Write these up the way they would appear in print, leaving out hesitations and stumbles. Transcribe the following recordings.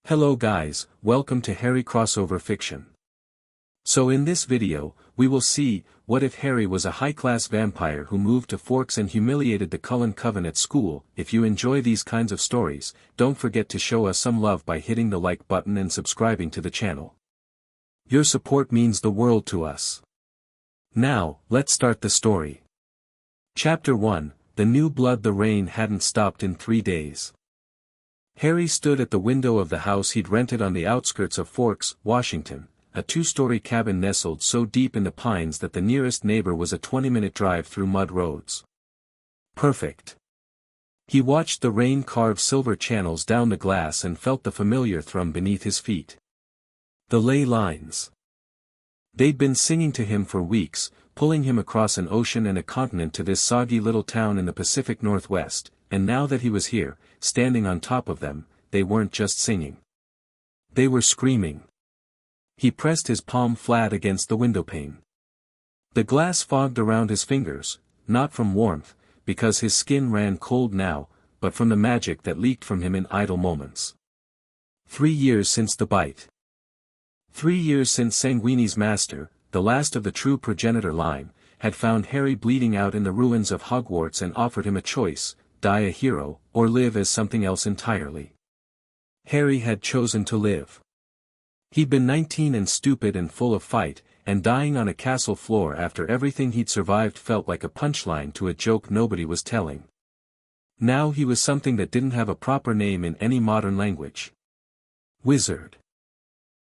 Hello guys, welcome to Harry Crossover Fiction. So in this video, we will see, what if Harry was a high-class vampire who moved to Forks and humiliated the Cullen Coven at school. If you enjoy these kinds of stories, don't forget to show us some love by hitting the like button and subscribing to the channel. Your support means the world to us. Now, let's start the story. Chapter 1, The New Blood. The rain hadn't stopped in 3 days. Harry stood at the window of the house he'd rented on the outskirts of Forks, Washington, a 2-story cabin nestled so deep in the pines that the nearest neighbor was a 20-minute drive through mud roads. Perfect. He watched the rain carve silver channels down the glass and felt the familiar thrum beneath his feet. The ley lines. They'd been singing to him for weeks, pulling him across an ocean and a continent to this soggy little town in the Pacific Northwest, and now that he was here, standing on top of them, they weren't just singing. They were screaming. He pressed his palm flat against the windowpane. The glass fogged around his fingers, not from warmth, because his skin ran cold now, but from the magic that leaked from him in idle moments. 3 years since the bite. 3 years since Sanguini's master, the last of the true progenitor line, had found Harry bleeding out in the ruins of Hogwarts and offered him a choice: die a hero, or live as something else entirely. Harry had chosen to live. He'd been 19 and stupid and full of fight, and dying on a castle floor after everything he'd survived felt like a punchline to a joke nobody was telling. Now he was something that didn't have a proper name in any modern language. Wizard.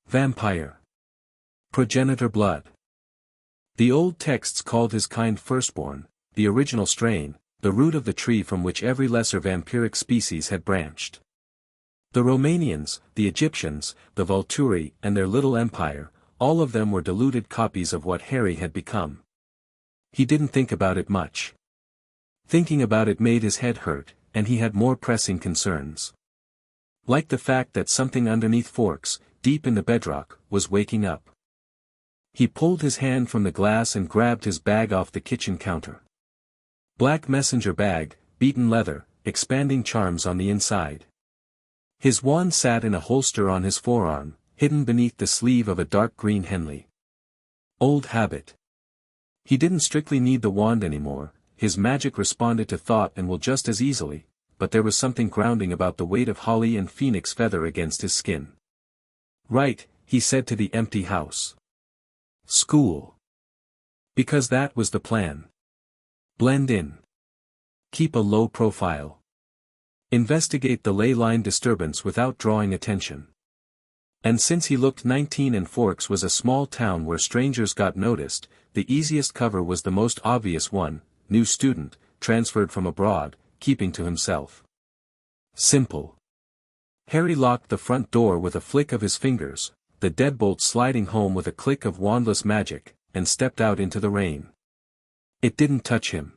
Vampire. Progenitor blood. The old texts called his kind firstborn, the original strain, the root of the tree from which every lesser vampiric species had branched. The Romanians, the Egyptians, the Vulturi, and their little empire, all of them were diluted copies of what Harry had become. He didn't think about it much. Thinking about it made his head hurt, and he had more pressing concerns. Like the fact that something underneath Forks, deep in the bedrock, was waking up. He pulled his hand from the glass and grabbed his bag off the kitchen counter. Black messenger bag, beaten leather, expanding charms on the inside. His wand sat in a holster on his forearm, hidden beneath the sleeve of a dark green Henley. Old habit. He didn't strictly need the wand anymore, his magic responded to thought and will just as easily, but there was something grounding about the weight of holly and phoenix feather against his skin. Right, he said to the empty house. School. Because that was the plan. Blend in. Keep a low profile. Investigate the ley line disturbance without drawing attention. And since he looked 19 and Forks was a small town where strangers got noticed, the easiest cover was the most obvious one: new student, transferred from abroad, keeping to himself. Simple. Harry locked the front door with a flick of his fingers, the deadbolt sliding home with a click of wandless magic, and stepped out into the rain. It didn't touch him.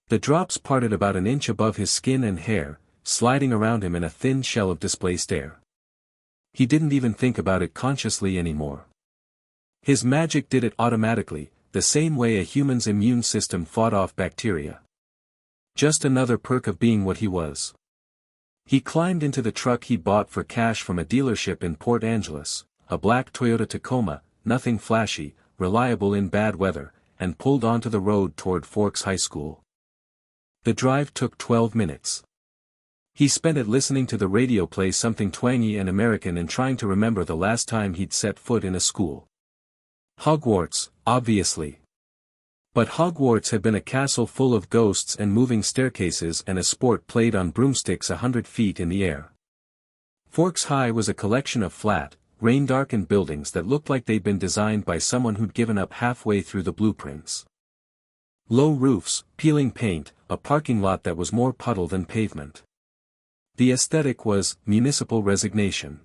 The drops parted about an inch above his skin and hair, sliding around him in a thin shell of displaced air. He didn't even think about it consciously anymore. His magic did it automatically, the same way a human's immune system fought off bacteria. Just another perk of being what he was. He climbed into the truck he bought for cash from a dealership in Port Angeles, a black Toyota Tacoma, nothing flashy, reliable in bad weather, and pulled onto the road toward Forks High School. The drive took 12 minutes. He spent it listening to the radio play something twangy and American and trying to remember the last time he'd set foot in a school. Hogwarts, obviously. But Hogwarts had been a castle full of ghosts and moving staircases and a sport played on broomsticks 100 feet in the air. Forks High was a collection of flat, rain-darkened buildings that looked like they'd been designed by someone who'd given up halfway through the blueprints. Low roofs, peeling paint, a parking lot that was more puddle than pavement. The aesthetic was municipal resignation.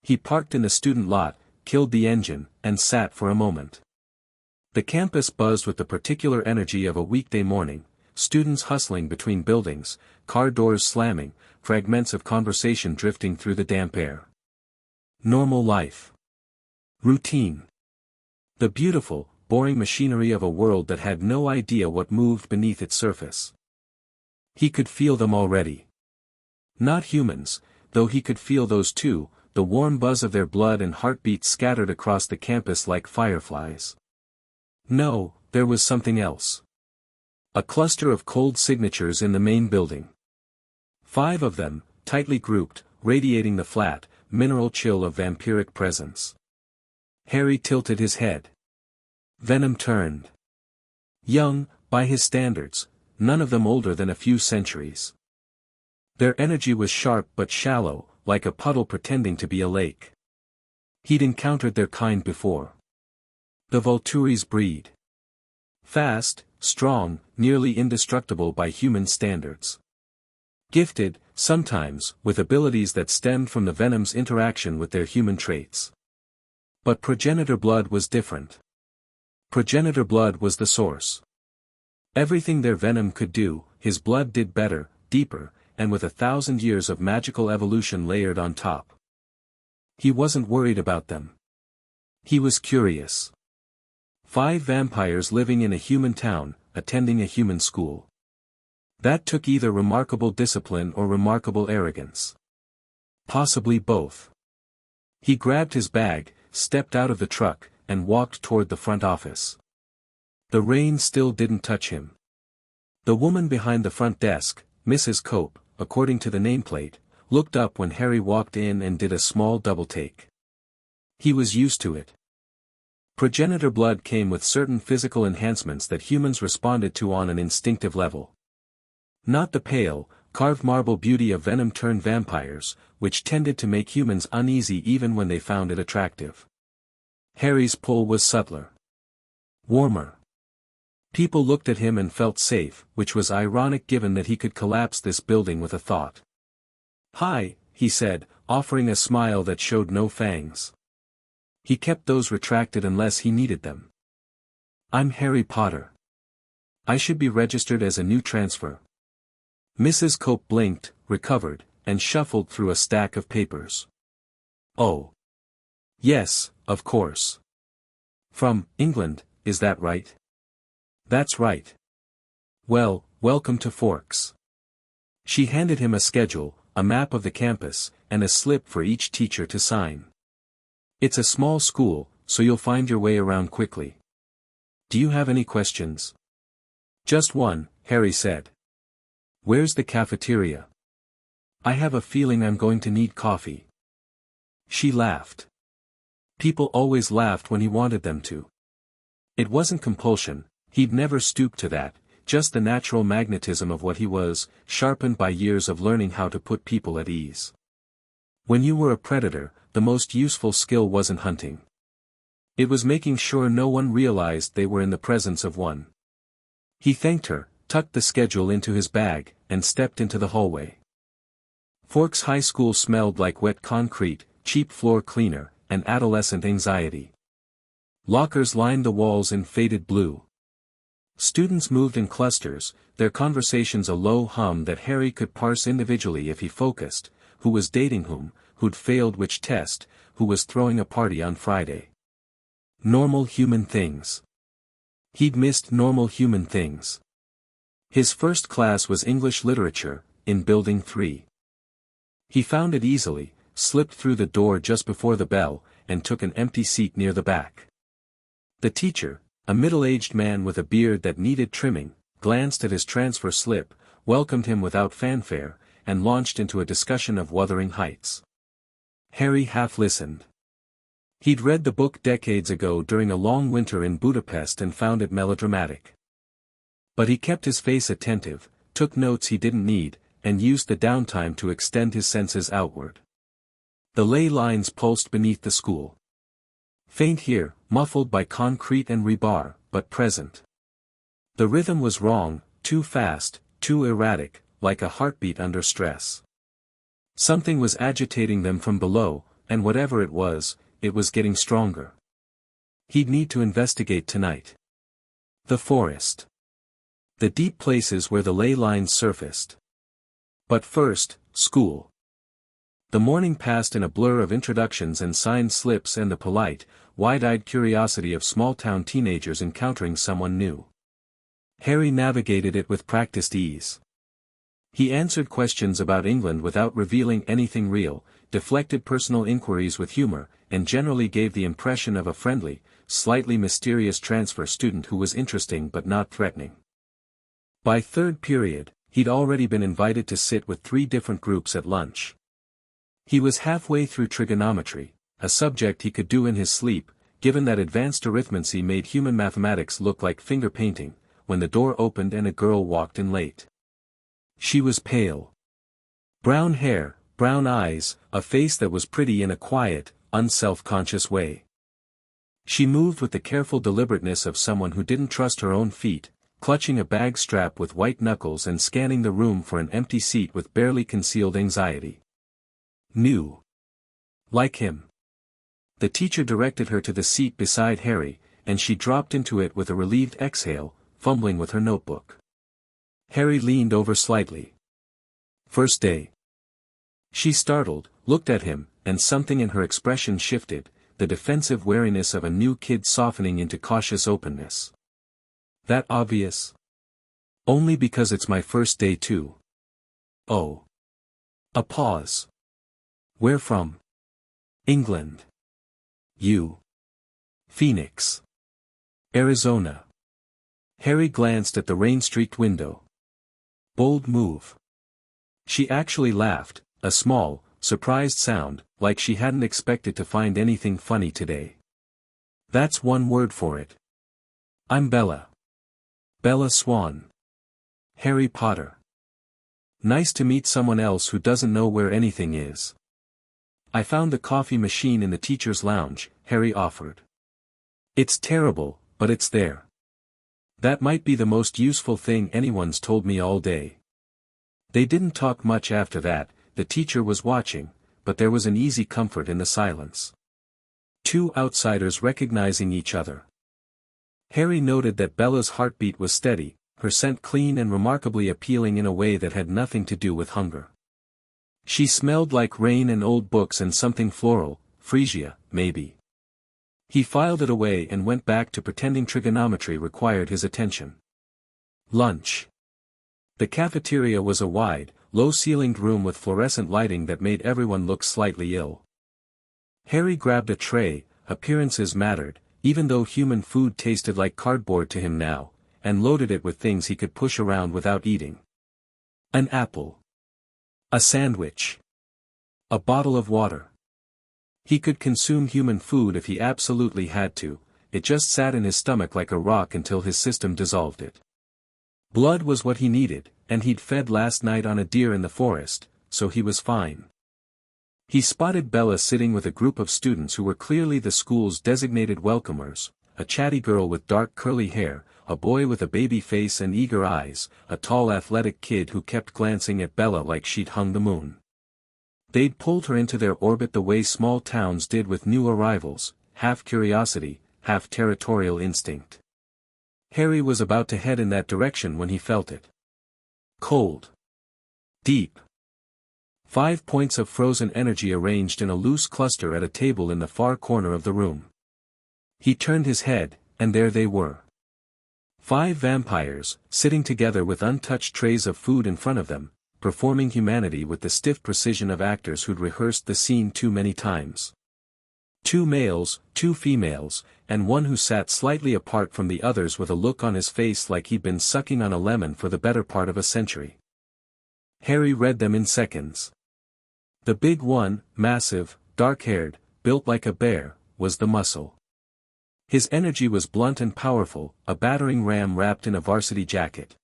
He parked in the student lot, killed the engine, and sat for a moment. The campus buzzed with the particular energy of a weekday morning, students hustling between buildings, car doors slamming, fragments of conversation drifting through the damp air. Normal life. Routine. The beautiful, boring machinery of a world that had no idea what moved beneath its surface. He could feel them already. Not humans, though he could feel those too, the warm buzz of their blood and heartbeats scattered across the campus like fireflies. No, there was something else. A cluster of cold signatures in the main building. 5 of them, tightly grouped, radiating the flat, mineral chill of vampiric presence. Harry tilted his head. Venom turned. Young, by his standards, none of them older than a few centuries. Their energy was sharp but shallow, like a puddle pretending to be a lake. He'd encountered their kind before. The Vulturi's breed. Fast, strong, nearly indestructible by human standards. Gifted, sometimes, with abilities that stemmed from the Venom's interaction with their human traits. But progenitor blood was different. Progenitor blood was the source. Everything their venom could do, his blood did better, deeper, and with 1,000 years of magical evolution layered on top. He wasn't worried about them. He was curious. 5 vampires living in a human town, attending a human school. That took either remarkable discipline or remarkable arrogance. Possibly both. He grabbed his bag, stepped out of the truck, and walked toward the front office. The rain still didn't touch him. The woman behind the front desk, Mrs. Cope, according to the nameplate, looked up when Harry walked in and did a small double-take. He was used to it. Progenitor blood came with certain physical enhancements that humans responded to on an instinctive level. Not the pale, carved marble beauty of venom-turned vampires, which tended to make humans uneasy even when they found it attractive. Harry's pull was subtler. Warmer. People looked at him and felt safe, which was ironic given that he could collapse this building with a thought. "Hi," he said, offering a smile that showed no fangs. He kept those retracted unless he needed them. "I'm Harry Potter. I should be registered as a new transfer." Mrs. Cope blinked, recovered, and shuffled through a stack of papers. "Oh. Yes, of course. From England, is that right?" "That's right. Well, welcome to Forks." She handed him a schedule, a map of the campus, and a slip for each teacher to sign. "It's a small school, so you'll find your way around quickly. Do you have any questions?" "Just one," Harry said. "Where's the cafeteria? I have a feeling I'm going to need coffee." She laughed. People always laughed when he wanted them to. It wasn't compulsion, he'd never stooped to that, just the natural magnetism of what he was, sharpened by years of learning how to put people at ease. When you were a predator, the most useful skill wasn't hunting. It was making sure no one realized they were in the presence of one. He thanked her, tucked the schedule into his bag, and stepped into the hallway. Forks High School smelled like wet concrete, cheap floor cleaner, and adolescent anxiety. Lockers lined the walls in faded blue. Students moved in clusters, their conversations a low hum that Harry could parse individually if he focused, who was dating whom, who'd failed which test, who was throwing a party on Friday. Normal human things. He'd missed normal human things. His first class was English literature, in Building 3. He found it easily, slipped through the door just before the bell, and took an empty seat near the back. The teacher, a middle-aged man with a beard that needed trimming, glanced at his transfer slip, welcomed him without fanfare, and launched into a discussion of Wuthering Heights. Harry half listened. He'd read the book decades ago during a long winter in Budapest and found it melodramatic. But he kept his face attentive, took notes he didn't need, and used the downtime to extend his senses outward. The ley lines pulsed beneath the school. Faint here, muffled by concrete and rebar, but present. The rhythm was wrong, too fast, too erratic, like a heartbeat under stress. Something was agitating them from below, and whatever it was getting stronger. He'd need to investigate tonight. The forest. The deep places where the ley lines surfaced. But first, school. The morning passed in a blur of introductions and signed slips and the polite, wide-eyed curiosity of small-town teenagers encountering someone new. Harry navigated it with practiced ease. He answered questions about England without revealing anything real, deflected personal inquiries with humor, and generally gave the impression of a friendly, slightly mysterious transfer student who was interesting but not threatening. By third period, he'd already been invited to sit with 3 different groups at lunch. He was halfway through trigonometry, a subject he could do in his sleep, given that advanced arithmancy made human mathematics look like finger painting, when the door opened and a girl walked in late. She was pale. Brown hair, brown eyes, a face that was pretty in a quiet, unself-conscious way. She moved with the careful deliberateness of someone who didn't trust her own feet, clutching a bag strap with white knuckles and scanning the room for an empty seat with barely concealed anxiety. New. Like him. The teacher directed her to the seat beside Harry, and she dropped into it with a relieved exhale, fumbling with her notebook. Harry leaned over slightly. First day. She startled, looked at him, and something in her expression shifted, the defensive wariness of a new kid softening into cautious openness. That obvious? Only because it's my first day too. Oh. A pause. Where from? England. You. Phoenix. Arizona. Harry glanced at the rain-streaked window. Bold move. She actually laughed, a small, surprised sound, like she hadn't expected to find anything funny today. That's one word for it. I'm Bella. Bella Swan. Harry Potter. Nice to meet someone else who doesn't know where anything is. I found the coffee machine in the teacher's lounge, Harry offered. It's terrible, but it's there. That might be the most useful thing anyone's told me all day. They didn't talk much after that, the teacher was watching, but there was an easy comfort in the silence. 2 outsiders recognizing each other. Harry noted that Bella's heartbeat was steady, her scent clean and remarkably appealing in a way that had nothing to do with hunger. She smelled like rain and old books and something floral, freesia, maybe. He filed it away and went back to pretending trigonometry required his attention. Lunch. The cafeteria was a wide, low-ceilinged room with fluorescent lighting that made everyone look slightly ill. Harry grabbed a tray, appearances mattered, even though human food tasted like cardboard to him now, and loaded it with things he could push around without eating. An apple. A sandwich. A bottle of water. He could consume human food if he absolutely had to, it just sat in his stomach like a rock until his system dissolved it. Blood was what he needed, and he'd fed last night on a deer in the forest, so he was fine. He spotted Bella sitting with a group of students who were clearly the school's designated welcomers, a chatty girl with dark curly hair, a boy with a baby face and eager eyes, a tall athletic kid who kept glancing at Bella like she'd hung the moon. They'd pulled her into their orbit the way small towns did with new arrivals, half curiosity, half territorial instinct. Harry was about to head in that direction when he felt it. Cold. Deep. 5 points of frozen energy arranged in a loose cluster at a table in the far corner of the room. He turned his head, and there they were. 5 vampires, sitting together with untouched trays of food in front of them, performing humanity with the stiff precision of actors who'd rehearsed the scene too many times. 2 males, 2 females, and one who sat slightly apart from the others with a look on his face like he'd been sucking on a lemon for the better part of a century. Harry read them in seconds. The big one, massive, dark-haired, built like a bear, was the muscle. His energy was blunt and powerful, a battering ram wrapped in a varsity jacket.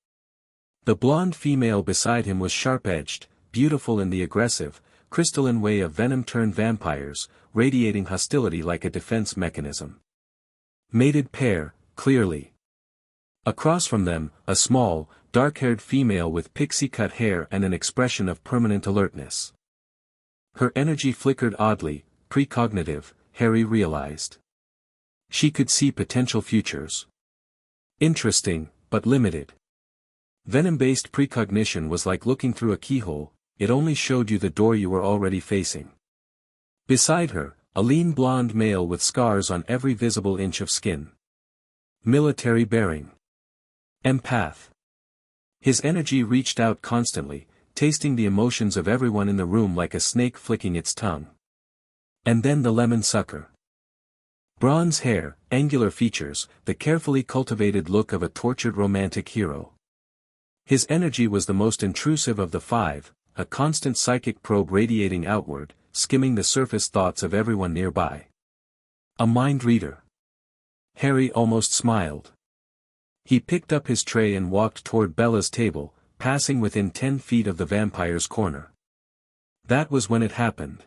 The blonde female beside him was sharp-edged, beautiful in the aggressive, crystalline way of venom-turned vampires, radiating hostility like a defense mechanism. Mated pair, clearly. Across from them, a small, dark-haired female with pixie-cut hair and an expression of permanent alertness. Her energy flickered oddly, precognitive, Harry realized. She could see potential futures. Interesting, but limited. Venom-based precognition was like looking through a keyhole, it only showed you the door you were already facing. Beside her, a lean blonde male with scars on every visible inch of skin. Military bearing. Empath. His energy reached out constantly, tasting the emotions of everyone in the room like a snake flicking its tongue. And then the lemon sucker. Bronze hair, angular features, the carefully cultivated look of a tortured romantic hero. His energy was the most intrusive of the five, a constant psychic probe radiating outward, skimming the surface thoughts of everyone nearby. A mind reader. Harry almost smiled. He picked up his tray and walked toward Bella's table, passing within 10 feet of the vampire's corner. That was when it happened.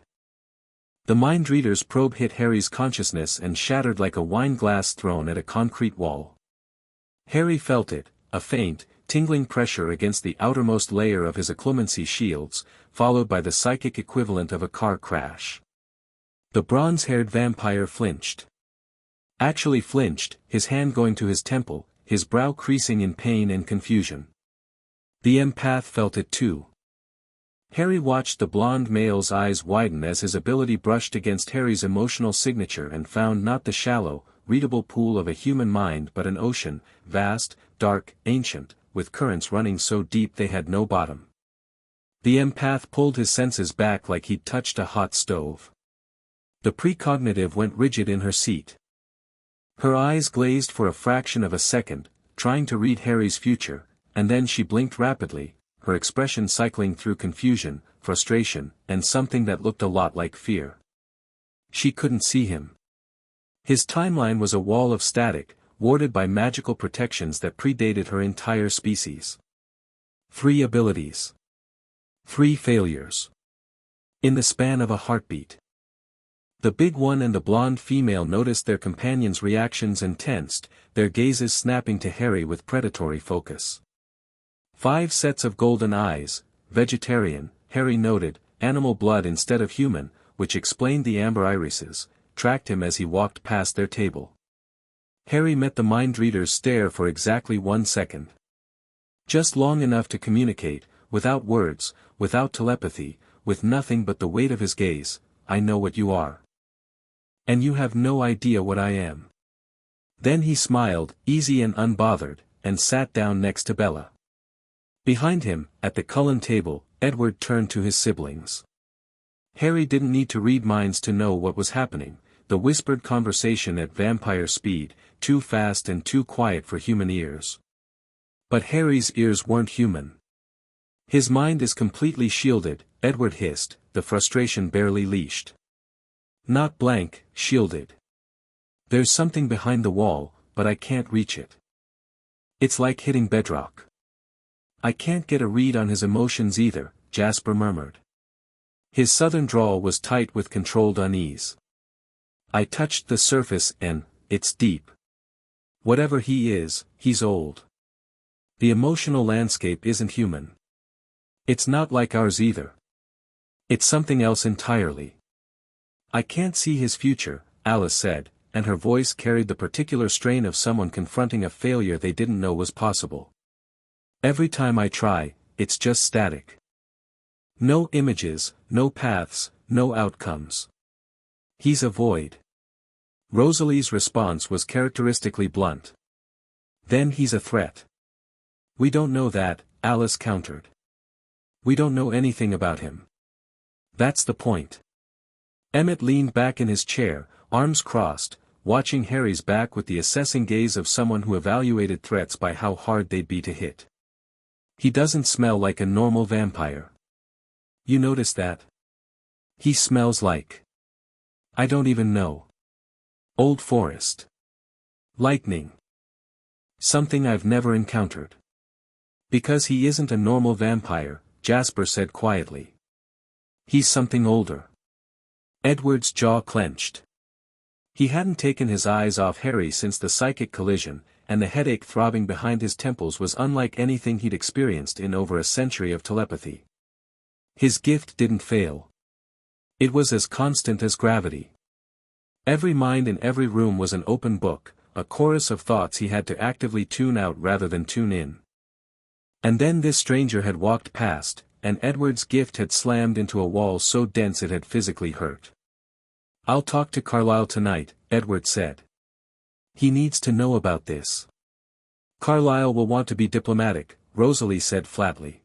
The mind reader's probe hit Harry's consciousness and shattered like a wine glass thrown at a concrete wall. Harry felt it, a faint, tingling pressure against the outermost layer of his occlumency shields, followed by the psychic equivalent of a car crash. The bronze-haired vampire flinched. Actually flinched, his hand going to his temple, his brow creasing in pain and confusion. The empath felt it too. Harry watched the blonde male's eyes widen as his ability brushed against Harry's emotional signature and found not the shallow, readable pool of a human mind but an ocean, vast, dark, ancient, with currents running so deep they had no bottom. The empath pulled his senses back like he'd touched a hot stove. The precognitive went rigid in her seat. Her eyes glazed for a fraction of a second, trying to read Harry's future, and then she blinked rapidly, her expression cycling through confusion, frustration, and something that looked a lot like fear. She couldn't see him. His timeline was a wall of static, warded by magical protections that predated her entire species. 3 abilities. 3 failures. In the span of a heartbeat. The big one and the blonde female noticed their companions' reactions and tensed, their gazes snapping to Harry with predatory focus. 5 sets of golden eyes, vegetarian, Harry noted, animal blood instead of human, which explained the amber irises, tracked him as he walked past their table. Harry met the mind reader's stare for exactly 1 second. Just long enough to communicate, without words, without telepathy, with nothing but the weight of his gaze. I know what you are. And you have no idea what I am. Then he smiled, easy and unbothered, and sat down next to Bella. Behind him, at the Cullen table, Edward turned to his siblings. Harry didn't need to read minds to know what was happening, the whispered conversation at vampire speed, too fast and too quiet for human ears. But Harry's ears weren't human. His mind is completely shielded, Edward hissed, the frustration barely leashed. Not blank, shielded. There's something behind the wall, but I can't reach it. It's like hitting bedrock. I can't get a read on his emotions either, Jasper murmured. His southern drawl was tight with controlled unease. I touched the surface and, it's deep. Whatever he is, he's old. The emotional landscape isn't human. It's not like ours either. It's something else entirely. I can't see his future, Alice said, and her voice carried the particular strain of someone confronting a failure they didn't know was possible. Every time I try, it's just static. No images, no paths, no outcomes. He's a void. Rosalie's response was characteristically blunt. Then he's a threat. We don't know that, Alice countered. We don't know anything about him. That's the point. Emmett leaned back in his chair, arms crossed, watching Harry's back with the assessing gaze of someone who evaluated threats by how hard they'd be to hit. He doesn't smell like a normal vampire. You notice that? He smells like... I don't even know. Old forest. Lightning. Something I've never encountered. Because he isn't a normal vampire, Jasper said quietly. He's something older. Edward's jaw clenched. He hadn't taken his eyes off Harry since the psychic collision, and the headache throbbing behind his temples was unlike anything he'd experienced in over a century of telepathy. His gift didn't fail. It was as constant as gravity. Every mind in every room was an open book, a chorus of thoughts he had to actively tune out rather than tune in. And then this stranger had walked past, and Edward's gift had slammed into a wall so dense it had physically hurt. I'll talk to Carlisle tonight, Edward said. He needs to know about this. Carlisle will want to be diplomatic, Rosalie said flatly.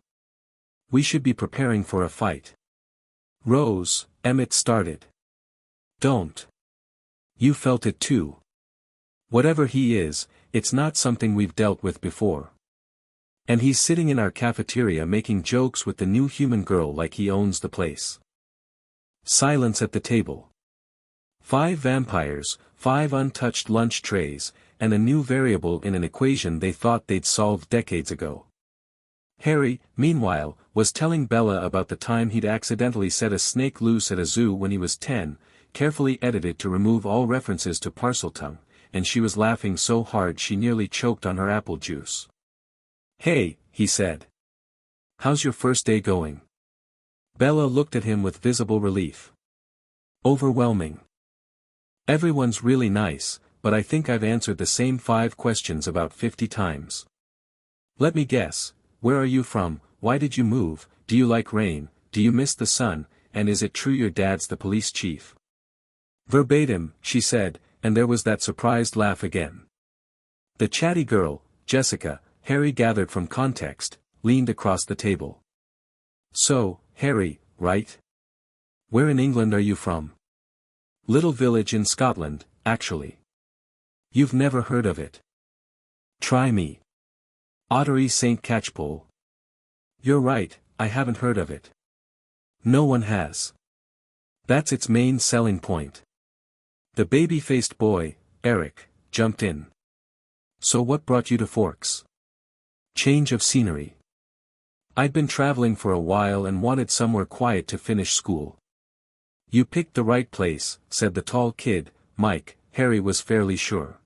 We should be preparing for a fight. Rose, Emmett started. Don't. You felt it too. Whatever he is, it's not something we've dealt with before. And he's sitting in our cafeteria making jokes with the new human girl like he owns the place. Silence at the table. 5 vampires, 5 untouched lunch trays, and a new variable in an equation they thought they'd solved decades ago. Harry, meanwhile, was telling Bella about the time he'd accidentally set a snake loose at a zoo when he was 10, carefully edited to remove all references to Parseltongue, and she was laughing so hard she nearly choked on her apple juice. "Hey," he said. "How's your first day going?" Bella looked at him with visible relief. "Overwhelming. Everyone's really nice, but I think I've answered the same 5 questions about 50 times. Let me guess, where are you from, why did you move, do you like rain, do you miss the sun, and is it true your dad's the police chief?" "Verbatim," she said, and there was that surprised laugh again. The chatty girl, Jessica, Harry gathered from context, leaned across the table. "So, Harry, right? Where in England are you from?" "Little village in Scotland, actually." "You've never heard of it?" "Try me. Ottery St. Catchpole." "You're right, I haven't heard of it." "No one has. That's its main selling point." The baby-faced boy, Eric, jumped in. "So what brought you to Forks?" "Change of scenery. I'd been traveling for a while and wanted somewhere quiet to finish school." "You picked the right place," said the tall kid, Mike. Harry was fairly sure.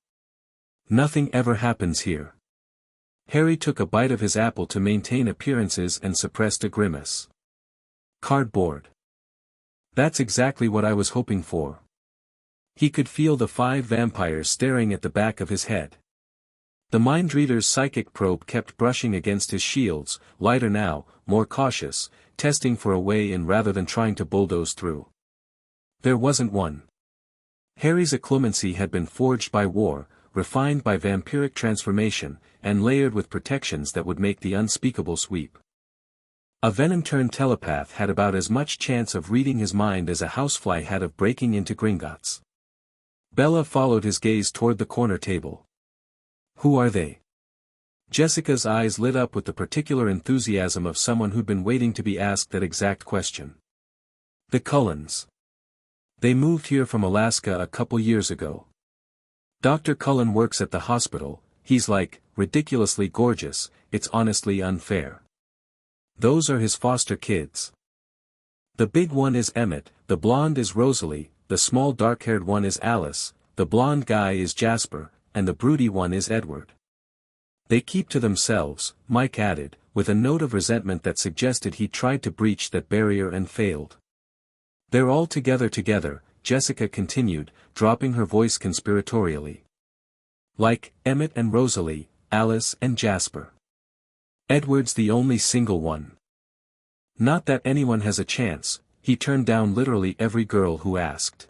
"Nothing ever happens here." Harry took a bite of his apple to maintain appearances and suppressed a grimace. "Cardboard. That's exactly what I was hoping for." He could feel the 5 vampires staring at the back of his head. The mind-reader's psychic probe kept brushing against his shields, lighter now, more cautious, testing for a way in rather than trying to bulldoze through. There wasn't one. Harry's occlumency had been forged by war, refined by vampiric transformation, and layered with protections that would make the unspeakable sweep. A venom-turned telepath had about as much chance of reading his mind as a housefly had of breaking into Gringotts. Bella followed his gaze toward the corner table. "Who are they?" Jessica's eyes lit up with the particular enthusiasm of someone who'd been waiting to be asked that exact question. "The Cullens. They moved here from Alaska a couple years ago. Dr. Cullen works at the hospital. He's like, ridiculously gorgeous, it's honestly unfair. Those are his foster kids. The big one is Emmett, the blonde is Rosalie, the small dark-haired one is Alice, the blonde guy is Jasper, and the broody one is Edward. They keep to themselves," Mike added, with a note of resentment that suggested he tried to breach that barrier and failed. "They're all together," Jessica continued, dropping her voice conspiratorially. "Like, Emmett and Rosalie, Alice and Jasper. Edward's the only single one. Not that anyone has a chance, he turned down literally every girl who asked."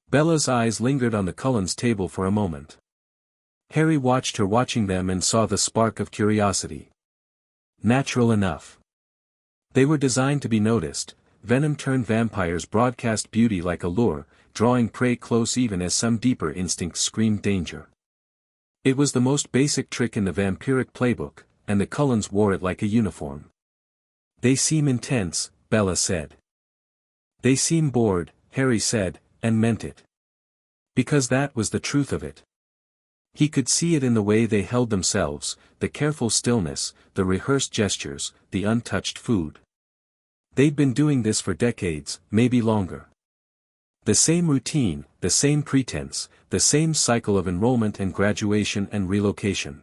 Bella's eyes lingered on the Cullens' table for a moment. Harry watched her watching them and saw the spark of curiosity. Natural enough. They were designed to be noticed. Venom-turned vampires broadcast beauty like a lure, drawing prey close even as some deeper instincts screamed danger. It was the most basic trick in the vampiric playbook, and the Cullens wore it like a uniform. "They seem intense," Bella said. "They seem bored," Harry said, and meant it. Because that was the truth of it. He could see it in the way they held themselves, the careful stillness, the rehearsed gestures, the untouched food. They'd been doing this for decades, maybe longer. The same routine, the same pretense, the same cycle of enrollment and graduation and relocation.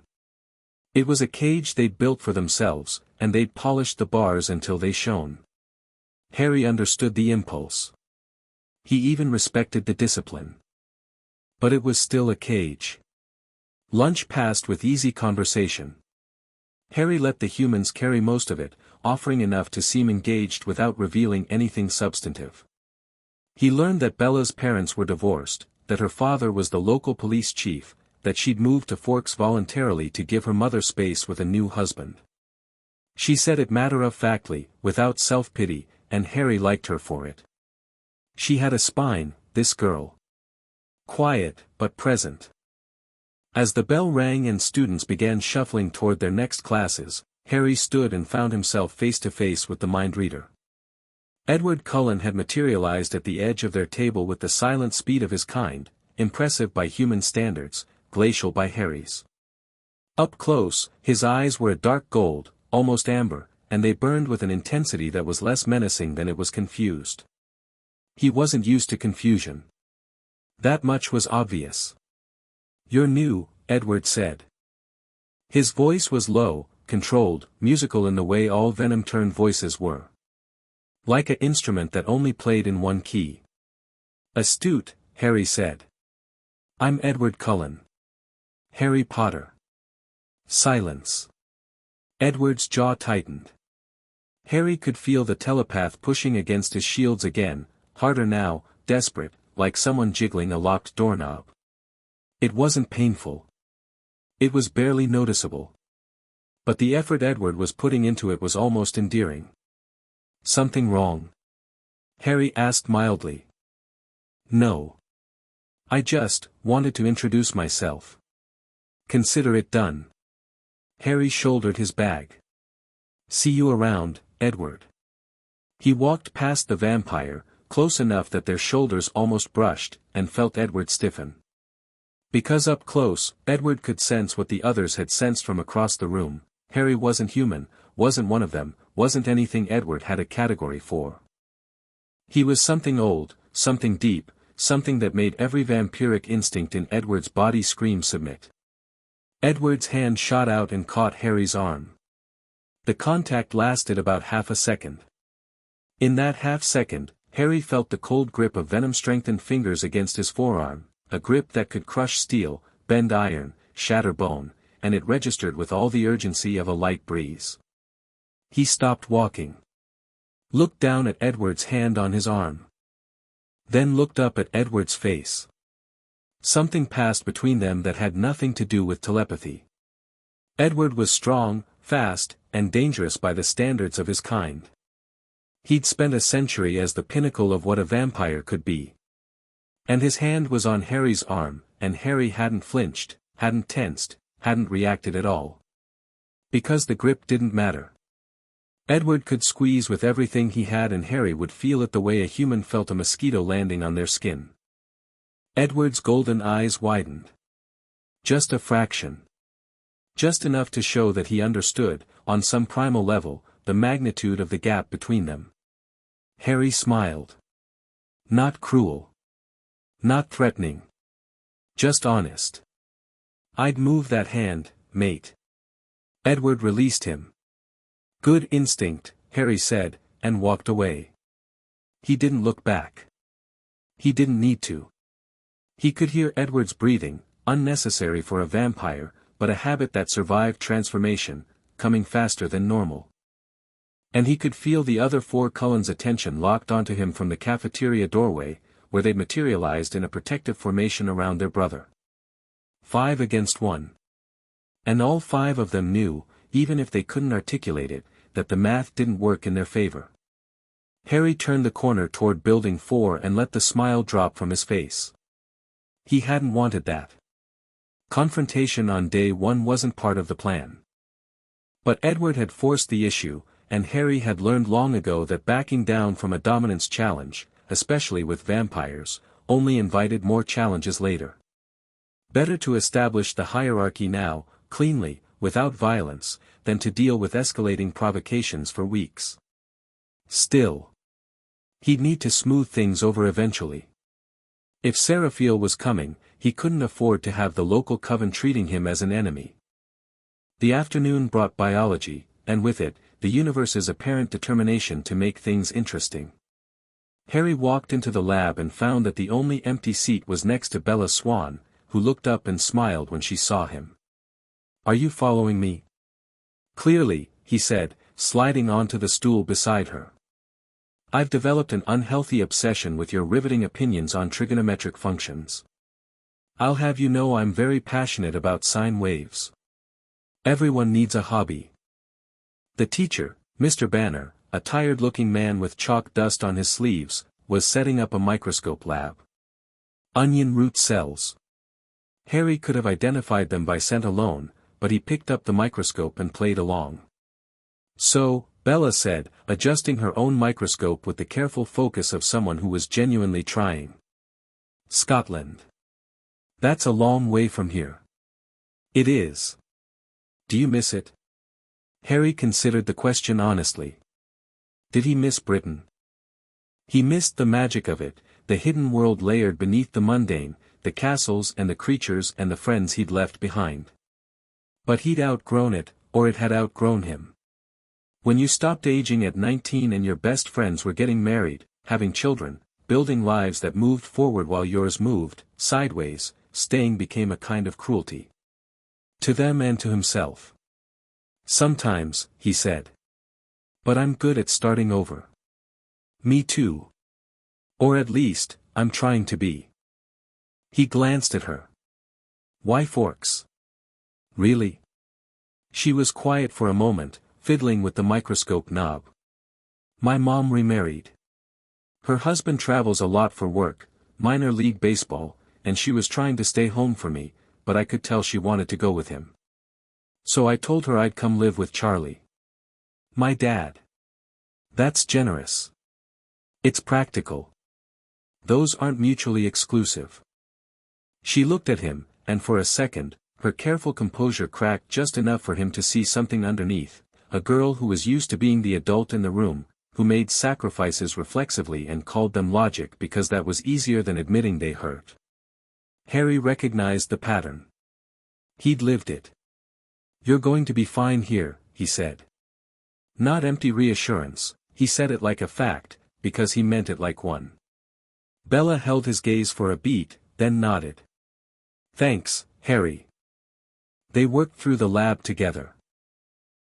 It was a cage they'd built for themselves, and they'd polished the bars until they shone. Harry understood the impulse. He even respected the discipline. But it was still a cage. Lunch passed with easy conversation. Harry let the humans carry most of it, offering enough to seem engaged without revealing anything substantive. He learned that Bella's parents were divorced, that her father was the local police chief, that she'd moved to Forks voluntarily to give her mother space with a new husband. She said it matter-of-factly, without self-pity, and Harry liked her for it. She had a spine, this girl. Quiet, but present. As the bell rang and students began shuffling toward their next classes, Harry stood and found himself face to face with the mind reader. Edward Cullen had materialized at the edge of their table with the silent speed of his kind, impressive by human standards, glacial by Harry's. Up close, his eyes were a dark gold, almost amber, and they burned with an intensity that was less menacing than it was confused. He wasn't used to confusion. That much was obvious. "You're new," Edward said. His voice was low, controlled, musical in the way all Venom-turned voices were. Like an instrument that only played in one key. "Astute," Harry said. "I'm Edward Cullen. Harry Potter." Silence. Edward's jaw tightened. Harry could feel the telepath pushing against his shields again, harder now, desperate, like someone jiggling a locked doorknob. It wasn't painful. It was barely noticeable. But the effort Edward was putting into it was almost endearing. "Something wrong?" Harry asked mildly. "No. I just wanted to introduce myself." "Consider it done." Harry shouldered his bag. "See you around, Edward." He walked past the vampire, close enough that their shoulders almost brushed, and felt Edward stiffen. Because up close, Edward could sense what the others had sensed from across the room. Harry wasn't human, wasn't one of them, wasn't anything Edward had a category for. He was something old, something deep, something that made every vampiric instinct in Edward's body scream submit. Edward's hand shot out and caught Harry's arm. The contact lasted about half a second. In that half second, Harry felt the cold grip of venom-strengthened fingers against his forearm, a grip that could crush steel, bend iron, shatter bone, and it registered with all the urgency of a light breeze. He stopped walking. Looked down at Edward's hand on his arm. Then looked up at Edward's face. Something passed between them that had nothing to do with telepathy. Edward was strong, fast, and dangerous by the standards of his kind. He'd spent a century as the pinnacle of what a vampire could be. And his hand was on Harry's arm, and Harry hadn't flinched, hadn't tensed, hadn't reacted at all. Because the grip didn't matter. Edward could squeeze with everything he had and Harry would feel it the way a human felt a mosquito landing on their skin. Edward's golden eyes widened. Just a fraction. Just enough to show that he understood, on some primal level, the magnitude of the gap between them. Harry smiled. Not cruel. Not threatening. Just honest. "I'd move that hand, mate." Edward released him. "Good instinct," Harry said, and walked away. He didn't look back. He didn't need to. He could hear Edward's breathing, unnecessary for a vampire, but a habit that survived transformation, coming faster than normal. And he could feel the other four Cullen's attention locked onto him from the cafeteria doorway, where they'd materialized in a protective formation around their brother. 5 against 1. And all 5 of them knew, even if they couldn't articulate it, that the math didn't work in their favor. Harry turned the corner toward Building 4 and let the smile drop from his face. He hadn't wanted that. Confrontation on day 1 wasn't part of the plan. But Edward had forced the issue, and Harry had learned long ago that backing down from a dominance challenge, especially with vampires, only invited more challenges later. Better to establish the hierarchy now, cleanly, without violence, than to deal with escalating provocations for weeks. Still, he'd need to smooth things over eventually. If Seraphiel was coming, he couldn't afford to have the local coven treating him as an enemy. The afternoon brought biology, and with it, the universe's apparent determination to make things interesting. Harry walked into the lab and found that the only empty seat was next to Bella Swan, who looked up and smiled when she saw him. "Are you following me?" "Clearly," he said, sliding onto the stool beside her. "I've developed an unhealthy obsession with your riveting opinions on trigonometric functions. I'll have you know I'm very passionate about sine waves. Everyone needs a hobby." The teacher, Mr. Banner, a tired-looking man with chalk dust on his sleeves, was setting up a microscope lab. Onion root cells. Harry could have identified them by scent alone, but he picked up the microscope and played along. So, Bella said, adjusting her own microscope with the careful focus of someone who was genuinely trying. Scotland. That's a long way from here. It is. Do you miss it? Harry considered the question honestly. Did he miss Britain? He missed the magic of it, the hidden world layered beneath the mundane, the castles and the creatures and the friends he'd left behind. But he'd outgrown it, or it had outgrown him. When you stopped aging at 19 and your best friends were getting married, having children, building lives that moved forward while yours moved sideways, staying became a kind of cruelty. To them and to himself. Sometimes, he said. But I'm good at starting over. Me too. Or at least, I'm trying to be. He glanced at her. Why forks? Really? She was quiet for a moment, fiddling with the microscope knob. My mom remarried. Her husband travels a lot for work, minor league baseball, and she was trying to stay home for me, but I could tell she wanted to go with him. So I told her I'd come live with Charlie. My dad. That's generous. It's practical. Those aren't mutually exclusive. She looked at him, and for a second, her careful composure cracked just enough for him to see something underneath, a girl who was used to being the adult in the room, who made sacrifices reflexively and called them logic because that was easier than admitting they hurt. Harry recognized the pattern. He'd lived it. You're going to be fine here, he said. Not empty reassurance, he said it like a fact, because he meant it like one. Bella held his gaze for a beat, then nodded. Thanks, Harry. They worked through the lab together.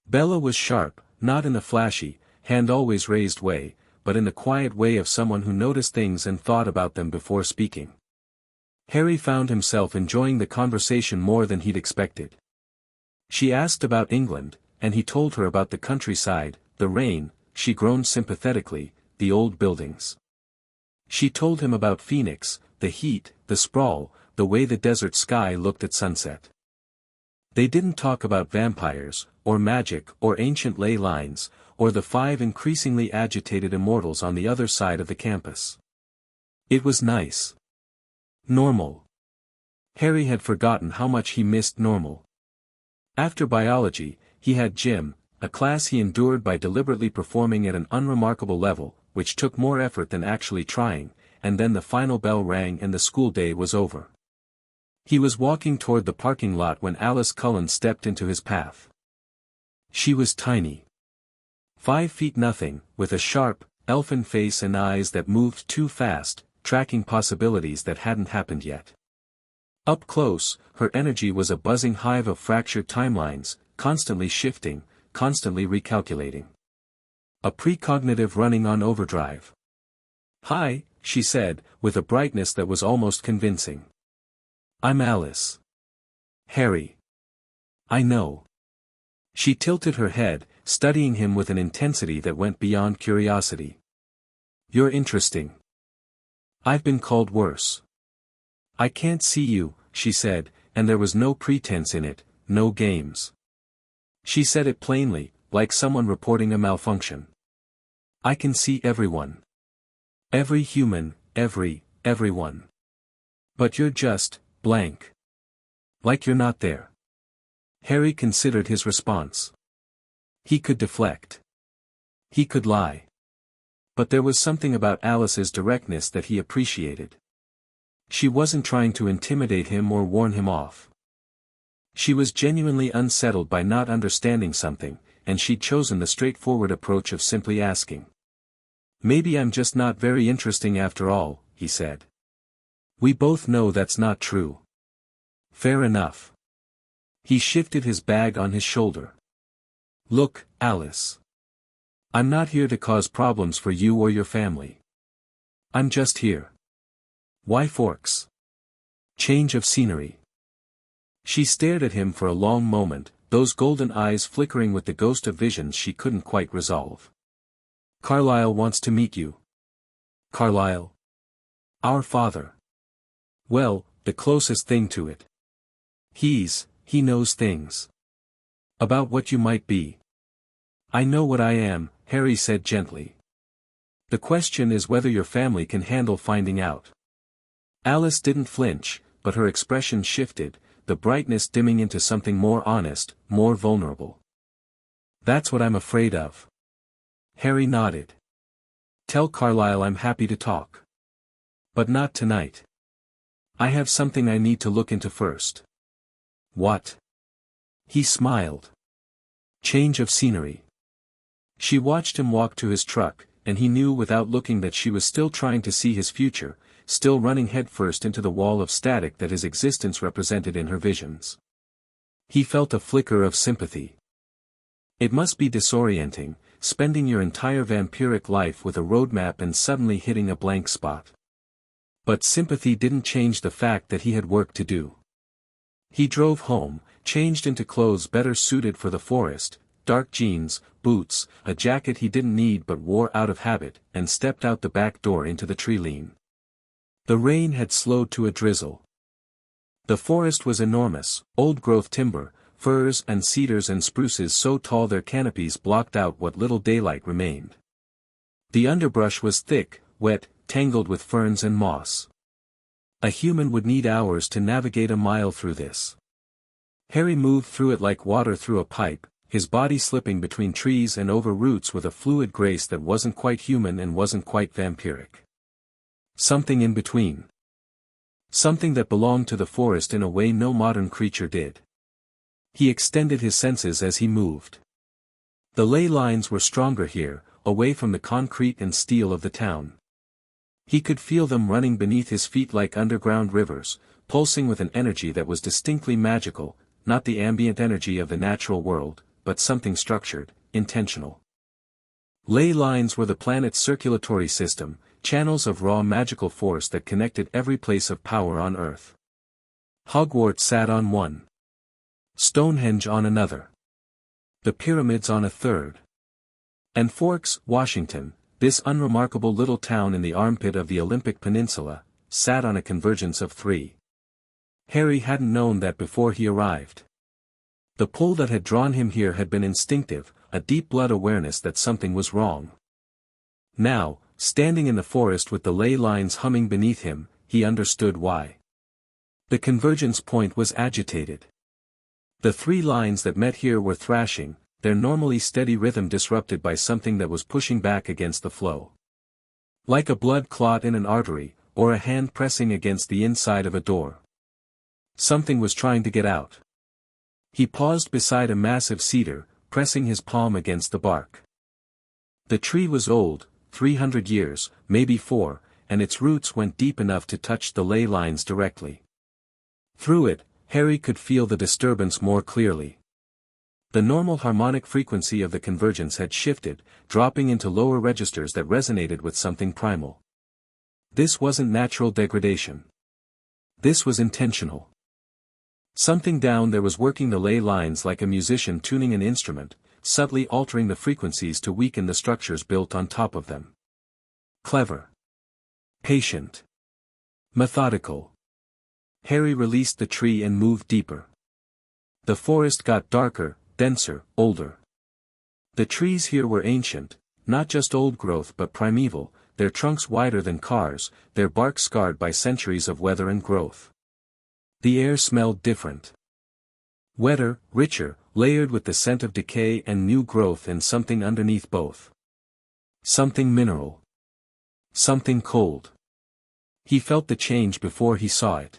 Bella was sharp, not in a flashy, hand-always raised way, but in the quiet way of someone who noticed things and thought about them before speaking. Harry found himself enjoying the conversation more than he'd expected. She asked about England, and he told her about the countryside, the rain, she groaned sympathetically, the old buildings. She told him about Phoenix, the heat, the sprawl, the way the desert sky looked at sunset. They didn't talk about vampires, or magic, or ancient ley lines, or the 5 increasingly agitated immortals on the other side of the campus. It was nice. Normal. Harry had forgotten how much he missed normal. After biology, he had gym, a class he endured by deliberately performing at an unremarkable level, which took more effort than actually trying, and then the final bell rang and the school day was over. He was walking toward the parking lot when Alice Cullen stepped into his path. She was tiny. 5 feet nothing, with a sharp, elfin face and eyes that moved too fast, tracking possibilities that hadn't happened yet. Up close, her energy was a buzzing hive of fractured timelines, constantly shifting, constantly recalculating. A precognitive running on overdrive. Hi, she said, with a brightness that was almost convincing. I'm Alice. Harry. I know. She tilted her head, studying him with an intensity that went beyond curiosity. You're interesting. I've been called worse. I can't see you, she said, and there was no pretense in it, no games. She said it plainly, like someone reporting a malfunction. I can see everyone. Every human, everyone. But you're just, blank. Like you're not there. Harry considered his response. He could deflect. He could lie. But there was something about Alice's directness that he appreciated. She wasn't trying to intimidate him or warn him off. She was genuinely unsettled by not understanding something, and she'd chosen the straightforward approach of simply asking. Maybe I'm just not very interesting after all, he said. We both know that's not true. Fair enough. He shifted his bag on his shoulder. Look, Alice. I'm not here to cause problems for you or your family. I'm just here. Why forks? Change of scenery. She stared at him for a long moment, those golden eyes flickering with the ghost of visions she couldn't quite resolve. "Carlisle wants to meet you." "Carlisle? Our father?" "Well, the closest thing to it. He knows things. About what you might be." "I know what I am," Harry said gently. "The question is whether your family can handle finding out." Alice didn't flinch, but her expression shifted, the brightness dimming into something more honest, more vulnerable. "That's what I'm afraid of." Harry nodded. "Tell Carlisle I'm happy to talk. But not tonight. I have something I need to look into first." "What?" He smiled. "Change of scenery." She watched him walk to his truck, and he knew without looking that she was still trying to see his future, still running headfirst into the wall of static that his existence represented in her visions. He felt a flicker of sympathy. It must be disorienting, spending your entire vampiric life with a roadmap and suddenly hitting a blank spot. But sympathy didn't change the fact that he had work to do. He drove home, changed into clothes better suited for the forest, dark jeans, boots, a jacket he didn't need but wore out of habit, and stepped out the back door into the tree lane. The rain had slowed to a drizzle. The forest was enormous, old-growth timber, firs and cedars and spruces so tall their canopies blocked out what little daylight remained. The underbrush was thick, wet, tangled with ferns and moss. A human would need hours to navigate a mile through this. Harry moved through it like water through a pipe, his body slipping between trees and over roots with a fluid grace that wasn't quite human and wasn't quite vampiric. Something in between. Something that belonged to the forest in a way no modern creature did. He extended his senses as he moved. The ley lines were stronger here, away from the concrete and steel of the town. He could feel them running beneath his feet like underground rivers, pulsing with an energy that was distinctly magical, not the ambient energy of the natural world, but something structured, intentional. Ley lines were the planet's circulatory system, channels of raw magical force that connected every place of power on Earth. Hogwarts sat on one. Stonehenge on another. The pyramids on a third. And Forks, Washington, this unremarkable little town in the armpit of the Olympic Peninsula, sat on a convergence of three. Harry hadn't known that before he arrived. The pull that had drawn him here had been instinctive, a deep blood awareness that something was wrong. Now, standing in the forest with the ley lines humming beneath him, he understood why. The convergence point was agitated. The three lines that met here were thrashing, their normally steady rhythm disrupted by something that was pushing back against the flow. Like a blood clot in an artery, or a hand pressing against the inside of a door. Something was trying to get out. He paused beside a massive cedar, pressing his palm against the bark. The tree was old, 300 years, maybe 4, and its roots went deep enough to touch the ley lines directly. Through it, Harry could feel the disturbance more clearly. The normal harmonic frequency of the convergence had shifted, dropping into lower registers that resonated with something primal. This wasn't natural degradation. This was intentional. Something down there was working the ley lines like a musician tuning an instrument, subtly altering the frequencies to weaken the structures built on top of them. Clever. Patient. Methodical. Harry released the tree and moved deeper. The forest got darker, denser, older. The trees here were ancient, not just old growth but primeval, their trunks wider than cars, their bark scarred by centuries of weather and growth. The air smelled different. Wetter, richer, layered with the scent of decay and new growth and something underneath both. Something mineral. Something cold. He felt the change before he saw it.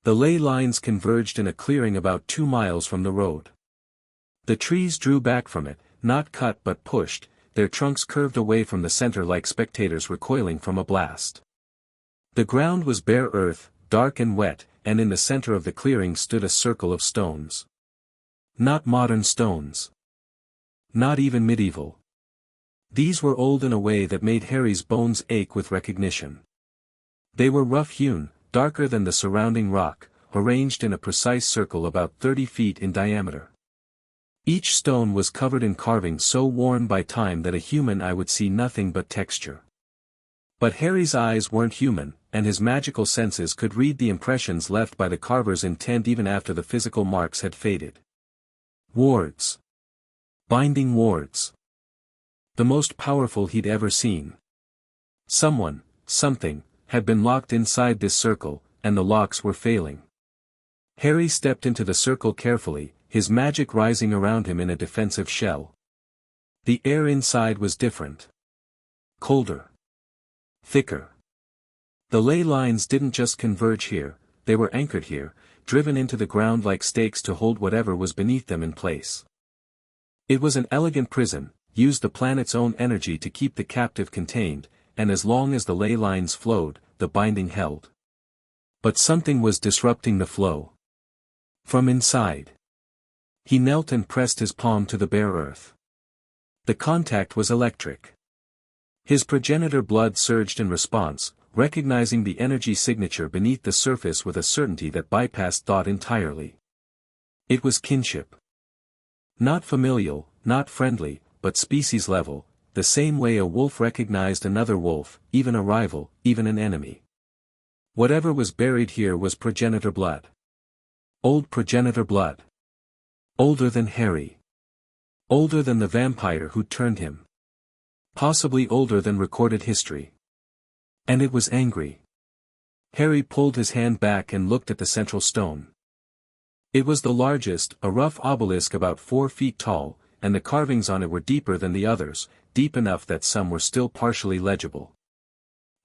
The ley lines converged in a clearing about 2 miles from the road. The trees drew back from it, not cut but pushed, their trunks curved away from the center like spectators recoiling from a blast. The ground was bare earth, dark and wet, and in the center of the clearing stood a circle of stones. Not modern stones. Not even medieval. These were old in a way that made Harry's bones ache with recognition. They were rough-hewn, darker than the surrounding rock, arranged in a precise circle about 30 feet in diameter. Each stone was covered in carvings so worn by time that a human eye would see nothing but texture. But Harry's eyes weren't human, and his magical senses could read the impressions left by the carver's intent even after the physical marks had faded. Wards. Binding wards. The most powerful he'd ever seen. Someone, something, had been locked inside this circle, and the locks were failing. Harry stepped into the circle carefully, his magic rising around him in a defensive shell. The air inside was different. Colder. Thicker. The ley lines didn't just converge here, they were anchored here, driven into the ground like stakes to hold whatever was beneath them in place. It was an elegant prison, used the planet's own energy to keep the captive contained, and as long as the ley lines flowed, the binding held. But something was disrupting the flow. From inside. He knelt and pressed his palm to the bare earth. The contact was electric. His progenitor blood surged in response, recognizing the energy signature beneath the surface with a certainty that bypassed thought entirely. It was kinship. Not familial, not friendly, but species level, the same way a wolf recognized another wolf, even a rival, even an enemy. Whatever was buried here was progenitor blood. Old progenitor blood. Older than Harry. Older than the vampire who'd turned him. Possibly older than recorded history. And it was angry. Harry pulled his hand back and looked at the central stone. It was the largest, a rough obelisk about 4 feet tall, and the carvings on it were deeper than the others, deep enough that some were still partially legible.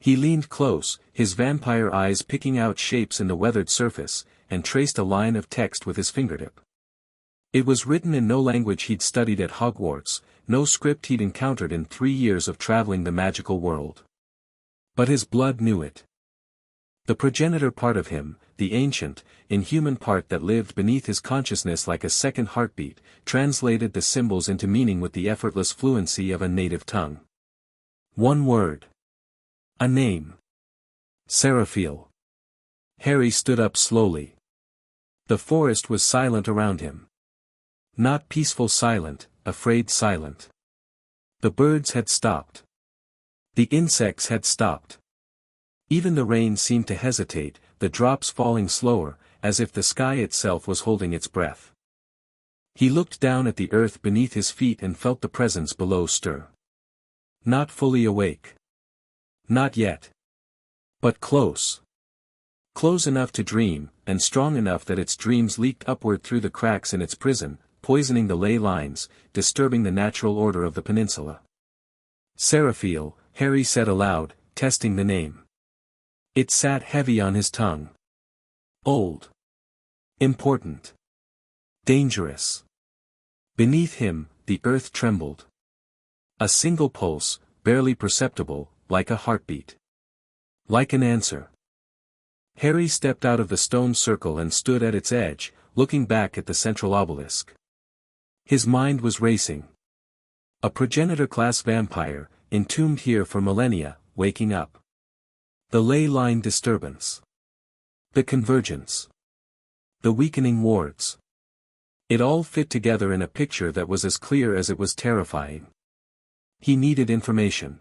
He leaned close, his vampire eyes picking out shapes in the weathered surface, and traced a line of text with his fingertip. It was written in no language he'd studied at Hogwarts, no script he'd encountered in 3 years of traveling the magical world. But his blood knew it. The progenitor part of him, the ancient, inhuman part that lived beneath his consciousness like a second heartbeat, translated the symbols into meaning with the effortless fluency of a native tongue. One word. A name. Seraphiel. Harry stood up slowly. The forest was silent around him. Not peaceful silent, afraid silent. The birds had stopped. The insects had stopped. Even the rain seemed to hesitate, the drops falling slower, as if the sky itself was holding its breath. He looked down at the earth beneath his feet and felt the presence below stir. Not fully awake. Not yet. But close. Close enough to dream, and strong enough that its dreams leaked upward through the cracks in its prison, poisoning the ley lines, disturbing the natural order of the peninsula. Seraphiel, Harry said aloud, testing the name. It sat heavy on his tongue. Old. Important. Dangerous. Beneath him, the earth trembled. A single pulse, barely perceptible, like a heartbeat. Like an answer. Harry stepped out of the stone circle and stood at its edge, looking back at the central obelisk. His mind was racing. A progenitor-class vampire, entombed here for millennia, waking up. The ley line disturbance. The convergence. The weakening wards. It all fit together in a picture that was as clear as it was terrifying. He needed information.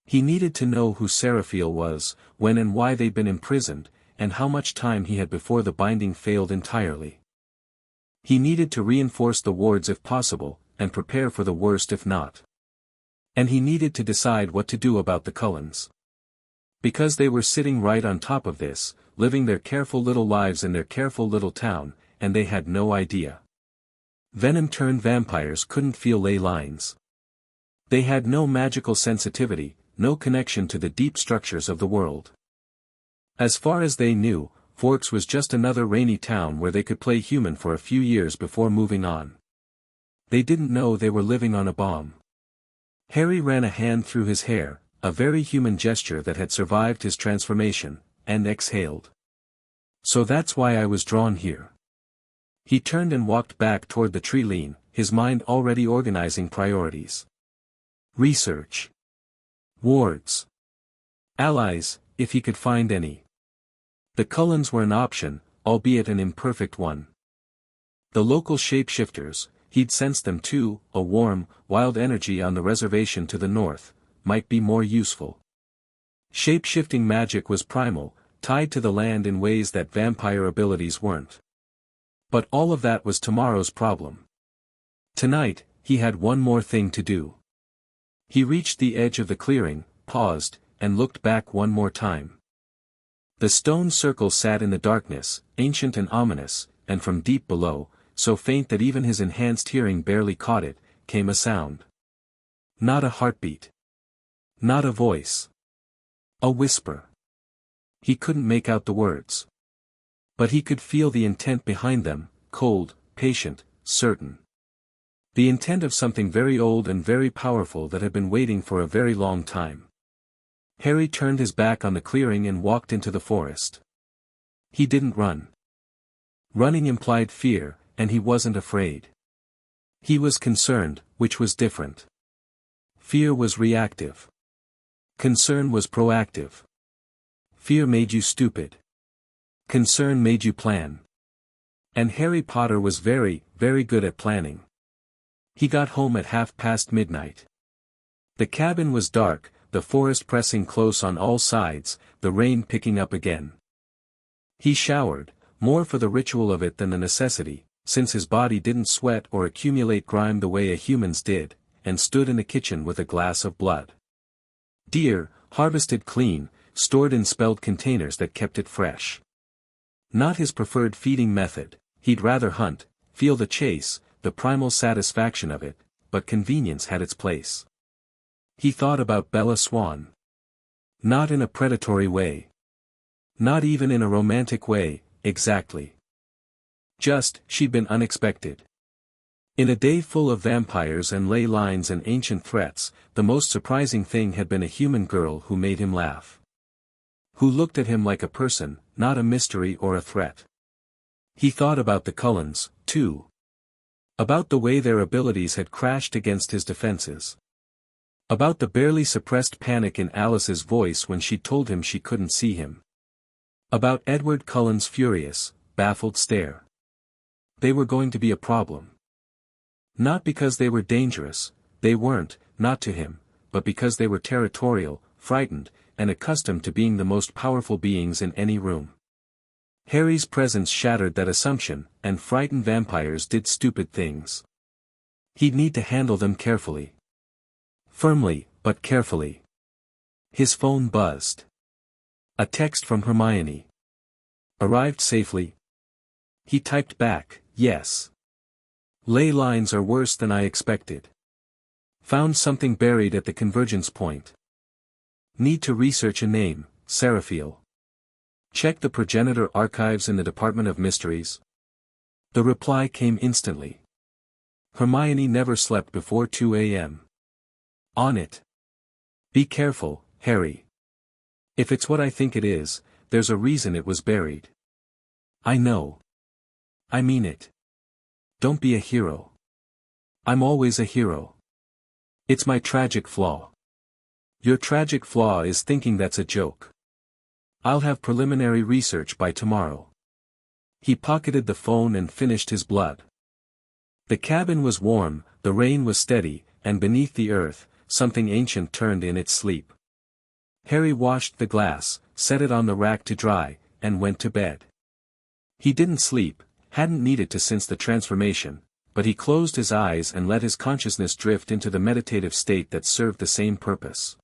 He needed to know who Seraphiel was, when and why they'd been imprisoned, and how much time he had before the binding failed entirely. He needed to reinforce the wards if possible, and prepare for the worst if not. And he needed to decide what to do about the Cullens. Because they were sitting right on top of this, living their careful little lives in their careful little town, and they had no idea. Venom-turned vampires couldn't feel ley lines. They had no magical sensitivity, no connection to the deep structures of the world. As far as they knew, Forks was just another rainy town where they could play human for a few years before moving on. They didn't know they were living on a bomb. Harry ran a hand through his hair, a very human gesture that had survived his transformation, and exhaled. So that's why I was drawn here. He turned and walked back toward the tree lean, his mind already organizing priorities. Research. Wards. Allies, if he could find any. The Cullens were an option, albeit an imperfect one. The local shapeshifters, he'd sensed them too. A warm, wild energy on the reservation to the north might be more useful. Shape-shifting magic was primal, tied to the land in ways that vampire abilities weren't. But all of that was tomorrow's problem. Tonight, he had one more thing to do. He reached the edge of the clearing, paused, and looked back one more time. The stone circle sat in the darkness, ancient and ominous, and from deep below, so faint that even his enhanced hearing barely caught it, came a sound. Not a heartbeat. Not a voice. A whisper. He couldn't make out the words. But he could feel the intent behind them, cold, patient, certain. The intent of something very old and very powerful that had been waiting for a very long time. Harry turned his back on the clearing and walked into the forest. He didn't run. Running implied fear, and he wasn't afraid. He was concerned, which was different. Fear was reactive. Concern was proactive. Fear made you stupid. Concern made you plan. And Harry Potter was very, very good at planning. He got home at midnight. The cabin was dark, the forest pressing close on all sides, the rain picking up again. He showered, more for the ritual of it than the necessity, since his body didn't sweat or accumulate grime the way a human's did, and stood in the kitchen with a glass of blood. Deer, harvested clean, stored in spelled containers that kept it fresh. Not his preferred feeding method, he'd rather hunt, feel the chase, the primal satisfaction of it, but convenience had its place. He thought about Bella Swan. Not in a predatory way. Not even in a romantic way, exactly. Just, she'd been unexpected. In a day full of vampires and ley lines and ancient threats, the most surprising thing had been a human girl who made him laugh. Who looked at him like a person, not a mystery or a threat. He thought about the Cullens, too. About the way their abilities had crashed against his defenses. About the barely suppressed panic in Alice's voice when she told him she couldn't see him. About Edward Cullen's furious, baffled stare. They were going to be a problem. Not because they were dangerous, they weren't, not to him, but because they were territorial, frightened, and accustomed to being the most powerful beings in any room. Harry's presence shattered that assumption, and frightened vampires did stupid things. He'd need to handle them carefully. Firmly, but carefully. His phone buzzed. A text from Hermione. Arrived safely? He typed back, yes. Ley lines are worse than I expected. Found something buried at the convergence point. Need to research a name, Seraphiel. Check the progenitor archives in the Department of Mysteries. The reply came instantly. Hermione never slept before 2 a.m. On it. Be careful, Harry. If it's what I think it is, there's a reason it was buried. I know. I mean it. Don't be a hero. I'm always a hero. It's my tragic flaw. Your tragic flaw is thinking that's a joke. I'll have preliminary research by tomorrow. He pocketed the phone and finished his blood. The cabin was warm, the rain was steady, and beneath the earth, something ancient turned in its sleep. Harry washed the glass, set it on the rack to dry, and went to bed. He didn't sleep, hadn't needed to since the transformation, but he closed his eyes and let his consciousness drift into the meditative state that served the same purpose.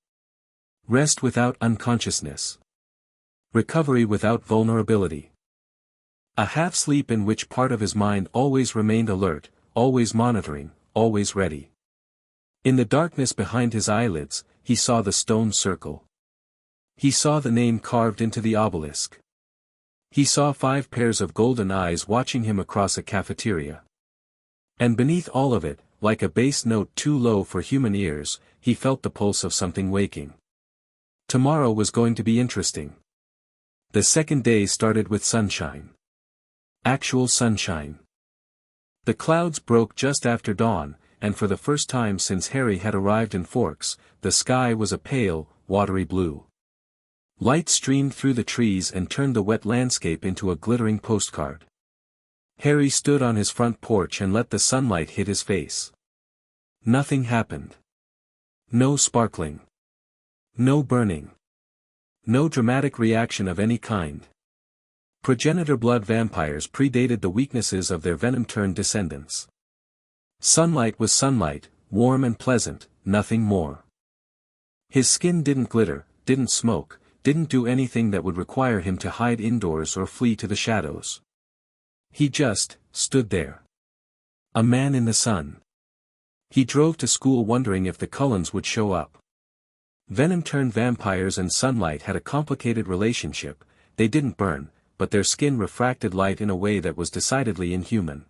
Rest without unconsciousness. Recovery without vulnerability. A half-sleep in which part of his mind always remained alert, always monitoring, always ready. In the darkness behind his eyelids, he saw the stone circle. He saw the name carved into the obelisk. He saw 5 pairs of golden eyes watching him across a cafeteria. And beneath all of it, like a bass note too low for human ears, he felt the pulse of something waking. Tomorrow was going to be interesting. The second day started with sunshine. Actual sunshine. The clouds broke just after dawn, and for the first time since Harry had arrived in Forks, the sky was a pale, watery blue. Light streamed through the trees and turned the wet landscape into a glittering postcard. Harry stood on his front porch and let the sunlight hit his face. Nothing happened. No sparkling. No burning. No dramatic reaction of any kind. Progenitor blood vampires predated the weaknesses of their venom-turned descendants. Sunlight was sunlight, warm and pleasant, nothing more. His skin didn't glitter, didn't smoke, didn't do anything that would require him to hide indoors or flee to the shadows. He just stood there. A man in the sun. He drove to school wondering if the Cullens would show up. Venom-turned vampires and sunlight had a complicated relationship. They didn't burn, but their skin refracted light in a way that was decidedly inhuman.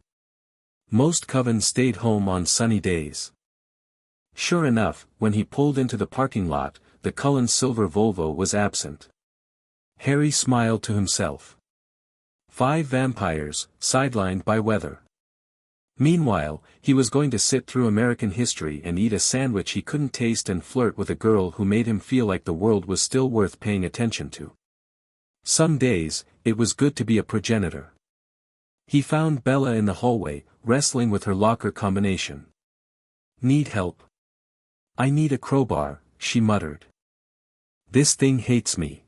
Most Coven stayed home on sunny days. Sure enough, when he pulled into the parking lot, the Cullen silver Volvo was absent. Harry smiled to himself. 5 vampires, sidelined by weather. Meanwhile, he was going to sit through American history and eat a sandwich he couldn't taste and flirt with a girl who made him feel like the world was still worth paying attention to. Some days, it was good to be a progenitor. He found Bella in the hallway, wrestling with her locker combination. "Need help?" "I need a crowbar," she muttered. "This thing hates me."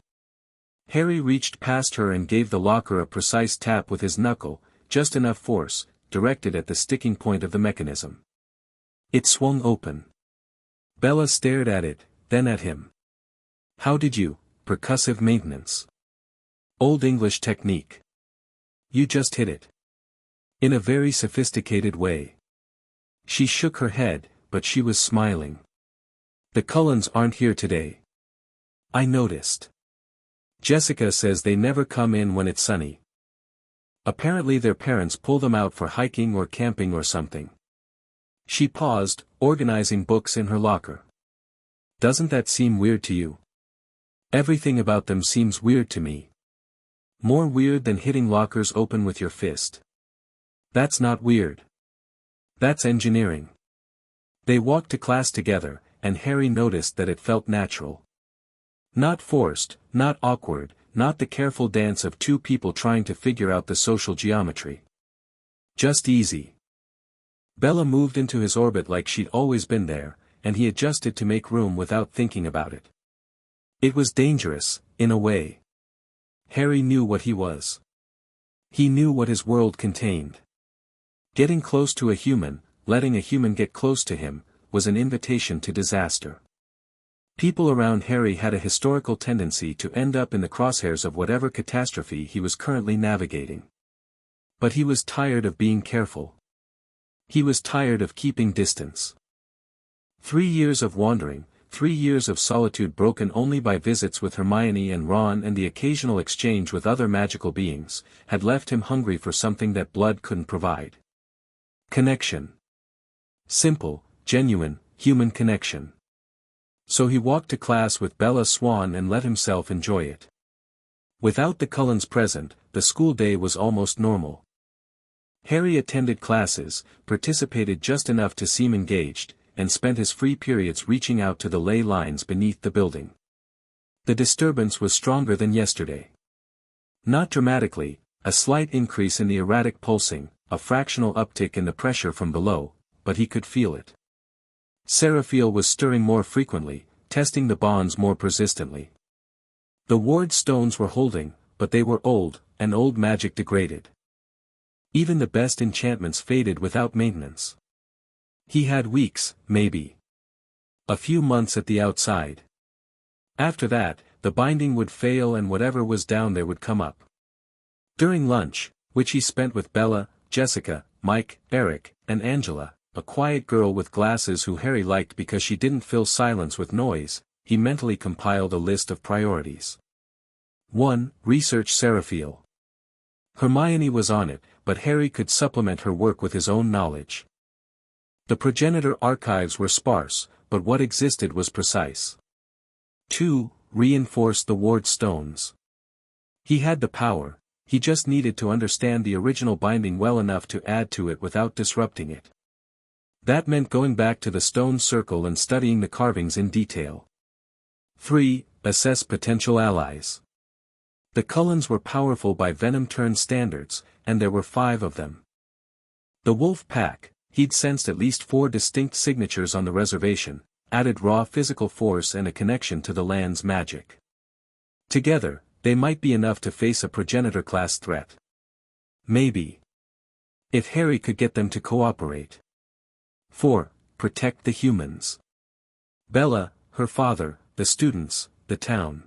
Harry reached past her and gave the locker a precise tap with his knuckle, just enough force, directed at the sticking point of the mechanism. It swung open. Bella stared at it, then at him. "How did you?" "Percussive maintenance. Old English technique. You just hit it." "In a very sophisticated way." She shook her head, but she was smiling. "The Cullens aren't here today. I noticed. Jessica says they never come in when it's sunny. Apparently their parents pull them out for hiking or camping or something." She paused, organizing books in her locker. "Doesn't that seem weird to you?" "Everything about them seems weird to me. More weird than hitting lockers open with your fist." "That's not weird. That's engineering." They walked to class together, and Harry noticed that it felt natural. Not forced, not awkward, not the careful dance of two people trying to figure out the social geometry. Just easy. Bella moved into his orbit like she'd always been there, and he adjusted to make room without thinking about it. It was dangerous, in a way. Harry knew what he was. He knew what his world contained. Getting close to a human, letting a human get close to him, was an invitation to disaster. People around Harry had a historical tendency to end up in the crosshairs of whatever catastrophe he was currently navigating. But he was tired of being careful. He was tired of keeping distance. 3 years of wandering, 3 years of solitude broken only by visits with Hermione and Ron and the occasional exchange with other magical beings, had left him hungry for something that blood couldn't provide. Connection. Simple, genuine, human connection. So he walked to class with Bella Swan and let himself enjoy it. Without the Cullens present, the school day was almost normal. Harry attended classes, participated just enough to seem engaged, and spent his free periods reaching out to the ley lines beneath the building. The disturbance was stronger than yesterday. Not dramatically, a slight increase in the erratic pulsing, a fractional uptick in the pressure from below, but he could feel it. Seraphiel was stirring more frequently, testing the bonds more persistently. The ward stones were holding, but they were old, and old magic degraded. Even the best enchantments faded without maintenance. He had weeks, maybe. A few months at the outside. After that, the binding would fail and whatever was down there would come up. During lunch, which he spent with Bella, Jessica, Mike, Eric, and Angela, a quiet girl with glasses who Harry liked because she didn't fill silence with noise, he mentally compiled a list of priorities. 1. Research Seraphiel. Hermione was on it, but Harry could supplement her work with his own knowledge. The progenitor archives were sparse, but what existed was precise. 2. Reinforce the ward stones. He had the power, he just needed to understand the original binding well enough to add to it without disrupting it. That meant going back to the stone circle and studying the carvings in detail. 3. Assess potential allies. The Cullens were powerful by venom-turned standards, and there were 5 of them. The wolf pack, he'd sensed at least 4 distinct signatures on the reservation, added raw physical force and a connection to the land's magic. Together, they might be enough to face a progenitor-class threat. Maybe. If Harry could get them to cooperate. 4. Protect the humans. Bella, her father, the students, the town.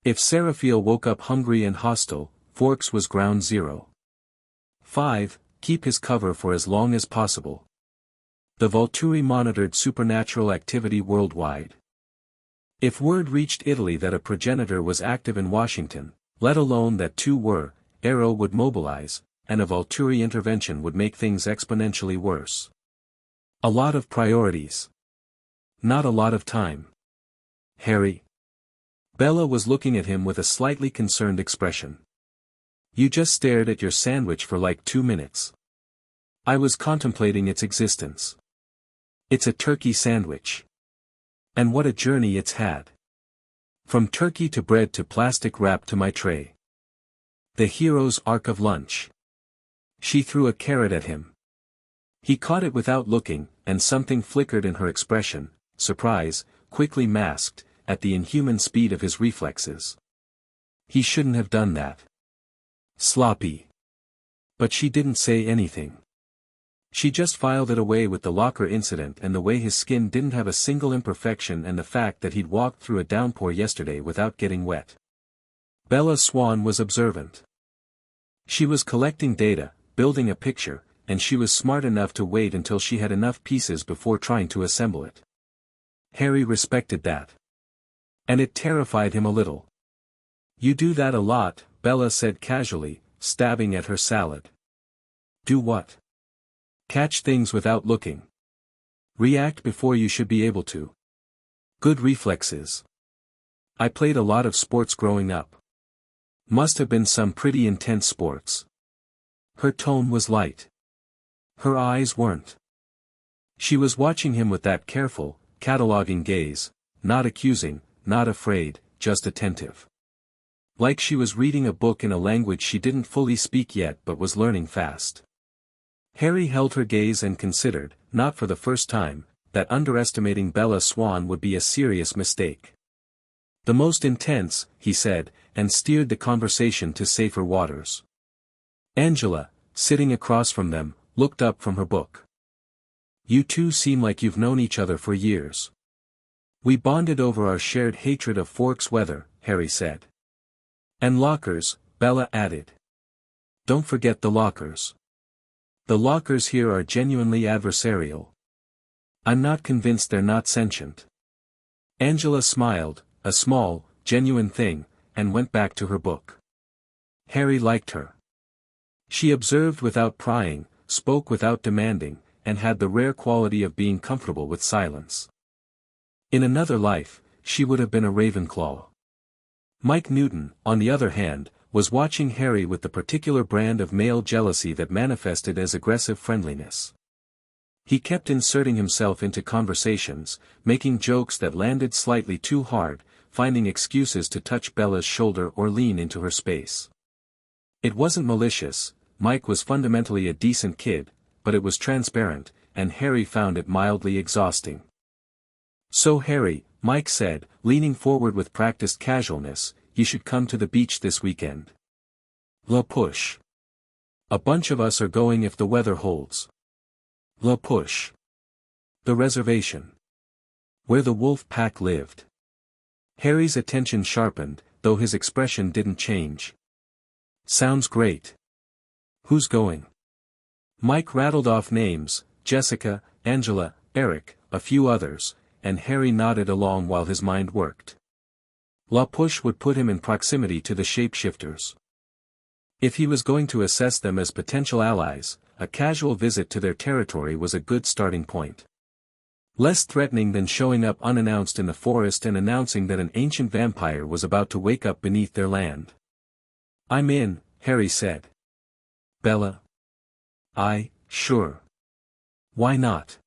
If Seraphiel woke up hungry and hostile, Forks was ground zero. 5. Keep his cover for as long as possible. The Vulturi monitored supernatural activity worldwide. If word reached Italy that a progenitor was active in Washington, let alone that 2 were, Arrow would mobilize, and a Vulturi intervention would make things exponentially worse. A lot of priorities. Not a lot of time. Harry. Bella was looking at him with a slightly concerned expression. You just stared at your sandwich for like 2 minutes. I was contemplating its existence. It's a turkey sandwich. And what a journey it's had. From turkey to bread to plastic wrap to my tray. The hero's arc of lunch. She threw a carrot at him. He caught it without looking, and something flickered in her expression, surprise, quickly masked, at the inhuman speed of his reflexes. He shouldn't have done that. Sloppy. But she didn't say anything. She just filed it away with the locker incident and the way his skin didn't have a single imperfection and the fact that he'd walked through a downpour yesterday without getting wet. Bella Swan was observant. She was collecting data, building a picture, and she was smart enough to wait until she had enough pieces before trying to assemble it. Harry respected that. And it terrified him a little. You do that a lot, Bella said casually, stabbing at her salad. Do what? Catch things without looking. React before you should be able to. Good reflexes. I played a lot of sports growing up. Must have been some pretty intense sports. Her tone was light. Her eyes weren't. She was watching him with that careful, cataloging gaze, not accusing, not afraid, just attentive. Like she was reading a book in a language she didn't fully speak yet but was learning fast. Harry held her gaze and considered, not for the first time, that underestimating Bella Swan would be a serious mistake. The most intense, he said, and steered the conversation to safer waters. Angela, sitting across from them, looked up from her book. You two seem like you've known each other for years. We bonded over our shared hatred of Forks weather, Harry said. And lockers, Bella added. Don't forget the lockers. The lockers here are genuinely adversarial. I'm not convinced they're not sentient. Angela smiled, a small, genuine thing, and went back to her book. Harry liked her. She observed without prying, spoke without demanding, and had the rare quality of being comfortable with silence. In another life, she would have been a Ravenclaw. Mike Newton, on the other hand, was watching Harry with the particular brand of male jealousy that manifested as aggressive friendliness. He kept inserting himself into conversations, making jokes that landed slightly too hard, finding excuses to touch Bella's shoulder or lean into her space. It wasn't malicious, Mike was fundamentally a decent kid, but it was transparent, and Harry found it mildly exhausting. So Harry, Mike said, leaning forward with practiced casualness, you should come to the beach this weekend. La push. A bunch of us are going if the weather holds. La push. The reservation. Where the wolf pack lived. Harry's attention sharpened, though his expression didn't change. Sounds great. Who's going? Mike rattled off names, Jessica, Angela, Eric, a few others, and Harry nodded along while his mind worked. La Push would put him in proximity to the shapeshifters. If he was going to assess them as potential allies, a casual visit to their territory was a good starting point. Less threatening than showing up unannounced in the forest and announcing that an ancient vampire was about to wake up beneath their land. I'm in, Harry said. Bella? Sure. Why not?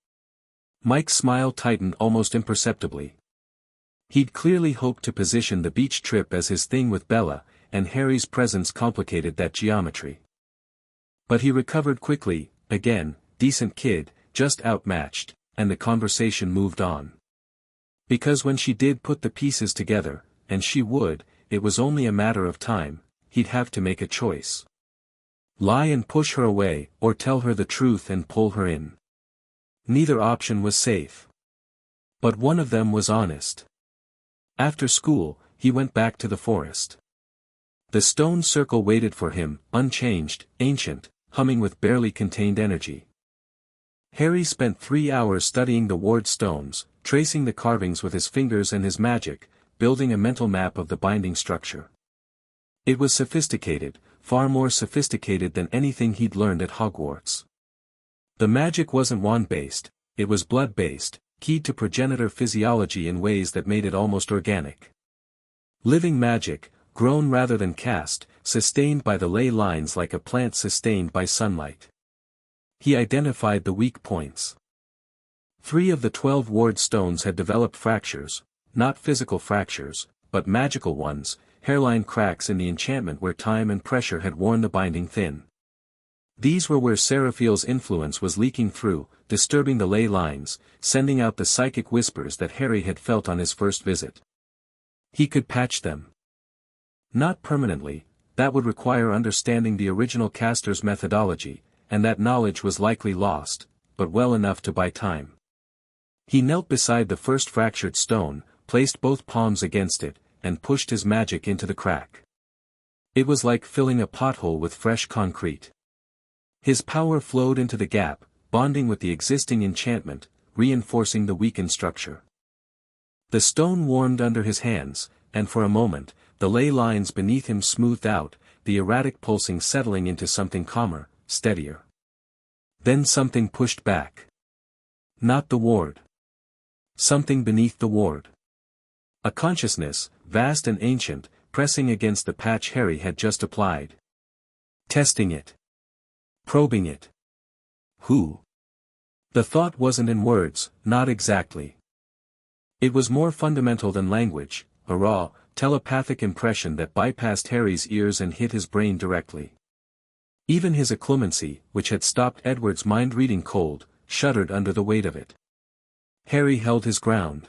Mike's smile tightened almost imperceptibly. He'd clearly hoped to position the beach trip as his thing with Bella, and Harry's presence complicated that geometry. But he recovered quickly, again, decent kid, just outmatched, and the conversation moved on. Because when she did put the pieces together, and she would, it was only a matter of time, he'd have to make a choice. Lie and push her away, or tell her the truth and pull her in. Neither option was safe. But one of them was honest. After school, he went back to the forest. The stone circle waited for him, unchanged, ancient, humming with barely contained energy. Harry spent 3 hours studying the ward stones, tracing the carvings with his fingers and his magic, building a mental map of the binding structure. It was sophisticated, far more sophisticated than anything he'd learned at Hogwarts. The magic wasn't wand-based, it was blood-based, keyed to progenitor physiology in ways that made it almost organic. Living magic, grown rather than cast, sustained by the ley lines like a plant sustained by sunlight. He identified the weak points. 3 of the 12 ward stones had developed fractures, not physical fractures, but magical ones, hairline cracks in the enchantment where time and pressure had worn the binding thin. These were where Seraphiel's influence was leaking through, disturbing the ley lines, sending out the psychic whispers that Harry had felt on his first visit. He could patch them. Not permanently, that would require understanding the original caster's methodology, and that knowledge was likely lost, but well enough to buy time. He knelt beside the first fractured stone, placed both palms against it, and pushed his magic into the crack. It was like filling a pothole with fresh concrete. His power flowed into the gap, bonding with the existing enchantment, reinforcing the weakened structure. The stone warmed under his hands, and for a moment, the ley lines beneath him smoothed out, the erratic pulsing settling into something calmer, steadier. Then something pushed back. Not the ward. Something beneath the ward. A consciousness, vast and ancient, pressing against the patch Harry had just applied. Testing it. Probing it. Who? The thought wasn't in words, not exactly. It was more fundamental than language, a raw, telepathic impression that bypassed Harry's ears and hit his brain directly. Even his occlumency, which had stopped Edward's mind reading cold, shuddered under the weight of it. Harry held his ground.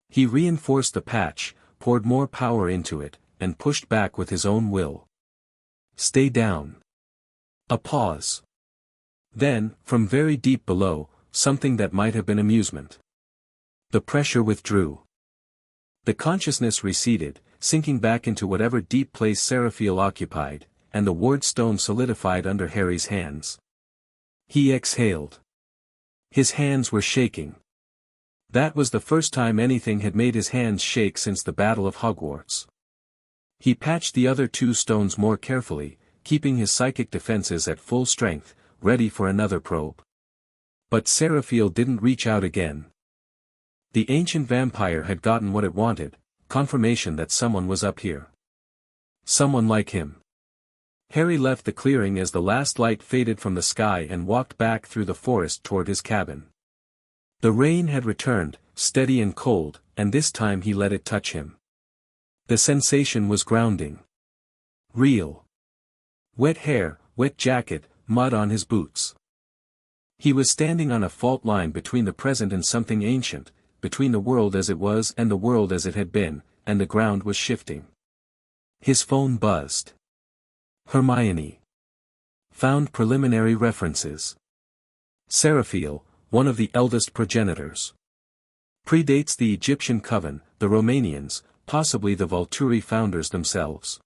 He reinforced the patch, poured more power into it, and pushed back with his own will. Stay down. A pause. Then, from very deep below, something that might have been amusement. The pressure withdrew. The consciousness receded, sinking back into whatever deep place Seraphiel occupied, and the ward stone solidified under Harry's hands. He exhaled. His hands were shaking. That was the first time anything had made his hands shake since the Battle of Hogwarts. He patched the other 2 stones more carefully, keeping his psychic defenses at full strength, ready for another probe. But Seraphiel didn't reach out again. The ancient vampire had gotten what it wanted, confirmation that someone was up here. Someone like him. Harry left the clearing as the last light faded from the sky and walked back through the forest toward his cabin. The rain had returned, steady and cold, and this time he let it touch him. The sensation was grounding. Real. Wet hair, wet jacket, mud on his boots. He was standing on a fault line between the present and something ancient, between the world as it was and the world as it had been, and the ground was shifting. His phone buzzed. Hermione. Found preliminary references. Seraphiel, one of the eldest progenitors. Predates the Egyptian Coven, the Romanians, possibly the Vulturi founders themselves.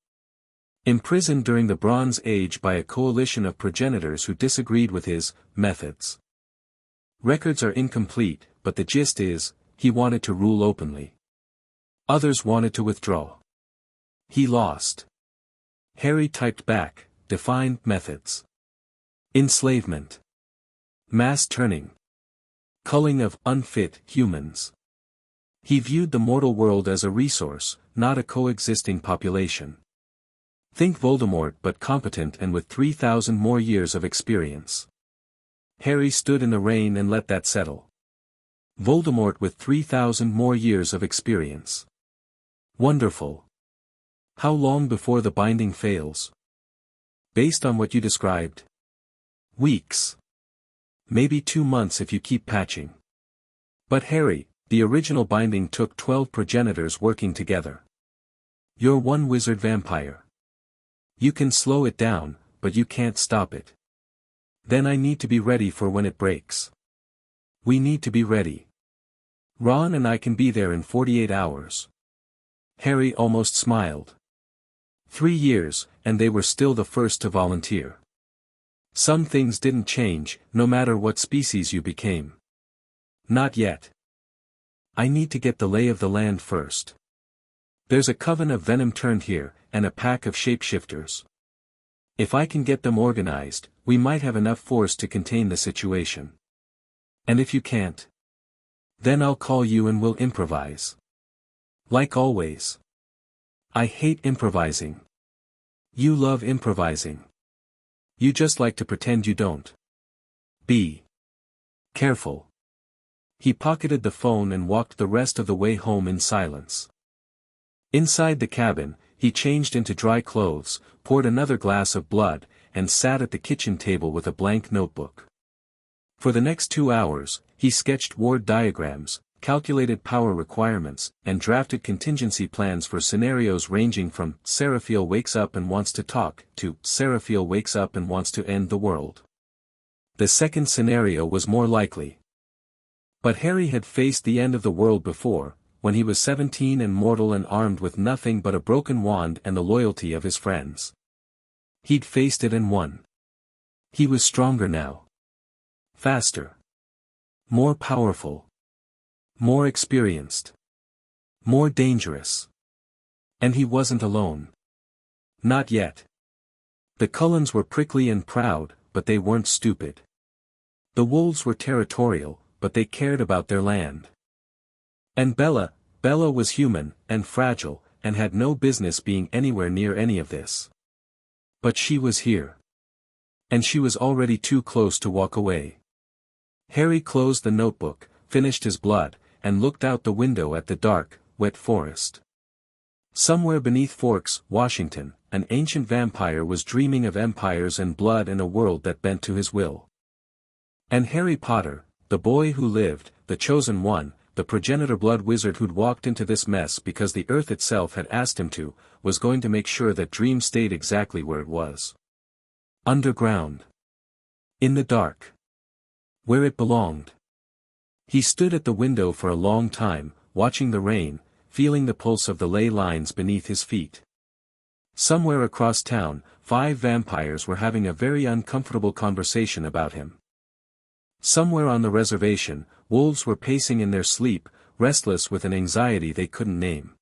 Imprisoned during the Bronze Age by a coalition of progenitors who disagreed with his methods. Records are incomplete, but the gist is, he wanted to rule openly. Others wanted to withdraw. He lost. Harry typed back, defined methods. Enslavement. Mass turning. Culling of unfit humans. He viewed the mortal world as a resource, not a coexisting population. Think Voldemort but competent and with 3,000 more years of experience. Harry stood in the rain and let that settle. Voldemort with 3,000 more years of experience. Wonderful. How long before the binding fails? Based on what you described. Weeks. Maybe 2 months if you keep patching. But Harry, the original binding took 12 progenitors working together. You're one wizard vampire. You can slow it down, but you can't stop it. Then I need to be ready for when it breaks. We need to be ready. Ron and I can be there in 48 hours. Harry almost smiled. 3 years, and they were still the first to volunteer. Some things didn't change, no matter what species you became. Not yet. I need to get the lay of the land first. There's a coven of venom turned here, and a pack of shapeshifters. If I can get them organized, we might have enough force to contain the situation. And if you can't, then I'll call you and we'll improvise. Like always. I hate improvising. You love improvising. You just like to pretend you don't. Be careful. He pocketed the phone and walked the rest of the way home in silence. Inside the cabin, he changed into dry clothes, poured another glass of blood, and sat at the kitchen table with a blank notebook. For the next 2 hours, he sketched ward diagrams, calculated power requirements, and drafted contingency plans for scenarios ranging from Seraphiel wakes up and wants to talk to Seraphiel wakes up and wants to end the world. The second scenario was more likely. But Harry had faced the end of the world before, when he was 17 and mortal and armed with nothing but a broken wand and the loyalty of his friends. He'd faced it and won. He was stronger now. Faster. More powerful. More experienced. More dangerous. And he wasn't alone. Not yet. The Cullens were prickly and proud, but they weren't stupid. The wolves were territorial, but they cared about their land. And Bella was human, and fragile, and had no business being anywhere near any of this. But she was here. And she was already too close to walk away. Harry closed the notebook, finished his blood, and looked out the window at the dark, wet forest. Somewhere beneath Forks, Washington, an ancient vampire was dreaming of empires and blood and a world that bent to his will. And Harry Potter, the boy who lived, the chosen one, the progenitor blood wizard who'd walked into this mess because the earth itself had asked him to, was going to make sure that dream stayed exactly where it was. Underground. In the dark. Where it belonged. He stood at the window for a long time, watching the rain, feeling the pulse of the ley lines beneath his feet. Somewhere across town, 5 vampires were having a very uncomfortable conversation about him. Somewhere on the reservation, wolves were pacing in their sleep, restless with an anxiety they couldn't name.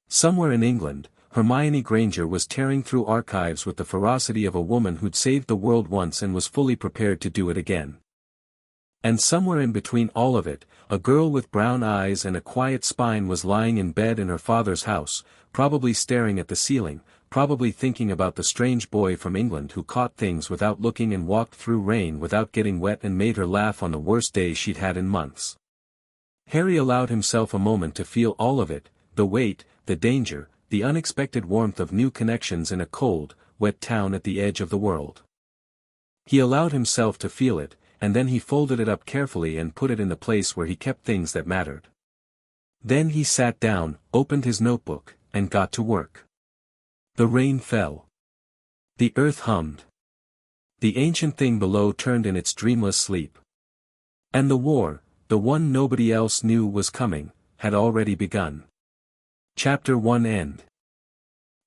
Somewhere in England, Hermione Granger was tearing through archives with the ferocity of a woman who'd saved the world once and was fully prepared to do it again. And somewhere in between all of it, a girl with brown eyes and a quiet spine was lying in bed in her father's house, probably staring at the ceiling, probably thinking about the strange boy from England who caught things without looking and walked through rain without getting wet and made her laugh on the worst day she'd had in months. Harry allowed himself a moment to feel all of it, the weight, the danger, the unexpected warmth of new connections in a cold, wet town at the edge of the world. He allowed himself to feel it, and then he folded it up carefully and put it in the place where he kept things that mattered. Then he sat down, opened his notebook, and got to work. The rain fell. The earth hummed. The ancient thing below turned in its dreamless sleep. And the war, the one nobody else knew was coming, had already begun. Chapter 1 End.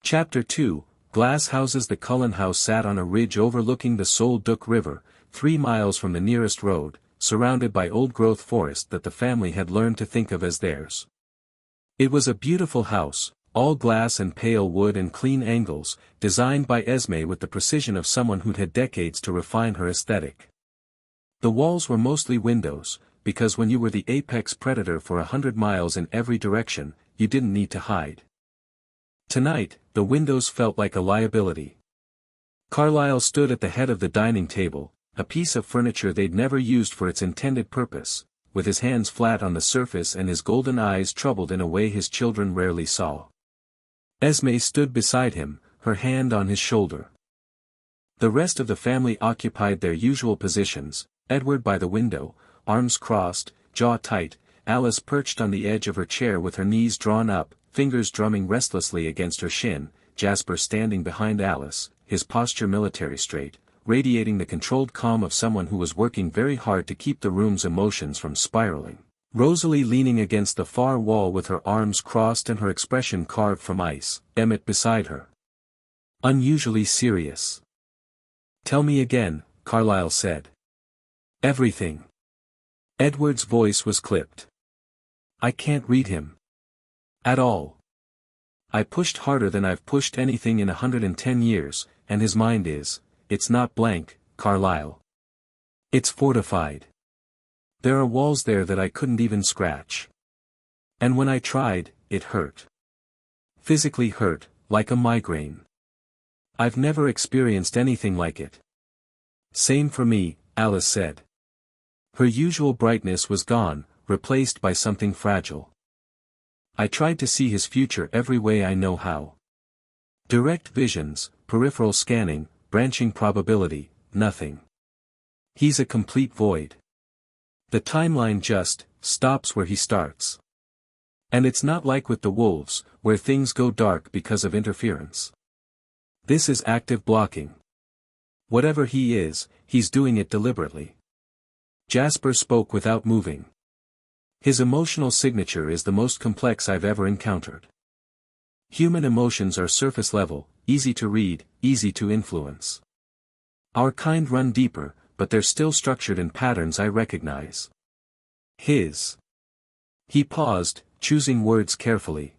Chapter 2, Glass Houses. The Cullen house sat on a ridge overlooking the Sol Duc River, 3 miles from the nearest road, surrounded by old-growth forest that the family had learned to think of as theirs. It was a beautiful house, all glass and pale wood and clean angles, designed by Esme with the precision of someone who'd had decades to refine her aesthetic. The walls were mostly windows, because when you were the apex predator for 100 miles in every direction, you didn't need to hide. Tonight, the windows felt like a liability. Carlisle stood at the head of the dining table, a piece of furniture they'd never used for its intended purpose, with his hands flat on the surface and his golden eyes troubled in a way his children rarely saw. Esme stood beside him, her hand on his shoulder. The rest of the family occupied their usual positions, Edward by the window, arms crossed, jaw tight, Alice perched on the edge of her chair with her knees drawn up, fingers drumming restlessly against her shin, Jasper standing behind Alice, his posture military straight, radiating the controlled calm of someone who was working very hard to keep the room's emotions from spiraling. Rosalie leaning against the far wall with her arms crossed and her expression carved from ice, Emmett beside her. Unusually serious. "Tell me again," Carlisle said. "Everything." Edward's voice was clipped. "I can't read him. At all. I pushed harder than I've pushed anything in 110 years, and his mind it's not blank, Carlisle. It's fortified. There are walls there that I couldn't even scratch. And when I tried, it hurt. Physically hurt, like a migraine. I've never experienced anything like it." "Same for me," Alice said. Her usual brightness was gone, replaced by something fragile. "I tried to see his future every way I know how. Direct visions, peripheral scanning, branching probability, nothing. He's a complete void. The timeline just stops where he starts. And it's not like with the wolves, where things go dark because of interference. This is active blocking. Whatever he is, he's doing it deliberately." Jasper spoke without moving. "His emotional signature is the most complex I've ever encountered. Human emotions are surface level, easy to read, easy to influence. Our kind run deeper, but they're still structured in patterns I recognize. His." He paused, choosing words carefully.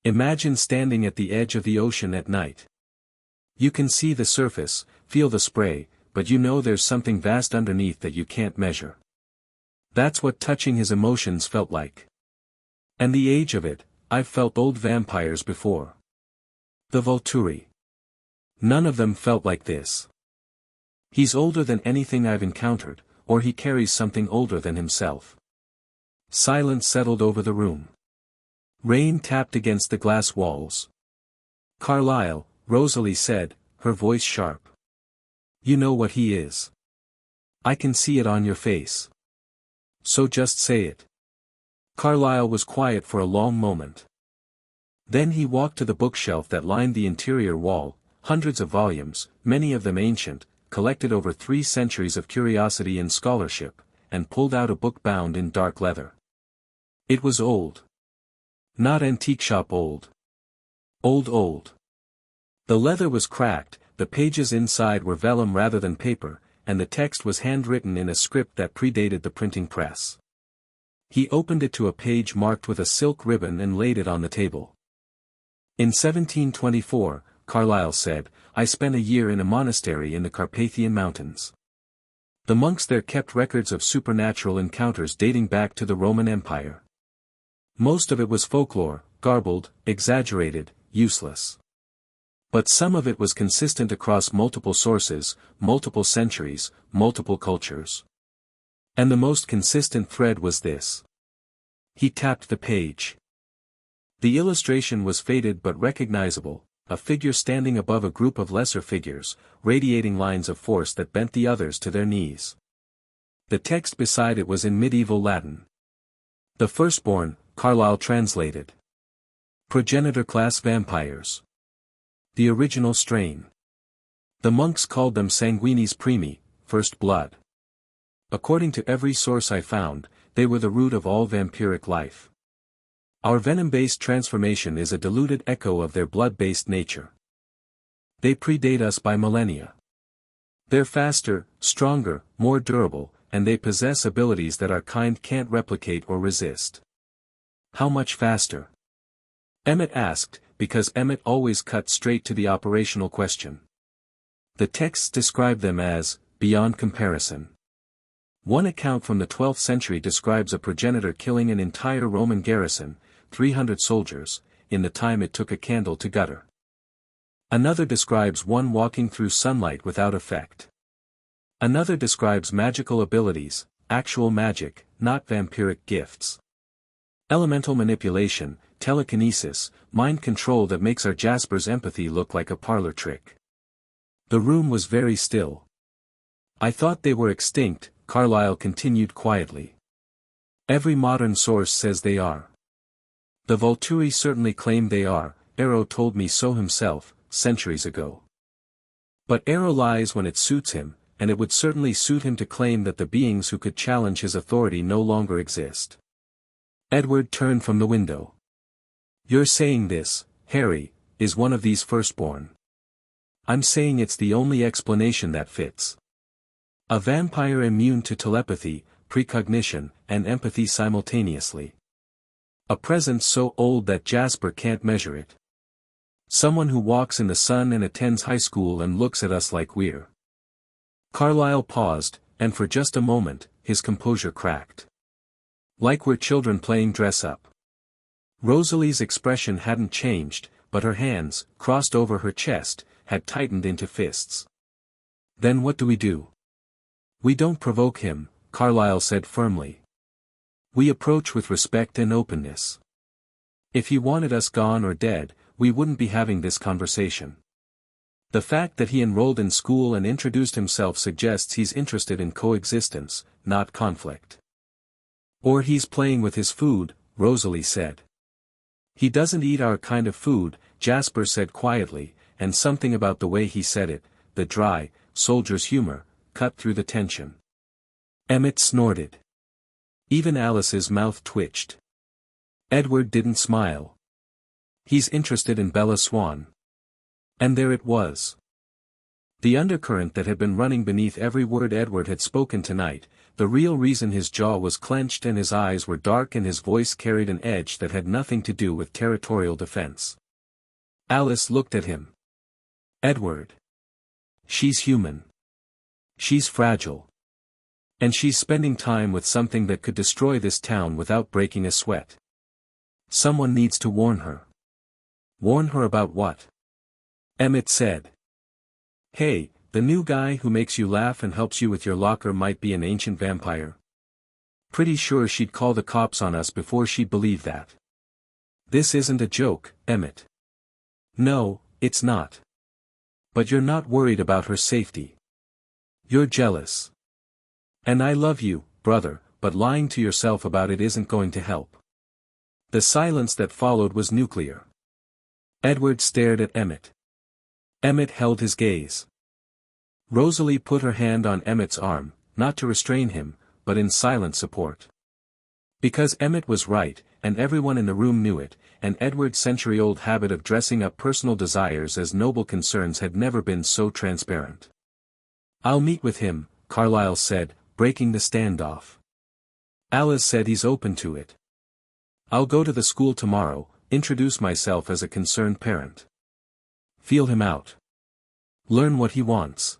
"Imagine standing at the edge of the ocean at night. You can see the surface, feel the spray, but you know there's something vast underneath that you can't measure. That's what touching his emotions felt like. And the age of it, I've felt old vampires before. The Vulturi. None of them felt like this. He's older than anything I've encountered, or he carries something older than himself." Silence settled over the room. Rain tapped against the glass walls. "Carlisle," Rosalie said, her voice sharp. "You know what he is. I can see it on your face. So just say it." Carlisle was quiet for a long moment. Then he walked to the bookshelf that lined the interior wall, hundreds of volumes, many of them ancient, collected over 3 centuries of curiosity and scholarship, and pulled out a book bound in dark leather. It was old. Not antique shop old. Old. The leather was cracked, the pages inside were vellum rather than paper, and the text was handwritten in a script that predated the printing press. He opened it to a page marked with a silk ribbon and laid it on the table. "In 1724, Carlisle said, I spent a year in a monastery in the Carpathian Mountains. The monks there kept records of supernatural encounters dating back to the Roman Empire. Most of it was folklore, garbled, exaggerated, useless. But some of it was consistent across multiple sources, multiple centuries, multiple cultures. And the most consistent thread was this." He tapped the page. The illustration was faded but recognizable, a figure standing above a group of lesser figures, radiating lines of force that bent the others to their knees. The text beside it was in medieval Latin. "The firstborn," Carlisle translated. "Progenitor class vampires. The original strain. The monks called them sanguinis primi, first blood. According to every source I found, they were the root of all vampiric life. Our venom-based transformation is a diluted echo of their blood-based nature. They predate us by millennia. They're faster, stronger, more durable, and they possess abilities that our kind can't replicate or resist." "How much faster?" Emmett asked, because Emmett always cut straight to the operational question. The texts describe them as, beyond comparison. One account from the 12th century describes a progenitor killing an entire Roman garrison, 300 soldiers, in the time it took a candle to gutter. Another describes one walking through sunlight without effect. Another describes magical abilities, actual magic, not vampiric gifts. Elemental manipulation, telekinesis, mind control that makes our Jasper's empathy look like a parlor trick. The room was very still. I thought they were extinct, Carlisle continued quietly. Every modern source says they are. The Vulturi certainly claim they are, Arrow told me so himself, centuries ago. But Arrow lies when it suits him, and it would certainly suit him to claim that the beings who could challenge his authority no longer exist. Edward turned from the window. You're saying this, Harry, is one of these firstborn. I'm saying it's the only explanation that fits. A vampire immune to telepathy, precognition, and empathy simultaneously. A presence so old that Jasper can't measure it. Someone who walks in the sun and attends high school and looks at us like we're. Carlisle paused, and for just a moment, his composure cracked. Like we're children playing dress-up. Rosalie's expression hadn't changed, but her hands, crossed over her chest, had tightened into fists. Then what do we do? We don't provoke him, Carlisle said firmly. We approach with respect and openness. If he wanted us gone or dead, we wouldn't be having this conversation. The fact that he enrolled in school and introduced himself suggests he's interested in coexistence, not conflict. Or he's playing with his food, Rosalie said. He doesn't eat our kind of food, Jasper said quietly, and something about the way he said it, the dry, soldier's humor, cut through the tension. Emmett snorted. Even Alice's mouth twitched. Edward didn't smile. He's interested in Bella Swan. And there it was. The undercurrent that had been running beneath every word Edward had spoken tonight, the real reason his jaw was clenched and his eyes were dark and his voice carried an edge that had nothing to do with territorial defense. Alice looked at him. Edward. She's human. She's fragile. And she's spending time with something that could destroy this town without breaking a sweat. Someone needs to warn her. Warn her about what? Emmett said. Hey, the new guy who makes you laugh and helps you with your locker might be an ancient vampire. Pretty sure she'd call the cops on us before she'd believe that. This isn't a joke, Emmett. No, it's not. But you're not worried about her safety. You're jealous. And I love you, brother, but lying to yourself about it isn't going to help. The silence that followed was nuclear. Edward stared at Emmett. Emmett held his gaze. Rosalie put her hand on Emmett's arm, not to restrain him, but in silent support. Because Emmett was right, and everyone in the room knew it, and Edward's century-old habit of dressing up personal desires as noble concerns had never been so transparent. I'll meet with him, Carlisle said, breaking the standoff. Alice said he's open to it. I'll go to the school tomorrow, introduce myself as a concerned parent. Feel him out. Learn what he wants.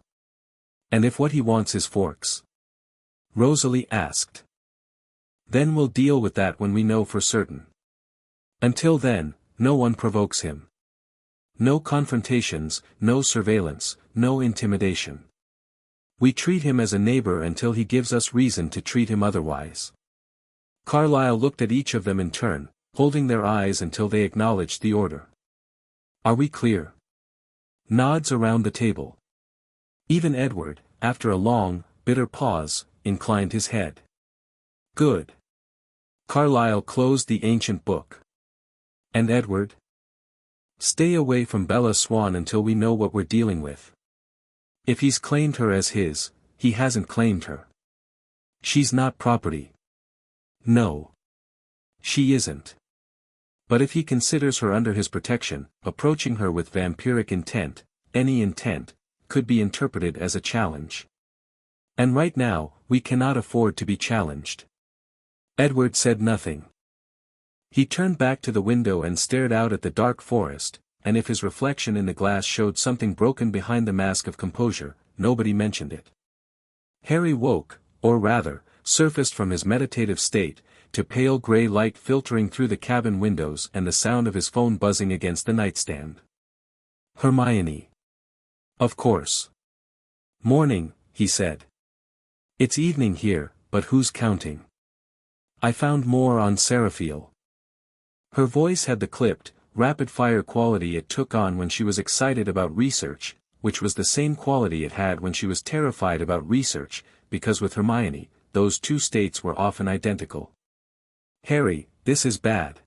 And if what he wants is forks? Rosalie asked. Then we'll deal with that when we know for certain. Until then, no one provokes him. No confrontations, no surveillance, no intimidation. We treat him as a neighbor until he gives us reason to treat him otherwise. Carlisle looked at each of them in turn, holding their eyes until they acknowledged the order. Are we clear? Nods around the table. Even Edward, after a long, bitter pause, inclined his head. Good. Carlisle closed the ancient book. And Edward? Stay away from Bella Swan until we know what we're dealing with. If he's claimed her as his, he hasn't claimed her. She's not property. No. She isn't. But if he considers her under his protection, approaching her with vampiric intent, any intent, could be interpreted as a challenge. And right now, we cannot afford to be challenged. Edward said nothing. He turned back to the window and stared out at the dark forest, and if his reflection in the glass showed something broken behind the mask of composure, nobody mentioned it. Harry woke, or rather, surfaced from his meditative state, to pale grey light filtering through the cabin windows and the sound of his phone buzzing against the nightstand. Hermione. Of course. Morning, he said. It's evening here, but who's counting? I found more on Seraphiel. Her voice had the clipped, rapid-fire quality it took on when she was excited about research, which was the same quality it had when she was terrified about research, because with Hermione, those two states were often identical. "Harry, this is bad."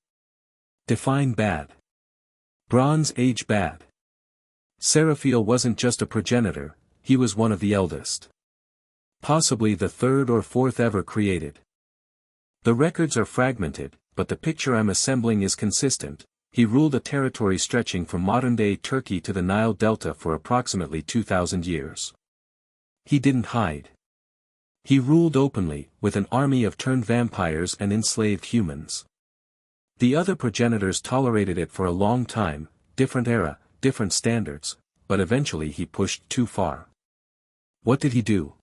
"Define bad." "Bronze Age bad." Seraphiel wasn't just a progenitor, he was one of the eldest. Possibly the third or fourth ever created. The records are fragmented, but the picture I'm assembling is consistent. He ruled a territory stretching from modern-day Turkey to the Nile Delta for approximately 2,000 years. He didn't hide. He ruled openly, with an army of turned vampires and enslaved humans. The other progenitors tolerated it for a long time, different era, different standards, but eventually he pushed too far. What did he do?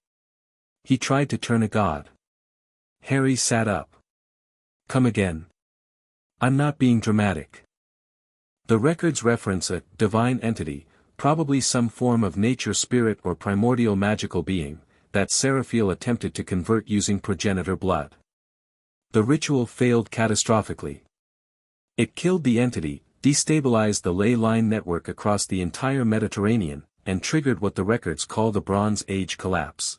He tried to turn a god. Harry sat up. "Come again." "I'm not being dramatic." The records reference a divine entity, probably some form of nature spirit or primordial magical being, that Seraphiel attempted to convert using progenitor blood. The ritual failed catastrophically. It killed the entity, destabilized the ley line network across the entire Mediterranean, and triggered what the records call the Bronze Age collapse.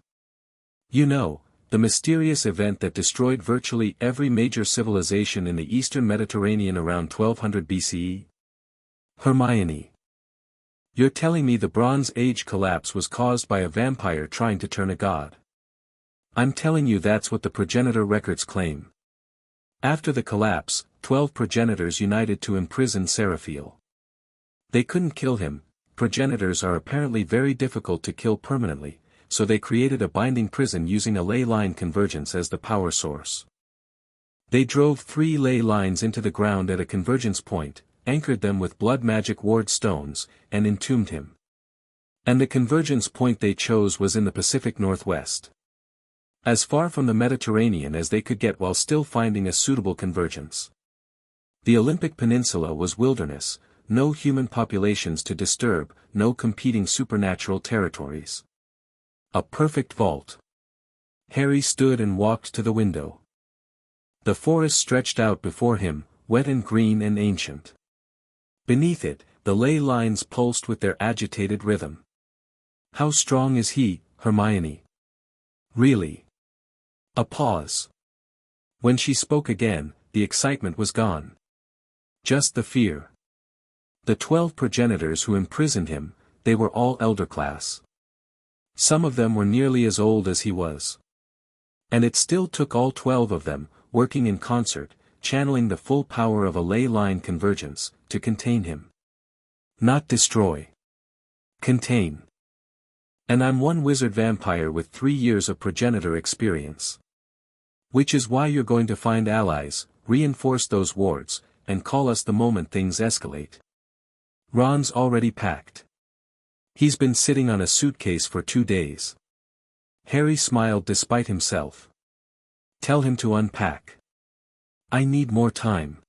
You know, the mysterious event that destroyed virtually every major civilization in the eastern Mediterranean around 1200 BCE? Hermione. You're telling me the Bronze Age collapse was caused by a vampire trying to turn a god? I'm telling you that's what the progenitor records claim. After the collapse, 12 progenitors united to imprison Seraphiel. They couldn't kill him. Progenitors are apparently very difficult to kill permanently, so they created a binding prison using a ley line convergence as the power source. They drove 3 ley lines into the ground at a convergence point, anchored them with blood magic ward stones, and entombed him. And the convergence point they chose was in the Pacific Northwest. As far from the Mediterranean as they could get while still finding a suitable convergence. The Olympic Peninsula was wilderness, no human populations to disturb, no competing supernatural territories. A perfect vault. Harry stood and walked to the window. The forest stretched out before him, wet and green and ancient. Beneath it, the ley lines pulsed with their agitated rhythm. "How strong is he, Hermione?" "Really?" A pause. When she spoke again, the excitement was gone. Just the fear. The 12 progenitors who imprisoned him, they were all elder class. Some of them were nearly as old as he was. And it still took all 12 of them, working in concert, channeling the full power of a ley line convergence, to contain him. Not destroy. Contain. And I'm one wizard vampire with 3 years of progenitor experience. Which is why you're going to find allies, reinforce those wards, and call us the moment things escalate. Ron's already packed. He's been sitting on a suitcase for 2 days. Harry smiled despite himself. Tell him to unpack. I need more time.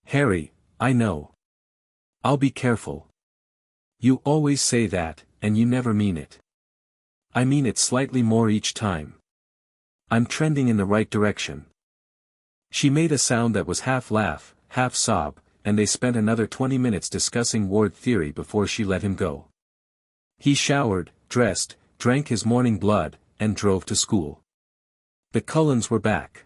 Harry, I know. I'll be careful. You always say that, and you never mean it. I mean it slightly more each time. I'm trending in the right direction. She made a sound that was half laugh, half sob, and they spent another 20 minutes discussing ward theory before she let him go. He showered, dressed, drank his morning blood, and drove to school. The Cullens were back.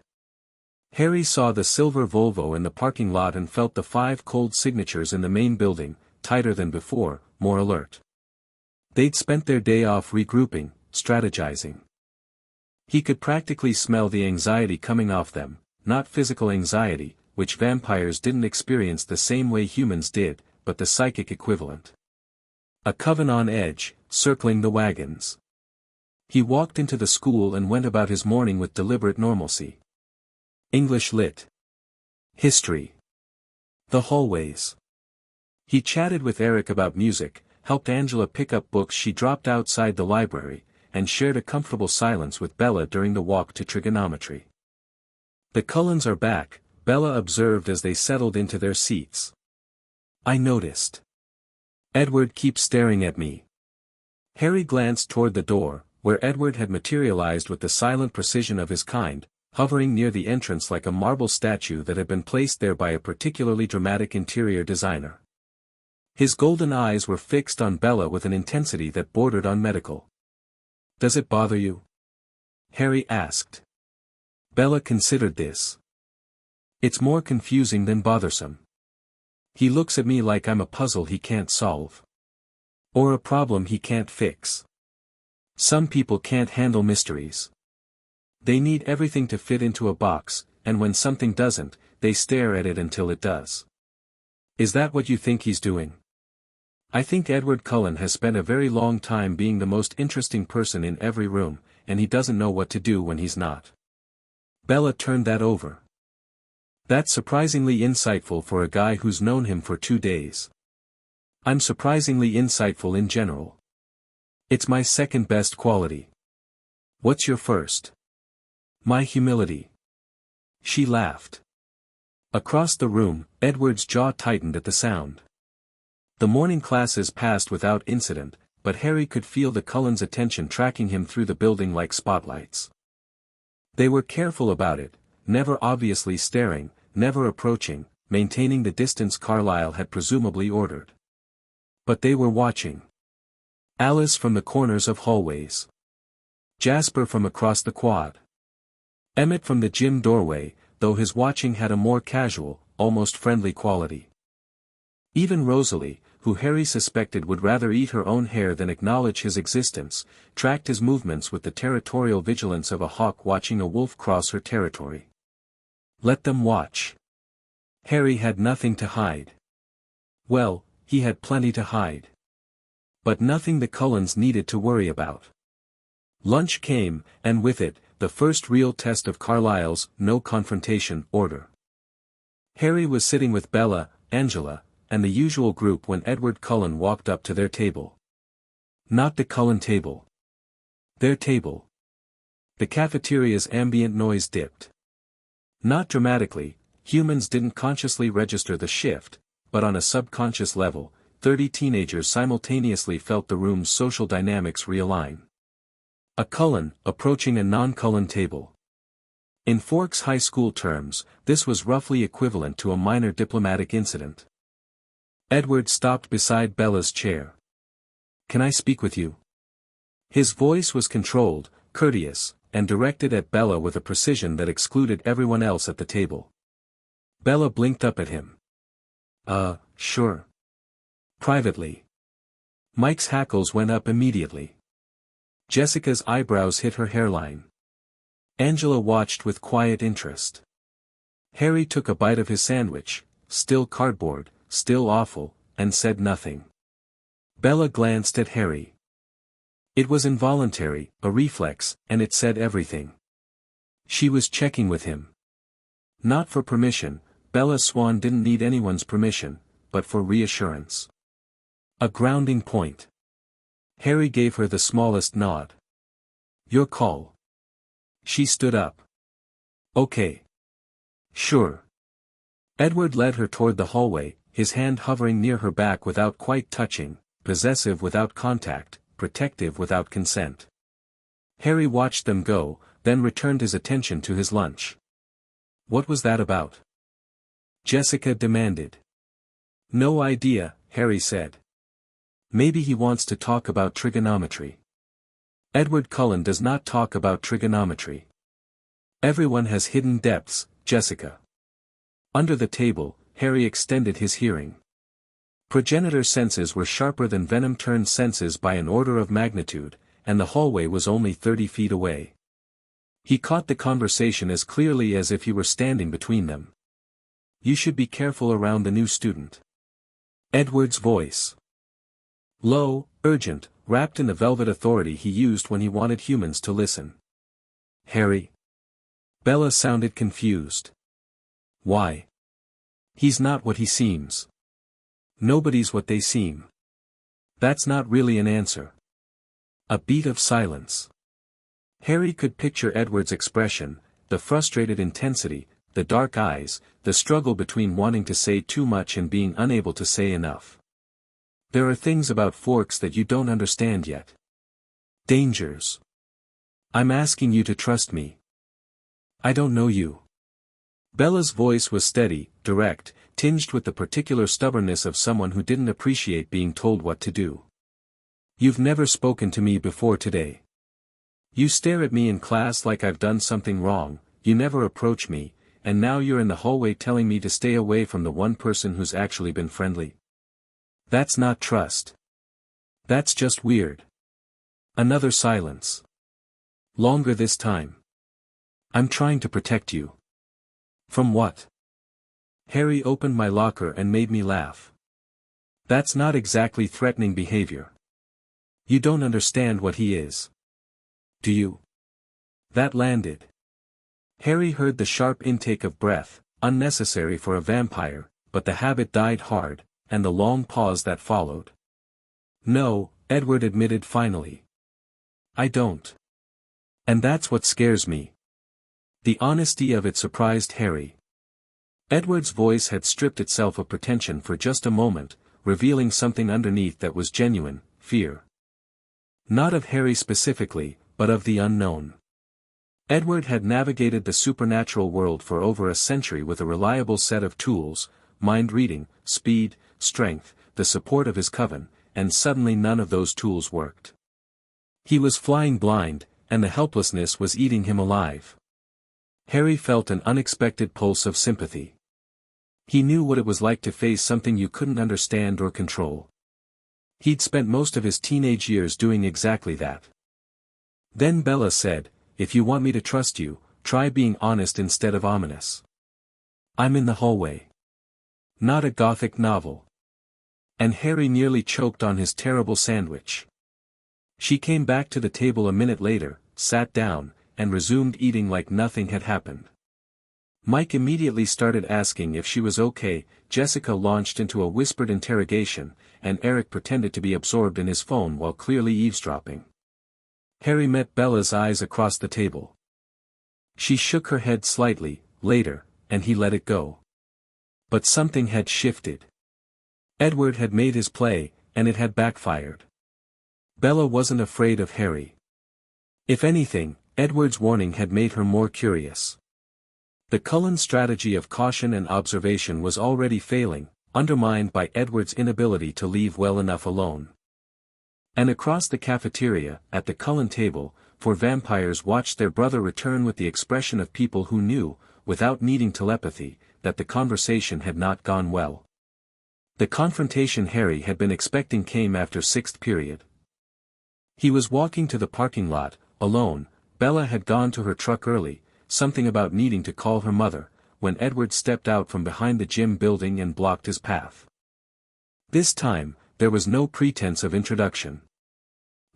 Harry saw the silver Volvo in the parking lot and felt the 5 cold signatures in the main building, tighter than before, more alert. They'd spent their day off regrouping, strategizing. He could practically smell the anxiety coming off them, not physical anxiety, which vampires didn't experience the same way humans did, but the psychic equivalent. A Coven on edge, circling the wagons. He walked into the school and went about his morning with deliberate normalcy. English Lit. History. The hallways. He chatted with Eric about music, helped Angela pick up books she dropped outside the library, and shared a comfortable silence with Bella during the walk to trigonometry. The Cullens are back, Bella observed as they settled into their seats. I noticed. Edward keeps staring at me. Harry glanced toward the door, where Edward had materialized with the silent precision of his kind, hovering near the entrance like a marble statue that had been placed there by a particularly dramatic interior designer. His golden eyes were fixed on Bella with an intensity that bordered on medical. "Does it bother you?" Harry asked. Bella considered this. "It's more confusing than bothersome. He looks at me like I'm a puzzle he can't solve. Or a problem he can't fix. Some people can't handle mysteries. They need everything to fit into a box, and when something doesn't, they stare at it until it does." "Is that what you think he's doing?" "I think Edward Cullen has spent a very long time being the most interesting person in every room, and he doesn't know what to do when he's not." Bella turned that over. "That's surprisingly insightful for a guy who's known him for 2 days. I'm surprisingly insightful in general. It's my second best quality." "What's your first?" "My humility." She laughed. Across the room, Edward's jaw tightened at the sound. The morning classes passed without incident, but Harry could feel the Cullens' attention tracking him through the building like spotlights. They were careful about it, never obviously staring, never approaching, maintaining the distance Carlisle had presumably ordered. But they were watching. Alice from the corners of hallways. Jasper from across the quad. Emmett from the gym doorway, though his watching had a more casual, almost friendly quality. Even Rosalie, who Harry suspected would rather eat her own hair than acknowledge his existence, tracked his movements with the territorial vigilance of a hawk watching a wolf cross her territory. Let them watch. Harry had nothing to hide. Well, he had plenty to hide. But nothing the Cullens needed to worry about. Lunch came, and with it, the first real test of Carlisle's no confrontation order. Harry was sitting with Bella, Angela, and the usual group when Edward Cullen walked up to their table. Not the Cullen table. Their table. The cafeteria's ambient noise dipped. Not dramatically, humans didn't consciously register the shift, but on a subconscious level, 30 teenagers simultaneously felt the room's social dynamics realign. A Cullen approaching a non-Cullen table. In Forks High School terms, this was roughly equivalent to a minor diplomatic incident. Edward stopped beside Bella's chair. "Can I speak with you?" His voice was controlled, courteous, and directed at Bella with a precision that excluded everyone else at the table. Bella blinked up at him. Sure. Privately." Mike's hackles went up immediately. Jessica's eyebrows hit her hairline. Angela watched with quiet interest. Harry took a bite of his sandwich, still cardboard, still awful, and said nothing. Bella glanced at Harry. It was involuntary, a reflex, and it said everything. She was checking with him. Not for permission, Bella Swan didn't need anyone's permission, but for reassurance. A grounding point. Harry gave her the smallest nod. "Your call." She stood up. "Okay. Sure." Edward led her toward the hallway, his hand hovering near her back without quite touching, possessive without contact, protective without consent. Harry watched them go, then returned his attention to his lunch. "What was that about?" Jessica demanded. "No idea," Harry said. "Maybe he wants to talk about trigonometry." Edward Cullen does not talk about trigonometry. Everyone has hidden depths, Jessica. Under the table, Harry extended his hearing. Progenitor senses were sharper than venom-turned senses by an order of magnitude, and the hallway was only 30 feet away. He caught the conversation as clearly as if he were standing between them. "You should be careful around the new student." Edward's voice. Low, urgent, wrapped in the velvet authority he used when he wanted humans to listen. "Harry?" Bella sounded confused. "Why?" "He's not what he seems." "Nobody's what they seem." That's not really an answer. A beat of silence. Harry could picture Edward's expression, the frustrated intensity, the dark eyes, the struggle between wanting to say too much and being unable to say enough. "There are things about Forks that you don't understand yet. Dangers. I'm asking you to trust me." I don't know you. Bella's voice was steady, direct, tinged with the particular stubbornness of someone who didn't appreciate being told what to do. You've never spoken to me before today. You stare at me in class like I've done something wrong, you never approach me, and now you're in the hallway telling me to stay away from the one person who's actually been friendly. That's not trust. That's just weird. Another silence. Longer this time. I'm trying to protect you. From what? Harry opened my locker and made me laugh. That's not exactly threatening behavior. You don't understand what he is. Do you? That landed. Harry heard the sharp intake of breath, unnecessary for a vampire, but the habit died hard, and the long pause that followed. No, Edward admitted finally. I don't. And that's what scares me. The honesty of it surprised Harry. Edward's voice had stripped itself of pretension for just a moment, revealing something underneath that was genuine, fear. Not of Harry specifically, but of the unknown. Edward had navigated the supernatural world for over a century with a reliable set of tools, mind reading, speed, strength, the support of his coven, and suddenly none of those tools worked. He was flying blind, and the helplessness was eating him alive. Harry felt an unexpected pulse of sympathy. He knew what it was like to face something you couldn't understand or control. He'd spent most of his teenage years doing exactly that. Then Bella said, if you want me to trust you, try being honest instead of ominous. I'm in the hallway. Not a gothic novel. And Harry nearly choked on his terrible sandwich. She came back to the table a minute later, sat down, and resumed eating like nothing had happened. Mike immediately started asking if she was okay, Jessica launched into a whispered interrogation, and Eric pretended to be absorbed in his phone while clearly eavesdropping. Harry met Bella's eyes across the table. She shook her head slightly, later, and he let it go. But something had shifted. Edward had made his play, and it had backfired. Bella wasn't afraid of Harry. If anything, Edward's warning had made her more curious. The Cullen strategy of caution and observation was already failing, undermined by Edward's inability to leave well enough alone. And across the cafeteria, at the Cullen table, four vampires watched their brother return with the expression of people who knew, without needing telepathy, that the conversation had not gone well. The confrontation Harry had been expecting came after sixth period. He was walking to the parking lot, alone. Bella had gone to her truck early, something about needing to call her mother, when Edward stepped out from behind the gym building and blocked his path. This time, there was no pretense of introduction.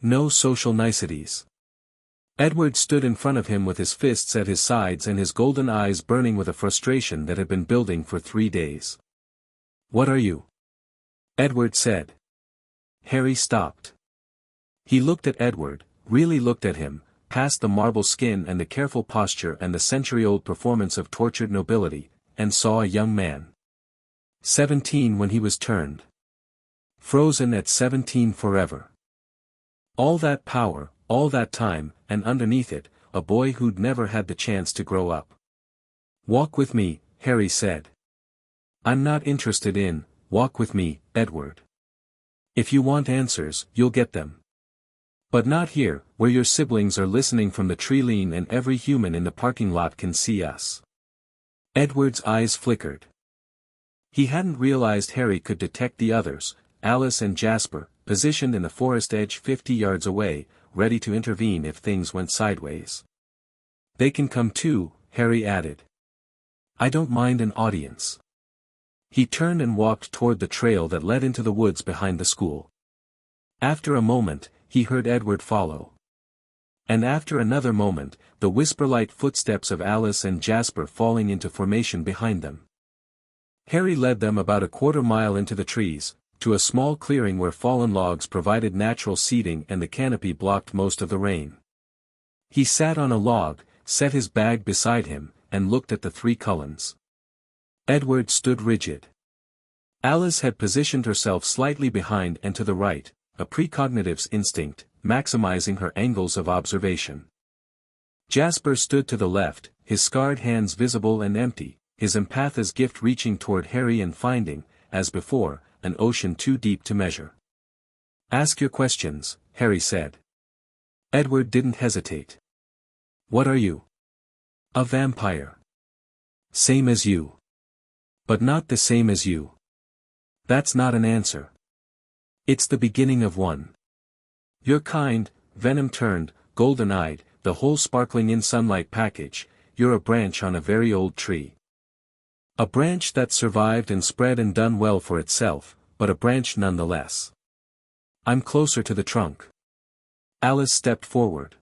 No social niceties. Edward stood in front of him with his fists at his sides and his golden eyes burning with a frustration that had been building for 3 days. What are you? Edward said. Harry stopped. He looked at Edward, really looked at him, past the marble skin and the careful posture and the century-old performance of tortured nobility, and saw a young man. 17 when he was turned. Frozen at 17 forever. All that power, all that time, and underneath it, a boy who'd never had the chance to grow up. Walk with me, Harry said. I'm not interested in, walk with me, Edward. If you want answers, you'll get them. But not here, where your siblings are listening from the tree line and every human in the parking lot can see us. Edward's eyes flickered. He hadn't realized Harry could detect the others, Alice and Jasper, positioned in the forest edge 50 yards away, ready to intervene if things went sideways. They can come too, Harry added. I don't mind an audience. He turned and walked toward the trail that led into the woods behind the school. After a moment, he heard Edward follow. And after another moment, the whisper-light footsteps of Alice and Jasper falling into formation behind them. Harry led them about a quarter mile into the trees, to a small clearing where fallen logs provided natural seating and the canopy blocked most of the rain. He sat on a log, set his bag beside him, and looked at the 3 Cullens. Edward stood rigid. Alice had positioned herself slightly behind and to the right, a precognitive's instinct, maximizing her angles of observation. Jasper stood to the left, his scarred hands visible and empty, his empatha's gift reaching toward Harry and finding, as before, an ocean too deep to measure. "Ask your questions," Harry said. Edward didn't hesitate. "What are you?" "A vampire." "Same as you." "But not the same as you." "That's not an answer." "It's the beginning of one." "Your kind, venom-turned, golden-eyed, the whole sparkling in sunlight package, you're a branch on a very old tree. A branch that survived and spread and done well for itself, but a branch nonetheless. I'm closer to the trunk." Alice stepped forward.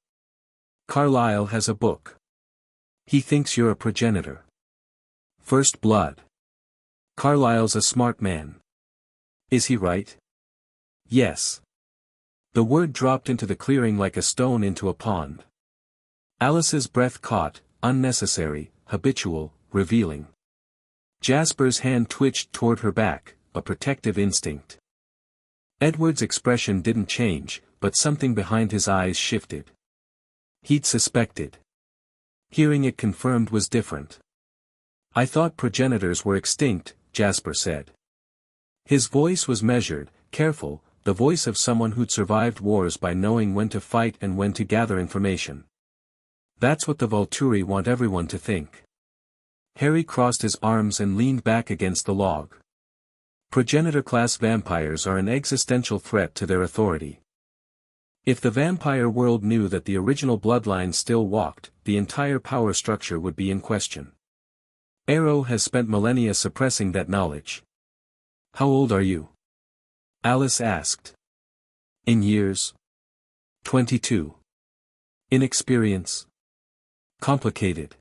"Carlisle has a book. He thinks you're a progenitor. First blood. Carlisle's a smart man. Is he right?" "Yes." The word dropped into the clearing like a stone into a pond. Alice's breath caught, unnecessary, habitual, revealing. Jasper's hand twitched toward her back, a protective instinct. Edward's expression didn't change, but something behind his eyes shifted. He'd suspected. Hearing it confirmed was different. "I thought progenitors were extinct," Jasper said. His voice was measured, careful, the voice of someone who'd survived wars by knowing when to fight and when to gather information. "That's what the Vulturi want everyone to think." Harry crossed his arms and leaned back against the log. Progenitor-class vampires are an existential threat to their authority. If the vampire world knew that the original bloodline still walked, the entire power structure would be in question. Arrow has spent millennia suppressing that knowledge. "How old are you?" Alice asked. "In years?" 22. "In experience?" "Complicated.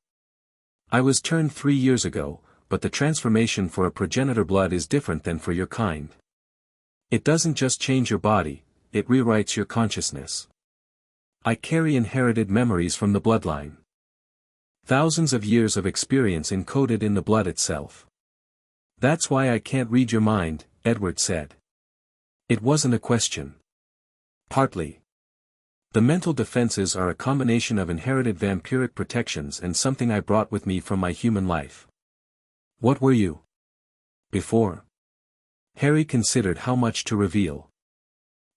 I was turned 3 years ago, but the transformation for a progenitor blood is different than for your kind. It doesn't just change your body, it rewrites your consciousness. I carry inherited memories from the bloodline. Thousands of years of experience encoded in the blood itself. That's why I can't read your mind," Edward said. It wasn't a question. "Partly. The mental defenses are a combination of inherited vampiric protections and something I brought with me from my human life." "What were you before?" Harry considered how much to reveal.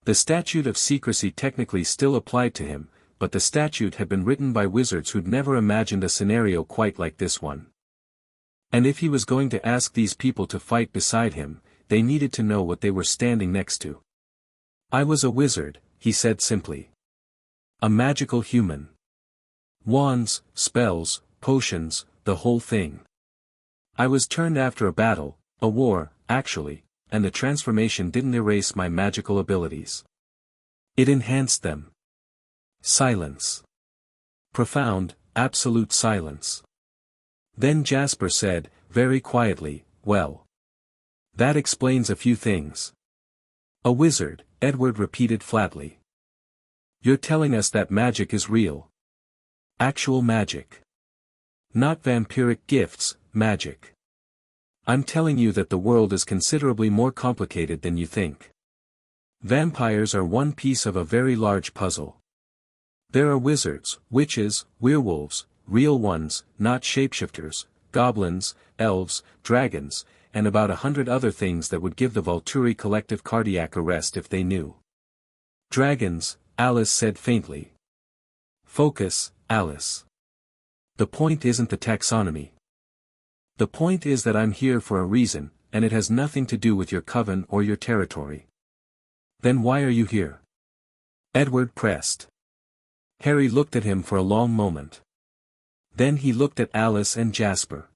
The statute of secrecy technically still applied to him, but the statute had been written by wizards who'd never imagined a scenario quite like this one. And if he was going to ask these people to fight beside him, they needed to know what they were standing next to. "I was a wizard," he said simply. "A magical human. Wands, spells, potions, the whole thing. I was turned after a battle, a war, actually, and the transformation didn't erase my magical abilities. It enhanced them." Silence. Profound, absolute silence. Then Jasper said, very quietly, "Well. That explains a few things." "A wizard," Edward repeated flatly. "You're telling us that magic is real. Actual magic. Not vampiric gifts, magic. I'm telling you that the world is considerably more complicated than you think. Vampires are one piece of a very large puzzle. There are wizards, witches, werewolves, real ones, not shapeshifters, goblins, elves, dragons, and about 100 other things that would give the Vulturi collective cardiac arrest if they knew." "Dragons," Alice said faintly. "Focus, Alice. The point isn't the taxonomy. The point is that I'm here for a reason, and it has nothing to do with your coven or your territory." "Then why are you here?" Edward pressed. Harry looked at him for a long moment. Then he looked at Alice and Jasper.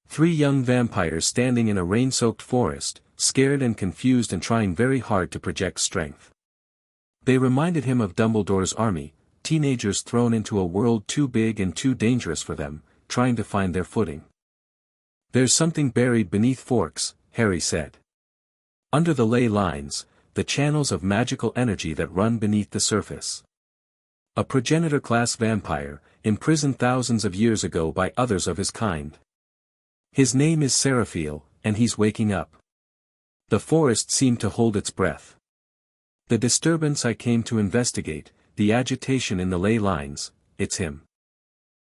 3 young vampires standing in a rain-soaked forest, scared and confused and trying very hard to project strength. They reminded him of Dumbledore's army, teenagers thrown into a world too big and too dangerous for them, trying to find their footing. "There's something buried beneath Forks," Harry said. "Under the ley lines, the channels of magical energy that run beneath the surface. A progenitor-class vampire, imprisoned thousands of years ago by others of his kind. His name is Seraphiel, and he's waking up." The forest seemed to hold its breath. "The disturbance I came to investigate, the agitation in the ley lines, it's him."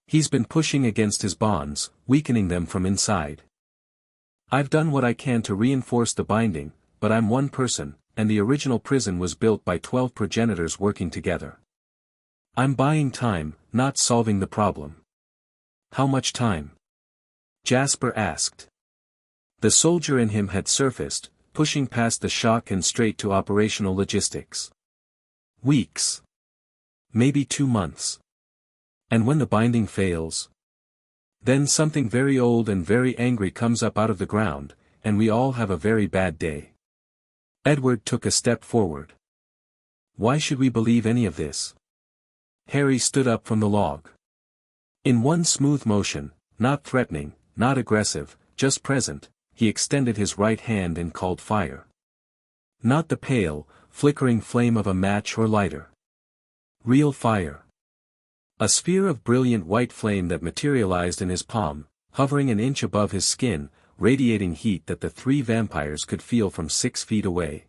He's been pushing against his bonds, weakening them from inside. I've done what I can to reinforce the binding, but I'm one person, and the original prison was built by 12 progenitors working together. I'm buying time, not solving the problem. How much time? Jasper asked. The soldier in him had surfaced, pushing past the shock and straight to operational logistics. Weeks. Maybe 2 months. And when the binding fails? Then something very old and very angry comes up out of the ground, and we all have a very bad day. Edward took a step forward. Why should we believe any of this? Harry stood up from the log. In one smooth motion, not threatening, not aggressive, just present, he extended his right hand and called fire. Not the pale, flickering flame of a match or lighter. Real fire. A sphere of brilliant white flame that materialized in his palm, hovering an inch above his skin, radiating heat that the 3 vampires could feel from 6 feet away.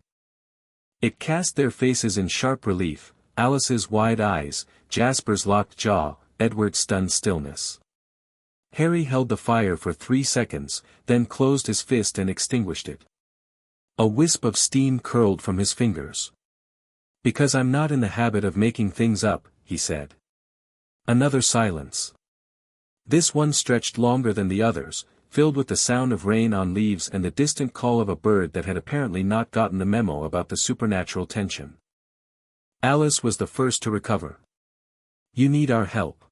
It cast their faces in sharp relief, Alice's wide eyes, Jasper's locked jaw, Edward's stunned stillness. Harry held the fire for 3 seconds, then closed his fist and extinguished it. A wisp of steam curled from his fingers. Because I'm not in the habit of making things up, he said. Another silence. This one stretched longer than the others, filled with the sound of rain on leaves and the distant call of a bird that had apparently not gotten the memo about the supernatural tension. Alice was the first to recover. You need our help.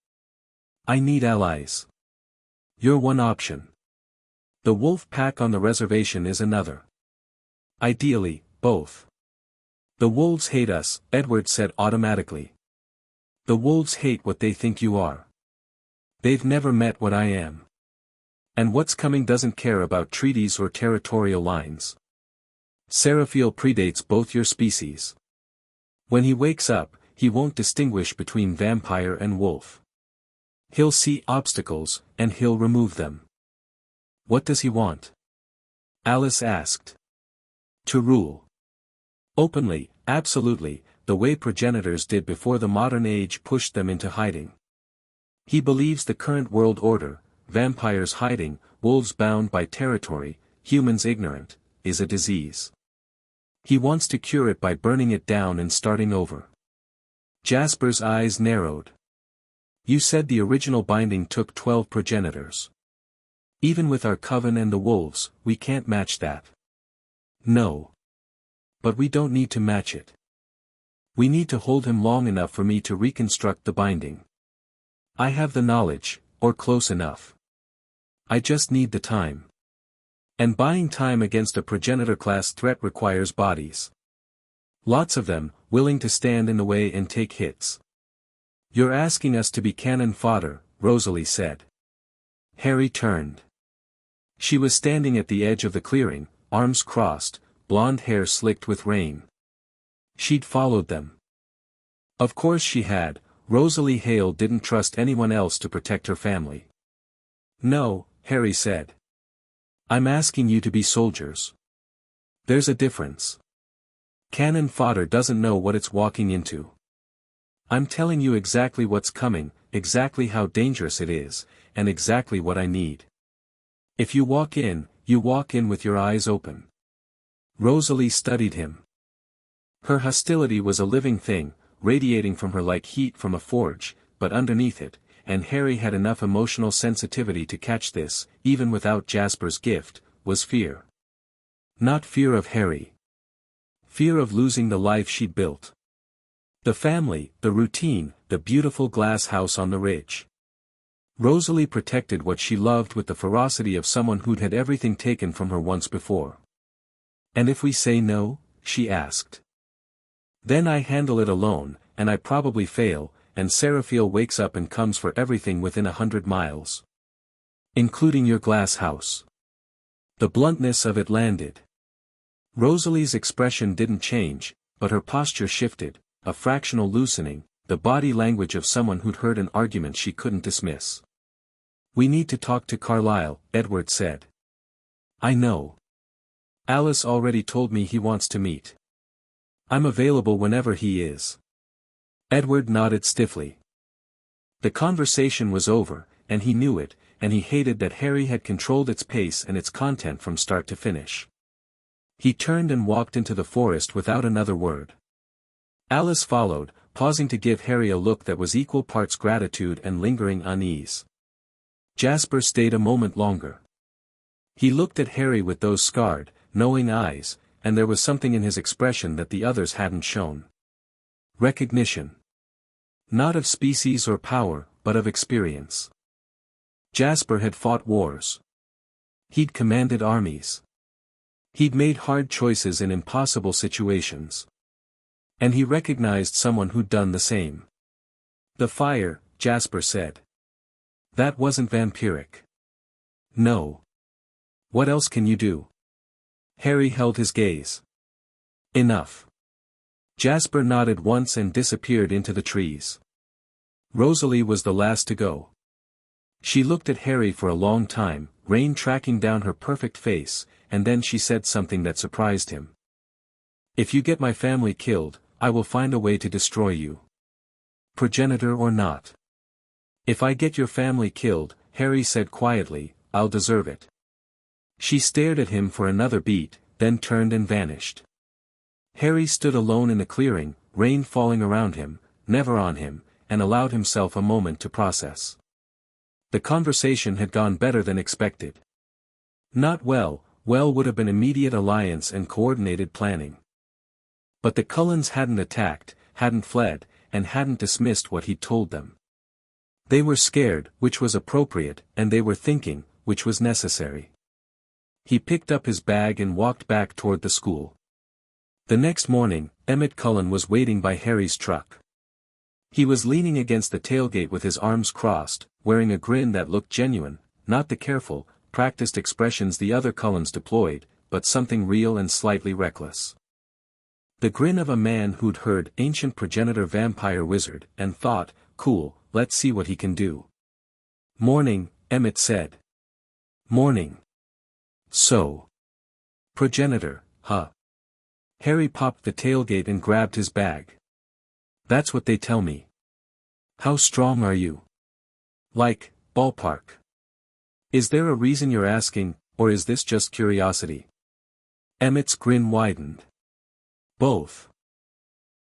I need allies. You're one option. The wolf pack on the reservation is another. Ideally, both. The wolves hate us, Edward said automatically. The wolves hate what they think you are. They've never met what I am. And what's coming doesn't care about treaties or territorial lines. Seraphiel predates both your species. When he wakes up, he won't distinguish between vampire and wolf. He'll see obstacles, and he'll remove them. What does he want? Alice asked. To rule. Openly, absolutely, the way progenitors did before the modern age pushed them into hiding. He believes the current world order, vampires hiding, wolves bound by territory, humans ignorant, is a disease. He wants to cure it by burning it down and starting over. Jasper's eyes narrowed. You said the original binding took 12 progenitors. Even with our coven and the wolves, we can't match that. No. But we don't need to match it. We need to hold him long enough for me to reconstruct the binding. I have the knowledge, or close enough. I just need the time. And buying time against a progenitor-class threat requires bodies. Lots of them, willing to stand in the way and take hits. You're asking us to be cannon fodder, Rosalie said. Harry turned. She was standing at the edge of the clearing, arms crossed, blonde hair slicked with rain. She'd followed them. Of course she had. Rosalie Hale didn't trust anyone else to protect her family. No, Harry said. I'm asking you to be soldiers. There's a difference. Cannon fodder doesn't know what it's walking into. I'm telling you exactly what's coming, exactly how dangerous it is, and exactly what I need. If you walk in with your eyes open. Rosalie studied him. Her hostility was a living thing, radiating from her like heat from a forge, but underneath it, and Harry had enough emotional sensitivity to catch this, even without Jasper's gift, was fear. Not fear of Harry. Fear of losing the life she'd built. The family, the routine, the beautiful glass house on the ridge. Rosalie protected what she loved with the ferocity of someone who'd had everything taken from her once before. And if we say no? She asked. Then I handle it alone, and I probably fail, and Seraphiel wakes up and comes for everything within 100 miles. Including your glass house. The bluntness of it landed. Rosalie's expression didn't change, but her posture shifted, a fractional loosening, the body language of someone who'd heard an argument she couldn't dismiss. We need to talk to Carlisle, Edward said. I know. Alice already told me he wants to meet. I'm available whenever he is. Edward nodded stiffly. The conversation was over, and he knew it, and he hated that Harry had controlled its pace and its content from start to finish. He turned and walked into the forest without another word. Alice followed, pausing to give Harry a look that was equal parts gratitude and lingering unease. Jasper stayed a moment longer. He looked at Harry with those scarred, knowing eyes, and there was something in his expression that the others hadn't shown. Recognition. Not of species or power, but of experience. Jasper had fought wars. He'd commanded armies. He'd made hard choices in impossible situations. And he recognized someone who'd done the same. The fire, Jasper said. That wasn't vampiric. No. What else can you do? Harry held his gaze. Enough. Jasper nodded once and disappeared into the trees. Rosalie was the last to go. She looked at Harry for a long time, rain tracking down her perfect face, and then she said something that surprised him. If you get my family killed, I will find a way to destroy you. Progenitor or not. If I get your family killed, Harry said quietly, I'll deserve it. She stared at him for another beat, then turned and vanished. Harry stood alone in the clearing, rain falling around him, never on him, and allowed himself a moment to process. The conversation had gone better than expected. Not well would have been immediate alliance and coordinated planning. But the Cullens hadn't attacked, hadn't fled, and hadn't dismissed what he'd told them. They were scared, which was appropriate, and they were thinking, which was necessary. He picked up his bag and walked back toward the school. The next morning, Emmett Cullen was waiting by Harry's truck. He was leaning against the tailgate with his arms crossed, wearing a grin that looked genuine, not the careful, practiced expressions the other Cullens deployed, but something real and slightly reckless. The grin of a man who'd heard ancient progenitor vampire wizard and thought, cool, let's see what he can do. Morning, Emmett said. Morning. So. Progenitor, huh? Harry popped the tailgate and grabbed his bag. That's what they tell me. How strong are you? Like, ballpark. Is there a reason you're asking, or is this just curiosity? Emmett's grin widened. Both.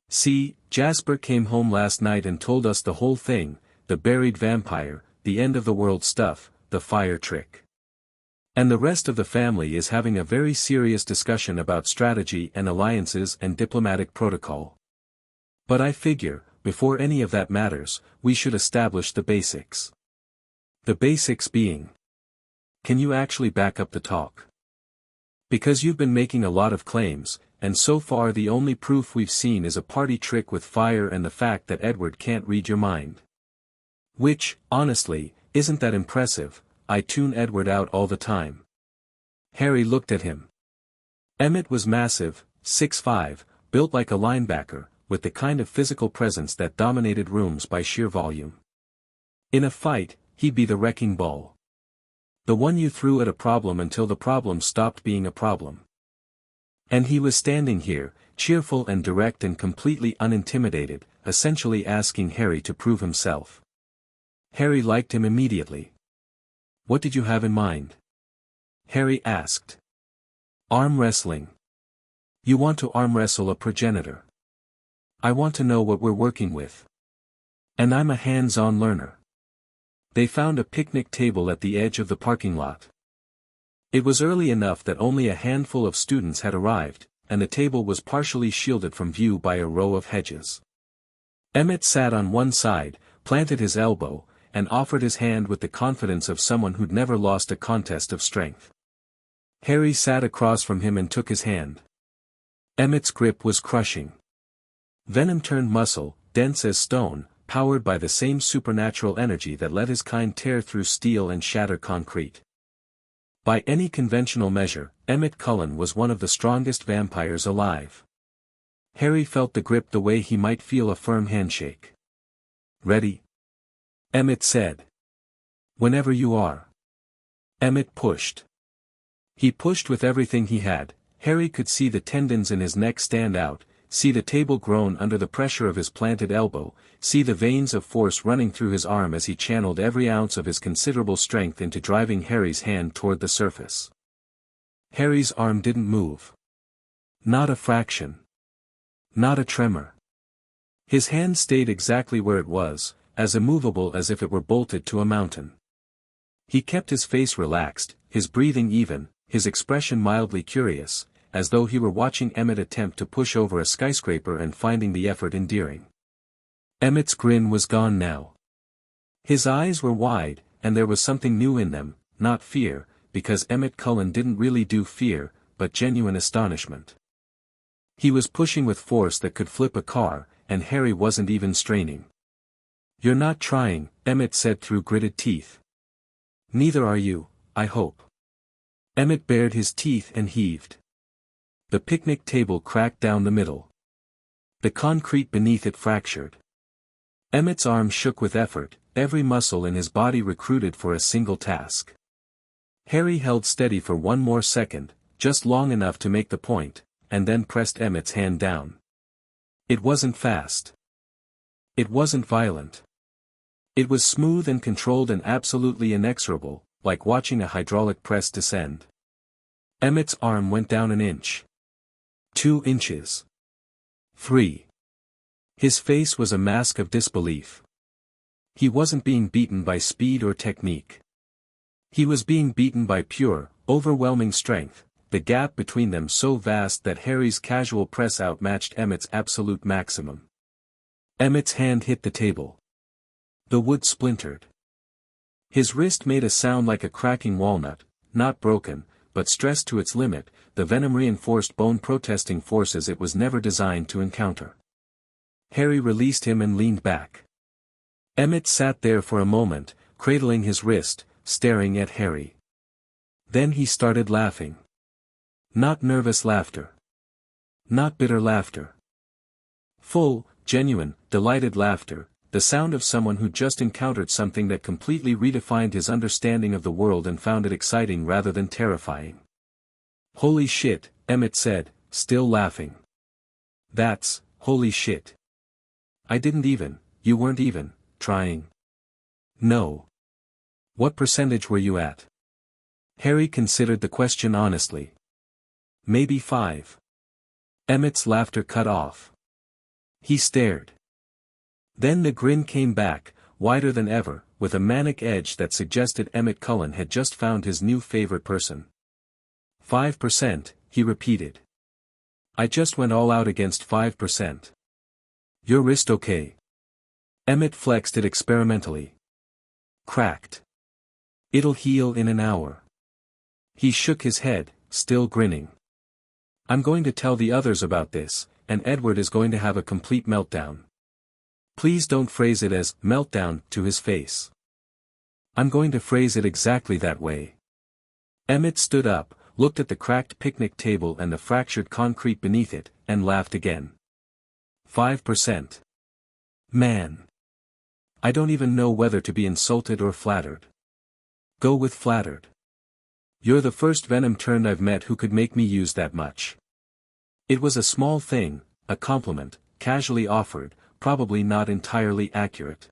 See, Jasper came home last night and told us the whole thing, the buried vampire, the end of the world stuff, the fire trick. And the rest of the family is having a very serious discussion about strategy and alliances and diplomatic protocol. But I figure, before any of that matters, we should establish the basics. The basics being. Can you actually back up the talk? Because you've been making a lot of claims, and so far the only proof we've seen is a party trick with fire and the fact that Edward can't read your mind. Which, honestly, isn't that impressive. I tune Edward out all the time. Harry looked at him. Emmett was massive, 6'5", built like a linebacker, with the kind of physical presence that dominated rooms by sheer volume. In a fight, he'd be the wrecking ball. The one you threw at a problem until the problem stopped being a problem. And he was standing here, cheerful and direct and completely unintimidated, essentially asking Harry to prove himself. Harry liked him immediately. What did you have in mind? Harry asked. Arm wrestling. You want to arm wrestle a progenitor. I want to know what we're working with. And I'm a hands-on learner. They found a picnic table at the edge of the parking lot. It was early enough that only a handful of students had arrived, and the table was partially shielded from view by a row of hedges. Emmett sat on one side, planted his elbow, and offered his hand with the confidence of someone who'd never lost a contest of strength. Harry sat across from him and took his hand. Emmett's grip was crushing. Venom turned muscle, dense as stone, powered by the same supernatural energy that let his kind tear through steel and shatter concrete. By any conventional measure, Emmett Cullen was one of the strongest vampires alive. Harry felt the grip the way he might feel a firm handshake. Ready? Emmett said. Whenever you are. Emmett pushed. He pushed with everything he had. Harry could see the tendons in his neck stand out, see the table groan under the pressure of his planted elbow, see the veins of force running through his arm as he channeled every ounce of his considerable strength into driving Harry's hand toward the surface. Harry's arm didn't move. Not a fraction. Not a tremor. His hand stayed exactly where it was, as immovable as if it were bolted to a mountain. He kept his face relaxed, his breathing even, his expression mildly curious, as though he were watching Emmett attempt to push over a skyscraper and finding the effort endearing. Emmett's grin was gone now. His eyes were wide, and there was something new in them, not fear, because Emmett Cullen didn't really do fear, but genuine astonishment. He was pushing with force that could flip a car, and Harry wasn't even straining. "You're not trying," Emmett said through gritted teeth. "Neither are you, I hope." Emmett bared his teeth and heaved. The picnic table cracked down the middle. The concrete beneath it fractured. Emmett's arm shook with effort, every muscle in his body recruited for a single task. Harry held steady for one more second, just long enough to make the point, and then pressed Emmett's hand down. It wasn't fast. It wasn't violent. It was smooth and controlled and absolutely inexorable, like watching a hydraulic press descend. Emmett's arm went down an inch. 2 inches. 3. His face was a mask of disbelief. He wasn't being beaten by speed or technique. He was being beaten by pure, overwhelming strength, the gap between them so vast that Harry's casual press outmatched Emmett's absolute maximum. Emmett's hand hit the table. The wood splintered. His wrist made a sound like a cracking walnut, not broken, but stressed to its limit, the venom-reinforced bone protesting forces it was never designed to encounter. Harry released him and leaned back. Emmett sat there for a moment, cradling his wrist, staring at Harry. Then he started laughing. Not nervous laughter. Not bitter laughter. Full, genuine, delighted laughter, the sound of someone who just encountered something that completely redefined his understanding of the world and found it exciting rather than terrifying. "Holy shit," Emmett said, still laughing. "That's, holy shit. You weren't even, trying." "No. What percentage were you at?" Harry considered the question honestly. "Maybe 5. Emmett's laughter cut off. He stared. Then the grin came back, wider than ever, with a manic edge that suggested Emmett Cullen had just found his new favorite person. 5%, he repeated. "I just went all out against 5%. Your wrist okay?" Emmett flexed it experimentally. "Cracked. It'll heal in an hour." He shook his head, still grinning. "I'm going to tell the others about this, and Edward is going to have a complete meltdown. Please don't phrase it as meltdown to his face." "I'm going to phrase it exactly that way." Emmett stood up, looked at the cracked picnic table and the fractured concrete beneath it, and laughed again. 5%. Man. I don't even know whether to be insulted or flattered. Go with flattered. You're the first venom turned I've met who could make me use that much. It was a small thing, a compliment, casually offered, probably not entirely accurate.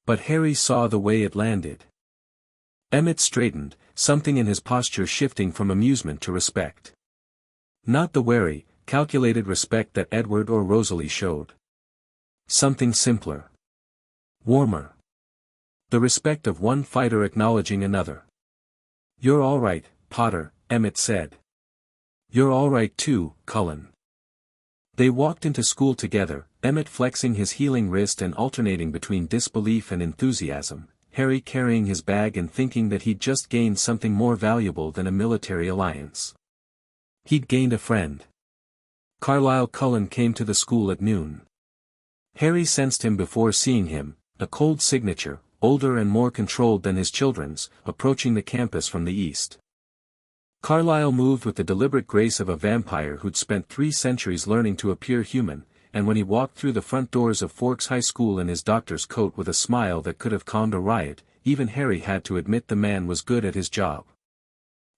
But Harry saw the way it landed. Emmett straightened, something in his posture shifting from amusement to respect. Not the wary, calculated respect that Edward or Rosalie showed. Something simpler. Warmer. The respect of one fighter acknowledging another. "You're all right, Potter," Emmett said. "You're all right too, Cullen." They walked into school together, Emmett flexing his healing wrist and alternating between disbelief and enthusiasm, Harry carrying his bag and thinking that he'd just gained something more valuable than a military alliance. He'd gained a friend. Carlisle Cullen came to the school at noon. Harry sensed him before seeing him, a cold signature, older and more controlled than his children's, approaching the campus from the east. Carlisle moved with the deliberate grace of a vampire who'd spent 3 centuries learning to appear human, and when he walked through the front doors of Forks High School in his doctor's coat with a smile that could have calmed a riot, even Harry had to admit the man was good at his job.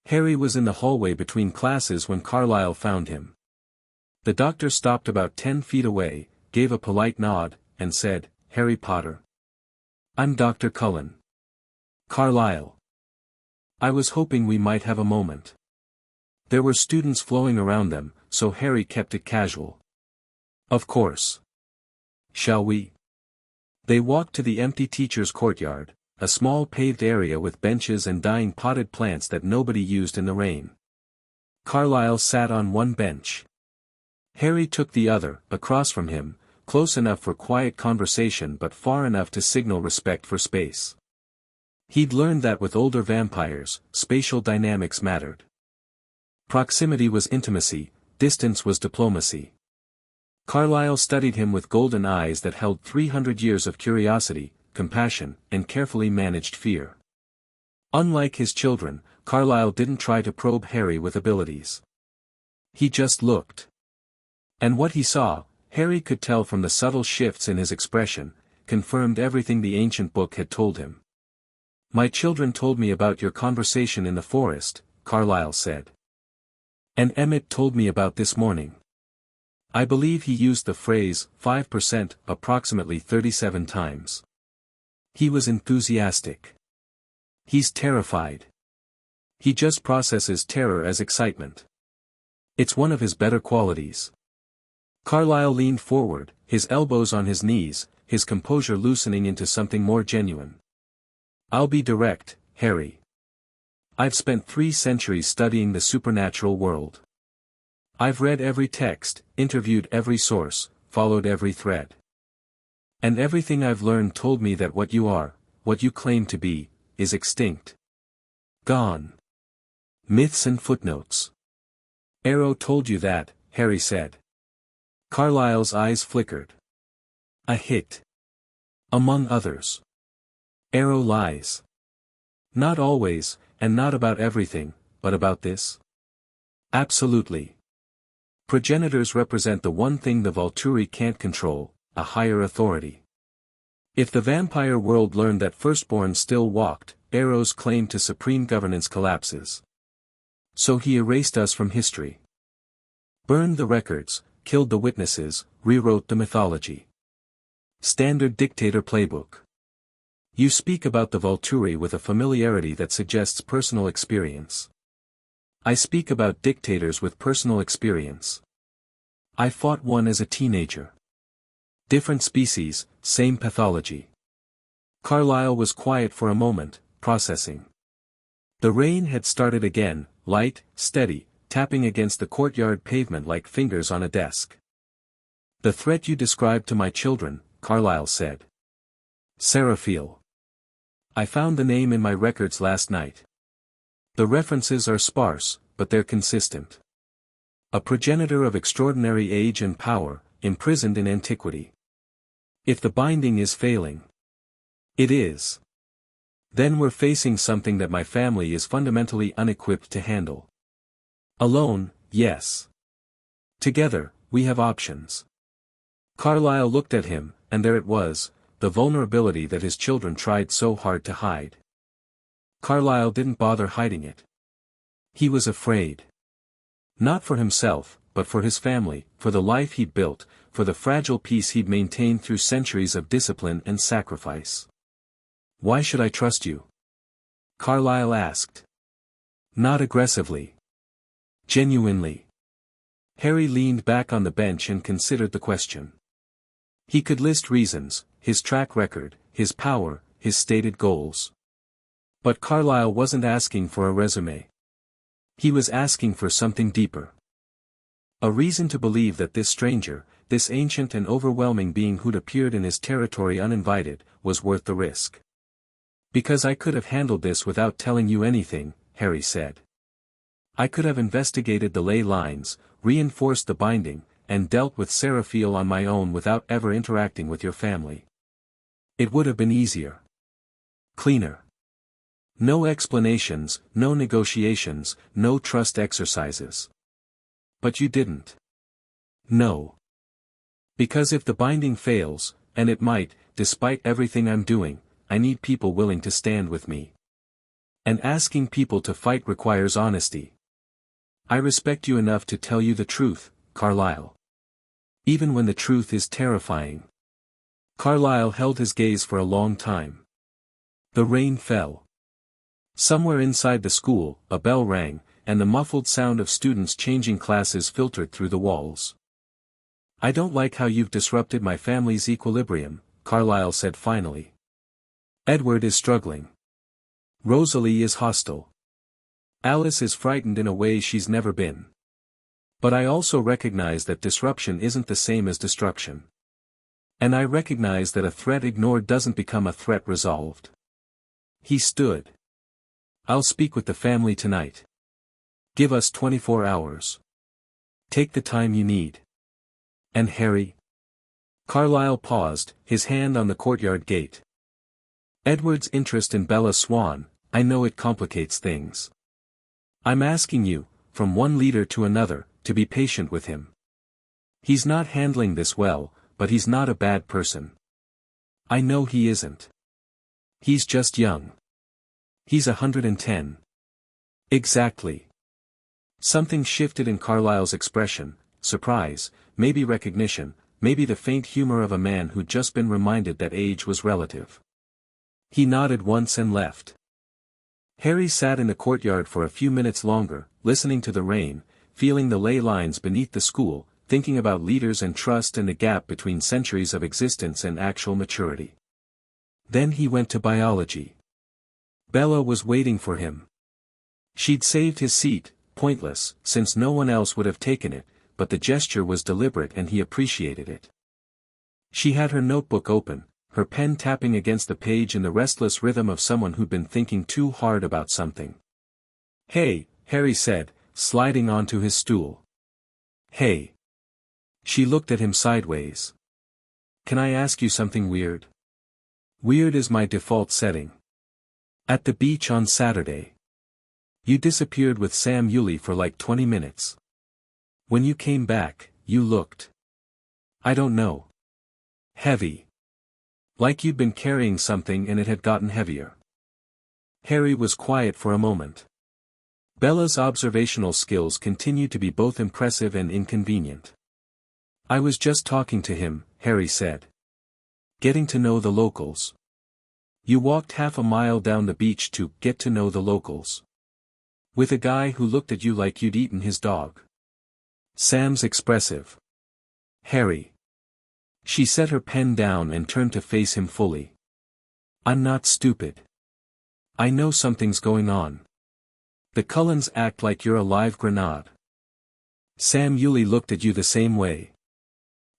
Harry was in the hallway between classes when Carlisle found him. The doctor stopped about 10 feet away, gave a polite nod, and said, "Harry Potter. I'm Dr. Cullen. Carlisle." I was hoping we might have a moment. There were students flowing around them, so Harry kept it casual. "Of course. Shall we?" They walked to the empty teacher's courtyard, a small paved area with benches and dying potted plants that nobody used in the rain. Carlisle sat on one bench. Harry took the other, across from him, close enough for quiet conversation but far enough to signal respect for space. He'd learned that with older vampires, spatial dynamics mattered. Proximity was intimacy, distance was diplomacy. Carlisle studied him with golden eyes that held 300 years of curiosity, compassion, and carefully managed fear. Unlike his children, Carlisle didn't try to probe Harry with abilities. He just looked. And what he saw, Harry could tell from the subtle shifts in his expression, confirmed everything the ancient book had told him. "My children told me about your conversation in the forest," Carlisle said. "And Emmett told me about this morning." I believe he used the phrase, 5%, approximately 37 times. He was enthusiastic. He's terrified. He just processes terror as excitement. It's one of his better qualities. Carlisle leaned forward, his elbows on his knees, his composure loosening into something more genuine. "I'll be direct, Harry. I've spent 3 centuries studying the supernatural world. I've read every text, interviewed every source, followed every thread. And everything I've learned told me that what you are, what you claim to be, is extinct. Gone. Myths and footnotes." "Arrow told you that," Harry said. Carlisle's eyes flickered. "A hit. Among others. Arrow lies. Not always, and not about everything, but about this?" "Absolutely. Progenitors represent the one thing the Vulturi can't control, a higher authority. If the vampire world learned that firstborn still walked, Arrow's claim to supreme governance collapses. So he erased us from history. Burned the records, killed the witnesses, rewrote the mythology. Standard dictator playbook. You speak about the Vulturi with a familiarity that suggests personal experience. I speak about dictators with personal experience. I fought one as a teenager. Different species, same pathology." Carlisle was quiet for a moment, processing. The rain had started again, light, steady, tapping against the courtyard pavement like fingers on a desk. "The threat you described to my children," Carlisle said. "Seraphiel. I found the name in my records last night. The references are sparse, but they're consistent. A progenitor of extraordinary age and power, imprisoned in antiquity. If the binding is failing. It is. Then we're facing something that my family is fundamentally unequipped to handle. Alone, yes. Together, we have options." Carlisle looked at him, and there it was, the vulnerability that his children tried so hard to hide. Carlisle didn't bother hiding it. He was afraid. Not for himself, but for his family, for the life he'd built, for the fragile peace he'd maintained through centuries of discipline and sacrifice. "Why should I trust you?" Carlisle asked. Not aggressively. Genuinely. Harry leaned back on the bench and considered the question. He could list reasons, his track record, his power, his stated goals. But Carlisle wasn't asking for a resume. He was asking for something deeper. A reason to believe that this stranger, this ancient and overwhelming being who'd appeared in his territory uninvited, was worth the risk. "Because I could have handled this without telling you anything," Harry said. "I could have investigated the ley lines, reinforced the binding, and dealt with Seraphiel on my own without ever interacting with your family. It would have been easier. Cleaner. No explanations, no negotiations, no trust exercises. But you didn't. No. Because if the binding fails, and it might, despite everything I'm doing, I need people willing to stand with me. And asking people to fight requires honesty. I respect you enough to tell you the truth, Carlisle. Even when the truth is terrifying. Carlisle held his gaze for a long time. The rain fell. Somewhere inside the school, a bell rang, and the muffled sound of students changing classes filtered through the walls. "I don't like how you've disrupted my family's equilibrium," Carlisle said finally. "Edward is struggling. Rosalie is hostile. Alice is frightened in a way she's never been. But I also recognize that disruption isn't the same as destruction. And I recognize that a threat ignored doesn't become a threat resolved." He stood. "I'll speak with the family tonight. Give us 24 hours. Take the time you need. And Harry?" Carlisle paused, his hand on the courtyard gate. "Edward's interest in Bella Swan, I know it complicates things. I'm asking you, from one leader to another, to be patient with him. He's not handling this well, but he's not a bad person. I know he isn't. He's just young. He's 110. Exactly." Something shifted in Carlisle's expression, surprise, maybe recognition, maybe the faint humor of a man who'd just been reminded that age was relative. He nodded once and left. Harry sat in the courtyard for a few minutes longer, listening to the rain, feeling the ley lines beneath the school, thinking about leaders and trust and the gap between centuries of existence and actual maturity. Then he went to biology. Bella was waiting for him. She'd saved his seat, pointless, since no one else would have taken it, but the gesture was deliberate and he appreciated it. She had her notebook open, her pen tapping against the page in the restless rhythm of someone who'd been thinking too hard about something. "Hey," Harry said, sliding onto his stool. "Hey." She looked at him sideways. "Can I ask you something weird?" "Weird is my default setting." "At the beach on Saturday. You disappeared with Sam Yulee for like 20 minutes. When you came back, you looked, I don't know, heavy. Like you'd been carrying something and it had gotten heavier." Harry was quiet for a moment. Bella's observational skills continued to be both impressive and inconvenient. "I was just talking to him," Harry said. "Getting to know the locals." "You walked half a mile down the beach to get to know the locals. With a guy who looked at you like you'd eaten his dog." "Sam's expressive." "Harry." She set her pen down and turned to face him fully. "I'm not stupid. I know something's going on. The Cullens act like you're a live grenade. Sam Yulee looked at you the same way.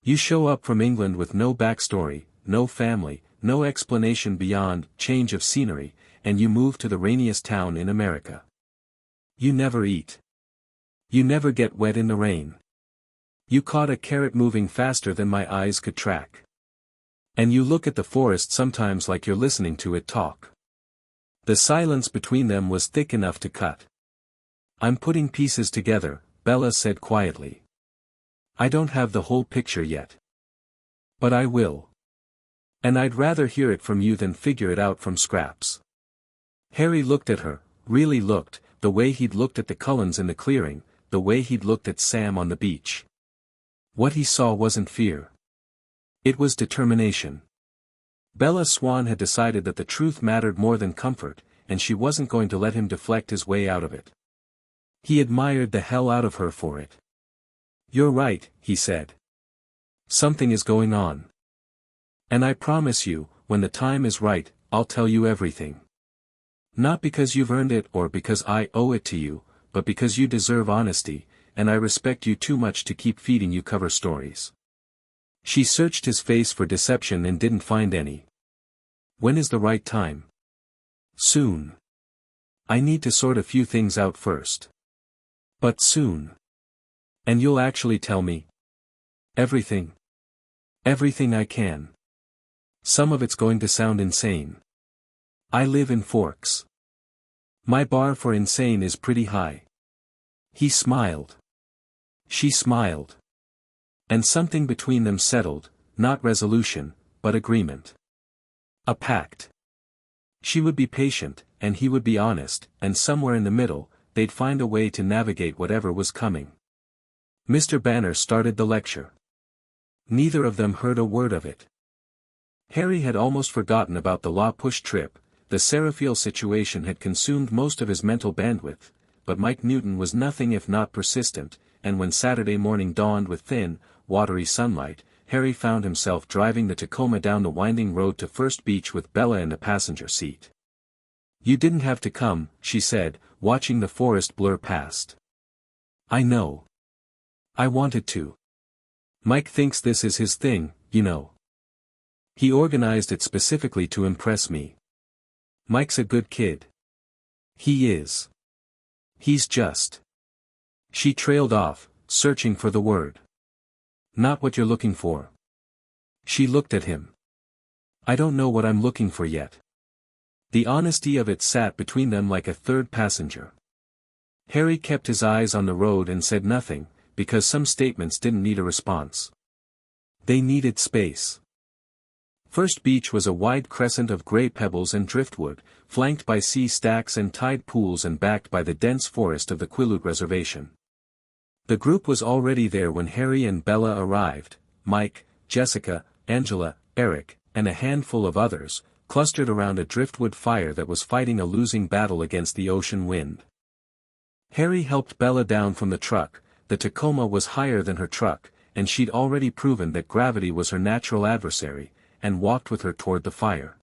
You show up from England with no backstory, no family, no explanation beyond change of scenery, and you move to the rainiest town in America. You never eat. You never get wet in the rain. You caught a carrot moving faster than my eyes could track. And you look at the forest sometimes like you're listening to it talk." The silence between them was thick enough to cut. "I'm putting pieces together," Bella said quietly. "I don't have the whole picture yet. But I will. And I'd rather hear it from you than figure it out from scraps." Harry looked at her, really looked, the way he'd looked at the Cullens in the clearing, the way he'd looked at Sam on the beach. What he saw wasn't fear. It was determination. Bella Swan had decided that the truth mattered more than comfort, and she wasn't going to let him deflect his way out of it. He admired the hell out of her for it. "You're right," he said. "Something is going on. And I promise you, when the time is right, I'll tell you everything. Not because you've earned it or because I owe it to you, but because you deserve honesty, and I respect you too much to keep feeding you cover stories." She searched his face for deception and didn't find any. "When is the right time?" "Soon. I need to sort a few things out first. But soon. And you'll actually tell me everything. Everything I can. Some of it's going to sound insane. I live in Forks. My bar for insane is pretty high." He smiled. She smiled. And something between them settled, not resolution, but agreement. A pact. She would be patient, and he would be honest, and somewhere in the middle, they'd find a way to navigate whatever was coming. Mr. Banner started the lecture. Neither of them heard a word of it. Harry had almost forgotten about the law push trip. The Seraphiel situation had consumed most of his mental bandwidth, but Mike Newton was nothing if not persistent, and when Saturday morning dawned with thin, watery sunlight, Harry found himself driving the Tacoma down the winding road to First Beach with Bella in the passenger seat. "You didn't have to come," she said, watching the forest blur past. "I know. I wanted to. Mike thinks this is his thing, you know. He organized it specifically to impress me. Mike's a good kid. He is. He's just." She trailed off, searching for the word. "Not what you're looking for." She looked at him. "I don't know what I'm looking for yet." The honesty of it sat between them like a third passenger. Harry kept his eyes on the road and said nothing, because some statements didn't need a response. They needed space. First Beach was a wide crescent of gray pebbles and driftwood, flanked by sea stacks and tide pools and backed by the dense forest of the Quileute Reservation. The group was already there when Harry and Bella arrived. Mike, Jessica, Angela, Eric, and a handful of others, clustered around a driftwood fire that was fighting a losing battle against the ocean wind. Harry helped Bella down from the truck. The Tacoma was higher than her truck, and she'd already proven that gravity was her natural adversary, and walked with her toward the fire.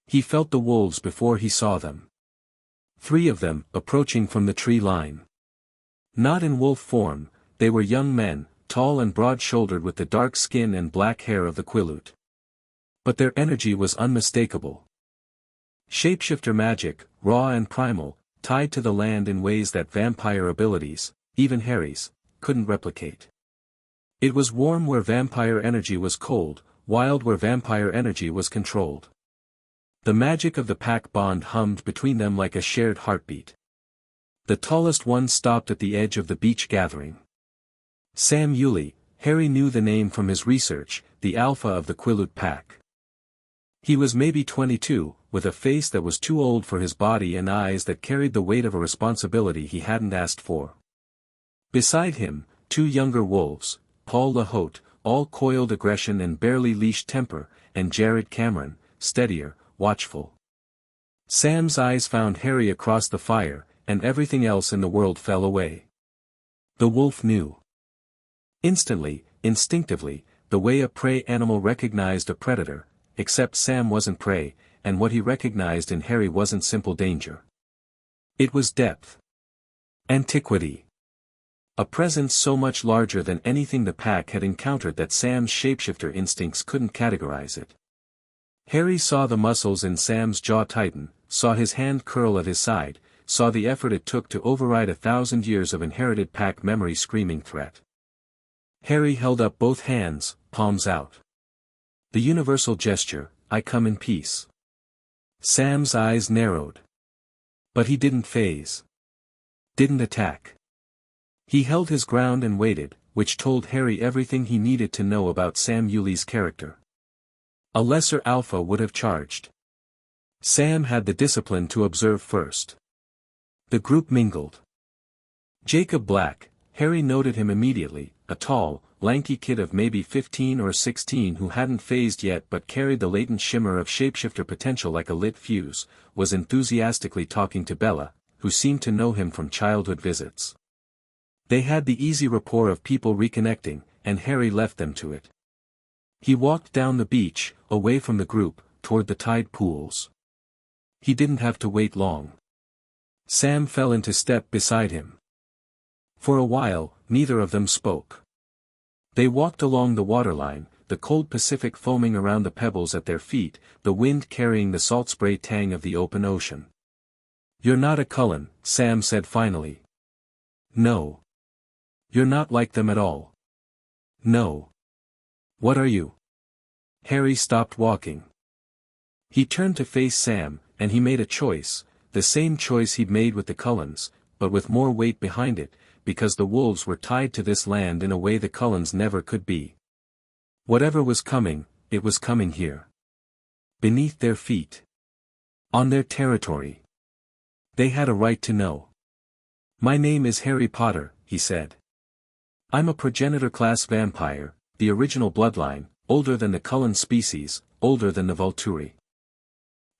He felt the wolves before he saw them. 3 of them, approaching from the tree line. Not in wolf form, they were young men, tall and broad-shouldered with the dark skin and black hair of the Quileute. But their energy was unmistakable. Shapeshifter magic, raw and primal, tied to the land in ways that vampire abilities, even Harry's, couldn't replicate. It was warm where vampire energy was cold, wild where vampire energy was controlled. The magic of the pack bond hummed between them like a shared heartbeat. The tallest one stopped at the edge of the beach gathering. Sam Yulee, Harry knew the name from his research, the alpha of the Quileute pack. He was maybe 22, with a face that was too old for his body and eyes that carried the weight of a responsibility he hadn't asked for. Beside him, 2 younger wolves, Paul LaHote, all coiled aggression and barely leashed temper, and Jared Cameron, steadier, watchful. Sam's eyes found Harry across the fire, and everything else in the world fell away. The wolf knew. Instantly, instinctively, the way a prey animal recognized a predator, except Sam wasn't prey, and what he recognized in Harry wasn't simple danger. It was depth. Antiquity. A presence so much larger than anything the pack had encountered that Sam's shapeshifter instincts couldn't categorize it. Harry saw the muscles in Sam's jaw tighten, saw his hand curl at his side, saw the effort it took to override 1,000 years of inherited pack memory screaming threat. Harry held up both hands, palms out. The universal gesture, "I come in peace." Sam's eyes narrowed. But he didn't phase. Didn't attack. He held his ground and waited, which told Harry everything he needed to know about Sam Yulee's character. A lesser alpha would have charged. Sam had the discipline to observe first. The group mingled. Jacob Black, Harry noted him immediately, a tall, lanky kid of maybe 15 or 16 who hadn't phased yet but carried the latent shimmer of shapeshifter potential like a lit fuse, was enthusiastically talking to Bella, who seemed to know him from childhood visits. They had the easy rapport of people reconnecting, and Harry left them to it. He walked down the beach, away from the group, toward the tide pools. He didn't have to wait long. Sam fell into step beside him. For a while, neither of them spoke. They walked along the waterline, the cold Pacific foaming around the pebbles at their feet, the wind carrying the salt spray tang of the open ocean. "You're not a Cullen," Sam said finally. "No. You're not like them at all." "No. What are you?" Harry stopped walking. He turned to face Sam, and he made a choice, the same choice he'd made with the Cullens, but with more weight behind it, because the wolves were tied to this land in a way the Cullens never could be. Whatever was coming, it was coming here. Beneath their feet. On their territory. They had a right to know. "My name is Harry Potter," he said. "I'm a progenitor-class vampire, the original bloodline, older than the Cullen species, older than the Vulturi.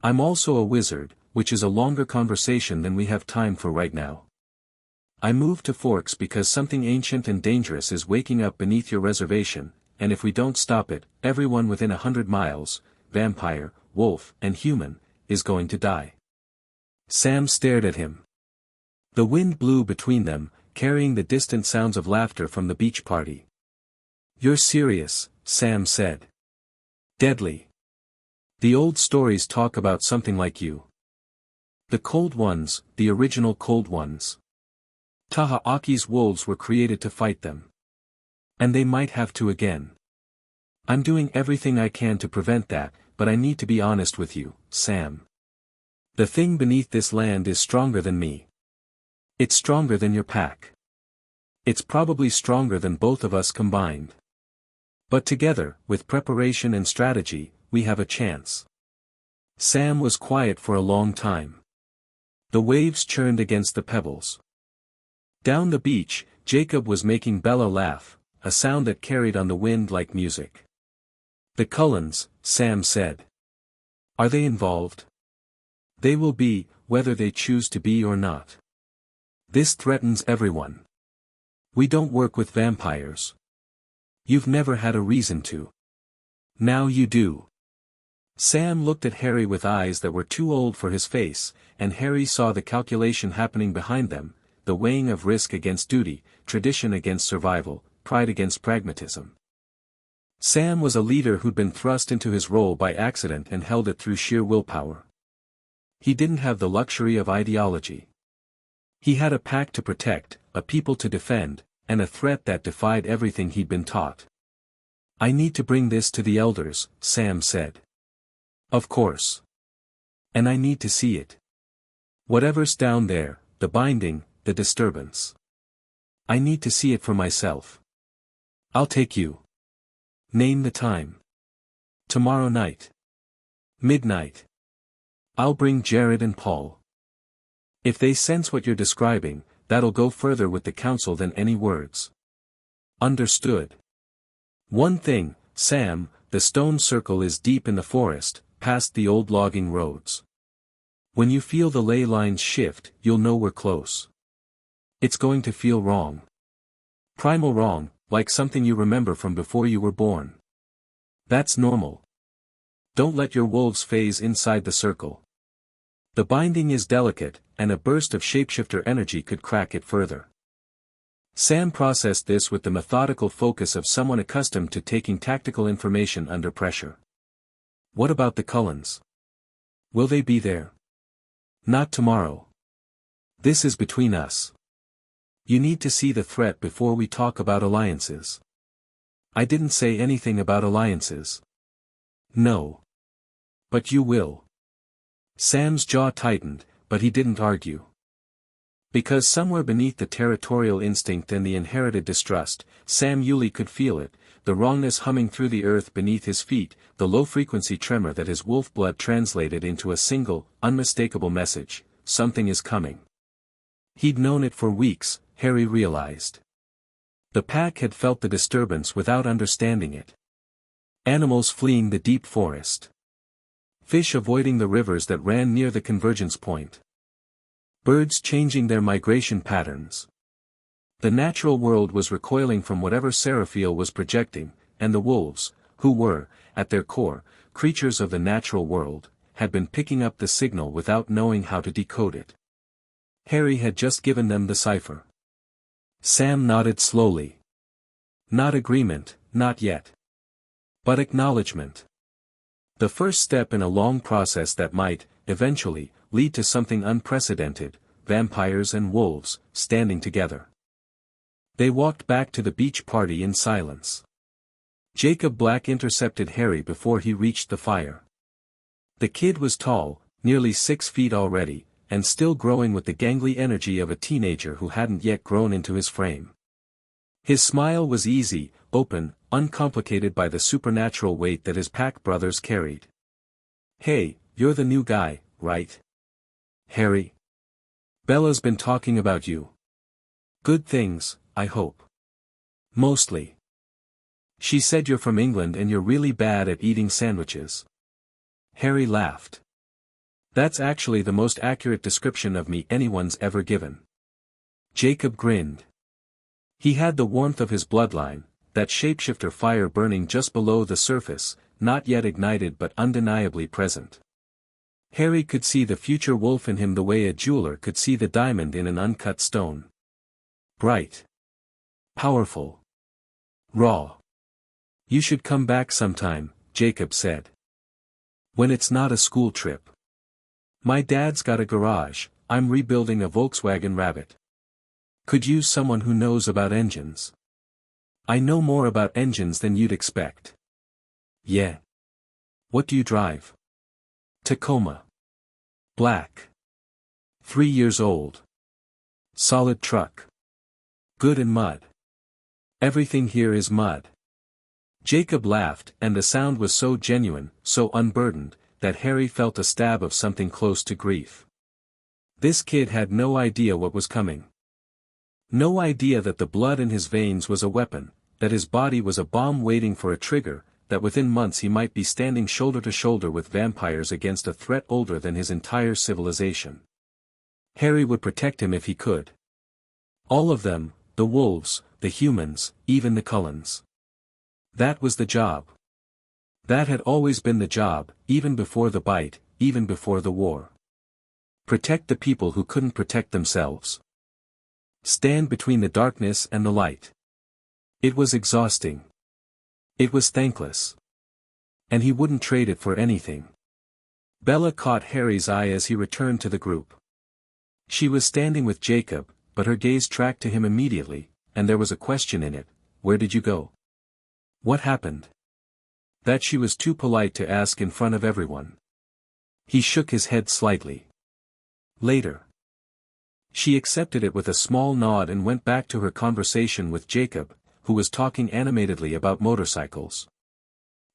I'm also a wizard, which is a longer conversation than we have time for right now. I moved to Forks because something ancient and dangerous is waking up beneath your reservation, and if we don't stop it, everyone within 100 miles, vampire, wolf, and human, is going to die. Sam stared at him. The wind blew between them, carrying the distant sounds of laughter from the beach party. You're serious, Sam said. Deadly. The old stories talk about something like you. The Cold Ones, the original Cold Ones. Taha'aki's wolves were created to fight them. And they might have to again. I'm doing everything I can to prevent that, but I need to be honest with you, Sam. The thing beneath this land is stronger than me. It's stronger than your pack. It's probably stronger than both of us combined. But together, with preparation and strategy, we have a chance. Sam was quiet for a long time. The waves churned against the pebbles. Down the beach, Jacob was making Bella laugh, a sound that carried on the wind like music. The Cullens, Sam said. Are they involved? They will be, whether they choose to be or not. This threatens everyone. We don't work with vampires. You've never had a reason to. Now you do. Sam looked at Harry with eyes that were too old for his face, and Harry saw the calculation happening behind them, the weighing of risk against duty, tradition against survival, pride against pragmatism. Sam was a leader who'd been thrust into his role by accident and held it through sheer willpower. He didn't have the luxury of ideology. He had a pack to protect, a people to defend, and a threat that defied everything he'd been taught. I need to bring this to the elders, Sam said. Of course. And I need to see it. Whatever's down there, the binding, the disturbance. I need to see it for myself. I'll take you. Name the time. Tomorrow night. Midnight. I'll bring Jared and Paul. If they sense what you're describing, that'll go further with the council than any words. Understood. One thing, Sam, the stone circle is deep in the forest, past the old logging roads. When you feel the ley lines shift, you'll know we're close. It's going to feel wrong. Primal wrong, like something you remember from before you were born. That's normal. Don't let your wolves phase inside the circle. The binding is delicate, and a burst of shapeshifter energy could crack it further. Sam processed this with the methodical focus of someone accustomed to taking tactical information under pressure. What about the Cullens? Will they be there? Not tomorrow. This is between us. You need to see the threat before we talk about alliances. I didn't say anything about alliances. No. But you will. Sam's jaw tightened, but he didn't argue. Because somewhere beneath the territorial instinct and the inherited distrust, Sam Yulee could feel it, the wrongness humming through the earth beneath his feet, the low-frequency tremor that his wolf blood translated into a single, unmistakable message: something is coming. He'd known it for weeks, Harry realized. The pack had felt the disturbance without understanding it. Animals fleeing the deep forest. Fish avoiding the rivers that ran near the convergence point. Birds changing their migration patterns. The natural world was recoiling from whatever Seraphiel was projecting, and the wolves, who were, at their core, creatures of the natural world, had been picking up the signal without knowing how to decode it. Harry had just given them the cipher. Sam nodded slowly. Not agreement, not yet. But acknowledgement. The first step in a long process that might, eventually, lead to something unprecedented: vampires and wolves, standing together. They walked back to the beach party in silence. Jacob Black intercepted Harry before he reached the fire. The kid was tall, nearly 6 feet already, and still growing with the gangly energy of a teenager who hadn't yet grown into his frame. His smile was easy, open, uncomplicated by the supernatural weight that his pack brothers carried. Hey, you're the new guy, right? Harry. Bella's been talking about you. Good things, I hope. Mostly. She said you're from England and you're really bad at eating sandwiches. Harry laughed. That's actually the most accurate description of me anyone's ever given. Jacob grinned. He had the warmth of his bloodline, that shapeshifter fire burning just below the surface, not yet ignited but undeniably present. Harry could see the future wolf in him the way a jeweler could see the diamond in an uncut stone. Bright. Powerful. Raw. You should come back sometime, Jacob said. When it's not a school trip. My dad's got a garage, I'm rebuilding a Volkswagen Rabbit. Could use someone who knows about engines. I know more about engines than you'd expect. Yeah. What do you drive? Tacoma. Black. 3 years old. Solid truck. Good in mud. Everything here is mud. Jacob laughed, and the sound was so genuine, so unburdened, that Harry felt a stab of something close to grief. This kid had no idea what was coming. No idea that the blood in his veins was a weapon, that his body was a bomb waiting for a trigger, that within months he might be standing shoulder to shoulder with vampires against a threat older than his entire civilization. Harry would protect him if he could. All of them, the wolves, the humans, even the Cullens. That was the job. That had always been the job, even before the bite, even before the war. Protect the people who couldn't protect themselves. Stand between the darkness and the light. It was exhausting. It was thankless. And he wouldn't trade it for anything. Bella caught Harry's eye as he returned to the group. She was standing with Jacob, but her gaze tracked to him immediately, and there was a question in it. Where did you go? What happened? That she was too polite to ask in front of everyone. He shook his head slightly. Later. She accepted it with a small nod and went back to her conversation with Jacob, who was talking animatedly about motorcycles.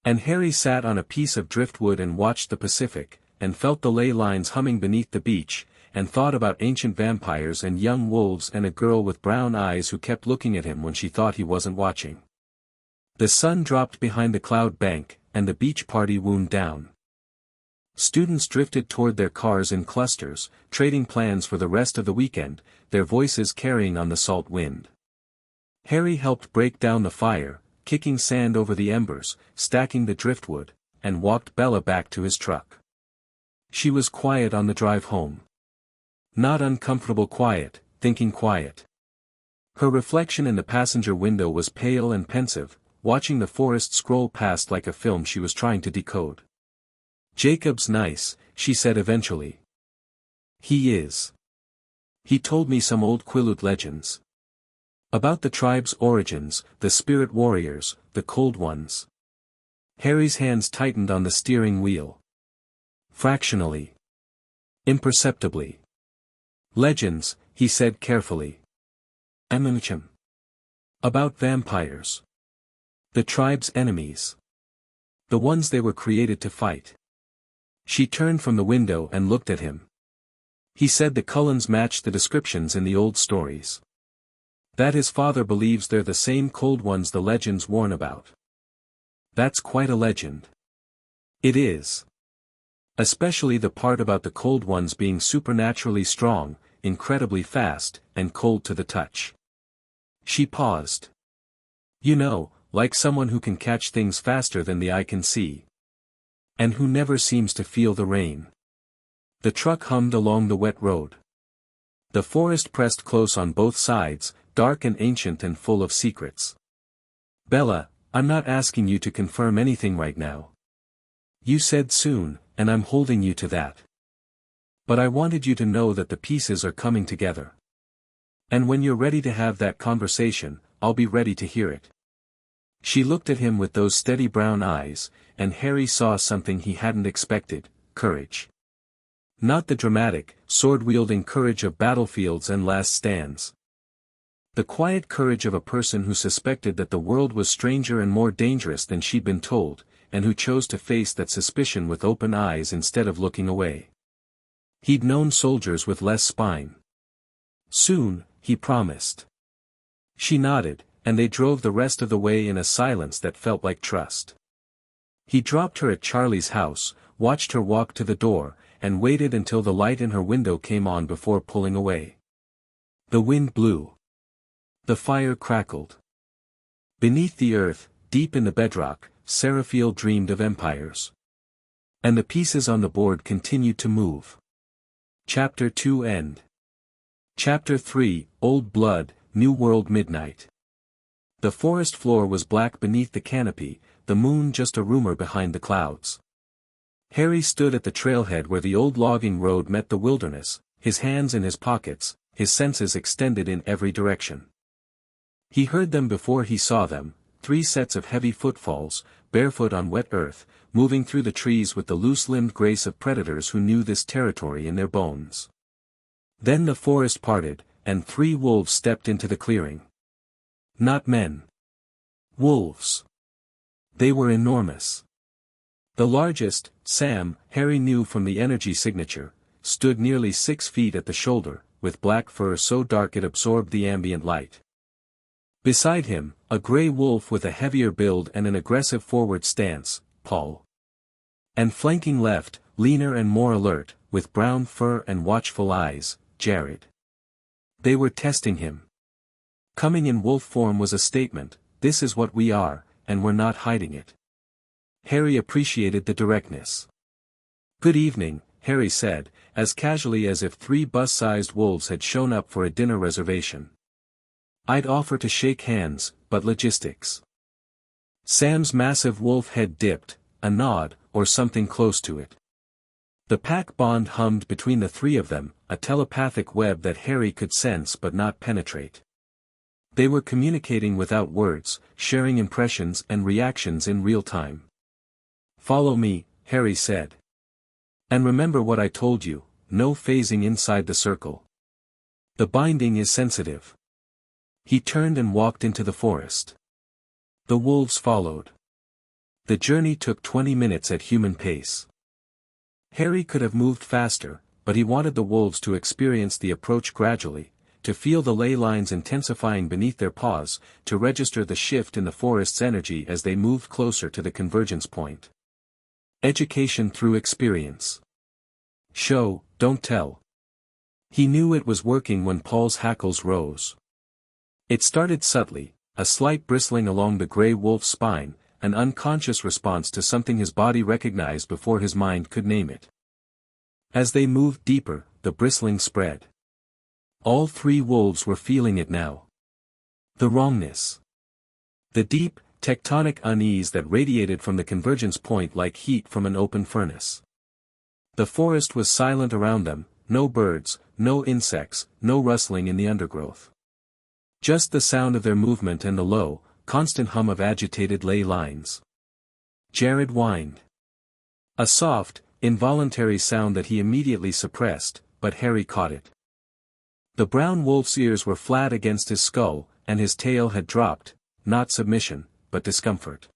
And Harry sat on a piece of driftwood and watched the Pacific, and felt the ley lines humming beneath the beach, and thought about ancient vampires and young wolves and a girl with brown eyes who kept looking at him when she thought he wasn't watching. The sun dropped behind the cloud bank, and the beach party wound down. Students drifted toward their cars in clusters, trading plans for the rest of the weekend, their voices carrying on the salt wind. Harry helped break down the fire, kicking sand over the embers, stacking the driftwood, and walked Bella back to his truck. She was quiet on the drive home. Not uncomfortable quiet, thinking quiet. Her reflection in the passenger window was pale and pensive, watching the forest scroll past like a film she was trying to decode. Jacob's nice, she said eventually. He is. He told me some old Quileute legends. About the tribe's origins, the spirit warriors, the cold ones. Harry's hands tightened on the steering wheel. Fractionally. Imperceptibly. Legends, he said carefully. Amunicum. About vampires. The tribe's enemies. The ones they were created to fight. She turned from the window and looked at him. He said the Cullens matched the descriptions in the old stories. That his father believes they're the same cold ones the legends warn about. That's quite a legend. It is. Especially the part about the cold ones being supernaturally strong, incredibly fast, and cold to the touch. She paused. You know, like someone who can catch things faster than the eye can see. And who never seems to feel the rain. The truck hummed along the wet road. The forest pressed close on both sides, dark and ancient and full of secrets. Bella, I'm not asking you to confirm anything right now. You said soon, and I'm holding you to that. But I wanted you to know that the pieces are coming together. And when you're ready to have that conversation, I'll be ready to hear it. She looked at him with those steady brown eyes, and Harry saw something he hadn't expected, courage. Not the dramatic, sword-wielding courage of battlefields and last stands. The quiet courage of a person who suspected that the world was stranger and more dangerous than she'd been told, and who chose to face that suspicion with open eyes instead of looking away. He'd known soldiers with less spine. Soon, he promised. She nodded, and they drove the rest of the way in a silence that felt like trust. He dropped her at Charlie's house, watched her walk to the door, and waited until the light in her window came on before pulling away. The wind blew. The fire crackled. Beneath the earth, deep in the bedrock, Seraphiel dreamed of empires. And the pieces on the board continued to move. Chapter 2 End. Chapter 3, Old Blood, New World Midnight. The forest floor was black beneath the canopy, the moon just a rumor behind the clouds. Harry stood at the trailhead where the old logging road met the wilderness, his hands in his pockets, his senses extended in every direction. He heard them before he saw them, 3 sets of heavy footfalls, barefoot on wet earth, moving through the trees with the loose-limbed grace of predators who knew this territory in their bones. Then the forest parted, and 3 wolves stepped into the clearing. Not men. Wolves. They were enormous. The largest, Sam, Harry knew from the energy signature, stood nearly 6 feet at the shoulder, with black fur so dark it absorbed the ambient light. Beside him, a gray wolf with a heavier build and an aggressive forward stance, Paul. And flanking left, leaner and more alert, with brown fur and watchful eyes, Jared. They were testing him. Coming in wolf form was a statement, this is what we are, and we're not hiding it. Harry appreciated the directness. Good evening, Harry said, as casually as if 3 bus-sized wolves had shown up for a dinner reservation. I'd offer to shake hands, but logistics. Sam's massive wolf head dipped, a nod, or something close to it. The pack bond hummed between the 3 of them, a telepathic web that Harry could sense but not penetrate. They were communicating without words, sharing impressions and reactions in real time. Follow me, Harry said. And remember what I told you, no phasing inside the circle. The binding is sensitive. He turned and walked into the forest. The wolves followed. The journey took 20 minutes at human pace. Harry could have moved faster, but he wanted the wolves to experience the approach gradually, to feel the ley lines intensifying beneath their paws, to register the shift in the forest's energy as they moved closer to the convergence point. Education through experience. Show, don't tell. He knew it was working when Paul's hackles rose. It started subtly, a slight bristling along the gray wolf's spine, an unconscious response to something his body recognized before his mind could name it. As they moved deeper, the bristling spread. All 3 wolves were feeling it now. The wrongness. The deep, tectonic unease that radiated from the convergence point like heat from an open furnace. The forest was silent around them, no birds, no insects, no rustling in the undergrowth. Just the sound of their movement and the low, constant hum of agitated ley lines. Jared whined. A soft, involuntary sound that he immediately suppressed, but Harry caught it. The brown wolf's ears were flat against his skull, and his tail had dropped, not submission, but discomfort.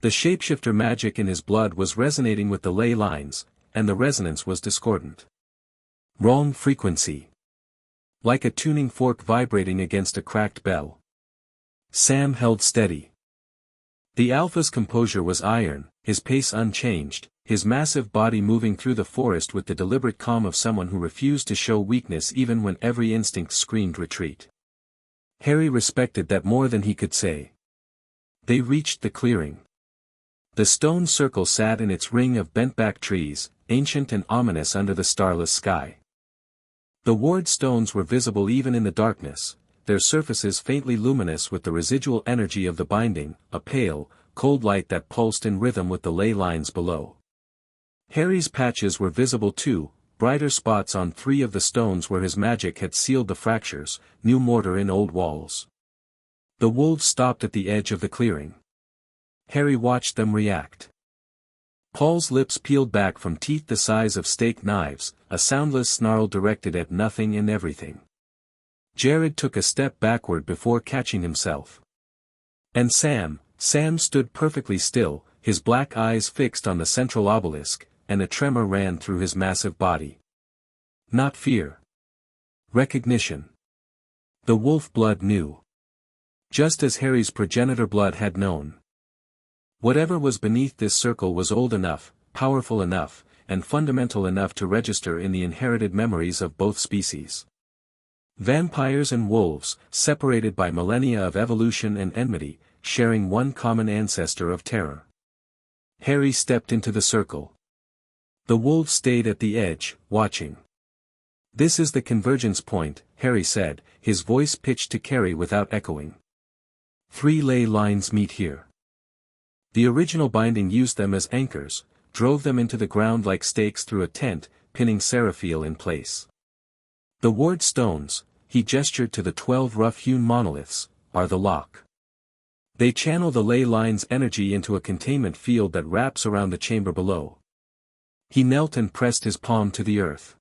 The shapeshifter magic in his blood was resonating with the ley lines, and the resonance was discordant. Wrong frequency. Like a tuning fork vibrating against a cracked bell. Sam held steady. The alpha's composure was iron, his pace unchanged, his massive body moving through the forest with the deliberate calm of someone who refused to show weakness even when every instinct screamed retreat. Harry respected that more than he could say. They reached the clearing. The stone circle sat in its ring of bent-back trees, ancient and ominous under the starless sky. The ward stones were visible even in the darkness, their surfaces faintly luminous with the residual energy of the binding, a pale, cold light that pulsed in rhythm with the ley lines below. Harry's patches were visible too, brighter spots on 3 of the stones where his magic had sealed the fractures, new mortar in old walls. The wolves stopped at the edge of the clearing. Harry watched them react. Paul's lips peeled back from teeth the size of steak knives, a soundless snarl directed at nothing and everything. Jared took a step backward before catching himself. And Sam stood perfectly still, his black eyes fixed on the central obelisk, and a tremor ran through his massive body. Not fear. Recognition. The wolf blood knew. Just as Harry's progenitor blood had known. Whatever was beneath this circle was old enough, powerful enough, and fundamental enough to register in the inherited memories of both species. Vampires and wolves, separated by millennia of evolution and enmity, sharing one common ancestor of terror. Harry stepped into the circle. The wolves stayed at the edge, watching. "This is the convergence point," Harry said, his voice pitched to carry without echoing. "3 ley lines meet here." The original binding used them as anchors, drove them into the ground like stakes through a tent, pinning Seraphiel in place. "The ward stones," he gestured to the 12 rough-hewn monoliths, "are the lock. They channel the ley line's energy into a containment field that wraps around the chamber below." He knelt and pressed his palm to the earth.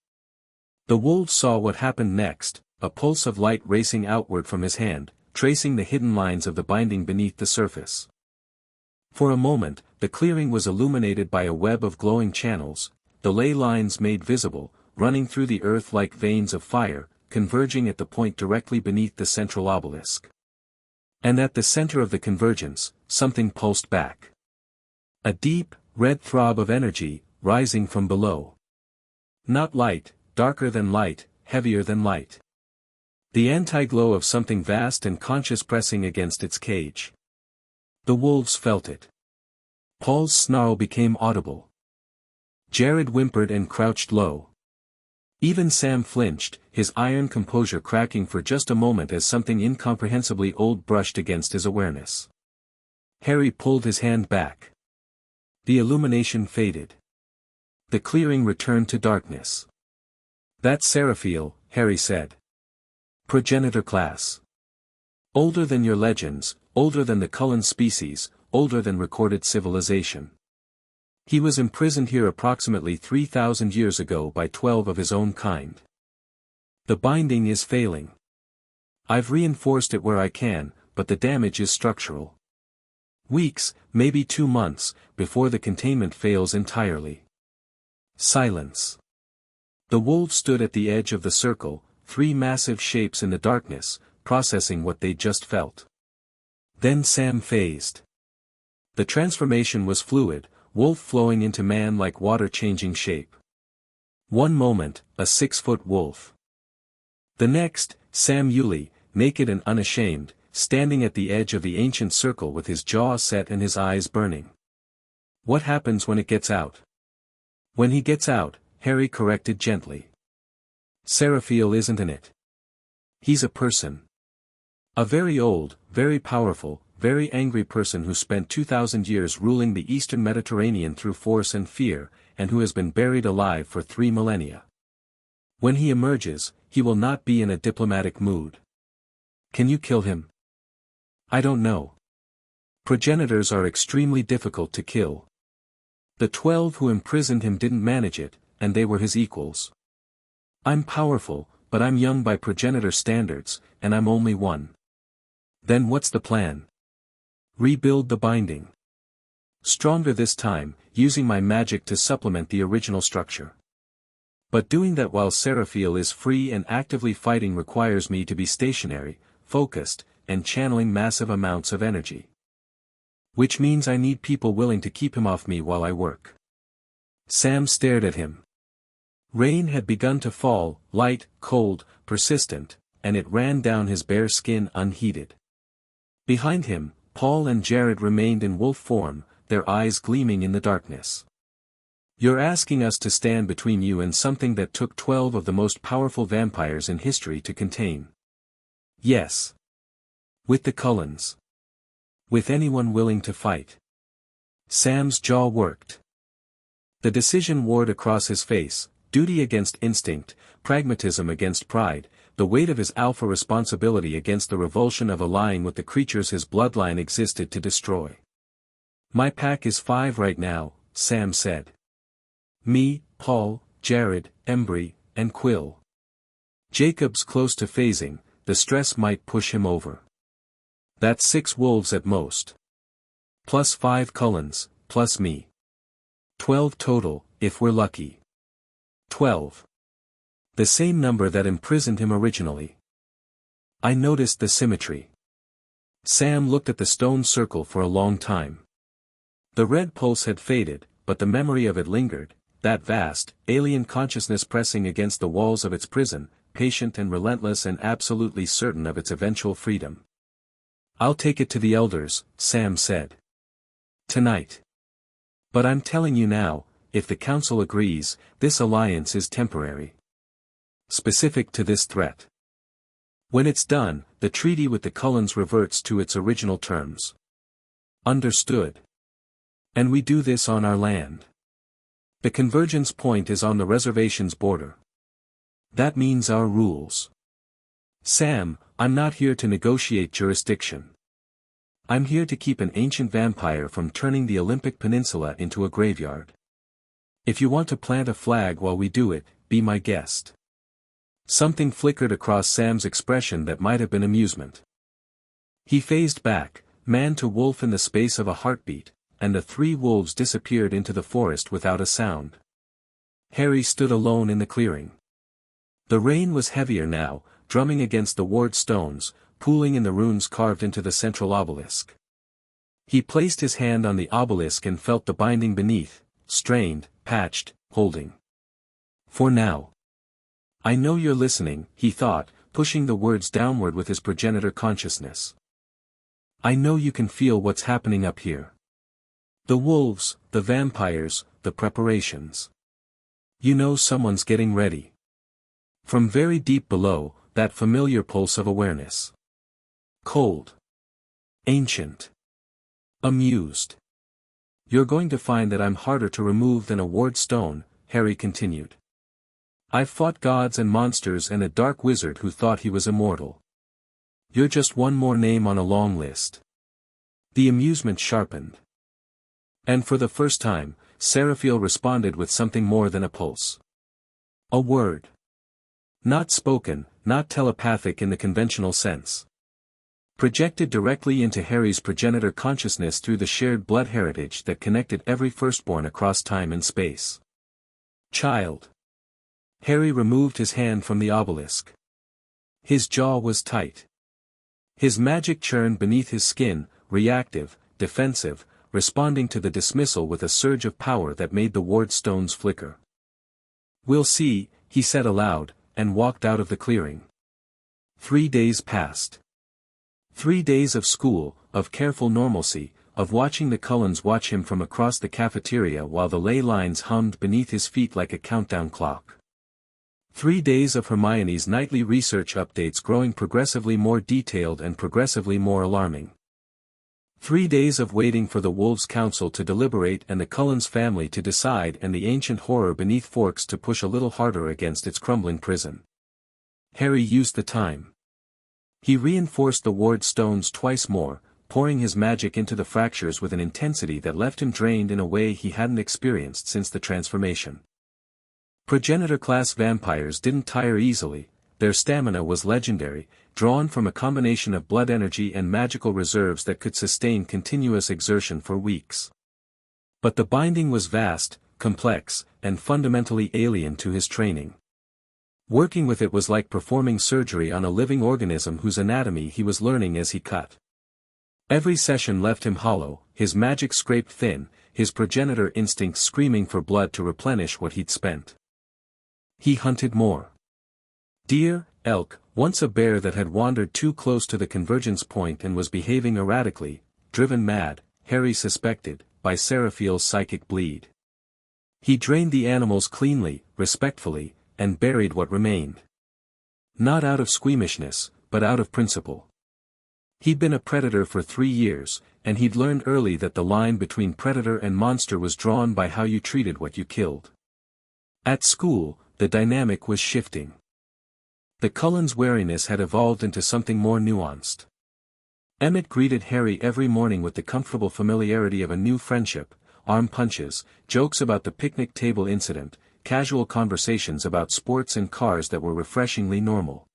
The wolves saw what happened next, a pulse of light racing outward from his hand, tracing the hidden lines of the binding beneath the surface. For a moment, the clearing was illuminated by a web of glowing channels, the ley lines made visible, running through the earth like veins of fire, converging at the point directly beneath the central obelisk. And at the center of the convergence, something pulsed back. A deep, red throb of energy, rising from below. Not light, darker than light, heavier than light. The anti-glow of something vast and conscious pressing against its cage. The wolves felt it. Paul's snarl became audible. Jared whimpered and crouched low. Even Sam flinched, his iron composure cracking for just a moment as something incomprehensibly old brushed against his awareness. Harry pulled his hand back. The illumination faded. The clearing returned to darkness. "That's Seraphiel," Harry said. "Progenitor class. Older than your legends, older than the Cullen species, older than recorded civilization. He was imprisoned here approximately 3,000 years ago by 12 of his own kind. The binding is failing. I've reinforced it where I can, but the damage is structural. Weeks, maybe 2 months, before the containment fails entirely." Silence. The wolves stood at the edge of the circle, 3 massive shapes in the darkness, processing what they'd just felt. Then Sam phased. The transformation was fluid, wolf flowing into man like water changing shape. One moment, a 6-foot wolf. The next, Sam Yulee, naked and unashamed, standing at the edge of the ancient circle with his jaw set and his eyes burning. "What happens when it gets out?" "When he gets out," Harry corrected gently. "Seraphiel isn't in it. He's a person. A very old, very powerful, very angry person who spent 2,000 years ruling the eastern Mediterranean through force and fear, and who has been buried alive for 3 millennia. When he emerges, he will not be in a diplomatic mood. Can you kill him?" "I don't know. Progenitors are extremely difficult to kill. The 12 who imprisoned him didn't manage it, and they were his equals. I'm powerful, but I'm young by progenitor standards, and I'm only one. Then what's the plan? Rebuild the binding. Stronger this time, using my magic to supplement the original structure. But doing that while Seraphiel is free and actively fighting requires me to be stationary, focused, and channeling massive amounts of energy. Which means I need people willing to keep him off me while I work." Sam stared at him. Rain had begun to fall, light, cold, persistent, and it ran down his bare skin unheeded. Behind him, Paul and Jared remained in wolf form, their eyes gleaming in the darkness. "You're asking us to stand between you and something that took 12 of the most powerful vampires in history to contain?" "Yes. With the Cullens. With anyone willing to fight." Sam's jaw worked. The decision warred across his face, duty against instinct, pragmatism against pride, the weight of his alpha responsibility against the revulsion of allying with the creatures his bloodline existed to destroy. "My pack is 5 right now," Sam said. "Me, Paul, Jared, Embry, and Quill. Jacob's close to phasing, the stress might push him over. That's 6 wolves at most. Plus 5 Cullens, plus me. 12 total, if we're lucky. 12. The same number that imprisoned him originally." I noticed the symmetry. Sam looked at the stone circle for a long time. The red pulse had faded, but the memory of it lingered, that vast, alien consciousness pressing against the walls of its prison, patient and relentless and absolutely certain of its eventual freedom. "I'll take it to the elders," Sam said. "Tonight. But I'm telling you now, if the council agrees, this alliance is temporary. Specific to this threat. When it's done, the treaty with the Cullens reverts to its original terms. Understood? And we do this on our land. The convergence point is on the reservation's border. That means our rules. Sam, I'm not here to negotiate jurisdiction. I'm here to keep an ancient vampire from turning the Olympic Peninsula into a graveyard. If you want to plant a flag while we do it, be my guest." Something flickered across Sam's expression that might have been amusement. He phased back, man to wolf in the space of a heartbeat, and the three wolves disappeared into the forest without a sound. Harry stood alone in the clearing. The rain was heavier now, drumming against the ward stones, pooling in the runes carved into the central obelisk. He placed his hand on the obelisk and felt the binding beneath, strained, patched, holding. "For now. I know you're listening," he thought, pushing the words downward with his progenitor consciousness. "I know you can feel what's happening up here. The wolves, the vampires, the preparations. You know someone's getting ready." From very deep below, that familiar pulse of awareness. Cold. Ancient. Amused. "You're going to find that I'm harder to remove than a ward stone," Harry continued. "I've fought gods and monsters and a dark wizard who thought he was immortal. You're just one more name on a long list." The amusement sharpened. And for the first time, Seraphiel responded with something more than a pulse. A word. Not spoken, not telepathic in the conventional sense. Projected directly into Harry's progenitor consciousness through the shared blood heritage that connected every firstborn across time and space. "Child." Harry removed his hand from the obelisk. His jaw was tight. His magic churned beneath his skin, reactive, defensive, responding to the dismissal with a surge of power that made the ward stones flicker. "We'll see," he said aloud, and walked out of the clearing. 3 days passed. 3 days of school, of careful normalcy, of watching the Cullens watch him from across the cafeteria while the ley lines hummed beneath his feet like a countdown clock. 3 days of Hermione's nightly research updates growing progressively more detailed and progressively more alarming. 3 days of waiting for the Wolves' Council to deliberate and the Cullens family to decide and the ancient horror beneath Forks to push a little harder against its crumbling prison. Harry used the time. He reinforced the ward stones twice more, pouring his magic into the fractures with an intensity that left him drained in a way he hadn't experienced since the transformation. Progenitor-class vampires didn't tire easily, their stamina was legendary, drawn from a combination of blood energy and magical reserves that could sustain continuous exertion for weeks. But the binding was vast, complex, and fundamentally alien to his training. Working with it was like performing surgery on a living organism whose anatomy he was learning as he cut. Every session left him hollow, his magic scraped thin, his progenitor instincts screaming for blood to replenish what he'd spent. He hunted more. Deer, elk, once a bear that had wandered too close to the convergence point and was behaving erratically, driven mad, Harry suspected, by Seraphiel's psychic bleed. He drained the animals cleanly, respectfully, and buried what remained. Not out of squeamishness, but out of principle. He'd been a predator for 3 years, and he'd learned early that the line between predator and monster was drawn by how you treated what you killed. At school, the dynamic was shifting. The Cullens' wariness had evolved into something more nuanced. Emmett greeted Harry every morning with the comfortable familiarity of a new friendship, arm punches, jokes about the picnic table incident, casual conversations about sports and cars that were refreshingly normal.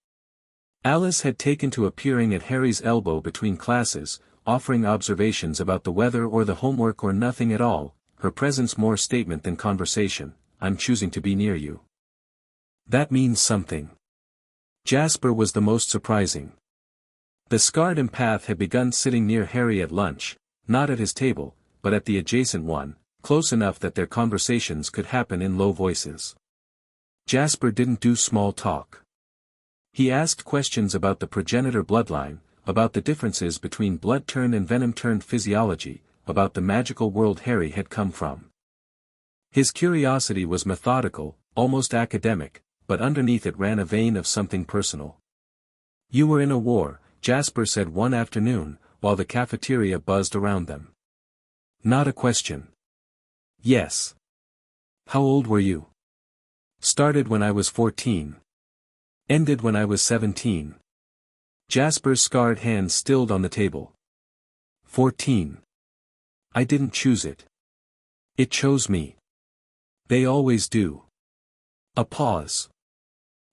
Alice had taken to appearing at Harry's elbow between classes, offering observations about the weather or the homework or nothing at all, her presence more statement than conversation. "I'm choosing to be near you. That means something." Jasper was the most surprising. The scarred empath had begun sitting near Harry at lunch, not at his table, but at the adjacent one, close enough that their conversations could happen in low voices. Jasper didn't do small talk. He asked questions about the progenitor bloodline, about the differences between blood-turned and venom-turned physiology, about the magical world Harry had come from. His curiosity was methodical, almost academic, but underneath it ran a vein of something personal. "You were in a war," Jasper said one afternoon, while the cafeteria buzzed around them. "Not a question." "Yes." "How old were you?" "Started when I was 14. Ended when I was 17. Jasper's scarred hands stilled on the table. 14. "I didn't choose it. It chose me. They always do." A pause.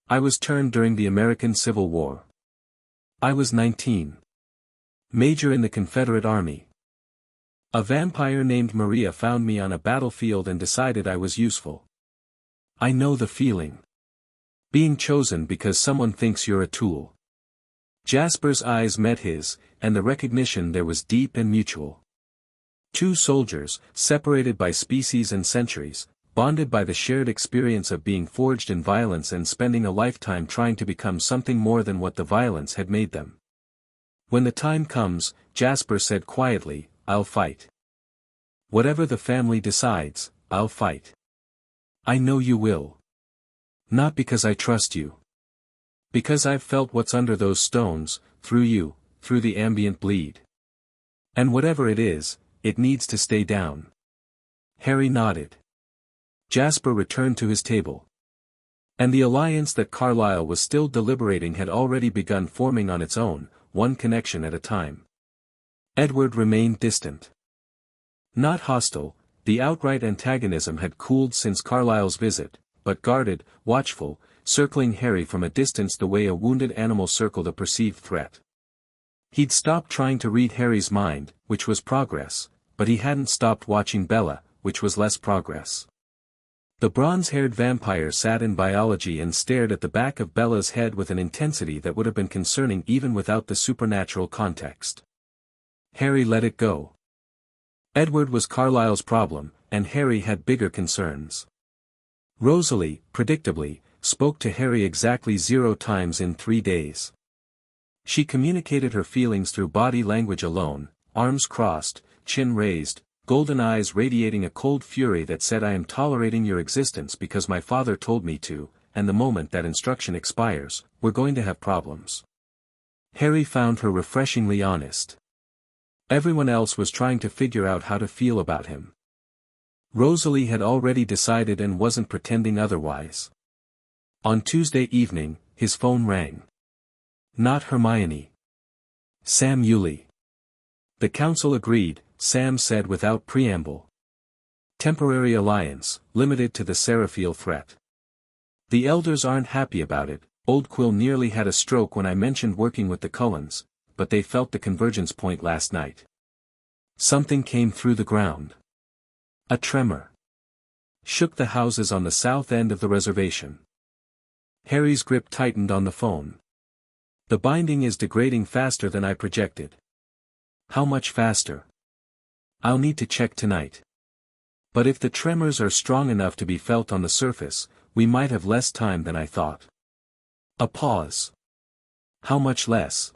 "I was turned during the American Civil War. I was 19. Major in the Confederate Army. A vampire named Maria found me on a battlefield and decided I was useful. I know the feeling. Being chosen because someone thinks you're a tool." Jasper's eyes met his, and the recognition there was deep and mutual. Two soldiers, separated by species and centuries, bonded by the shared experience of being forged in violence and spending a lifetime trying to become something more than what the violence had made them. "When the time comes," Jasper said quietly, "I'll fight. Whatever the family decides, I'll fight. I know you will. Not because I trust you. Because I've felt what's under those stones, through you, through the ambient bleed. And whatever it is, it needs to stay down." Harry nodded. Jasper returned to his table. And the alliance that Carlisle was still deliberating had already begun forming on its own, one connection at a time. Edward remained distant. Not hostile, the outright antagonism had cooled since Carlisle's visit, but guarded, watchful, circling Harry from a distance the way a wounded animal circled a perceived threat. He'd stopped trying to read Harry's mind, which was progress, but he hadn't stopped watching Bella, which was less progress. The bronze-haired vampire sat in biology and stared at the back of Bella's head with an intensity that would have been concerning even without the supernatural context. Harry let it go. Edward was Carlisle's problem, and Harry had bigger concerns. Rosalie, predictably, spoke to Harry exactly 0 times in 3 days. She communicated her feelings through body language alone, arms crossed, chin raised, golden eyes radiating a cold fury that said I am tolerating your existence because my father told me to, and the moment that instruction expires, we're going to have problems. Harry found her refreshingly honest. Everyone else was trying to figure out how to feel about him. Rosalie had already decided and wasn't pretending otherwise. On Tuesday evening, his phone rang. Not Hermione. Sam Yulee. The council agreed, Sam said without preamble. Temporary alliance, limited to the Seraphiel threat. The elders aren't happy about it. Old Quill nearly had a stroke when I mentioned working with the Cullens, but they felt the convergence point last night. Something came through the ground. A tremor shook the houses on the south end of the reservation. Harry's grip tightened on the phone. The binding is degrading faster than I projected. How much faster? I'll need to check tonight. But if the tremors are strong enough to be felt on the surface, we might have less time than I thought. A pause. How much less?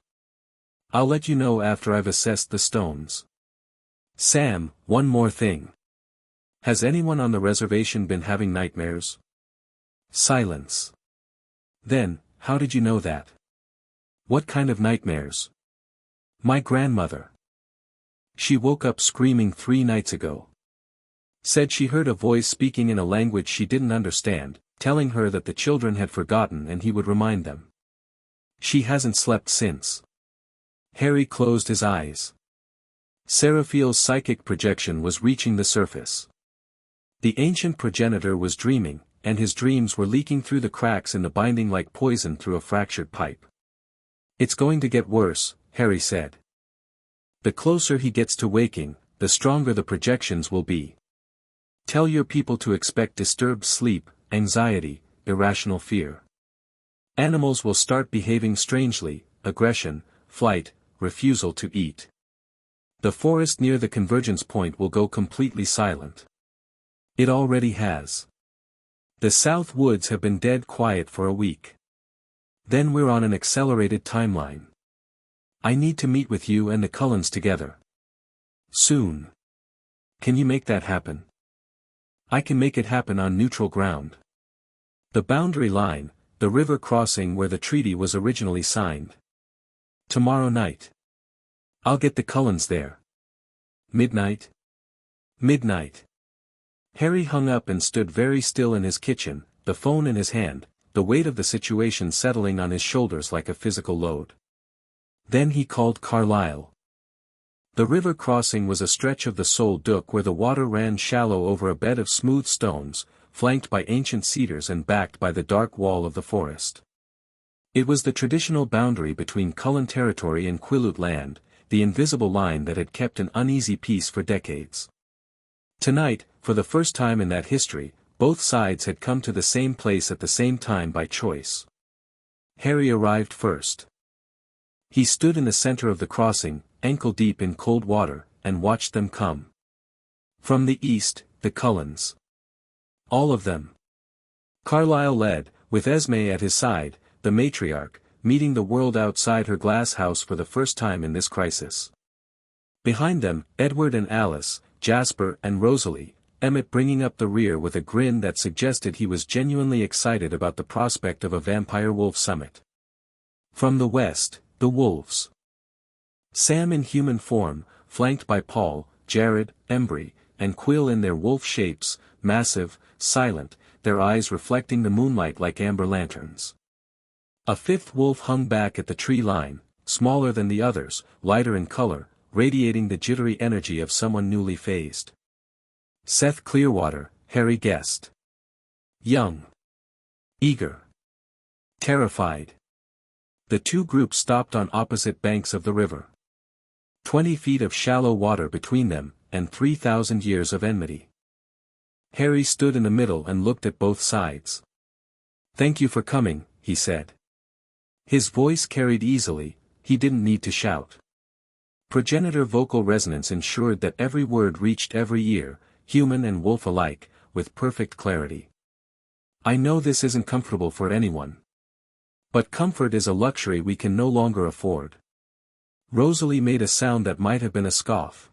I'll let you know after I've assessed the stones. Sam, one more thing. Has anyone on the reservation been having nightmares? Silence. Then, how did you know that? What kind of nightmares? My grandmother. She woke up screaming 3 nights ago. Said she heard a voice speaking in a language she didn't understand, telling her that the children had forgotten and he would remind them. She hasn't slept since. Harry closed his eyes. Seraphiel's psychic projection was reaching the surface. The ancient progenitor was dreaming, and his dreams were leaking through the cracks in the binding like poison through a fractured pipe. It's going to get worse, Harry said. The closer he gets to waking, the stronger the projections will be. Tell your people to expect disturbed sleep, anxiety, irrational fear. Animals will start behaving strangely, aggression, flight, refusal to eat. The forest near the convergence point will go completely silent. It already has. The south woods have been dead quiet for a week. Then we're on an accelerated timeline. I need to meet with you and the Cullens together. Soon. Can you make that happen? I can make it happen on neutral ground. The boundary line, the river crossing where the treaty was originally signed. Tomorrow night. I'll get the Cullens there. Midnight? Midnight. Harry hung up and stood very still in his kitchen, the phone in his hand, the weight of the situation settling on his shoulders like a physical load. Then he called Carlisle. The river crossing was a stretch of the Sol Duc where the water ran shallow over a bed of smooth stones, flanked by ancient cedars and backed by the dark wall of the forest. It was the traditional boundary between Cullen territory and Quileute land, the invisible line that had kept an uneasy peace for decades. Tonight, for the first time in that history, both sides had come to the same place at the same time by choice. Harry arrived first. He stood in the center of the crossing, ankle-deep in cold water, and watched them come. From the east, the Cullens. All of them. Carlisle led, with Esme at his side, the matriarch, meeting the world outside her glass house for the first time in this crisis. Behind them, Edward and Alice, Jasper and Rosalie, Emmett bringing up the rear with a grin that suggested he was genuinely excited about the prospect of a vampire-wolf summit. From the west, the wolves. Sam in human form, flanked by Paul, Jared, Embry, and Quill in their wolf shapes, massive, silent, their eyes reflecting the moonlight like amber lanterns. A fifth wolf hung back at the tree line, smaller than the others, lighter in color, radiating the jittery energy of someone newly phased. Seth Clearwater, Harry guessed. Young. Eager. Terrified. The two groups stopped on opposite banks of the river. 20 feet of shallow water between them, and 3,000 years of enmity. Harry stood in the middle and looked at both sides. "Thank you for coming," he said. His voice carried easily, he didn't need to shout. Progenitor vocal resonance ensured that every word reached every ear, human and wolf alike, with perfect clarity. "I know this isn't comfortable for anyone. But comfort is a luxury we can no longer afford." Rosalie made a sound that might have been a scoff.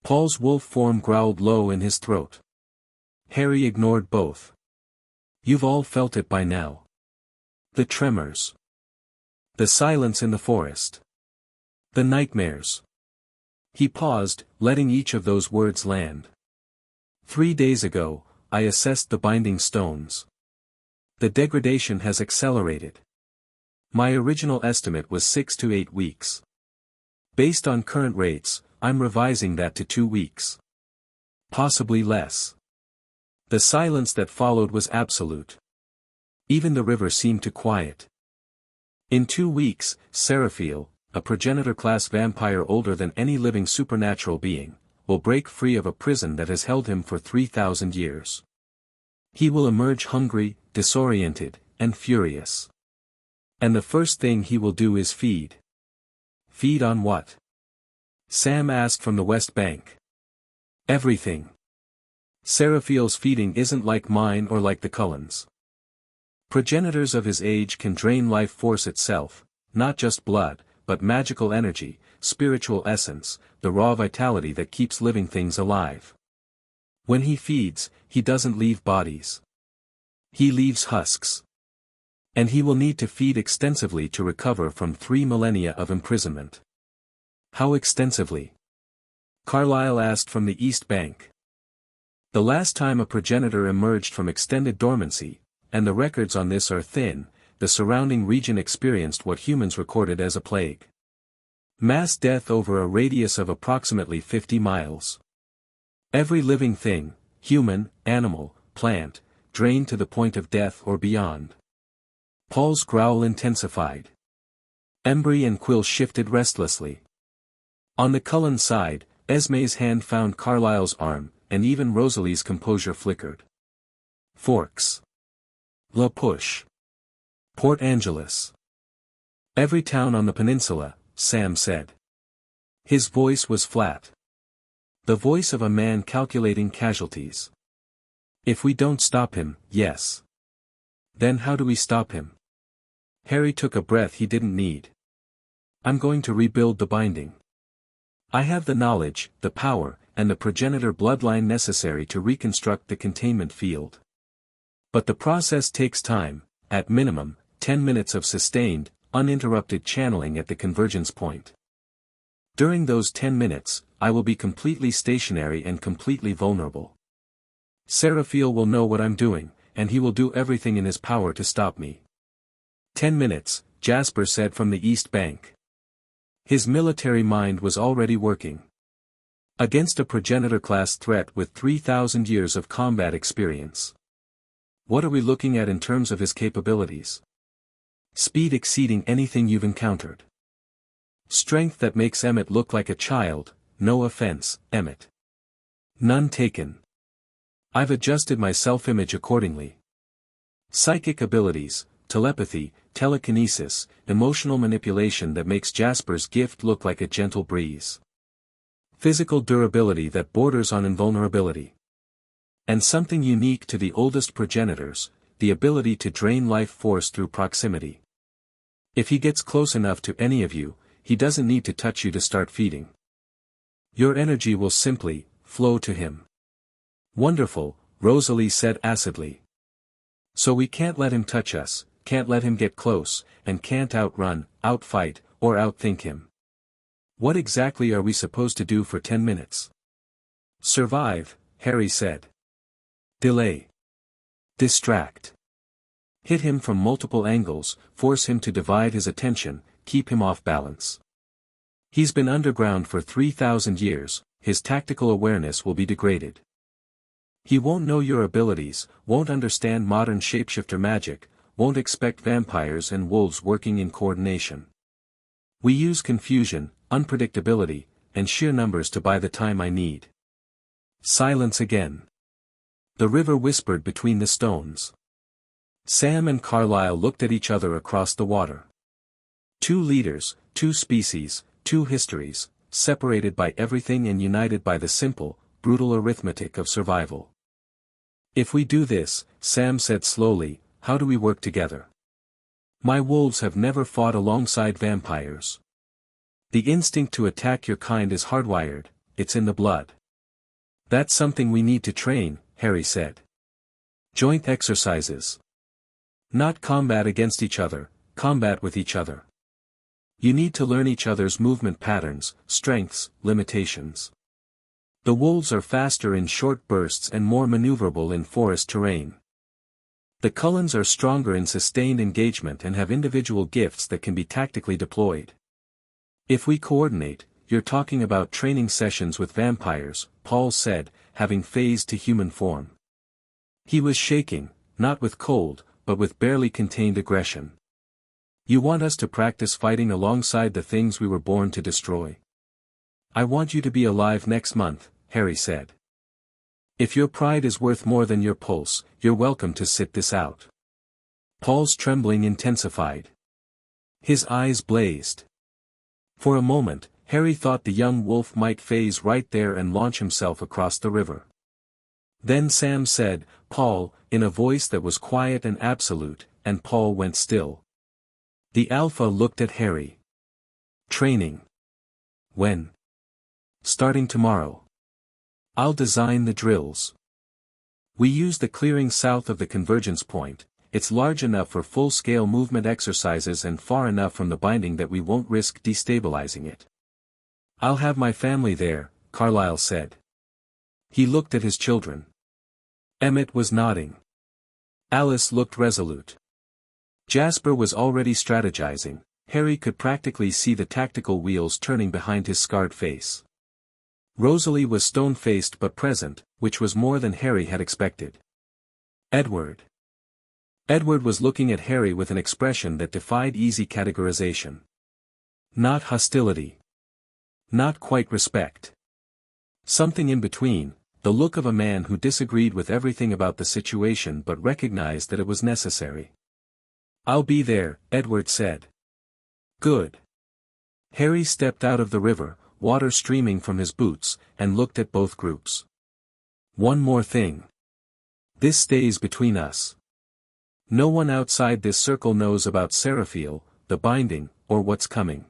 Paul's wolf form growled low in his throat. Harry ignored both. "You've all felt it by now. The tremors. The silence in the forest. The nightmares." He paused, letting each of those words land. 3 days ago, I assessed the binding stones. The degradation has accelerated. My original estimate was 6 to 8 weeks. Based on current rates, I'm revising that to 2 weeks. Possibly less. The silence that followed was absolute. Even the river seemed to quiet. In 2 weeks, Seraphiel, a progenitor-class vampire older than any living supernatural being, will break free of a prison that has held him for 3,000 years. He will emerge hungry, disoriented, and furious. And the first thing he will do is feed. Feed on what? Sam asked from the west bank. Everything. Seraphiel's feeding isn't like mine or like the Cullens. Progenitors of his age can drain life force itself, not just blood, but magical energy, spiritual essence, the raw vitality that keeps living things alive. When he feeds, he doesn't leave bodies. He leaves husks. And he will need to feed extensively to recover from 3 millennia of imprisonment. How extensively? Carlisle asked from the east bank. The last time a progenitor emerged from extended dormancy, and the records on this are thin, the surrounding region experienced what humans recorded as a plague. Mass death over a radius of approximately 50 miles. Every living thing, human, animal, plant, drained to the point of death or beyond. Paul's growl intensified. Embry and Quill shifted restlessly. On the Cullen side, Esme's hand found Carlisle's arm, and even Rosalie's composure flickered. Forks. La Push. Port Angeles. Every town on the peninsula, Sam said. His voice was flat. The voice of a man calculating casualties. If we don't stop him, yes. Then how do we stop him? Harry took a breath he didn't need. I'm going to rebuild the binding. I have the knowledge, the power, and the progenitor bloodline necessary to reconstruct the containment field. But the process takes time, at minimum, 10 minutes of sustained, uninterrupted channeling at the convergence point. During those 10 minutes, I will be completely stationary and completely vulnerable. Seraphiel will know what I'm doing, and he will do everything in his power to stop me. 10 minutes, Jasper said from the east bank. His military mind was already working. Against a progenitor-class threat with 3,000 years of combat experience. What are we looking at in terms of his capabilities? Speed exceeding anything you've encountered. Strength that makes Emmett look like a child, no offense, Emmett. None taken. I've adjusted my self-image accordingly. Psychic abilities, telepathy, telekinesis, emotional manipulation that makes Jasper's gift look like a gentle breeze. Physical durability that borders on invulnerability. And something unique to the oldest progenitors, the ability to drain life force through proximity. If he gets close enough to any of you, he doesn't need to touch you to start feeding. Your energy will simply flow to him. Wonderful, Rosalie said acidly. So we can't let him touch us, can't let him get close, and can't outrun, outfight, or outthink him. What exactly are we supposed to do for 10 minutes? Survive, Harry said. Delay. Distract. Hit him from multiple angles, force him to divide his attention, keep him off balance. He's been underground for 3,000 years, his tactical awareness will be degraded. He won't know your abilities, won't understand modern shapeshifter magic, won't expect vampires and wolves working in coordination. We use confusion, unpredictability, and sheer numbers to buy the time I need. Silence again. The river whispered between the stones. Sam and Carlisle looked at each other across the water. Two leaders, two species, two histories, separated by everything and united by the simple, brutal arithmetic of survival. If we do this, Sam said slowly, how do we work together? My wolves have never fought alongside vampires. The instinct to attack your kind is hardwired, it's in the blood. That's something we need to train, Harry said. Joint exercises. Not combat against each other, combat with each other. You need to learn each other's movement patterns, strengths, limitations. The wolves are faster in short bursts and more maneuverable in forest terrain. The Cullens are stronger in sustained engagement and have individual gifts that can be tactically deployed. If we coordinate, you're talking about training sessions with vampires, Paul said, having phased to human form. He was shaking, not with cold, but with barely contained aggression. You want us to practice fighting alongside the things we were born to destroy? I want you to be alive next month, Harry said. If your pride is worth more than your pulse, you're welcome to sit this out. Paul's trembling intensified. His eyes blazed. For a moment, Harry thought the young wolf might phase right there and launch himself across the river. Then Sam said, Paul, in a voice that was quiet and absolute, and Paul went still. The Alpha looked at Harry. Training. When? Starting tomorrow. I'll design the drills. We use the clearing south of the convergence point, it's large enough for full-scale movement exercises and far enough from the binding that we won't risk destabilizing it. I'll have my family there, Carlisle said. He looked at his children. Emmett was nodding. Alice looked resolute. Jasper was already strategizing. Harry could practically see the tactical wheels turning behind his scarred face. Rosalie was stone-faced but present, which was more than Harry had expected. Edward. Edward was looking at Harry with an expression that defied easy categorization. Not hostility. Not quite respect. Something in between, the look of a man who disagreed with everything about the situation but recognized that it was necessary. I'll be there, Edward said. Good. Harry stepped out of the river, water streaming from his boots, and looked at both groups. One more thing. This stays between us. No one outside this circle knows about Seraphiel, the binding, or what's coming.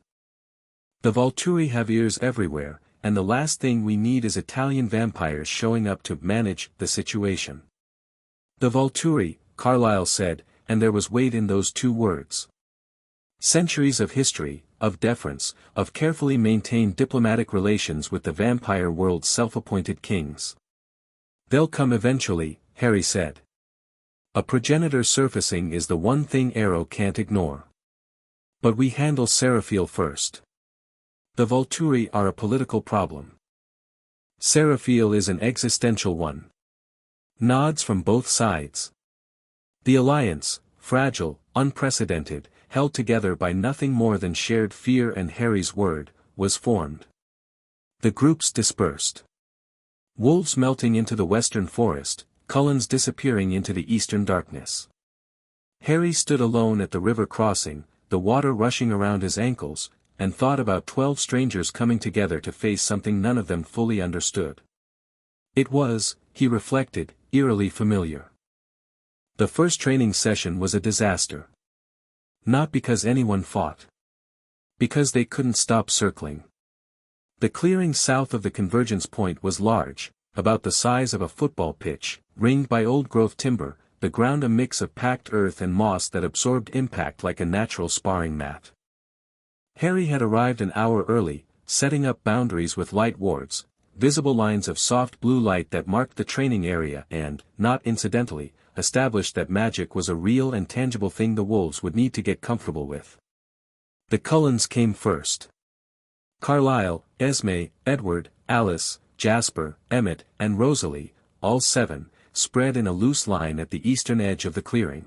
The Vulturi have ears everywhere, and the last thing we need is Italian vampires showing up to manage the situation. The Vulturi, Carlisle said, and there was weight in those two words. Centuries of history, of deference, of carefully maintained diplomatic relations with the vampire world's self-appointed kings. They'll come eventually, Harry said. A progenitor surfacing is the one thing Arrow can't ignore. But we handle Seraphiel first. The Vulturi are a political problem. Seraphiel is an existential one. Nods from both sides. The alliance, fragile, unprecedented, held together by nothing more than shared fear and Harry's word, was formed. The groups dispersed. Wolves melting into the western forest, Cullen's disappearing into the eastern darkness. Harry stood alone at the river crossing, the water rushing around his ankles, and thought about 12 strangers coming together to face something none of them fully understood. It was, he reflected, eerily familiar. The first training session was a disaster. Not because anyone fought. Because they couldn't stop circling. The clearing south of the convergence point was large, about the size of a football pitch, ringed by old-growth timber, the ground a mix of packed earth and moss that absorbed impact like a natural sparring mat. Harry had arrived an hour early, setting up boundaries with light wards, visible lines of soft blue light that marked the training area and, not incidentally, established that magic was a real and tangible thing the wolves would need to get comfortable with. The Cullens came first. Carlisle, Esme, Edward, Alice, Jasper, Emmett, and Rosalie, all 7, spread in a loose line at the eastern edge of the clearing.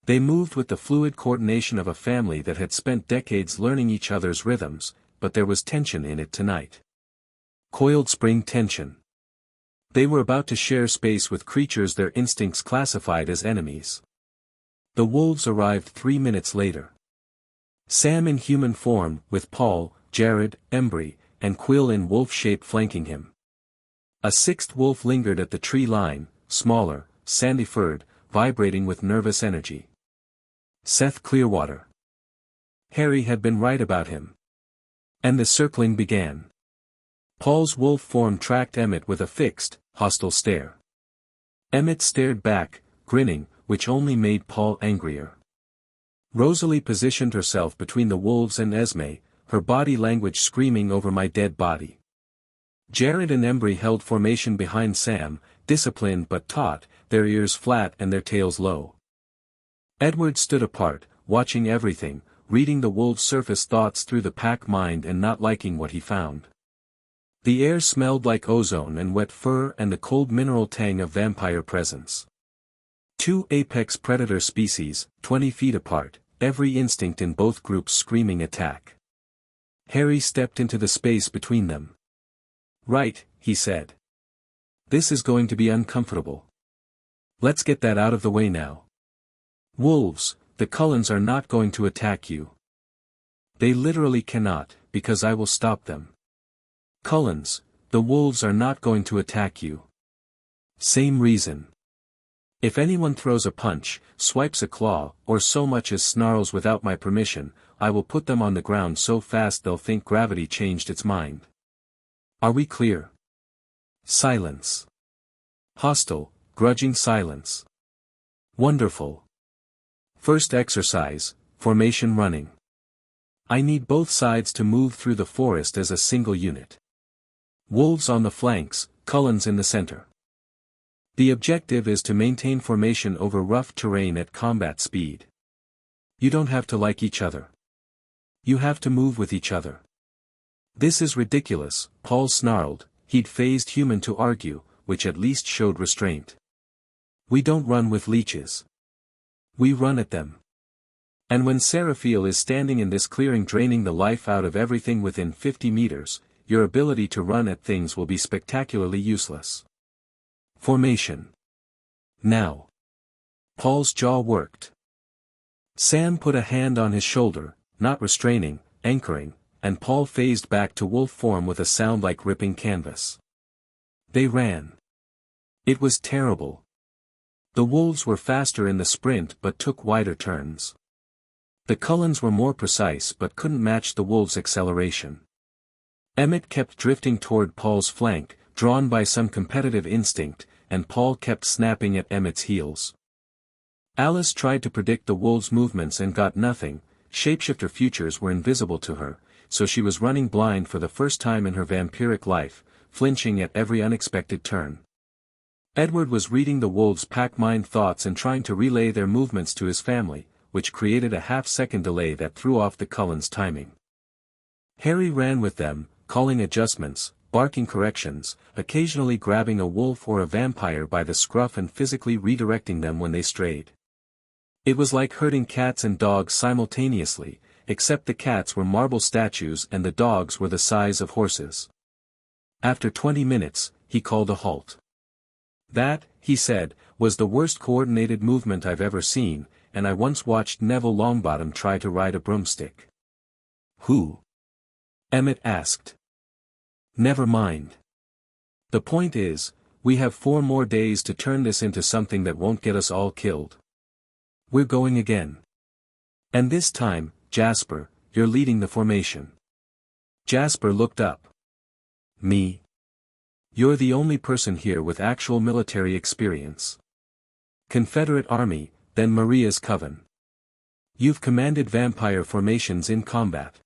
They moved with the fluid coordination of a family that had spent decades learning each other's rhythms, but there was tension in it tonight. Coiled spring tension. They were about to share space with creatures their instincts classified as enemies. The wolves arrived 3 minutes later. Sam in human form, with Paul, Jared, Embry, and Quill in wolf shape flanking him. A 6th wolf lingered at the tree line, smaller, sandy-furred, vibrating with nervous energy. Seth Clearwater. Harry had been right about him. And the circling began. Paul's wolf form tracked Emmett with a fixed, hostile stare. Emmett stared back, grinning, which only made Paul angrier. Rosalie positioned herself between the wolves and Esme, her body language screaming over my dead body. Jared and Embry held formation behind Sam, disciplined but taut, their ears flat and their tails low. Edward stood apart, watching everything, reading the wolves' surface thoughts through the pack mind and not liking what he found. The air smelled like ozone and wet fur and the cold mineral tang of vampire presence. 2 apex predator species, 20 feet apart, every instinct in both groups screaming attack. Harry stepped into the space between them. Right, he said. This is going to be uncomfortable. Let's get that out of the way now. Wolves, the Cullens are not going to attack you. They literally cannot, because I will stop them. Cullens, the wolves are not going to attack you. Same reason. If anyone throws a punch, swipes a claw, or so much as snarls without my permission, I will put them on the ground so fast they'll think gravity changed its mind. Are we clear? Silence. Hostile, grudging silence. Wonderful. First exercise, formation running. I need both sides to move through the forest as a single unit. Wolves on the flanks, Cullens in the center. The objective is to maintain formation over rough terrain at combat speed. You don't have to like each other. You have to move with each other. This is ridiculous, Paul snarled. He'd phased human to argue, which at least showed restraint. We don't run with leeches. We run at them. And when Seraphiel is standing in this clearing draining the life out of everything within 50 meters, your ability to run at things will be spectacularly useless. Formation. Now. Paul's jaw worked. Sam put a hand on his shoulder, not restraining, anchoring, and Paul phased back to wolf form with a sound like ripping canvas. They ran. It was terrible. The wolves were faster in the sprint but took wider turns. The Cullens were more precise but couldn't match the wolves' acceleration. Emmett kept drifting toward Paul's flank, drawn by some competitive instinct, and Paul kept snapping at Emmett's heels. Alice tried to predict the wolves' movements and got nothing. Shapeshifter futures were invisible to her, so she was running blind for the first time in her vampiric life, flinching at every unexpected turn. Edward was reading the wolves' pack-mind thoughts and trying to relay their movements to his family, which created a half-second delay that threw off the Cullens' timing. Harry ran with them, calling adjustments, barking corrections, occasionally grabbing a wolf or a vampire by the scruff and physically redirecting them when they strayed. It was like herding cats and dogs simultaneously, except the cats were marble statues and the dogs were the size of horses. After 20 minutes, he called a halt. That, he said, was the worst coordinated movement I've ever seen, and I once watched Neville Longbottom try to ride a broomstick. Who? Emmett asked. Never mind. The point is, we have 4 more days to turn this into something that won't get us all killed. We're going again. And this time, Jasper, you're leading the formation. Jasper looked up. Me? You're the only person here with actual military experience. Confederate Army, then Maria's Coven. You've commanded vampire formations in combat.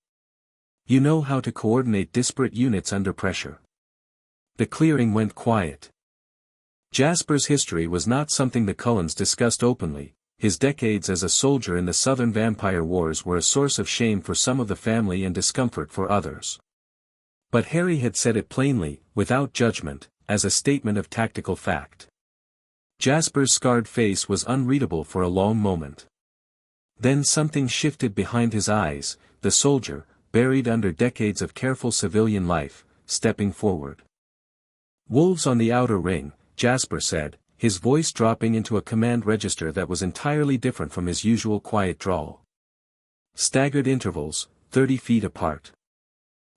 You know how to coordinate disparate units under pressure. The clearing went quiet. Jasper's history was not something the Cullens discussed openly. His decades as a soldier in the Southern Vampire Wars were a source of shame for some of the family and discomfort for others. But Harry had said it plainly, without judgment, as a statement of tactical fact. Jasper's scarred face was unreadable for a long moment. Then something shifted behind his eyes, the soldier, buried under decades of careful civilian life, stepping forward. Wolves on the outer ring, Jasper said, his voice dropping into a command register that was entirely different from his usual quiet drawl. Staggered intervals, 30 feet apart.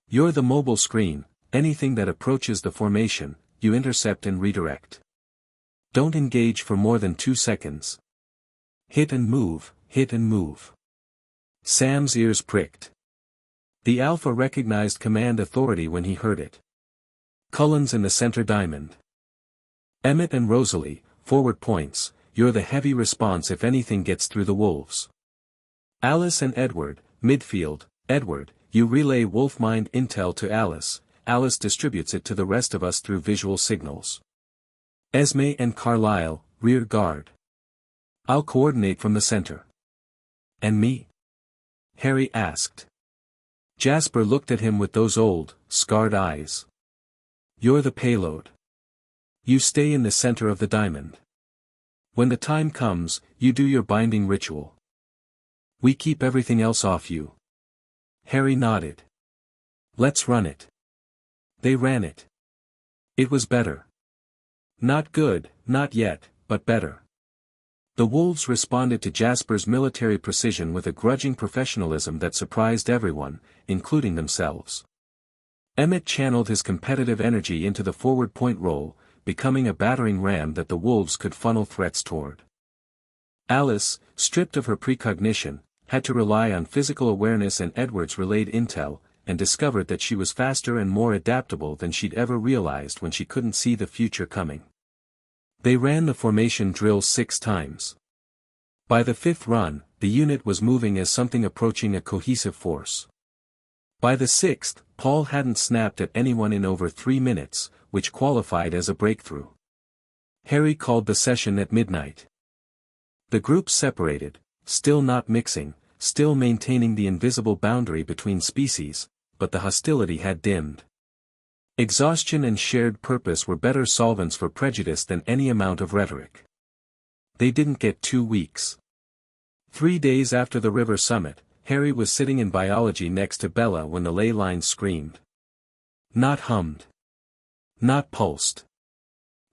You're the mobile screen, anything that approaches the formation, you intercept and redirect. Don't engage for more than 2 seconds. Hit and move, hit and move. Sam's ears pricked. The Alpha recognized command authority when he heard it. Cullen's in the center diamond. Emmett and Rosalie, forward points, you're the heavy response if anything gets through the wolves. Alice and Edward, midfield, Edward, you relay wolf mind intel to Alice, Alice distributes it to the rest of us through visual signals. Esme and Carlisle, rear guard. I'll coordinate from the center. And me? Harry asked. Jasper looked at him with those old, scarred eyes. You're the payload. You stay in the center of the diamond. When the time comes, you do your binding ritual. We keep everything else off you. Harry nodded. Let's run it. They ran it. It was better. Not good, not yet, but better. The wolves responded to Jasper's military precision with a grudging professionalism that surprised everyone, including themselves. Emmett channeled his competitive energy into the forward point role, becoming a battering ram that the wolves could funnel threats toward. Alice, stripped of her precognition, had to rely on physical awareness and Edward's relayed intel, and discovered that she was faster and more adaptable than she'd ever realized when she couldn't see the future coming. They ran the formation drill 6 times. By the 5th run, the unit was moving as something approaching a cohesive force. By the 6th, Paul hadn't snapped at anyone in over 3 minutes, which qualified as a breakthrough. Harry called the session at midnight. The groups separated, still not mixing, still maintaining the invisible boundary between species, but the hostility had dimmed. Exhaustion and shared purpose were better solvents for prejudice than any amount of rhetoric. They didn't get 2 weeks. 3 days after the river summit, Harry was sitting in biology next to Bella when the ley line screamed. Not hummed. Not pulsed.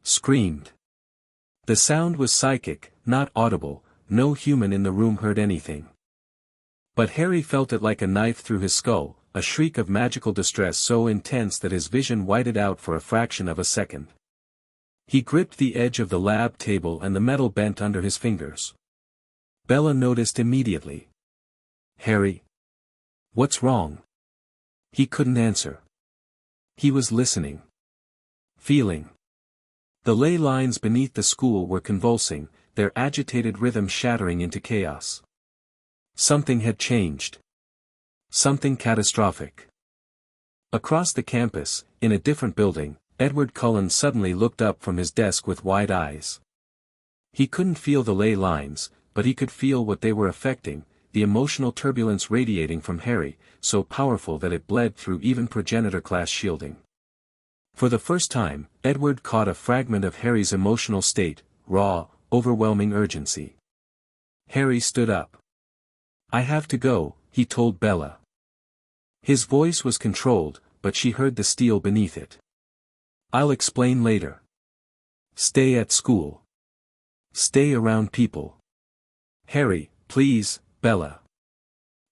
Screamed. The sound was psychic, not audible, no human in the room heard anything. But Harry felt it like a knife through his skull, a shriek of magical distress so intense that his vision whited out for a fraction of a second. He gripped the edge of the lab table and the metal bent under his fingers. Bella noticed immediately. "Harry? What's wrong?" He couldn't answer. He was listening. Feeling. The ley lines beneath the school were convulsing, their agitated rhythm shattering into chaos. Something had changed. Something catastrophic. Across the campus, in a different building, Edward Cullen suddenly looked up from his desk with wide eyes. He couldn't feel the ley lines, but he could feel what they were affecting, the emotional turbulence radiating from Harry, so powerful that it bled through even progenitor-class shielding. For the first time, Edward caught a fragment of Harry's emotional state, raw, overwhelming urgency. Harry stood up. "I have to go," he told Bella. His voice was controlled, but she heard the steel beneath it. "I'll explain later. Stay at school. Stay around people." "Harry, please, Bella."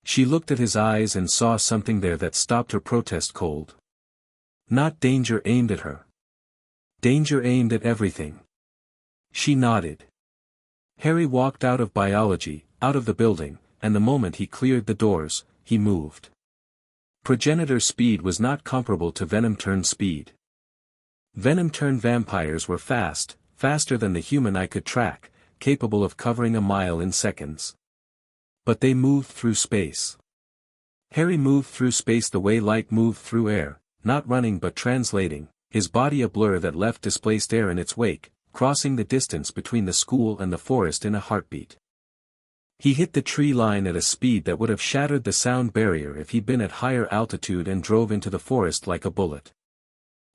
She looked at his eyes and saw something there that stopped her protest cold. Not danger aimed at her. Danger aimed at everything. She nodded. Harry walked out of biology, out of the building, and the moment he cleared the doors, he moved. Progenitor speed was not comparable to Venom-turned speed. Venom-turned vampires were fast, faster than the human eye could track, capable of covering a mile in seconds. But they moved through space. Harry moved through space the way light moved through air, not running but translating, his body a blur that left displaced air in its wake, crossing the distance between the school and the forest in a heartbeat. He hit the tree line at a speed that would have shattered the sound barrier if he'd been at higher altitude and drove into the forest like a bullet.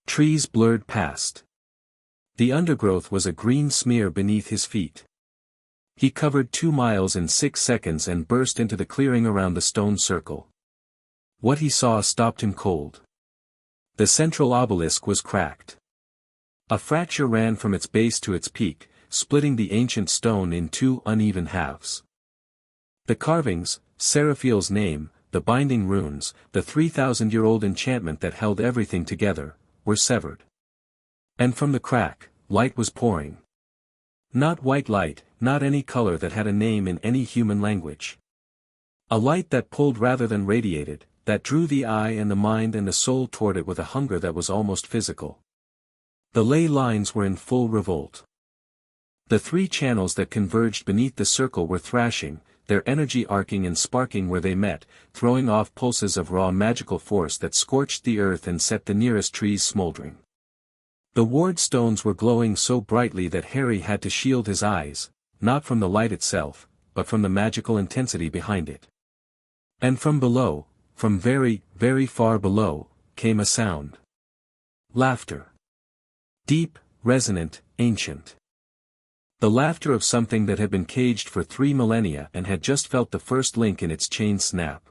Trees blurred past. The undergrowth was a green smear beneath his feet. He covered 2 miles in 6 seconds and burst into the clearing around the stone circle. What he saw stopped him cold. The central obelisk was cracked. A fracture ran from its base to its peak, splitting the ancient stone in 2 uneven halves. The carvings, Seraphiel's name, the binding runes, the 3,000-year-old enchantment that held everything together, were severed. And from the crack, light was pouring. Not white light, not any color that had a name in any human language. A light that pulled rather than radiated, that drew the eye and the mind and the soul toward it with a hunger that was almost physical. The ley lines were in full revolt. The 3 channels that converged beneath the circle were thrashing, their energy arcing and sparking where they met, throwing off pulses of raw magical force that scorched the earth and set the nearest trees smoldering. The ward stones were glowing so brightly that Harry had to shield his eyes, not from the light itself, but from the magical intensity behind it. And from below, from very, very far below, came a sound. Laughter. Deep, resonant, ancient. The laughter of something that had been caged for 3 millennia and had just felt the first link in its chain snap.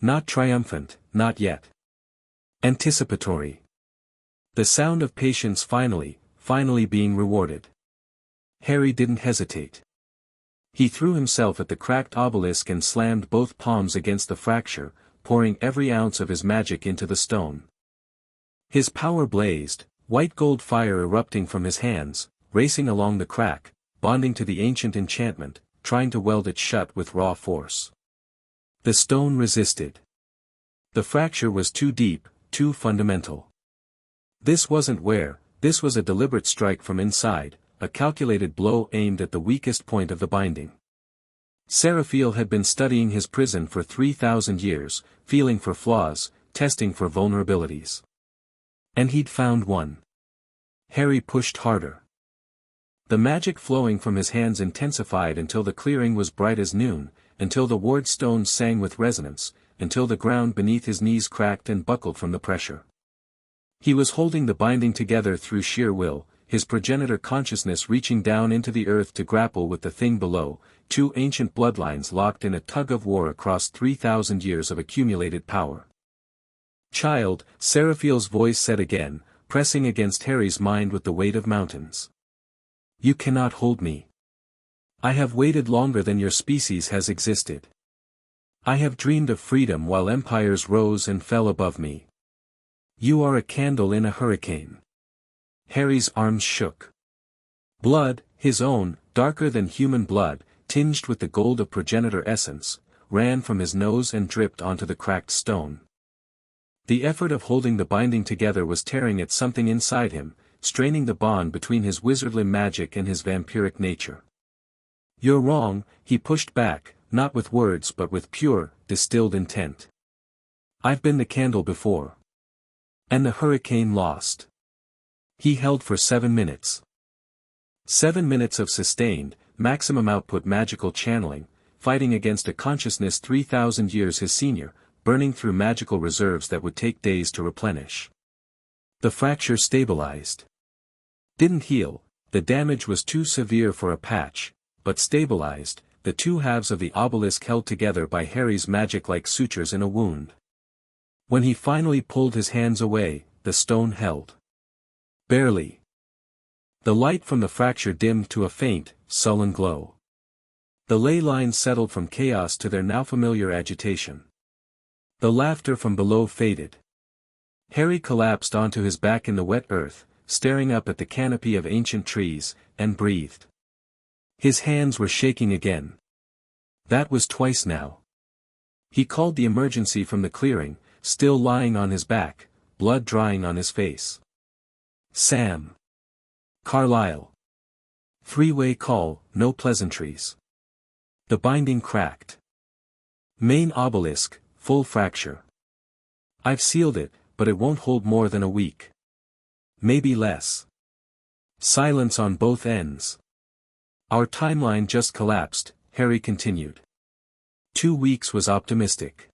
Not triumphant, not yet. Anticipatory. The sound of patience finally being rewarded. Harry didn't hesitate. He threw himself at the cracked obelisk and slammed both palms against the fracture, pouring every ounce of his magic into the stone. His power blazed, white gold fire erupting from his hands, racing along the crack, bonding to the ancient enchantment, trying to weld it shut with raw force. The stone resisted. The fracture was too deep, too fundamental. This wasn't wear, this was a deliberate strike from inside, a calculated blow aimed at the weakest point of the binding. Seraphiel had been studying his prison for 3,000 years, feeling for flaws, testing for vulnerabilities. And he'd found one. Harry pushed harder. The magic flowing from his hands intensified until the clearing was bright as noon, until the ward stones sang with resonance, until the ground beneath his knees cracked and buckled from the pressure. He was holding the binding together through sheer will, his progenitor consciousness reaching down into the earth to grapple with the thing below, 2 ancient bloodlines locked in a tug-of-war across 3,000 years of accumulated power. "Child," Seraphiel's voice said again, pressing against Harry's mind with the weight of mountains. "You cannot hold me. I have waited longer than your species has existed. I have dreamed of freedom while empires rose and fell above me. You are a candle in a hurricane. Harry's arms shook. Blood, his own, darker than human blood, tinged with the gold of progenitor essence, ran from his nose and dripped onto the cracked stone. The effort of holding the binding together was tearing at something inside him, straining the bond between his wizardly magic and his vampiric nature. You're wrong, he pushed back, not with words but with pure, distilled intent. I've been the candle before. And the hurricane lost. He held for 7 minutes. 7 minutes of sustained, maximum output magical channeling, fighting against a consciousness 3,000 years his senior, burning through magical reserves that would take days to replenish. The fracture stabilized. Didn't heal, the damage was too severe for a patch, but stabilized, the two halves of the obelisk held together by Harry's magic like sutures in a wound. When he finally pulled his hands away, the stone held. Barely. The light from the fracture dimmed to a faint, sullen glow. The ley lines settled from chaos to their now familiar agitation. The laughter from below faded. Harry collapsed onto his back in the wet earth, staring up at the canopy of ancient trees, and breathed. His hands were shaking again. That was twice now. He called the emergency from the clearing, still lying on his back, blood drying on his face. Sam. Carlisle. Three-way call, no pleasantries. The binding cracked. Main obelisk, full fracture. I've sealed it, but it won't hold more than a week. Maybe less. Silence on both ends. Our timeline just collapsed, Harry continued. 2 weeks was optimistic.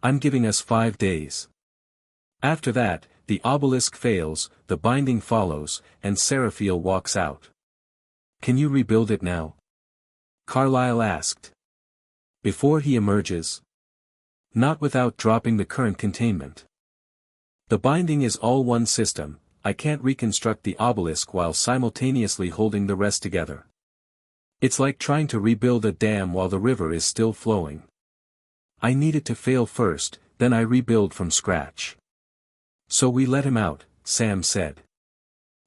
I'm giving us 5 days. After that, the obelisk fails, the binding follows, and Seraphiel walks out. Can you rebuild it now? Carlisle asked. Before he emerges? Not without dropping the current containment. The binding is all one system, I can't reconstruct the obelisk while simultaneously holding the rest together. It's like trying to rebuild a dam while the river is still flowing. I need it to fail first, then I rebuild from scratch. So we let him out, Sam said.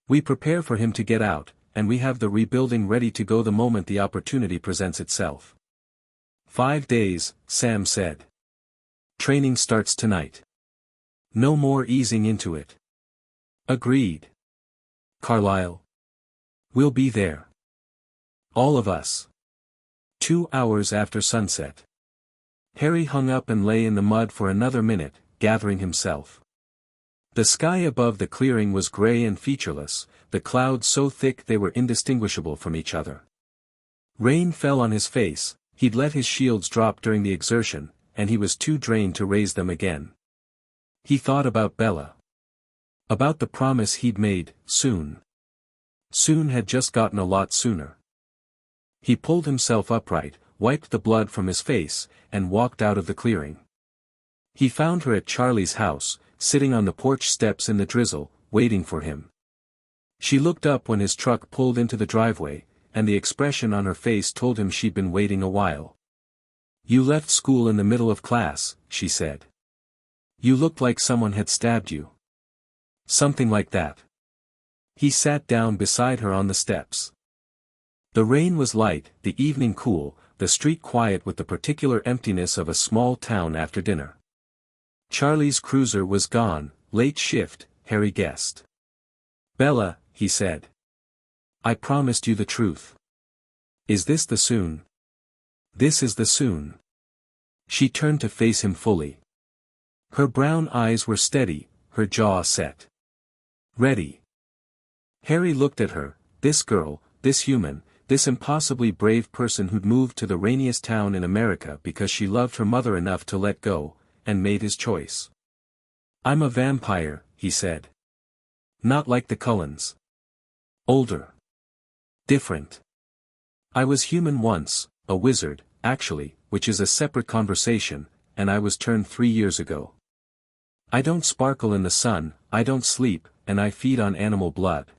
We prepare for him to get out, and we have the rebuilding ready to go the moment the opportunity presents itself. 5 days, Sam said. Training starts tonight. No more easing into it. Agreed. Carlisle. We'll be there. All of us. 2 hours after sunset. Harry hung up and lay in the mud for another minute, gathering himself. The sky above the clearing was gray and featureless, the clouds so thick they were indistinguishable from each other. Rain fell on his face, he'd let his shields drop during the exertion, and he was too drained to raise them again. He thought about Bella. About the promise he'd made, soon. Soon had just gotten a lot sooner. He pulled himself upright, wiped the blood from his face, and walked out of the clearing. He found her at Charlie's house, sitting on the porch steps in the drizzle, waiting for him. She looked up when his truck pulled into the driveway, and the expression on her face told him she'd been waiting a while. You left school in the middle of class, she said. You looked like someone had stabbed you. Something like that. He sat down beside her on the steps. The rain was light, the evening cool, the street quiet with the particular emptiness of a small town after dinner. Charlie's cruiser was gone, late shift, Harry guessed. Bella, he said. I promised you the truth. Is this the soon? This is the soon. She turned to face him fully. Her brown eyes were steady, her jaw set. Ready. Harry looked at her, this girl, this human, this impossibly brave person who'd moved to the rainiest town in America because she loved her mother enough to let go, and made his choice. I'm a vampire, he said. Not like the Cullens. Older. Different. I was human once, a wizard, actually, which is a separate conversation, and I was turned 3 years ago. I don't sparkle in the sun, I don't sleep, and I feed on animal blood.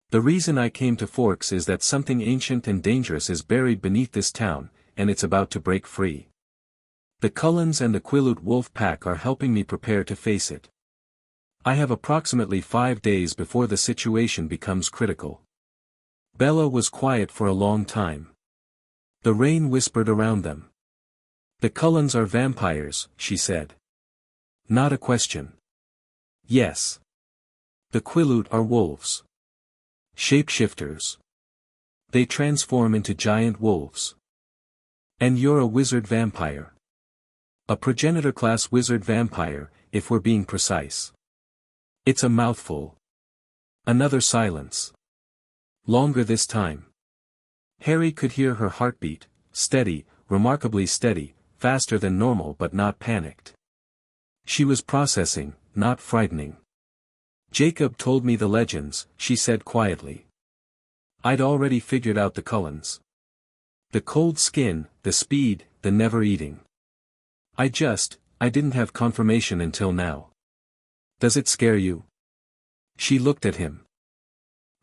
The reason I came to Forks is that something ancient and dangerous is buried beneath this town, and it's about to break free. The Cullens and the Quileute wolf pack are helping me prepare to face it. I have approximately 5 days before the situation becomes critical. Bella was quiet for a long time. The rain whispered around them. The Cullens are vampires, she said. Not a question. Yes. The Quileute are wolves. Shapeshifters. They transform into giant wolves. And you're a wizard vampire. A progenitor-class wizard vampire, if we're being precise. It's a mouthful. Another silence. Longer this time. Harry could hear her heartbeat, steady, remarkably steady, faster than normal but not panicked. She was processing, not frightening. Jacob told me the legends, she said quietly. I'd already figured out the Cullens. The cold skin, the speed, the never eating. I didn't have confirmation until now. Does it scare you? She looked at him.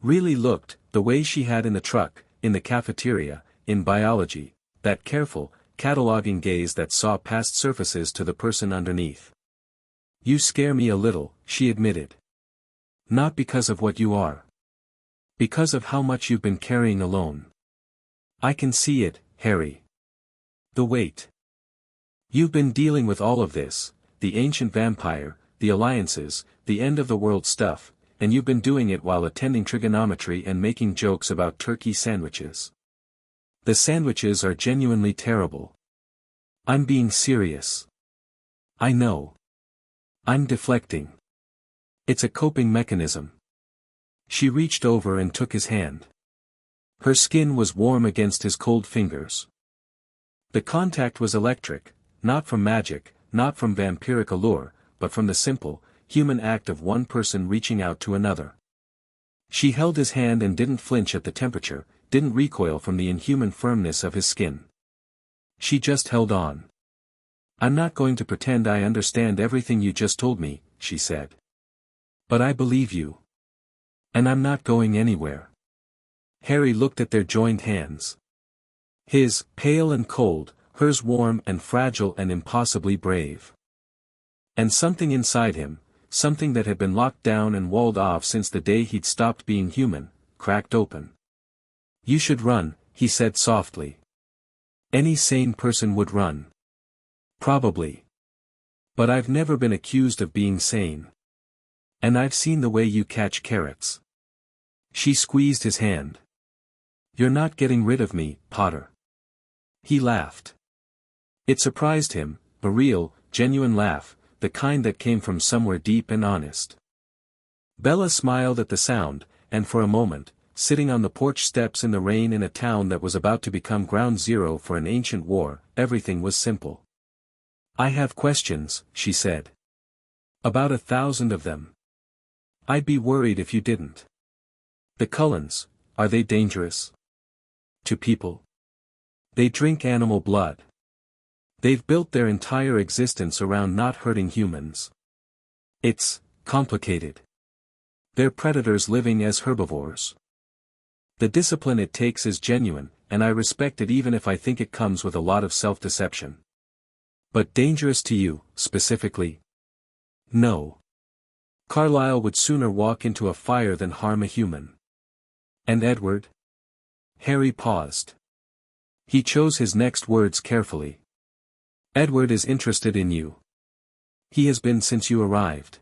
Really looked, the way she had in the truck, in the cafeteria, in biology, that careful, cataloging gaze that saw past surfaces to the person underneath. You scare me a little, she admitted. Not because of what you are. Because of how much you've been carrying alone. I can see it, Harry. The weight. You've been dealing with all of this, the ancient vampire, the alliances, the end-of-the-world stuff, and you've been doing it while attending trigonometry and making jokes about turkey sandwiches. The sandwiches are genuinely terrible. I'm being serious. I know. I'm deflecting. It's a coping mechanism. She reached over and took his hand. Her skin was warm against his cold fingers. The contact was electric, not from magic, not from vampiric allure, but from the simple, human act of one person reaching out to another. She held his hand and didn't flinch at the temperature, didn't recoil from the inhuman firmness of his skin. She just held on. I'm not going to pretend I understand everything you just told me, she said. But I believe you. And I'm not going anywhere. Harry looked at their joined hands. His, pale and cold, hers warm and fragile and impossibly brave. And something inside him, something that had been locked down and walled off since the day he'd stopped being human, cracked open. You should run, he said softly. Any sane person would run. Probably. But I've never been accused of being sane. And I've seen the way you catch carrots. She squeezed his hand. You're not getting rid of me, Potter. He laughed. It surprised him, a real, genuine laugh, the kind that came from somewhere deep and honest. Bella smiled at the sound, and for a moment, sitting on the porch steps in the rain in a town that was about to become ground zero for an ancient war, everything was simple. I have questions, she said. About 1,000 of them. I'd be worried if you didn't. The Cullens, are they dangerous? To people? They drink animal blood. They've built their entire existence around not hurting humans. It's complicated. They're predators living as herbivores. The discipline it takes is genuine, and I respect it even if I think it comes with a lot of self-deception. But dangerous to you, specifically? No. Carlisle would sooner walk into a fire than harm a human. And Edward? Harry paused. He chose his next words carefully. Edward is interested in you. He has been since you arrived.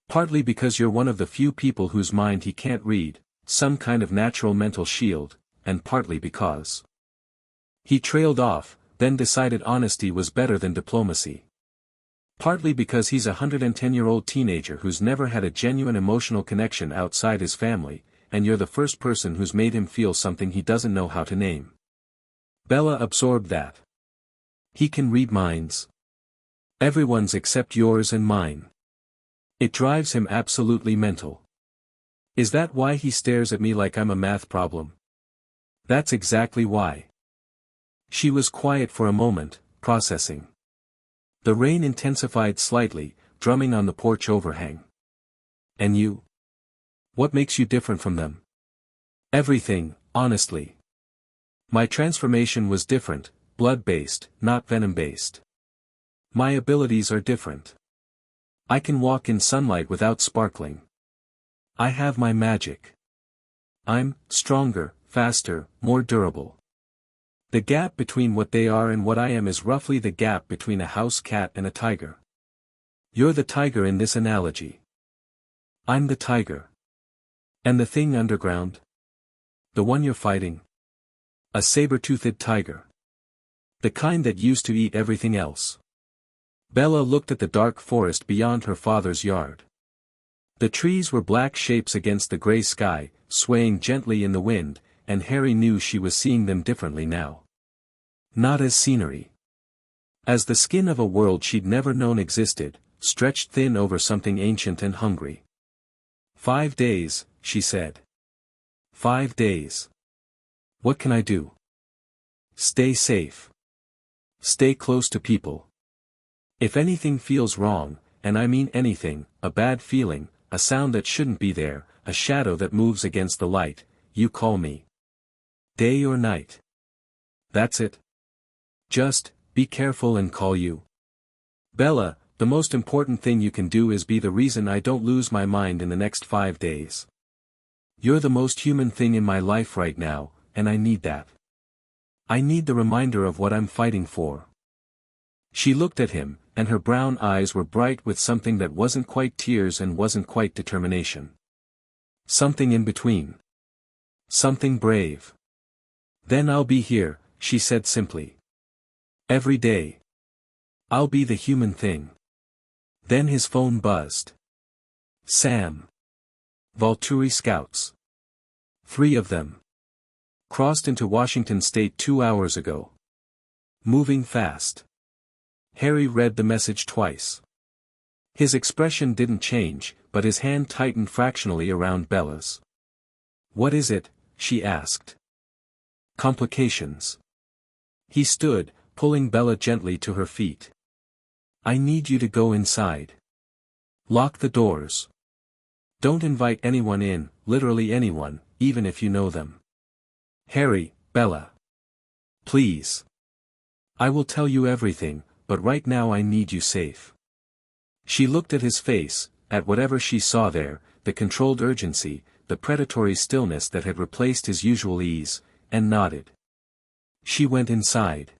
Partly because you're one of the few people whose mind he can't read, some kind of natural mental shield, and partly because. He trailed off, then decided honesty was better than diplomacy. Partly because he's a 110-year-old teenager who's never had a genuine emotional connection outside his family, and you're the first person who's made him feel something he doesn't know how to name. Bella absorbed that. He can read minds. Everyone's except yours and mine. It drives him absolutely mental. Is that why he stares at me like I'm a math problem? That's exactly why. She was quiet for a moment, processing. The rain intensified slightly, drumming on the porch overhang. And you? What makes you different from them? Everything, honestly. My transformation was different, blood-based, not venom-based. My abilities are different. I can walk in sunlight without sparkling. I have my magic. I'm stronger, faster, more durable. The gap between what they are and what I am is roughly the gap between a house cat and a tiger. You're the tiger in this analogy. I'm the tiger. And the thing underground? The one you're fighting? A saber-toothed tiger. The kind that used to eat everything else. Bella looked at the dark forest beyond her father's yard. The trees were black shapes against the gray sky, swaying gently in the wind, and Harry knew she was seeing them differently now. Not as scenery. As the skin of a world she'd never known existed, stretched thin over something ancient and hungry. 5 days, she said. 5 days. What can I do? Stay safe. Stay close to people. If anything feels wrong, and I mean anything, a bad feeling, a sound that shouldn't be there, a shadow that moves against the light, you call me. Day or night. That's it. Just, be careful and call you. Bella, the most important thing you can do is be the reason I don't lose my mind in the next 5 days. You're the most human thing in my life right now, and I need that. I need the reminder of what I'm fighting for. She looked at him, and her brown eyes were bright with something that wasn't quite tears and wasn't quite determination. Something in between. Something brave. Then I'll be here, she said simply. Every day. I'll be the human thing. Then his phone buzzed. Sam. Vulturi scouts. 3 of them. Crossed into Washington State 2 hours ago. Moving fast. Harry read the message twice. His expression didn't change, but his hand tightened fractionally around Bella's. What is it? She asked. Complications. He stood, pulling Bella gently to her feet. I need you to go inside. Lock the doors. Don't invite anyone in, literally anyone, even if you know them. Harry, Bella. Please. I will tell you everything, but right now I need you safe. She looked at his face, at whatever she saw there, the controlled urgency, the predatory stillness that had replaced his usual ease, and nodded. She went inside.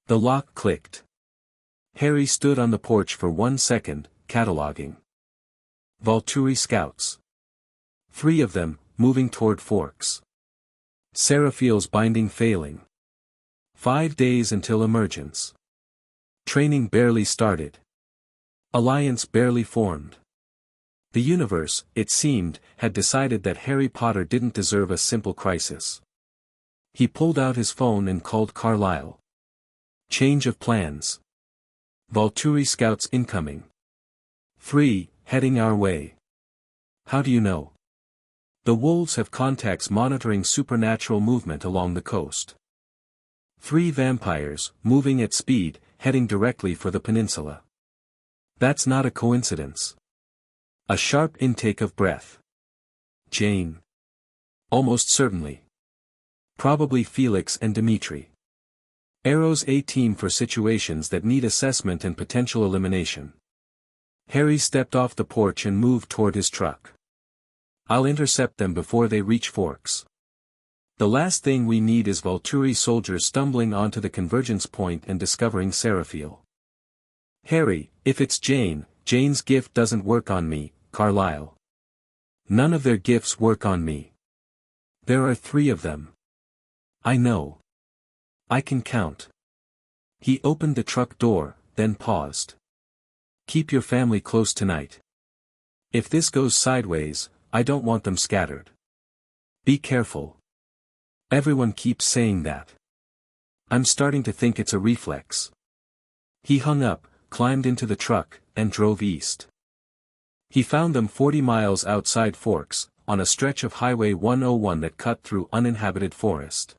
The lock clicked. Harry stood on the porch for 1 second, cataloging. Vulturi scouts. 3 of them, moving toward Forks. Seraphiel's binding failing. 5 days until emergence. Training barely started. Alliance barely formed. The universe, it seemed, had decided that Harry Potter didn't deserve a simple crisis. He pulled out his phone and called Carlisle. Change of plans. Vulturi scouts incoming. 3, heading our way. How do you know? The wolves have contacts monitoring supernatural movement along the coast. 3 vampires, moving at speed, heading directly for the peninsula. That's not a coincidence. A sharp intake of breath. Jane. Almost certainly. Probably Felix and Dimitri. Arrow's A-team for situations that need assessment and potential elimination. Harry stepped off the porch and moved toward his truck. I'll intercept them before they reach Forks. The last thing we need is Vulturi soldiers stumbling onto the convergence point and discovering Seraphiel. Harry, if it's Jane, Jane's gift doesn't work on me, Carlisle. None of their gifts work on me. There are 3 of them. I know. I can count. He opened the truck door, then paused. Keep your family close tonight. If this goes sideways, I don't want them scattered. Be careful. Everyone keeps saying that. I'm starting to think it's a reflex. He hung up, climbed into the truck, and drove east. He found them 40 miles outside Forks, on a stretch of Highway 101 that cut through uninhabited forest.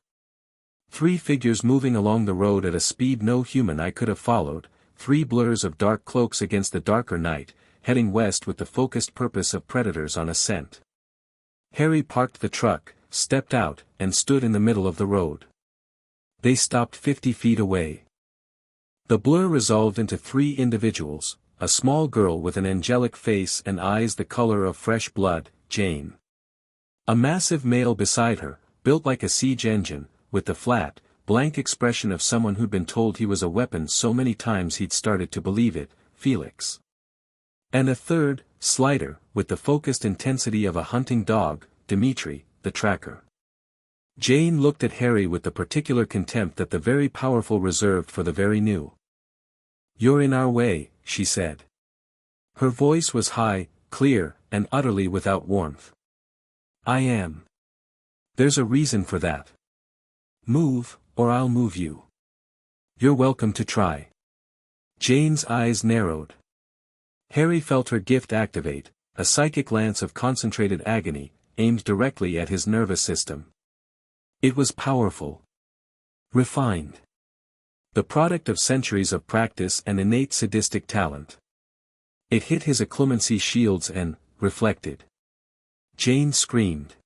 3 figures moving along the road at a speed no human eye could have followed, 3 blurs of dark cloaks against the darker night, heading west with the focused purpose of predators on a scent. Harry parked the truck, stepped out, and stood in the middle of the road. They stopped 50 feet away. The blur resolved into three individuals, a small girl with an angelic face and eyes the color of fresh blood, Jane. A massive male beside her, built like a siege engine, with the flat, blank expression of someone who'd been told he was a weapon so many times he'd started to believe it, Felix. And a third, slighter, with the focused intensity of a hunting dog, Dimitri, the tracker. Jane looked at Harry with the particular contempt that the very powerful reserved for the very new. "You're in our way," she said. Her voice was high, clear, and utterly without warmth. "I am. There's a reason for that. Move, or I'll move you. You're welcome to try." Jane's eyes narrowed. Harry felt her gift activate, a psychic lance of concentrated agony, aimed directly at his nervous system. It was powerful. Refined. The product of centuries of practice and innate sadistic talent. It hit his occlumency shields and, reflected. Jane screamed.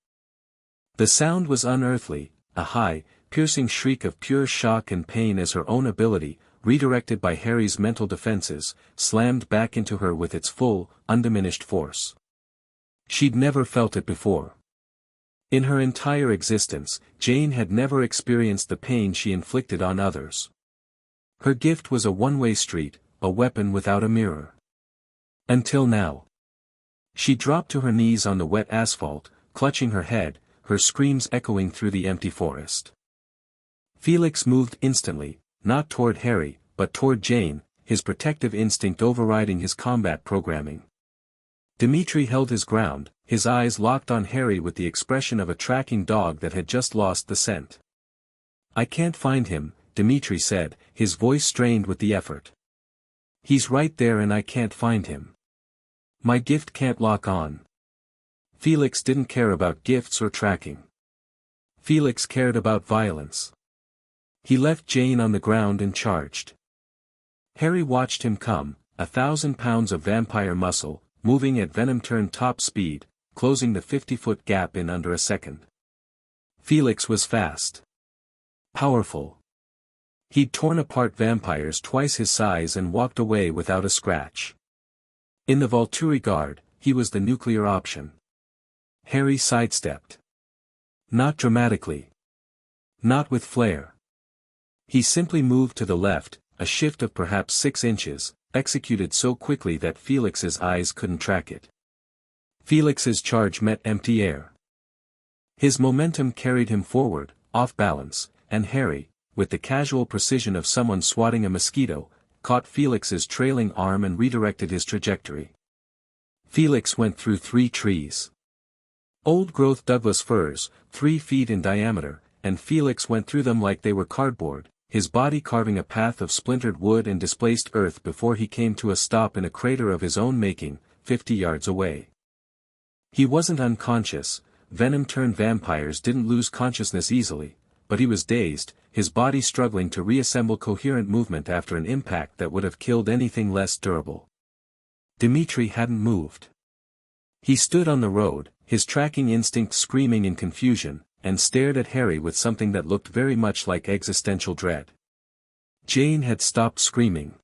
The sound was unearthly, a high, piercing shriek of pure shock and pain as her own ability, redirected by Harry's mental defenses, slammed back into her with its full, undiminished force. She'd never felt it before. In her entire existence, Jane had never experienced the pain she inflicted on others. Her gift was a one-way street, a weapon without a mirror. Until now. She dropped to her knees on the wet asphalt, clutching her head, her screams echoing through the empty forest. Felix moved instantly, not toward Harry, but toward Jane, his protective instinct overriding his combat programming. Dimitri held his ground, his eyes locked on Harry with the expression of a tracking dog that had just lost the scent. "I can't find him," Dimitri said, his voice strained with the effort. "He's right there and I can't find him. My gift can't lock on." Felix didn't care about gifts or tracking. Felix cared about violence. He left Jane on the ground and charged. Harry watched him come, 1,000 pounds of vampire muscle, moving at venom-turned top speed, closing the 50-foot gap in under a second. Felix was fast. Powerful. He'd torn apart vampires twice his size and walked away without a scratch. In the Vulturi guard, he was the nuclear option. Harry sidestepped. Not dramatically. Not with flair. He simply moved to the left, a shift of perhaps 6 inches, executed so quickly that Felix's eyes couldn't track it. Felix's charge met empty air. His momentum carried him forward, off balance, and Harry, with the casual precision of someone swatting a mosquito, caught Felix's trailing arm and redirected his trajectory. Felix went through 3 trees. Old-growth Douglas firs, 3 feet in diameter, and Felix went through them like they were cardboard, his body carving a path of splintered wood and displaced earth before he came to a stop in a crater of his own making, 50 yards away. He wasn't unconscious, venom-turned vampires didn't lose consciousness easily, but he was dazed, his body struggling to reassemble coherent movement after an impact that would have killed anything less durable. Dimitri hadn't moved. He stood on the road, his tracking instinct screaming in confusion, and stared at Harry with something that looked very much like existential dread. Jane had stopped screaming.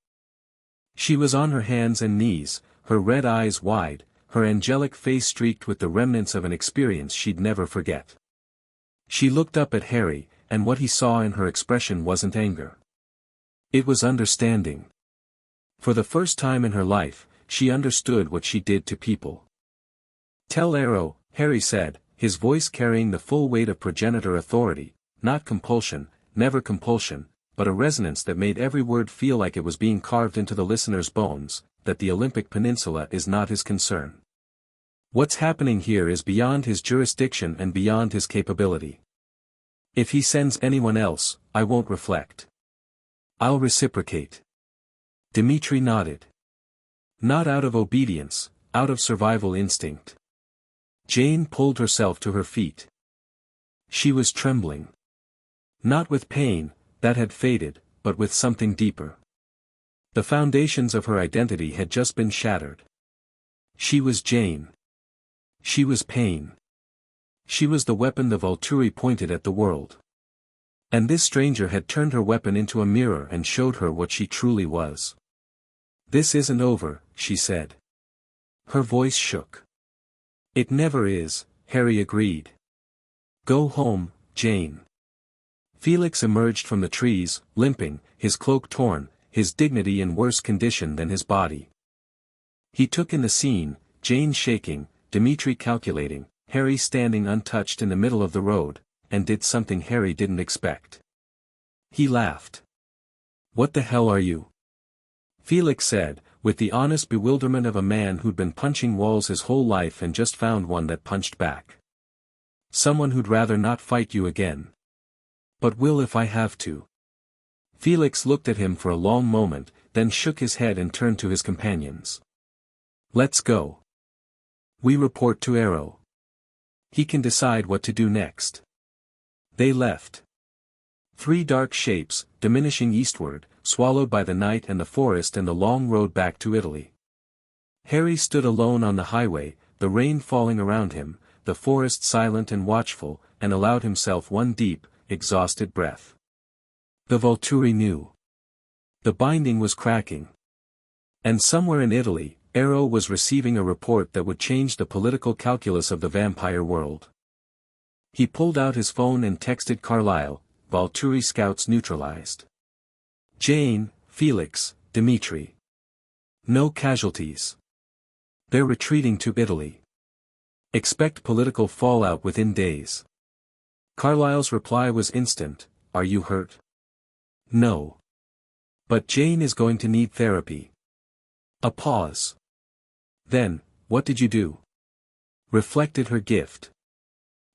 She was on her hands and knees, her red eyes wide, her angelic face streaked with the remnants of an experience she'd never forget. She looked up at Harry, and what he saw in her expression wasn't anger. It was understanding. For the first time in her life, she understood what she did to people. "Tell Arrow," Harry said, his voice carrying the full weight of progenitor authority, not compulsion, never compulsion, but a resonance that made every word feel like it was being carved into the listener's bones, that the Olympic Peninsula is not his concern. What's happening here is beyond his jurisdiction and beyond his capability. If he sends anyone else, I won't reflect. I'll reciprocate. Dimitri nodded. Not out of obedience, out of survival instinct. Jane pulled herself to her feet. She was trembling. Not with pain, that had faded, but with something deeper. The foundations of her identity had just been shattered. She was Jane. She was pain. She was the weapon the Vulturi pointed at the world. And this stranger had turned her weapon into a mirror and showed her what she truly was. "This isn't over," she said. Her voice shook. "It never is," Harry agreed. "Go home, Jane." Felix emerged from the trees, limping, his cloak torn, his dignity in worse condition than his body. He took in the scene, Jane shaking, Dimitri calculating, Harry standing untouched in the middle of the road, and did something Harry didn't expect. He laughed. "What the hell are you?" Felix said, with the honest bewilderment of a man who'd been punching walls his whole life and just found one that punched back. "Someone who'd rather not fight you again. But will if I have to." Felix looked at him for a long moment, then shook his head and turned to his companions. "Let's go. We report to Arrow. He can decide what to do next." They left. 3 dark shapes, diminishing eastward, swallowed by the night and the forest and the long road back to Italy. Harry stood alone on the highway, the rain falling around him, the forest silent and watchful, and allowed himself one deep, exhausted breath. The Vulturi knew. The binding was cracking. And somewhere in Italy, Arrow was receiving a report that would change the political calculus of the vampire world. He pulled out his phone and texted Carlisle, "Vulturi scouts neutralized. Jane, Felix, Dimitri. No casualties. They're retreating to Italy. Expect political fallout within days." Carlisle's reply was instant, "Are you hurt?" "No. But Jane is going to need therapy." A pause. Then, "What did you do?" Reflected her gift.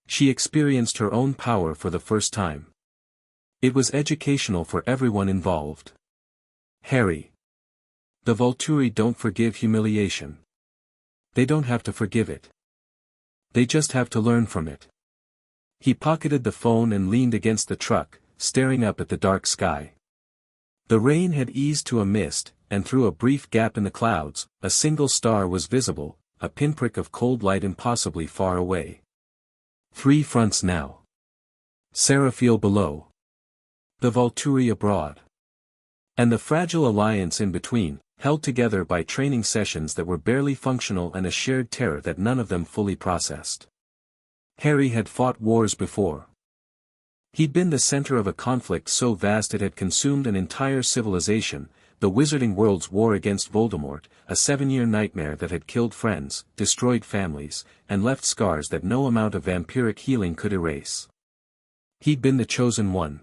She experienced her own power for the first time. It was educational for everyone involved. Harry. The Vulturi don't forgive humiliation. They don't have to forgive it. They just have to learn from it. He pocketed the phone and leaned against the truck, staring up at the dark sky. The rain had eased to a mist, and through a brief gap in the clouds, a single star was visible, a pinprick of cold light impossibly far away. 3 fronts now. Seraphiel below. The Vulturi abroad. And the fragile alliance in between, held together by training sessions that were barely functional and a shared terror that none of them fully processed. Harry had fought wars before. He'd been the center of a conflict so vast it had consumed an entire civilization, the Wizarding World's war against Voldemort, a 7-year nightmare that had killed friends, destroyed families, and left scars that no amount of vampiric healing could erase. He'd been the chosen one.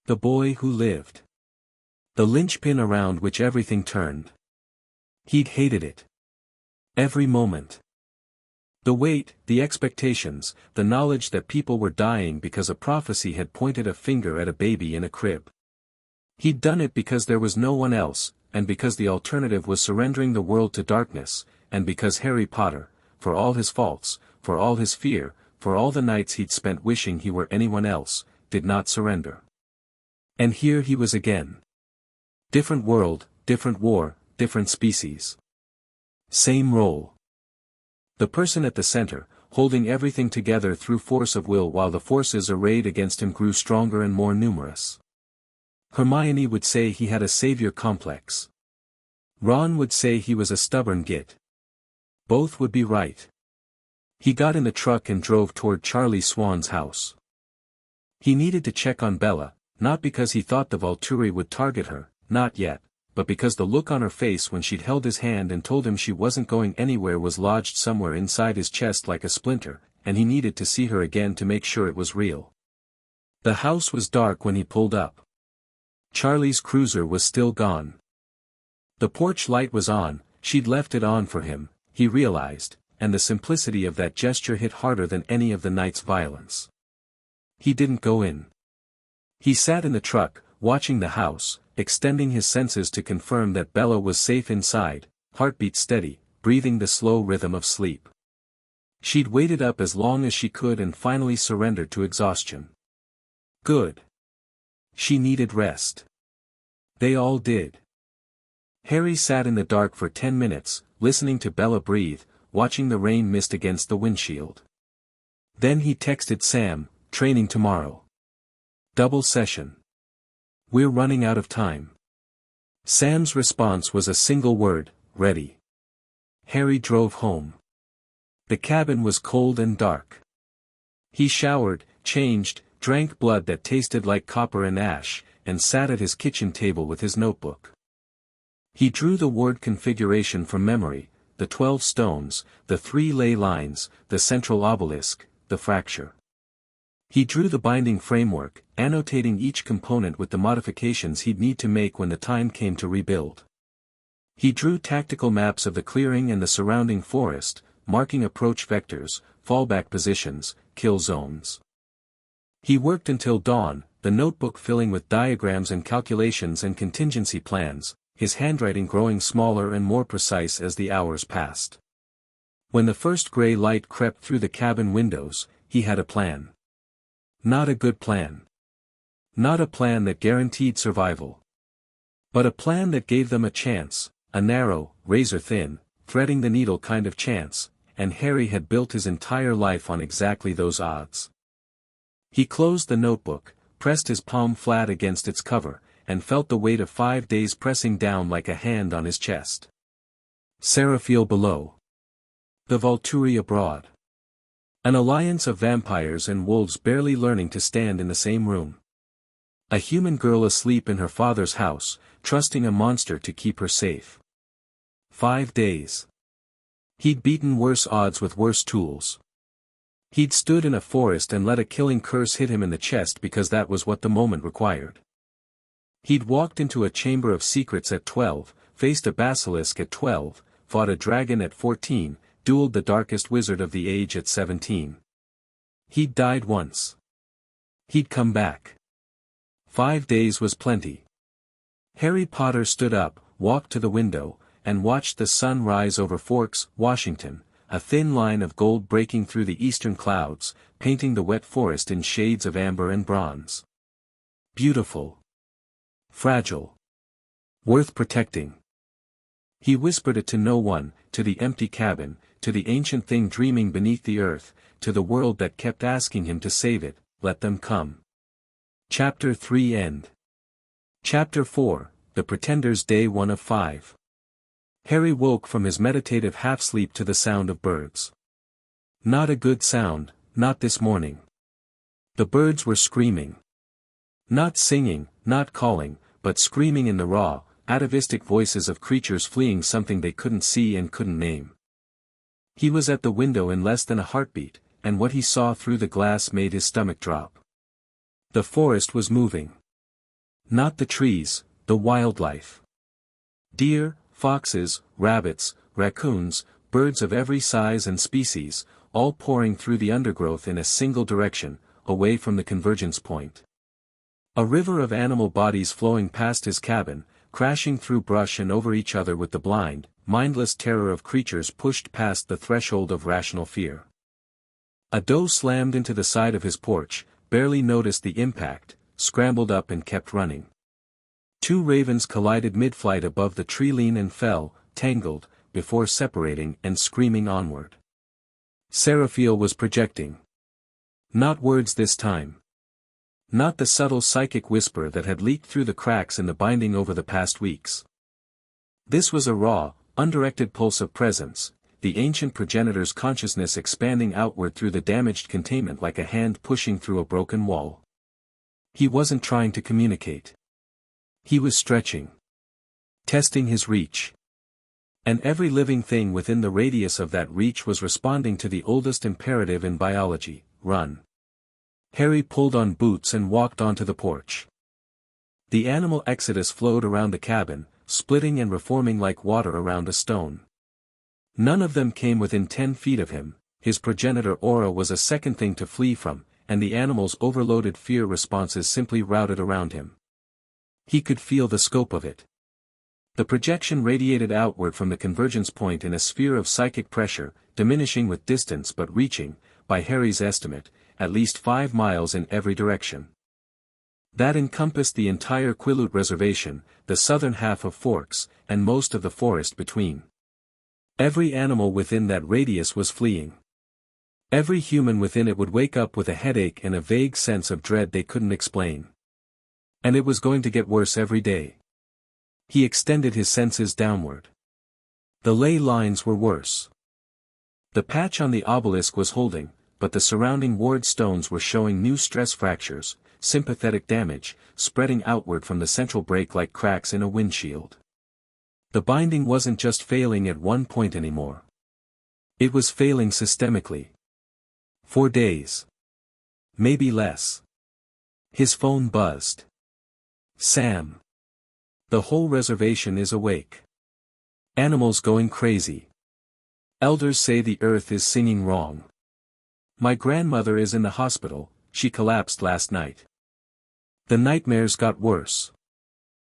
The boy who lived. The linchpin around which everything turned. He'd hated it. Every moment. The weight, the expectations, the knowledge that people were dying because a prophecy had pointed a finger at a baby in a crib. He'd done it because there was no one else, and because the alternative was surrendering the world to darkness, and because Harry Potter, for all his faults, for all his fear, for all the nights he'd spent wishing he were anyone else, did not surrender. And here he was again. Different world, different war, different species. Same role. The person at the center, holding everything together through force of will while the forces arrayed against him grew stronger and more numerous. Hermione would say he had a savior complex. Ron would say he was a stubborn git. Both would be right. He got in the truck and drove toward Charlie Swan's house. He needed to check on Bella, not because he thought the Vulturi would target her, not yet, but because the look on her face when she'd held his hand and told him she wasn't going anywhere was lodged somewhere inside his chest like a splinter, and he needed to see her again to make sure it was real. The house was dark when he pulled up. Charlie's cruiser was still gone. The porch light was on, she'd left it on for him, he realized, and the simplicity of that gesture hit harder than any of the night's violence. He didn't go in. He sat in the truck, watching the house, extending his senses to confirm that Bella was safe inside, heartbeat steady, breathing the slow rhythm of sleep. She'd waited up as long as she could and finally surrendered to exhaustion. Good. She needed rest. They all did. Harry sat in the dark for 10 minutes, listening to Bella breathe, watching the rain mist against the windshield. Then he texted Sam, "Training tomorrow. Double session. We're running out of time. Sam's response was a single word, ready. Harry drove home. The cabin was cold and dark. He showered, changed, drank blood that tasted like copper and ash, and sat at his kitchen table with his notebook. He drew the ward configuration from memory, the 12 stones, the 3 ley lines, the central obelisk, the fracture. He drew the binding framework, annotating each component with the modifications he'd need to make when the time came to rebuild. He drew tactical maps of the clearing and the surrounding forest, marking approach vectors, fallback positions, kill zones. He worked until dawn, the notebook filling with diagrams and calculations and contingency plans, his handwriting growing smaller and more precise as the hours passed. When the first gray light crept through the cabin windows, he had a plan. Not a good plan. Not a plan that guaranteed survival. But a plan that gave them a chance, a narrow, razor-thin, threading the needle kind of chance, and Harry had built his entire life on exactly those odds. He closed the notebook, pressed his palm flat against its cover, and felt the weight of 5 days pressing down like a hand on his chest. Seraphil below. The Vulturi abroad. An alliance of vampires and wolves barely learning to stand in the same room. A human girl asleep in her father's house, trusting a monster to keep her safe. 5 days. He'd beaten worse odds with worse tools. He'd stood in a forest and let a killing curse hit him in the chest because that was what the moment required. He'd walked into a chamber of secrets at 12, faced a basilisk at 12, fought a dragon at 14, dueled the darkest wizard of the age at 17. He'd died once. He'd come back. 5 days was plenty. Harry Potter stood up, walked to the window, and watched the sun rise over Forks, Washington, a thin line of gold breaking through the eastern clouds, painting the wet forest in shades of amber and bronze. Beautiful. Fragile. Worth protecting. He whispered it to no one, to the empty cabin, to the ancient thing dreaming beneath the earth, to the world that kept asking him to save it, let them come. Chapter 3 End. Chapter 4, The Pretenders Day 1 of 5. Harry woke from his meditative half-sleep to the sound of birds. Not a good sound, not this morning. The birds were screaming. Not singing, not calling, but screaming in the raw, atavistic voices of creatures fleeing something they couldn't see and couldn't name. He was at the window in less than a heartbeat, and what he saw through the glass made his stomach drop. The forest was moving. Not the trees, the wildlife. Deer, foxes, rabbits, raccoons, birds of every size and species, all pouring through the undergrowth in a single direction, away from the convergence point. A river of animal bodies flowing past his cabin, crashing through brush and over each other with the blind, mindless terror of creatures pushed past the threshold of rational fear. A doe slammed into the side of his porch, barely noticed the impact, scrambled up and kept running. 2 ravens collided mid-flight above the tree-line and fell, tangled, before separating and screaming onward. Seraphil was projecting. Not words this time. Not the subtle psychic whisper that had leaked through the cracks in the binding over the past weeks. This was a raw, undirected pulse of presence, the ancient progenitor's consciousness expanding outward through the damaged containment like a hand pushing through a broken wall. He wasn't trying to communicate. He was stretching. Testing his reach. And every living thing within the radius of that reach was responding to the oldest imperative in biology, run. Harry pulled on boots and walked onto the porch. The animal exodus flowed around the cabin, splitting and reforming like water around a stone. None of them came within 10 feet of him, his progenitor aura was a second thing to flee from, and the animal's overloaded fear responses simply routed around him. He could feel the scope of it. The projection radiated outward from the convergence point in a sphere of psychic pressure, diminishing with distance but reaching, by Harry's estimate, at least 5 miles in every direction. That encompassed the entire Quileute reservation, the southern half of Forks, and most of the forest between. Every animal within that radius was fleeing. Every human within it would wake up with a headache and a vague sense of dread they couldn't explain. And it was going to get worse every day. He extended his senses downward. The ley lines were worse. The patch on the obelisk was holding, but the surrounding ward stones were showing new stress fractures, sympathetic damage, spreading outward from the central break like cracks in a windshield. The binding wasn't just failing at one point anymore. It was failing systemically. 4 days. Maybe less. His phone buzzed. Sam. The whole reservation is awake. Animals going crazy. Elders say the earth is singing wrong. My grandmother is in the hospital, she collapsed last night. The nightmares got worse.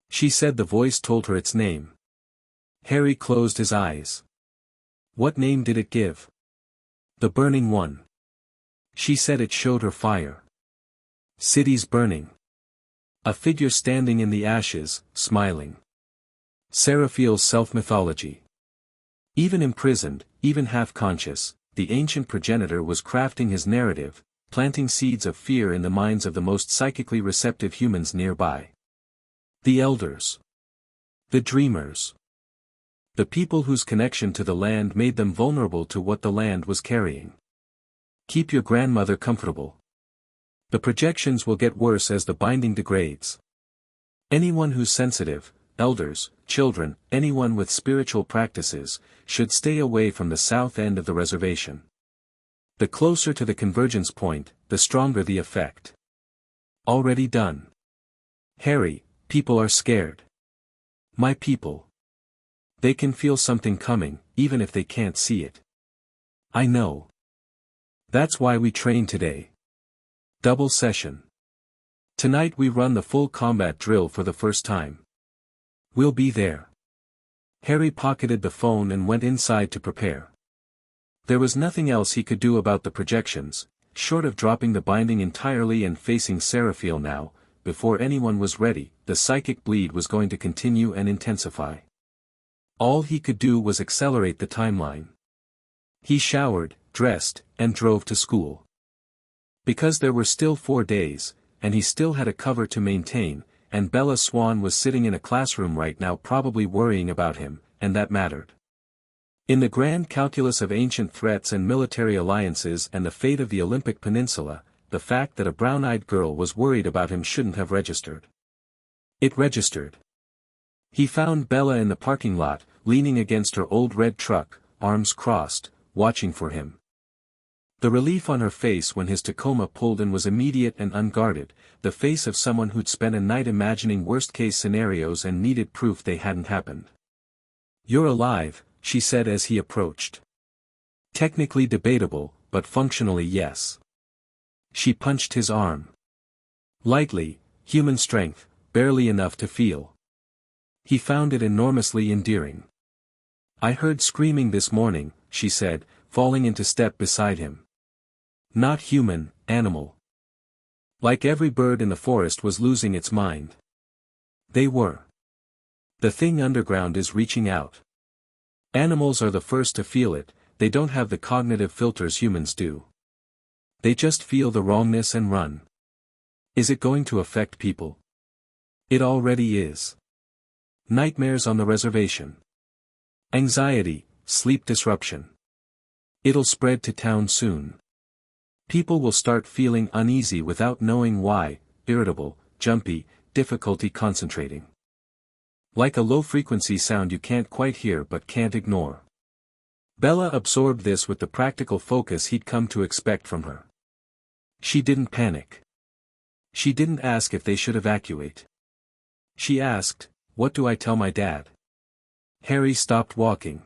She said the voice told her its name. Harry closed his eyes. What name did it give? The Burning One. She said it showed her fire. Cities burning. A figure standing in the ashes, smiling. Seraphiel's self-mythology. Even imprisoned, even half-conscious, the ancient progenitor was crafting his narrative, planting seeds of fear in the minds of the most psychically receptive humans nearby. The elders. The dreamers. The people whose connection to the land made them vulnerable to what the land was carrying. Keep your grandmother comfortable. The projections will get worse as the binding degrades. Anyone who's sensitive, elders, children, anyone with spiritual practices, should stay away from the south end of the reservation. The closer to the convergence point, the stronger the effect. Already done. Harry, people are scared. My people. They can feel something coming, even if they can't see it. I know. That's why we train today. Double session. Tonight we run the full combat drill for the first time. We'll be there. Harry pocketed the phone and went inside to prepare. There was nothing else he could do about the projections, short of dropping the binding entirely and facing Seraphiel now. Before anyone was ready, the psychic bleed was going to continue and intensify. All he could do was accelerate the timeline. He showered, dressed, and drove to school. Because there were still 4 days, and he still had a cover to maintain, and Bella Swan was sitting in a classroom right now probably worrying about him, and that mattered. In the grand calculus of ancient threats and military alliances and the fate of the Olympic Peninsula, the fact that a brown-eyed girl was worried about him shouldn't have registered. It registered. He found Bella in the parking lot, leaning against her old red truck, arms crossed, watching for him. The relief on her face when his Tacoma pulled in was immediate and unguarded, the face of someone who'd spent a night imagining worst-case scenarios and needed proof they hadn't happened. "You're alive," she said as he approached. Technically debatable, but functionally yes. She punched his arm. Lightly, human strength, barely enough to feel. He found it enormously endearing. "I heard screaming this morning," she said, falling into step beside him. Not human, animal. Like every bird in the forest was losing its mind. They were. The thing underground is reaching out. Animals are the first to feel it, they don't have the cognitive filters humans do. They just feel the wrongness and run. Is it going to affect people? It already is. Nightmares on the reservation. Anxiety, sleep disruption. It'll spread to town soon. People will start feeling uneasy without knowing why, irritable, jumpy, difficulty concentrating. Like a low-frequency sound you can't quite hear but can't ignore. Bella absorbed this with the practical focus he'd come to expect from her. She didn't panic. She didn't ask if they should evacuate. She asked, "What do I tell my dad?" Harry stopped walking.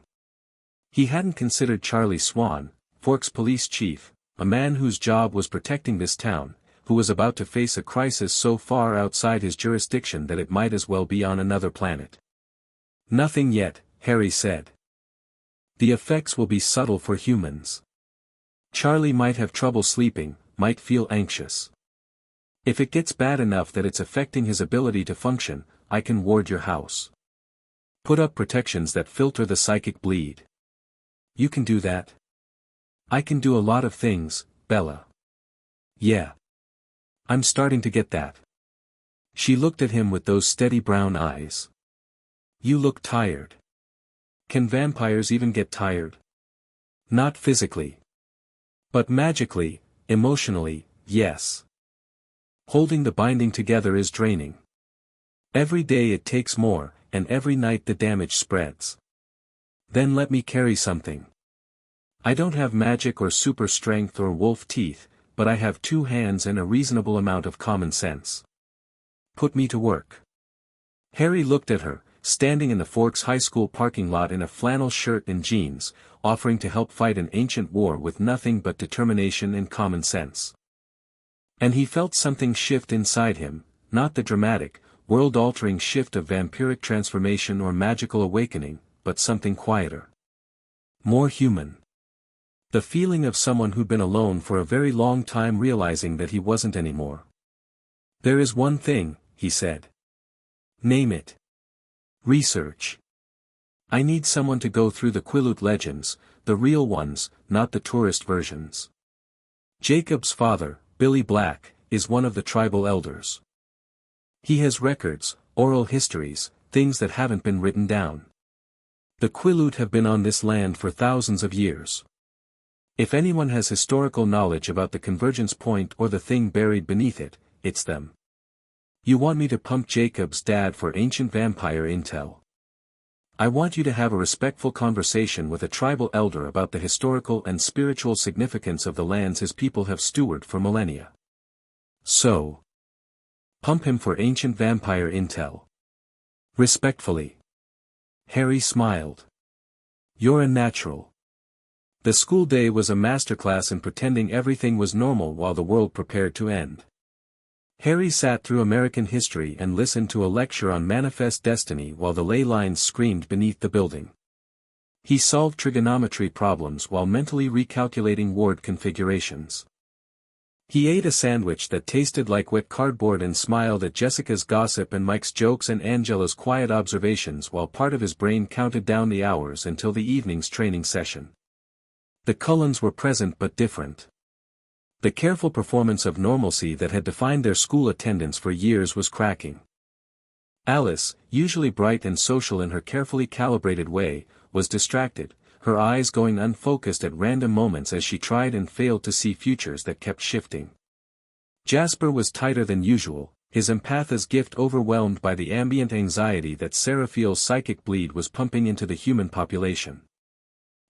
He hadn't considered Charlie Swan, Forks police chief, a man whose job was protecting this town, who was about to face a crisis so far outside his jurisdiction that it might as well be on another planet. "Nothing yet," Harry said. "The effects will be subtle for humans. Charlie might have trouble sleeping, might feel anxious. If it gets bad enough that it's affecting his ability to function, I can ward your house. Put up protections that filter the psychic bleed." "You can do that?" I can do a lot of things, Bella. Yeah. I'm starting to get that. She looked at him with those steady brown eyes. You look tired. Can vampires even get tired? Not physically. But magically, emotionally, yes. Holding the binding together is draining. Every day it takes more, and every night the damage spreads. Then let me carry something. I don't have magic or super strength or wolf teeth, but I have 2 hands and a reasonable amount of common sense. Put me to work. Harry looked at her, standing in the Forks High School parking lot in a flannel shirt and jeans, offering to help fight an ancient war with nothing but determination and common sense. And he felt something shift inside him, not the dramatic, world-altering shift of vampiric transformation or magical awakening, but something quieter. More human. The feeling of someone who'd been alone for a very long time realizing that he wasn't anymore. There is one thing, he said. Name it. Research. I need someone to go through the Quileute legends, the real ones, not the tourist versions. Jacob's father, Billy Black, is one of the tribal elders. He has records, oral histories, things that haven't been written down. The Quileute have been on this land for thousands of years. If anyone has historical knowledge about the convergence point or the thing buried beneath it, it's them. You want me to pump Jacob's dad for ancient vampire intel? I want you to have a respectful conversation with a tribal elder about the historical and spiritual significance of the lands his people have stewarded for millennia. So, pump him for ancient vampire intel. Respectfully. Harry smiled. You're a natural. The school day was a masterclass in pretending everything was normal while the world prepared to end. Harry sat through American history and listened to a lecture on manifest destiny while the ley lines screamed beneath the building. He solved trigonometry problems while mentally recalculating ward configurations. He ate a sandwich that tasted like wet cardboard and smiled at Jessica's gossip and Mike's jokes and Angela's quiet observations while part of his brain counted down the hours until the evening's training session. The Cullens were present but different. The careful performance of normalcy that had defined their school attendance for years was cracking. Alice, usually bright and social in her carefully calibrated way, was distracted, her eyes going unfocused at random moments as she tried and failed to see futures that kept shifting. Jasper was tighter than usual, his empath's gift overwhelmed by the ambient anxiety that Seraphiel's psychic bleed was pumping into the human population.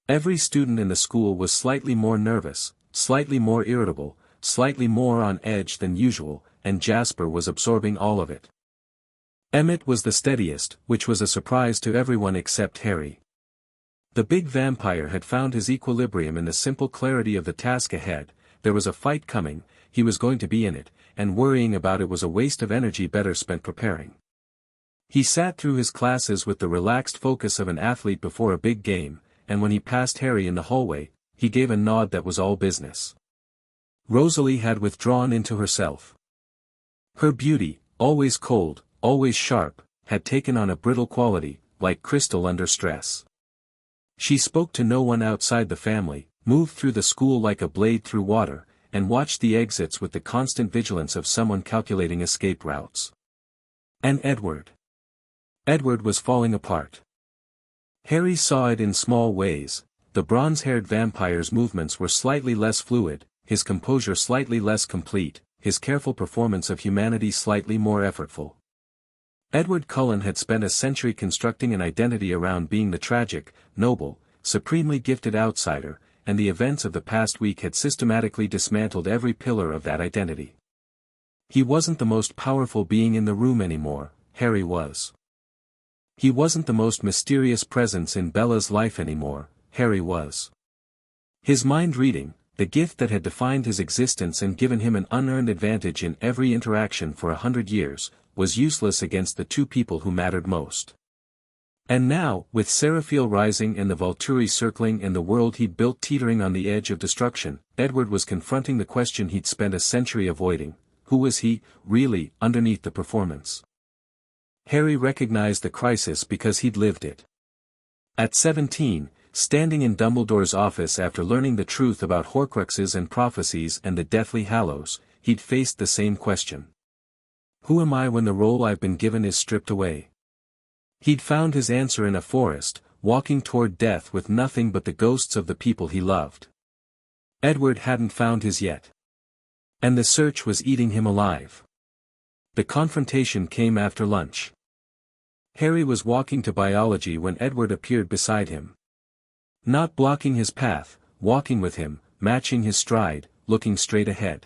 Every student in the school was slightly more nervous, slightly more irritable, slightly more on edge than usual, and Jasper was absorbing all of it. Emmett was the steadiest, which was a surprise to everyone except Harry. The big vampire had found his equilibrium in the simple clarity of the task ahead. There was a fight coming, he was going to be in it, and worrying about it was a waste of energy better spent preparing. He sat through his classes with the relaxed focus of an athlete before a big game, and when he passed Harry in the hallway, he gave a nod that was all business. Rosalie had withdrawn into herself. Her beauty, always cold, always sharp, had taken on a brittle quality, like crystal under stress. She spoke to no one outside the family, moved through the school like a blade through water, and watched the exits with the constant vigilance of someone calculating escape routes. And Edward. Edward was falling apart. Harry saw it in small ways. The bronze-haired vampire's movements were slightly less fluid, his composure slightly less complete, his careful performance of humanity slightly more effortful. Edward Cullen had spent a century constructing an identity around being the tragic, noble, supremely gifted outsider, and the events of the past week had systematically dismantled every pillar of that identity. He wasn't the most powerful being in the room anymore, Harry was. He wasn't the most mysterious presence in Bella's life anymore, Harry was. His mind-reading, the gift that had defined his existence and given him an unearned advantage in every interaction for 100 years, was useless against the 2 people who mattered most. And now, with Seraphiel rising and the Vulturi circling and the world he'd built teetering on the edge of destruction, Edward was confronting the question he'd spent a century avoiding: who was he, really, underneath the performance? Harry recognized the crisis because he'd lived it. At 17, Standing in Dumbledore's office after learning the truth about Horcruxes and prophecies and the Deathly Hallows, he'd faced the same question. Who am I when the role I've been given is stripped away? He'd found his answer in a forest, walking toward death with nothing but the ghosts of the people he loved. Edward hadn't found his yet. And the search was eating him alive. The confrontation came after lunch. Harry was walking to biology when Edward appeared beside him. Not blocking his path, walking with him, matching his stride, looking straight ahead.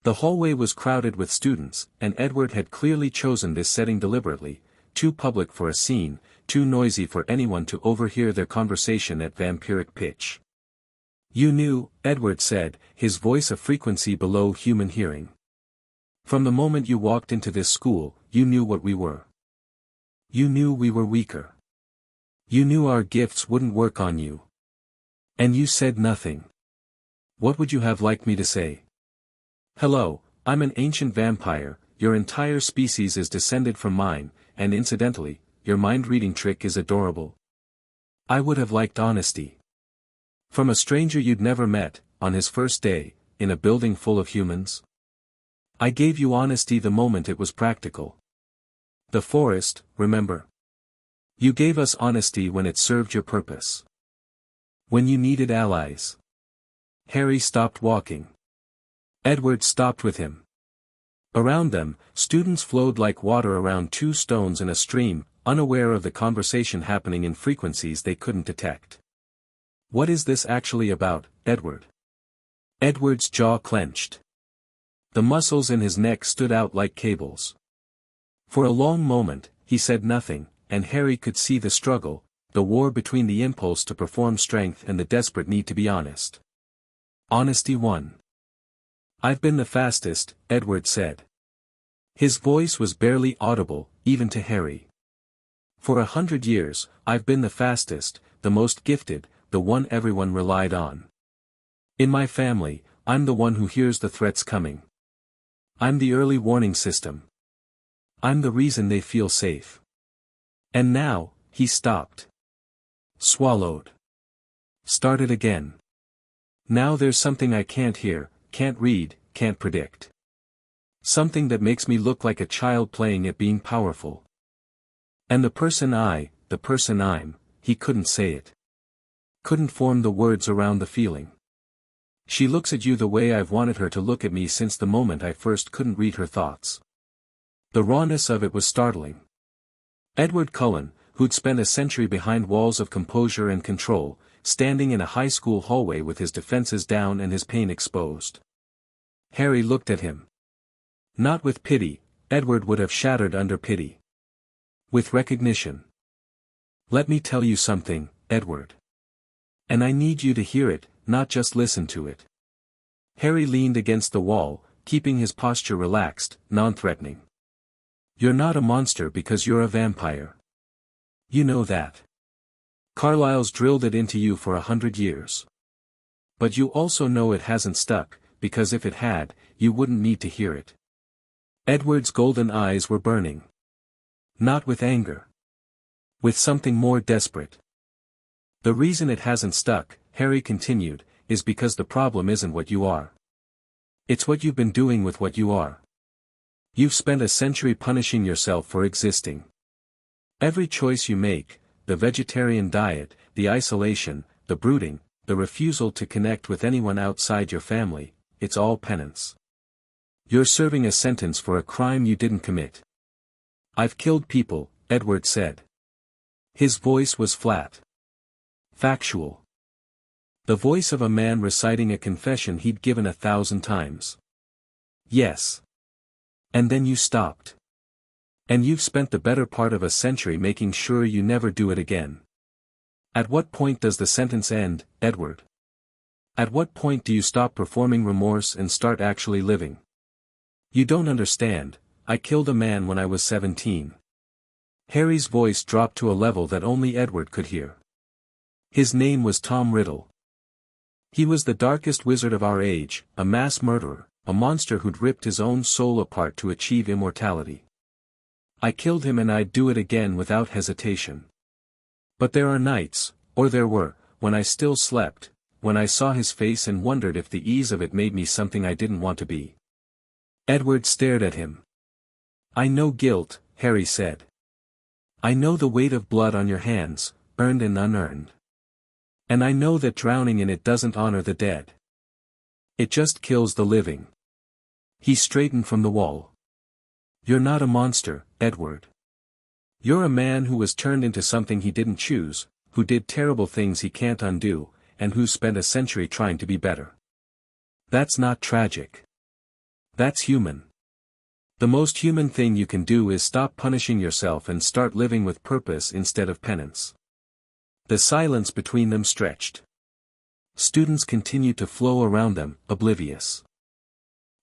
The hallway was crowded with students, and Edward had clearly chosen this setting deliberately, too public for a scene, too noisy for anyone to overhear their conversation at vampiric pitch. You knew, Edward said, his voice a frequency below human hearing. From the moment you walked into this school, you knew what we were. You knew we were weaker. You knew our gifts wouldn't work on you. And you said nothing. What would you have liked me to say? Hello, I'm an ancient vampire, your entire species is descended from mine, and incidentally, your mind-reading trick is adorable. I would have liked honesty. From a stranger you'd never met, on his first day, in a building full of humans. I gave you honesty the moment it was practical. The forest, remember? You gave us honesty when it served your purpose. When you needed allies. Harry stopped walking. Edward stopped with him. Around them, students flowed like water around two stones in a stream, unaware of the conversation happening in frequencies they couldn't detect. What is this actually about, Edward? Edward's jaw clenched. The muscles in his neck stood out like cables. For a long moment, he said nothing, and Harry could see the struggle, the war between the impulse to perform strength and the desperate need to be honest. Honesty won. I've been the fastest, Edward said. His voice was barely audible, even to Harry. For 100 years, I've been the fastest, the most gifted, the one everyone relied on. In my family, I'm the one who hears the threats coming. I'm the early warning system. I'm the reason they feel safe. And now, he stopped. Swallowed. Started again. Now there's something I can't hear, can't read, can't predict. Something that makes me look like a child playing at being powerful. And the person I'm, he couldn't say it. Couldn't form the words around the feeling. She looks at you the way I've wanted her to look at me since the moment I first couldn't read her thoughts. The rawness of it was startling. Edward Cullen, who'd spent a century behind walls of composure and control, standing in a high school hallway with his defenses down and his pain exposed. Harry looked at him. Not with pity, Edward would have shattered under pity. With recognition. Let me tell you something, Edward. And I need you to hear it, not just listen to it. Harry leaned against the wall, keeping his posture relaxed, non-threatening. You're not a monster because you're a vampire. You know that. Carlisle's drilled it into you for 100 years. But you also know it hasn't stuck, because if it had, you wouldn't need to hear it. Edward's golden eyes were burning. Not with anger. With something more desperate. The reason it hasn't stuck, Harry continued, is because the problem isn't what you are. It's what you've been doing with what you are. You've spent a century punishing yourself for existing. Every choice you make, the vegetarian diet, the isolation, the brooding, the refusal to connect with anyone outside your family, it's all penance. You're serving a sentence for a crime you didn't commit. I've killed people, Edward said. His voice was flat. Factual. The voice of a man reciting a confession he'd given 1,000 times. Yes. And then you stopped. And you've spent the better part of a century making sure you never do it again. At what point does the sentence end, Edward? At what point do you stop performing remorse and start actually living? You don't understand, I killed a man when I was 17. Harry's voice dropped to a level that only Edward could hear. His name was Tom Riddle. He was the darkest wizard of our age, a mass murderer, a monster who'd ripped his own soul apart to achieve immortality. I killed him and I'd do it again without hesitation. But there are nights, Or there were, when I still slept, when I saw his face and wondered if the ease of it made me something I didn't want to be. Edward stared at him. I know guilt, Harry said. I know the weight of blood on your hands, earned and unearned. And I know that drowning in it doesn't honor the dead. It just kills the living. He straightened from the wall. You're not a monster, Edward. You're a man who was turned into something he didn't choose, who did terrible things he can't undo, and who spent a century trying to be better. That's not tragic. That's human. The most human thing you can do is stop punishing yourself and start living with purpose instead of penance. The silence between them stretched. Students continued to flow around them, oblivious.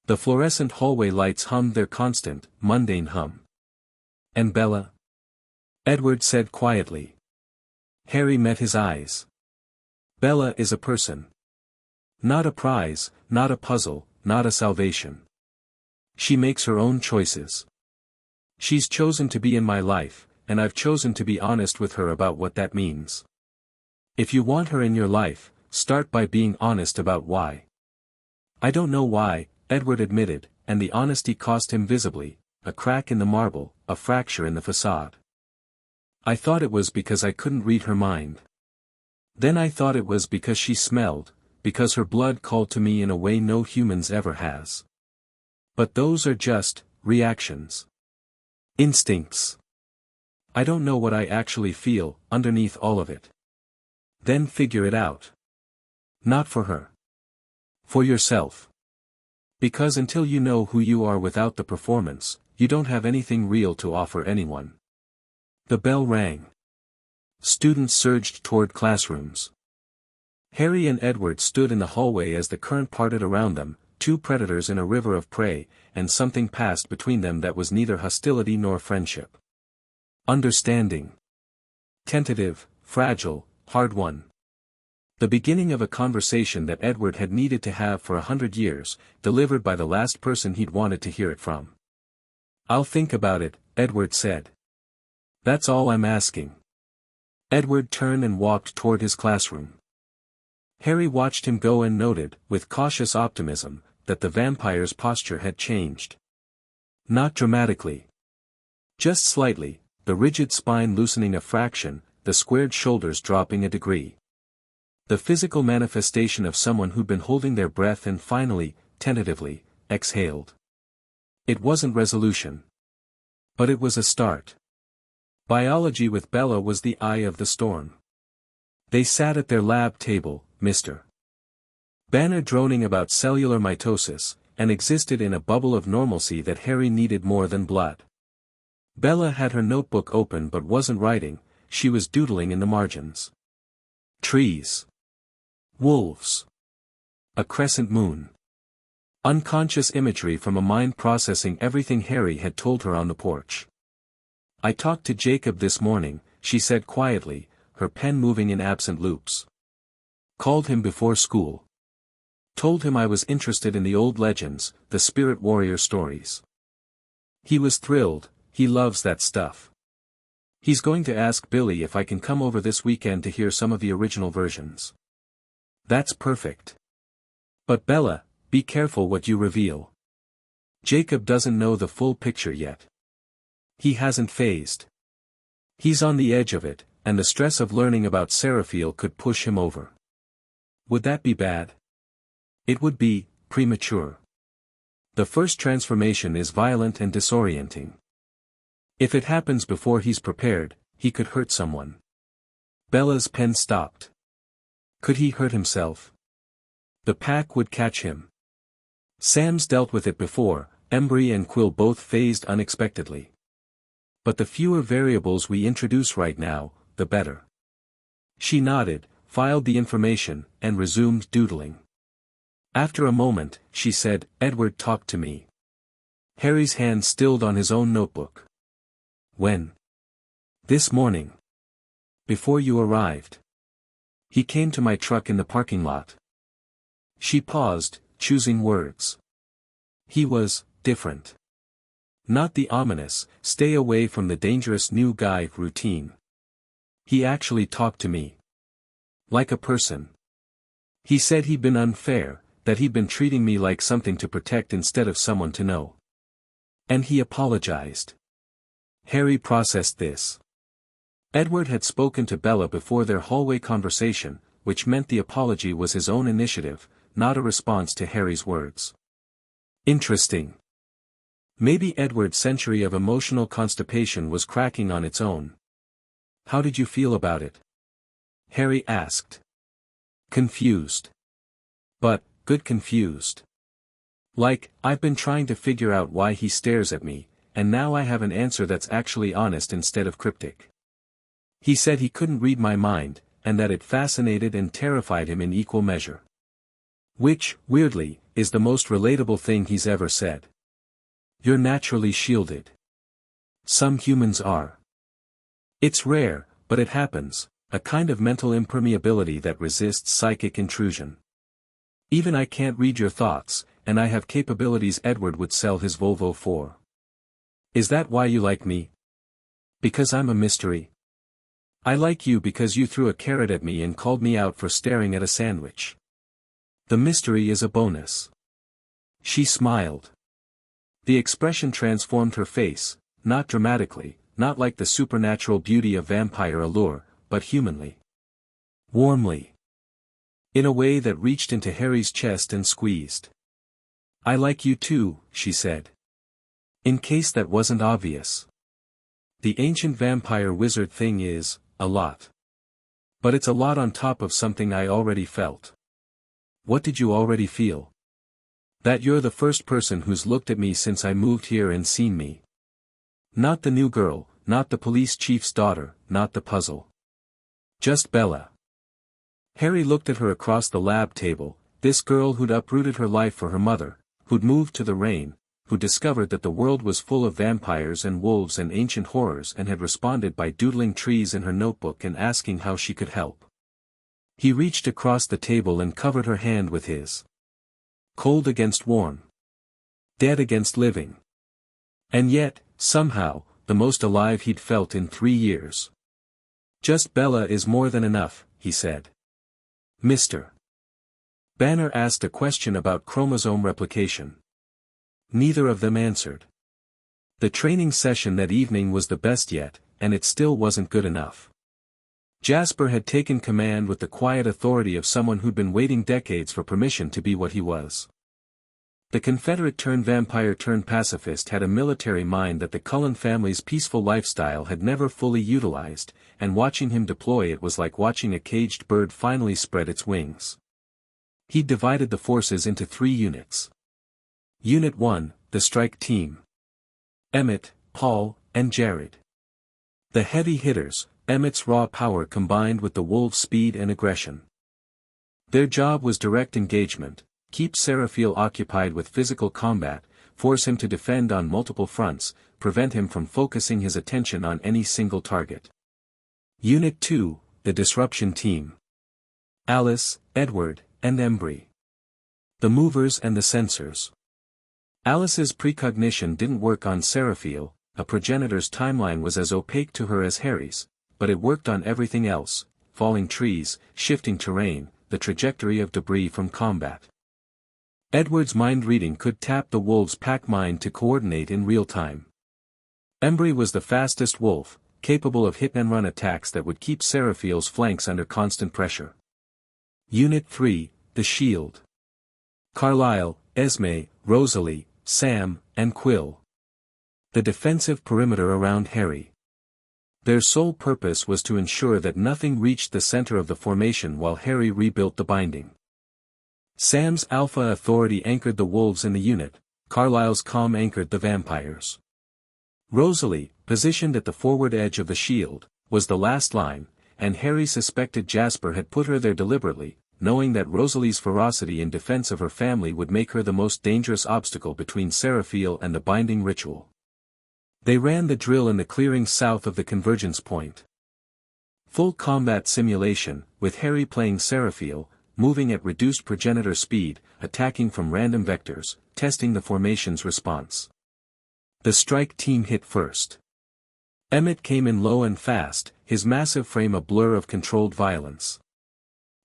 The fluorescent hallway lights hummed their constant, mundane hum. And Bella? Edward said quietly. Harry met his eyes. Bella is a person. Not a prize, not a puzzle, not a salvation. She makes her own choices. She's chosen to be in my life, and I've chosen to be honest with her about what that means. If you want her in your life, start by being honest about why. I don't know why, Edward admitted, and the honesty cost him visibly, a crack in the marble, a fracture in the facade. I thought it was because I couldn't read her mind. Then I thought it was because she smelled, because her blood called to me in a way no humans ever has. But those are just reactions. Instincts. I don't know what I actually feel, underneath all of it. Then figure it out. Not for her. For yourself. Because until you know who you are without the performance, you don't have anything real to offer anyone. The bell rang. Students surged toward classrooms. Harry and Edward stood in the hallway as the current parted around them, two predators in a river of prey, and something passed between them that was neither hostility nor friendship. Understanding. Tentative, fragile, hard-won. The beginning of a conversation that Edward had needed to have for 100 years, delivered by the last person he'd wanted to hear it from. I'll think about it, Edward said. That's all I'm asking. Edward turned and walked toward his classroom. Harry watched him go and noted, with cautious optimism, that the vampire's posture had changed. Not dramatically. Just slightly, the rigid spine loosening a fraction, the squared shoulders dropping a degree. The physical manifestation of someone who'd been holding their breath and finally, tentatively, exhaled. It wasn't resolution. But it was a start. Biology with Bella was the eye of the storm. They sat at their lab table, Mr. Banner droning about cellular mitosis, and existed in a bubble of normalcy that Harry needed more than blood. Bella had her notebook open but wasn't writing, she was doodling in the margins. Trees. Wolves. A crescent moon. Unconscious imagery from a mind processing everything Harry had told her on the porch. I talked to Jacob this morning, she said quietly, her pen moving in absent loops. Called him before school. Told him I was interested in the old legends, the spirit warrior stories. He was thrilled, he loves that stuff. He's going to ask Billy if I can come over this weekend to hear some of the original versions. That's perfect. But Bella, be careful what you reveal. Jacob doesn't know the full picture yet. He hasn't phased. He's on the edge of it, and the stress of learning about Seraphiel could push him over. Would that be bad? It would be premature. The first transformation is violent and disorienting. If it happens before he's prepared, he could hurt someone. Bella's pen stopped. Could he hurt himself? The pack would catch him. Sam's dealt with it before, Embry and Quill both phased unexpectedly. But the fewer variables we introduce right now, the better. She nodded, filed the information, and resumed doodling. After a moment, she said, Edward talked to me. Harry's hand stilled on his own notebook. When? This morning. Before you arrived. He came to my truck in the parking lot. She paused, choosing words. He was different. Not the ominous, stay away from the dangerous new guy routine. He actually talked to me. Like a person. He said he'd been unfair, that he'd been treating me like something to protect instead of someone to know. And he apologized. Harry processed this. Edward had spoken to Bella before their hallway conversation, which meant the apology was his own initiative, not a response to Harry's words. Interesting. Maybe Edward's century of emotional constipation was cracking on its own. How did you feel about it? Harry asked. Confused. But, good confused. Like, I've been trying to figure out why he stares at me, and now I have an answer that's actually honest instead of cryptic. He said he couldn't read my mind, and that it fascinated and terrified him in equal measure. Which, weirdly, is the most relatable thing he's ever said. You're naturally shielded. Some humans are. It's rare, but it happens, a kind of mental impermeability that resists psychic intrusion. Even I can't read your thoughts, and I have capabilities Edward would sell his Volvo for. Is that why you like me? Because I'm a mystery? I like you because you threw a carrot at me and called me out for staring at a sandwich. The mystery is a bonus. She smiled. The expression transformed her face, not dramatically, not like the supernatural beauty of vampire allure, but humanly. Warmly. In a way that reached into Harry's chest and squeezed. I like you too, she said. In case that wasn't obvious. The ancient vampire wizard thing is, a lot. But it's a lot on top of something I already felt. What did you already feel? That you're the first person who's looked at me since I moved here and seen me. Not the new girl, not the police chief's daughter, not the puzzle. Just Bella. Harry looked at her across the lab table, this girl who'd uprooted her life for her mother, who'd moved to the Rain, who discovered that the world was full of vampires and wolves and ancient horrors and had responded by doodling trees in her notebook and asking how she could help. He reached across the table and covered her hand with his. Cold against warm. Dead against living. And yet, somehow, the most alive he'd felt in 3 years. Just Bella is more than enough, he said. Mr. Banner asked a question about chromosome replication. Neither of them answered. The training session that evening was the best yet, and it still wasn't good enough. Jasper had taken command with the quiet authority of someone who'd been waiting decades for permission to be what he was. The Confederate-turned-vampire-turned-pacifist had a military mind that the Cullen family's peaceful lifestyle had never fully utilized, and watching him deploy it was like watching a caged bird finally spread its wings. He'd divided the forces into 3 units. Unit 1, the strike team. Emmett, Paul, and Jared. The heavy hitters, Emmett's raw power combined with the wolves' speed and aggression. Their job was direct engagement, keep Seraphiel occupied with physical combat, force him to defend on multiple fronts, prevent him from focusing his attention on any single target. Unit 2, the disruption team. Alice, Edward, and Embry. The movers and the sensors. Alice's precognition didn't work on Seraphiel, a progenitor's timeline was as opaque to her as Harry's, but it worked on everything else, falling trees, shifting terrain, the trajectory of debris from combat. Edward's mind reading could tap the wolf's pack mind to coordinate in real time. Embry was the fastest wolf, capable of hit-and-run attacks that would keep Seraphiel's flanks under constant pressure. Unit 3, the shield. Carlisle, Esme, Rosalie, Sam, and Quill. The defensive perimeter around Harry. Their sole purpose was to ensure that nothing reached the center of the formation while Harry rebuilt the binding. Sam's alpha authority anchored the wolves in the unit, Carlisle's calm anchored the vampires. Rosalie, positioned at the forward edge of the shield, was the last line, and Harry suspected Jasper had put her there deliberately, knowing that Rosalie's ferocity in defense of her family would make her the most dangerous obstacle between Seraphiel and the binding ritual. They ran the drill in the clearing south of the convergence point. Full combat simulation, with Harry playing Seraphiel, moving at reduced progenitor speed, attacking from random vectors, testing the formation's response. The strike team hit first. Emmett came in low and fast, his massive frame a blur of controlled violence.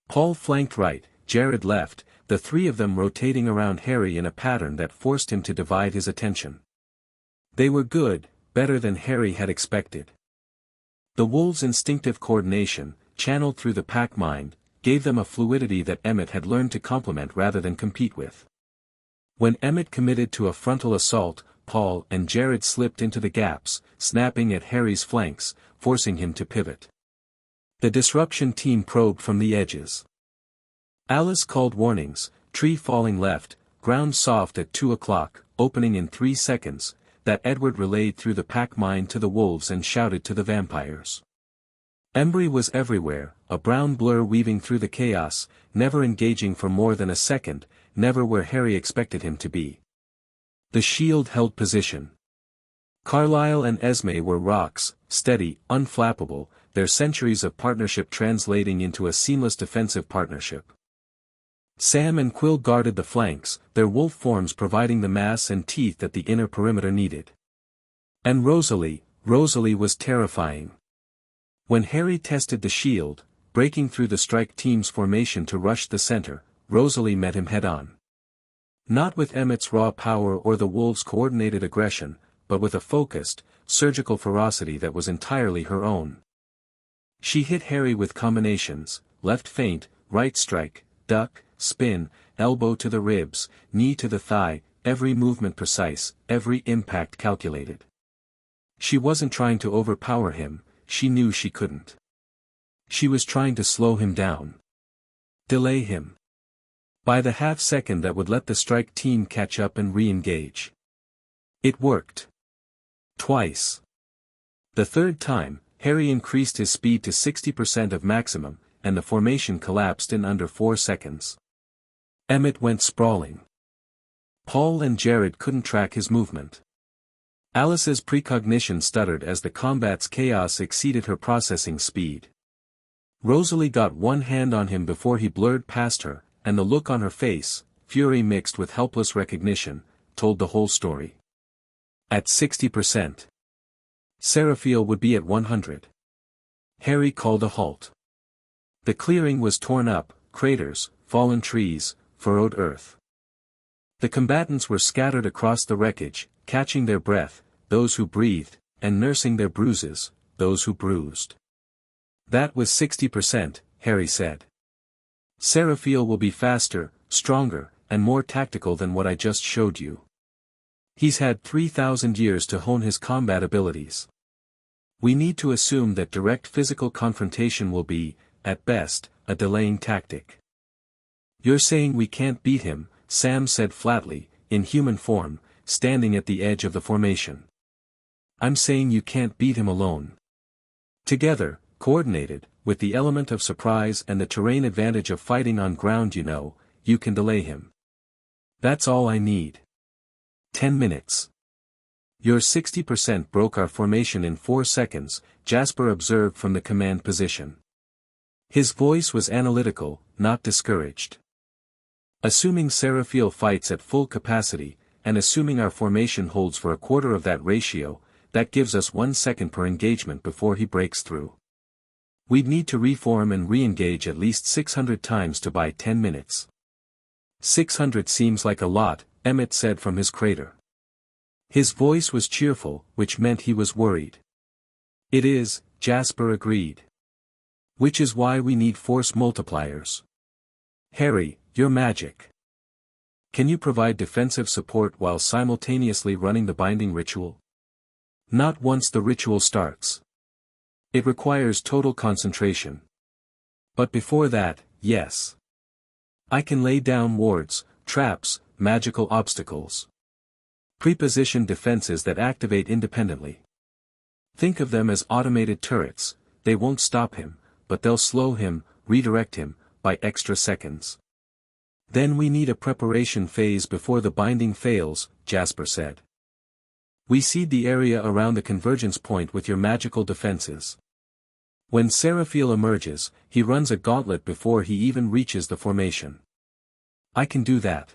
Paul flanked right, Jared left, the three of them rotating around Harry in a pattern that forced him to divide his attention. They were good, better than Harry had expected. The wolves' instinctive coordination, channeled through the pack mind, gave them a fluidity that Emmett had learned to complement rather than compete with. When Emmett committed to a frontal assault, Paul and Jared slipped into the gaps, snapping at Harry's flanks, forcing him to pivot. The disruption team probed from the edges. Alice called warnings, tree falling left, ground soft at 2 o'clock, opening in 3 seconds, that Edward relayed through the pack mind to the wolves and shouted to the vampires. Embry was everywhere, a brown blur weaving through the chaos, never engaging for more than a second, never where Harry expected him to be. The shield held position. Carlisle and Esme were rocks, steady, unflappable, their centuries of partnership translating into a seamless defensive partnership. Sam and Quill guarded the flanks, their wolf forms providing the mass and teeth that the inner perimeter needed. And Rosalie was terrifying. When Harry tested the shield, breaking through the strike team's formation to rush the center, Rosalie met him head-on. Not with Emmett's raw power or the wolves' coordinated aggression, but with a focused, surgical ferocity that was entirely her own. She hit Harry with combinations, left feint, right strike, duck, spin, elbow to the ribs, knee to the thigh, every movement precise, every impact calculated. She wasn't trying to overpower him, she knew she couldn't. She was trying to slow him down. Delay him. By the half-second that would let the strike team catch up and re-engage. It worked. Twice. The third time, Harry increased his speed to 60% of maximum, and the formation collapsed in under 4 seconds. Emmett went sprawling. Paul and Jared couldn't track his movement. Alice's precognition stuttered as the combat's chaos exceeded her processing speed. Rosalie got one hand on him before he blurred past her, and the look on her face, fury mixed with helpless recognition, told the whole story. At 60%. Seraphiel would be at 100. Harry called a halt. The clearing was torn up, craters, fallen trees, furrowed earth. The combatants were scattered across the wreckage, catching their breath, those who breathed, and nursing their bruises, those who bruised. That was 60%, Harry said. Seraphiel will be faster, stronger, and more tactical than what I just showed you. He's had 3,000 years to hone his combat abilities. We need to assume that direct physical confrontation will be, at best, a delaying tactic. You're saying we can't beat him, Sam said flatly, in human form, standing at the edge of the formation. I'm saying you can't beat him alone. Together, coordinated, with the element of surprise and the terrain advantage of fighting on ground you can delay him. That's all I need. 10 minutes. Your 60% broke our formation in 4 seconds, Jasper observed from the command position. His voice was analytical, not discouraged. Assuming Seraphiel fights at full capacity, and assuming our formation holds for a quarter of that ratio, that gives us 1 second per engagement before he breaks through. We'd need to reform and re-engage at least 600 times to buy 10 minutes. 600 seems like a lot, Emmett said from his crater. His voice was cheerful, which meant he was worried. It is, Jasper agreed. Which is why we need force multipliers. Harry, you're magic. Can you provide defensive support while simultaneously running the binding ritual? Not once the ritual starts. It requires total concentration. But before that, yes. I can lay down wards, traps, magical obstacles. Prepositioned defenses that activate independently. Think of them as automated turrets, they won't stop him, but they'll slow him, redirect him, by extra seconds. Then we need a preparation phase before the binding fails, Jasper said. We seed the area around the convergence point with your magical defenses. When Seraphiel emerges, he runs a gauntlet before he even reaches the formation. I can do that.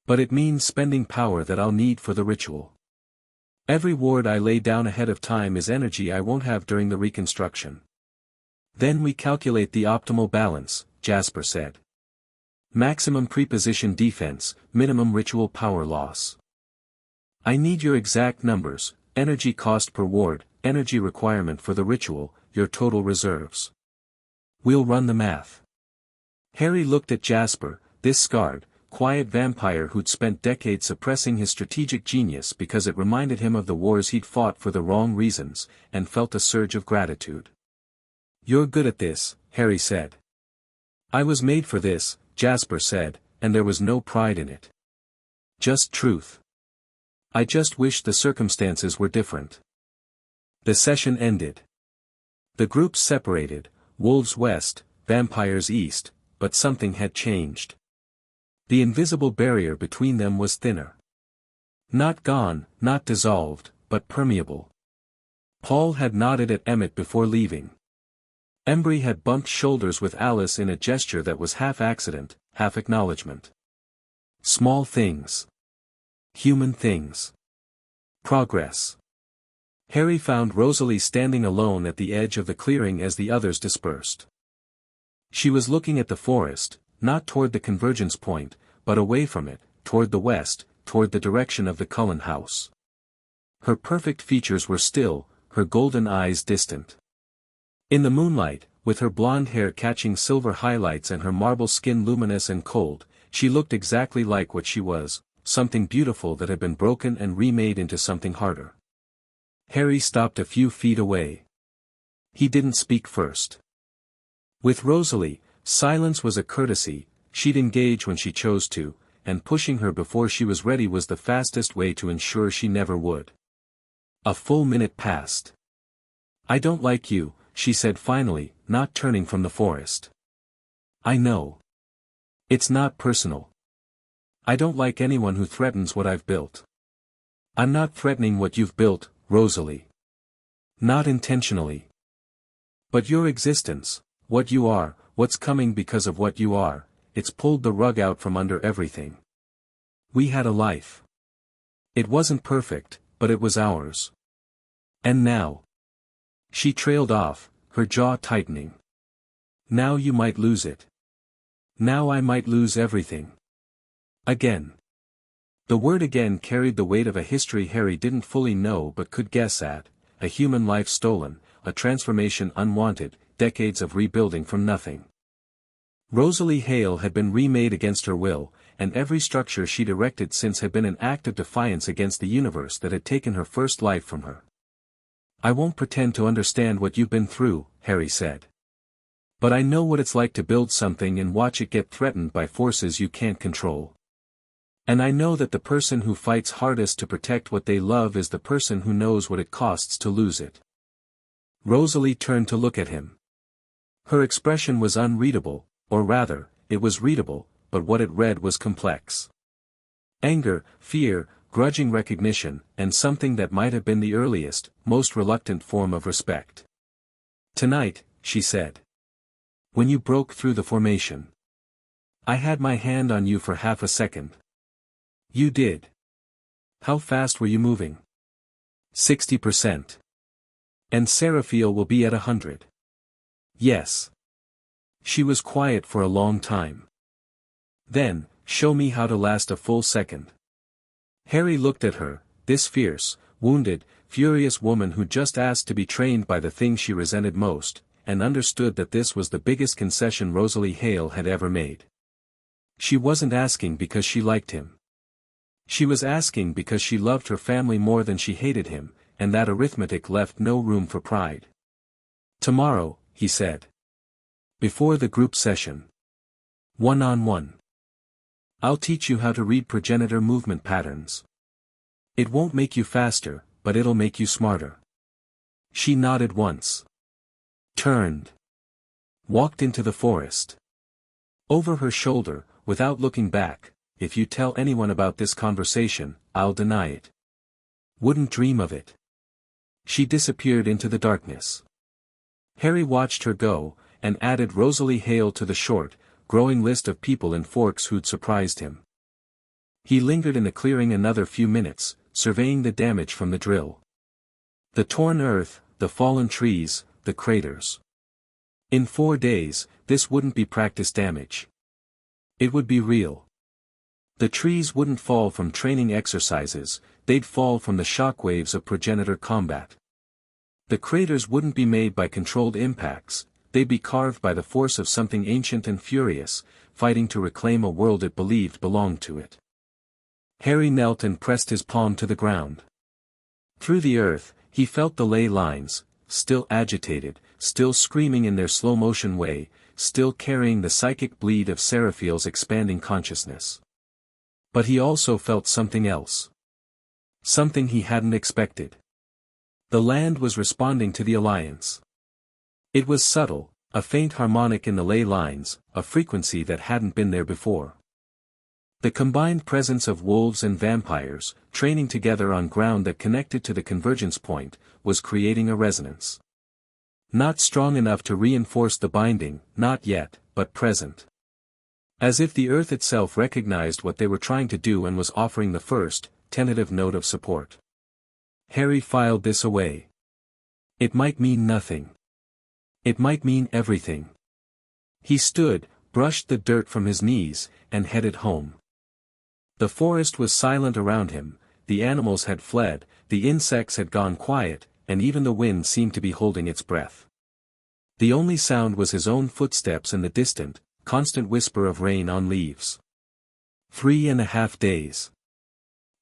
But it means spending power that I'll need for the ritual. Every ward I lay down ahead of time is energy I won't have during the reconstruction. Then we calculate the optimal balance, Jasper said. Maximum preposition defense, minimum ritual power loss. I need your exact numbers, energy cost per ward, energy requirement for the ritual, your total reserves. We'll run the math. Harry looked at Jasper, this scarred, quiet vampire who'd spent decades suppressing his strategic genius because it reminded him of the wars he'd fought for the wrong reasons, and felt a surge of gratitude. You're good at this, Harry said. I was made for this, Jasper said, and there was no pride in it. Just truth. I just wish the circumstances were different. The session ended. The groups separated, wolves west, vampires east, but something had changed. The invisible barrier between them was thinner. Not gone, not dissolved, but permeable. Paul had nodded at Emmett before leaving. Embry had bumped shoulders with Alice in a gesture that was half accident, half acknowledgement. Small things. Human things. Progress. Harry found Rosalie standing alone at the edge of the clearing as the others dispersed. She was looking at the forest, not toward the convergence point, but away from it, toward the west, toward the direction of the Cullen house. Her perfect features were still, her golden eyes distant. In the moonlight, with her blonde hair catching silver highlights and her marble skin luminous and cold, she looked exactly like what she was, something beautiful that had been broken and remade into something harder. Harry stopped a few feet away. He didn't speak first. With Rosalie, silence was a courtesy, she'd engage when she chose to, and pushing her before she was ready was the fastest way to ensure she never would. A full minute passed. I don't like you, she said finally, not turning from the forest. I know. It's not personal. I don't like anyone who threatens what I've built. I'm not threatening what you've built, Rosalie. Not intentionally. But your existence, what you are, what's coming because of what you are, it's pulled the rug out from under everything. We had a life. It wasn't perfect, but it was ours. And now. She trailed off, her jaw tightening. Now you might lose it. Now I might lose everything. Again. The word again carried the weight of a history Harry didn't fully know but could guess at, a human life stolen, a transformation unwanted, decades of rebuilding from nothing. Rosalie Hale had been remade against her will, and every structure she'd erected since had been an act of defiance against the universe that had taken her first life from her. I won't pretend to understand what you've been through, Harry said. But I know what it's like to build something and watch it get threatened by forces you can't control. And I know that the person who fights hardest to protect what they love is the person who knows what it costs to lose it. Rosalie turned to look at him. Her expression was unreadable, or rather, it was readable, but what it read was complex. Anger, fear, grudging recognition, and something that might have been the earliest, most reluctant form of respect. Tonight, she said. When you broke through the formation. I had my hand on you for half a second. You did. How fast were you moving? 60%. And Seraphiel will be at 100. Yes. She was quiet for a long time. Then, show me how to last a full second. Harry looked at her, this fierce, wounded, furious woman who just asked to be trained by the thing she resented most, and understood that this was the biggest concession Rosalie Hale had ever made. She wasn't asking because she liked him. She was asking because she loved her family more than she hated him, and that arithmetic left no room for pride. Tomorrow, he said. Before the group session. One-on-one. I'll teach you how to read progenitor movement patterns. It won't make you faster, but it'll make you smarter. She nodded once. Turned. Walked into the forest. Over her shoulder, without looking back, if you tell anyone about this conversation, I'll deny it. Wouldn't dream of it. She disappeared into the darkness. Harry watched her go, and added Rosalie Hale to the short, growing list of people in Forks who'd surprised him. He lingered in the clearing another few minutes, surveying the damage from the drill. The torn earth, the fallen trees, the craters. In 4 days, this wouldn't be practice damage. It would be real. The trees wouldn't fall from training exercises, they'd fall from the shockwaves of progenitor combat. The craters wouldn't be made by controlled impacts, they'd be carved by the force of something ancient and furious, fighting to reclaim a world it believed belonged to it. Harry knelt and pressed his palm to the ground. Through the earth, he felt the ley lines, still agitated, still screaming in their slow-motion way, still carrying the psychic bleed of Seraphiel's expanding consciousness. But he also felt something else. Something he hadn't expected. The land was responding to the alliance. It was subtle, a faint harmonic in the ley lines, a frequency that hadn't been there before. The combined presence of wolves and vampires, training together on ground that connected to the convergence point, was creating a resonance. Not strong enough to reinforce the binding, not yet, but present. As if the earth itself recognized what they were trying to do and was offering the first, tentative note of support. Harry filed this away. It might mean nothing. It might mean everything. He stood, brushed the dirt from his knees, and headed home. The forest was silent around him, the animals had fled, the insects had gone quiet, and even the wind seemed to be holding its breath. The only sound was his own footsteps and the distant, constant whisper of rain on leaves. 3.5 days.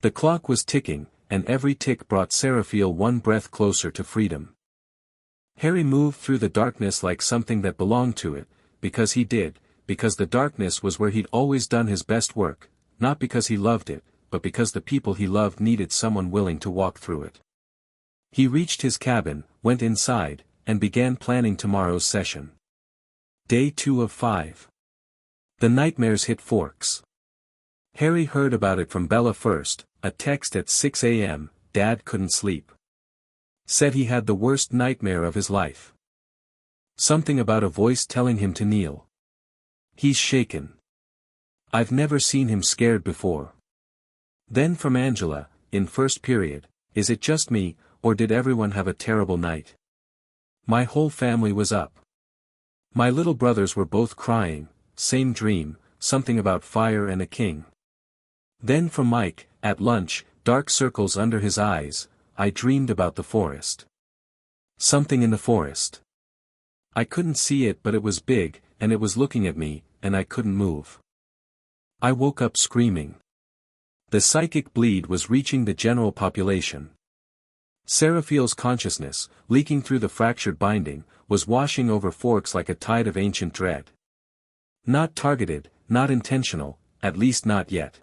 The clock was ticking, and every tick brought Seraphiel one breath closer to freedom. Harry moved through the darkness like something that belonged to it, because he did, because the darkness was where he'd always done his best work, not because he loved it, but because the people he loved needed someone willing to walk through it. He reached his cabin, went inside, and began planning tomorrow's session. Day 2 of 5. The nightmares hit Forks. Harry heard about it from Bella first, a text at 6 a.m., Dad couldn't sleep. Said he had the worst nightmare of his life. Something about a voice telling him to kneel. He's shaken. I've never seen him scared before. Then from Angela, in first period, is it just me, or did everyone have a terrible night? My whole family was up. My little brothers were both crying, same dream, something about fire and a king. Then from Mike, at lunch, dark circles under his eyes, I dreamed about the forest. Something in the forest. I couldn't see it but it was big, and it was looking at me, and I couldn't move. I woke up screaming. The psychic bleed was reaching the general population. Seraphiel's consciousness, leaking through the fractured binding, was washing over Forks like a tide of ancient dread. Not targeted, not intentional, at least not yet.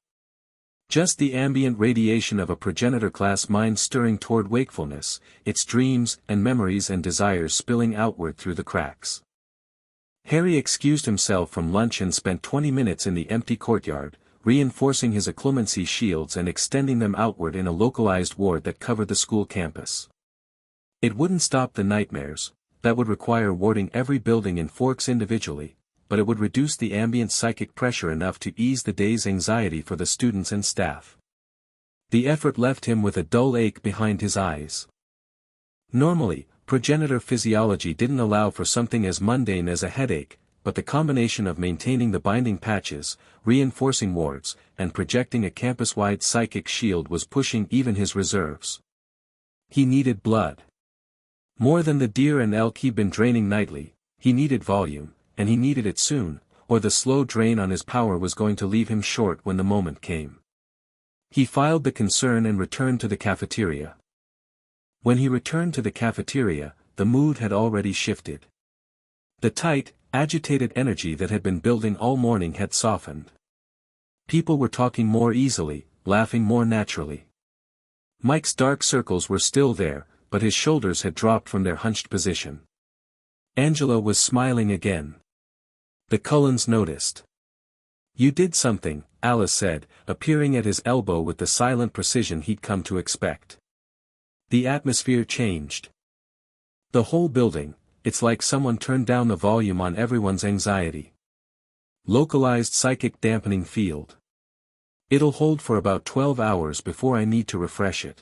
Just the ambient radiation of a progenitor-class mind stirring toward wakefulness, its dreams and memories and desires spilling outward through the cracks. Harry excused himself from lunch and spent 20 minutes in the empty courtyard, reinforcing his occlumency shields and extending them outward in a localized ward that covered the school campus. It wouldn't stop the nightmares, that would require warding every building in Forks individually, but it would reduce the ambient psychic pressure enough to ease the day's anxiety for the students and staff. The effort left him with a dull ache behind his eyes. Normally, progenitor physiology didn't allow for something as mundane as a headache, but the combination of maintaining the binding patches, reinforcing wards, and projecting a campus-wide psychic shield was pushing even his reserves. He needed blood. More than the deer and elk he'd been draining nightly, he needed volume, and he needed it soon, or the slow drain on his power was going to leave him short when the moment came. He filed the concern and returned to the cafeteria. When he returned to the cafeteria, the mood had already shifted. The tight, agitated energy that had been building all morning had softened. People were talking more easily, laughing more naturally. Mike's dark circles were still there, but his shoulders had dropped from their hunched position. Angela was smiling again. The Cullens noticed. You did something, Alice said, appearing at his elbow with the silent precision he'd come to expect. The atmosphere changed. The whole building, it's like someone turned down the volume on everyone's anxiety. Localized psychic dampening field. It'll hold for about 12 hours before I need to refresh it.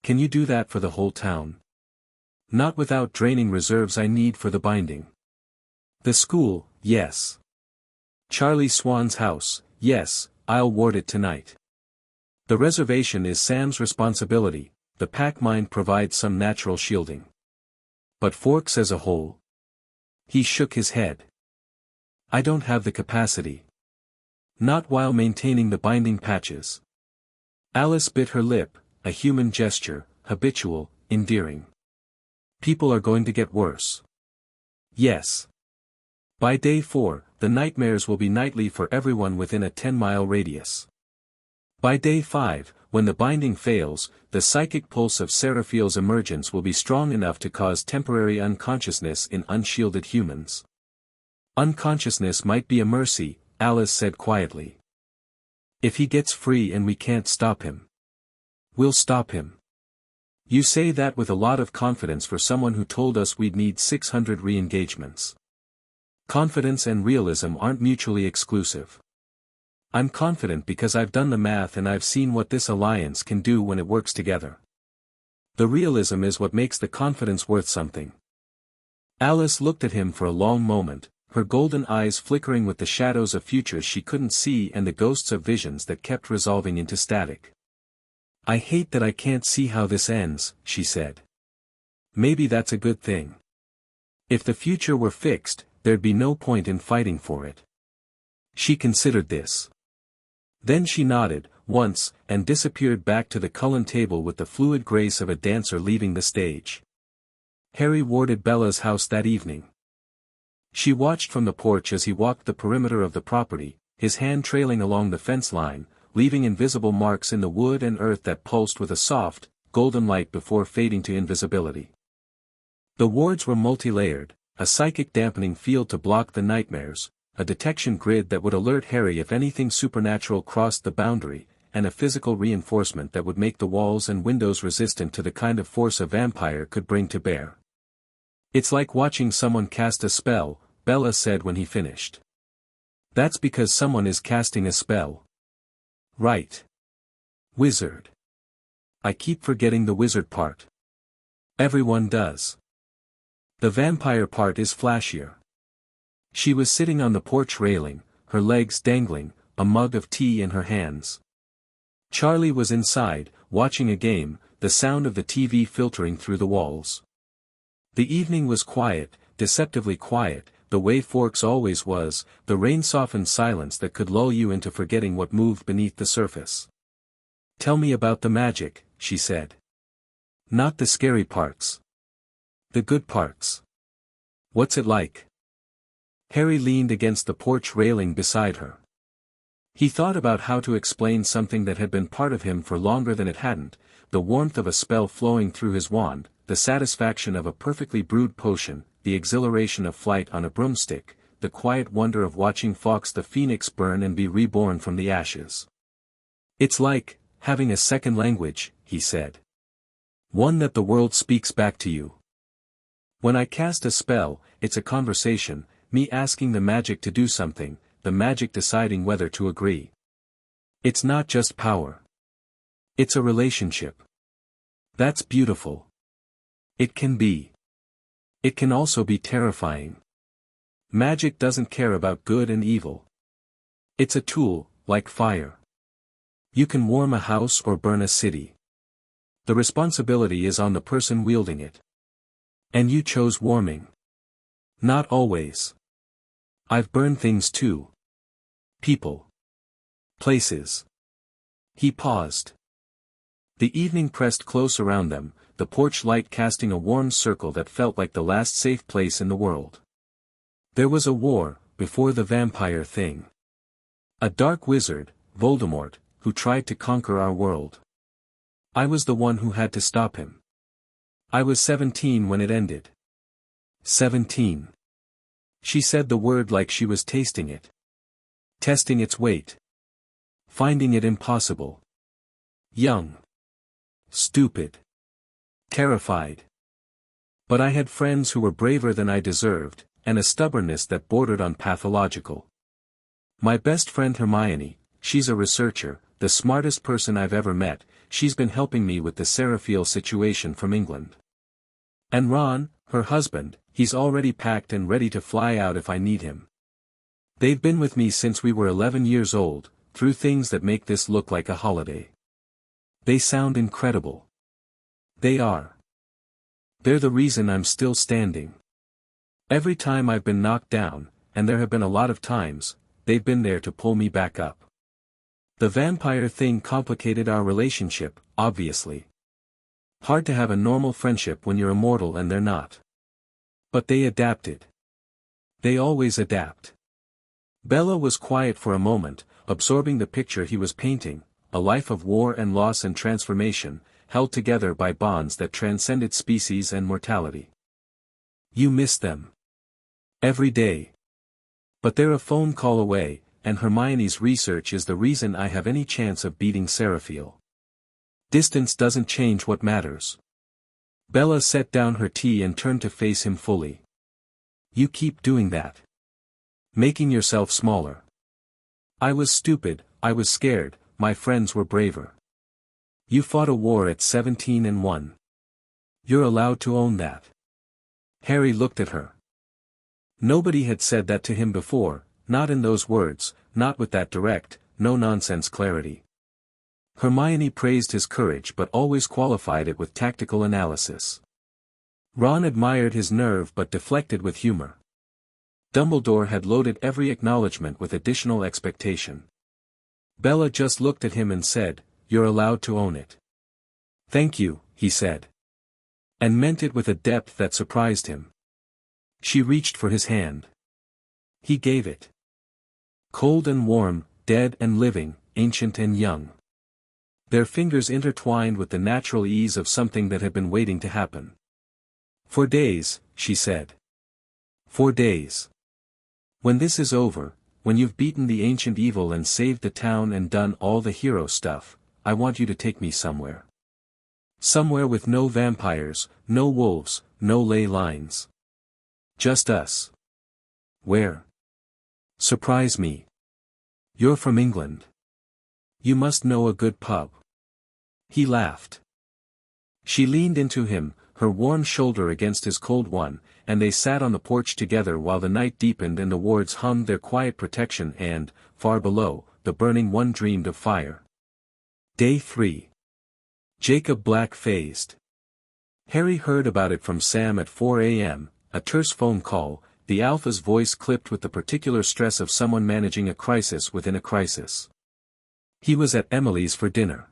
Can you do that for the whole town? Not without draining reserves I need for the binding. The school, yes. Charlie Swan's house, yes, I'll ward it tonight. The reservation is Sam's responsibility, the pack mine provides some natural shielding. But Forks as a whole? He shook his head. I don't have the capacity. Not while maintaining the binding patches. Alice bit her lip, a human gesture, habitual, endearing. People are going to get worse. Yes. By day 4, the nightmares will be nightly for everyone within a 10-mile radius. By day 5, when the binding fails, the psychic pulse of Seraphiel's emergence will be strong enough to cause temporary unconsciousness in unshielded humans. Unconsciousness might be a mercy, Alice said quietly. If he gets free and we can't stop him. We'll stop him. You say that with a lot of confidence for someone who told us we'd need 600 re-engagements. Confidence and realism aren't mutually exclusive. I'm confident because I've done the math and I've seen what this alliance can do when it works together. The realism is what makes the confidence worth something. Alice looked at him for a long moment, her golden eyes flickering with the shadows of futures she couldn't see and the ghosts of visions that kept resolving into static. I hate that I can't see how this ends, she said. Maybe that's a good thing. If the future were fixed, there'd be no point in fighting for it. She considered this. Then she nodded, once, and disappeared back to the Cullen table with the fluid grace of a dancer leaving the stage. Harry warded Bella's house that evening. She watched from the porch as he walked the perimeter of the property, his hand trailing along the fence line, leaving invisible marks in the wood and earth that pulsed with a soft, golden light before fading to invisibility. The wards were multi-layered, a psychic dampening field to block the nightmares, a detection grid that would alert Harry if anything supernatural crossed the boundary, and a physical reinforcement that would make the walls and windows resistant to the kind of force a vampire could bring to bear. It's like watching someone cast a spell, Bella said when he finished. That's because someone is casting a spell. Right. Wizard. I keep forgetting the wizard part. Everyone does. The vampire part is flashier. She was sitting on the porch railing, her legs dangling, a mug of tea in her hands. Charlie was inside, watching a game, the sound of the TV filtering through the walls. The evening was quiet, deceptively quiet, the way Forks always was, the rain-softened silence that could lull you into forgetting what moved beneath the surface. Tell me about the magic, she said. Not the scary parts. The good parts. What's it like? Harry leaned against the porch railing beside her. He thought about how to explain something that had been part of him for longer than it hadn't, the warmth of a spell flowing through his wand, the satisfaction of a perfectly brewed potion, the exhilaration of flight on a broomstick, the quiet wonder of watching Fawkes the Phoenix burn and be reborn from the ashes. It's like having a second language, he said. One that the world speaks back to you. When I cast a spell, it's a conversation, me asking the magic to do something, the magic deciding whether to agree. It's not just power. It's a relationship. That's beautiful. It can be. It can also be terrifying. Magic doesn't care about good and evil. It's a tool, like fire. You can warm a house or burn a city. The responsibility is on the person wielding it. And you chose warming. Not always. I've burned things too. People. Places. He paused. The evening pressed close around them, the porch light casting a warm circle that felt like the last safe place in the world. There was a war, before the vampire thing. A dark wizard, Voldemort, who tried to conquer our world. I was the one who had to stop him. I was 17 when it ended. 17. She said the word like she was tasting it. Testing its weight. Finding it impossible. Young. Stupid. Terrified. But I had friends who were braver than I deserved, and a stubbornness that bordered on pathological. My best friend Hermione, she's a researcher, the smartest person I've ever met, she's been helping me with the Seraphiel situation from England. And Ron, Her husband, he's already packed and ready to fly out if I need him. They've been with me since we were 11 years old, through things that make this look like a holiday. They sound incredible. They are. They're the reason I'm still standing. Every time I've been knocked down, and there have been a lot of times, they've been there to pull me back up. The vampire thing complicated our relationship, obviously. Hard to have a normal friendship when you're immortal and they're not. But they adapted. They always adapt. Bella was quiet for a moment, absorbing the picture he was painting, a life of war and loss and transformation, held together by bonds that transcended species and mortality. You miss them. Every day. But they're a phone call away, and Hermione's research is the reason I have any chance of beating Seraphil. Distance doesn't change what matters. Bella set down her tea and turned to face him fully. You keep doing that. Making yourself smaller. I was stupid, I was scared, my friends were braver. You fought a war at 17 and won. You're allowed to own that. Harry looked at her. Nobody had said that to him before, not in those words, not with that direct, no-nonsense clarity. Hermione praised his courage but always qualified it with tactical analysis. Ron admired his nerve but deflected with humor. Dumbledore had loaded every acknowledgement with additional expectation. Bella just looked at him and said, "You're allowed to own it." "Thank you," he said. And meant it with a depth that surprised him. She reached for his hand. He gave it. Cold and warm, dead and living, ancient and young. Their fingers intertwined with the natural ease of something that had been waiting to happen. "For days," she said. "For days. When this is over, when you've beaten the ancient evil and saved the town and done all the hero stuff, I want you to take me somewhere. Somewhere with no vampires, no wolves, no ley lines. Just us." "Where?" "Surprise me. You're from England. You must know a good pub." He laughed. She leaned into him, her warm shoulder against his cold one, and they sat on the porch together while the night deepened and the wards hummed their quiet protection and, far below, the burning one dreamed of fire. Day 3. Jacob Black phased. Harry heard about it from Sam at 4 a.m., a terse phone call, the Alpha's voice clipped with the particular stress of someone managing a crisis within a crisis. He was at Emily's for dinner.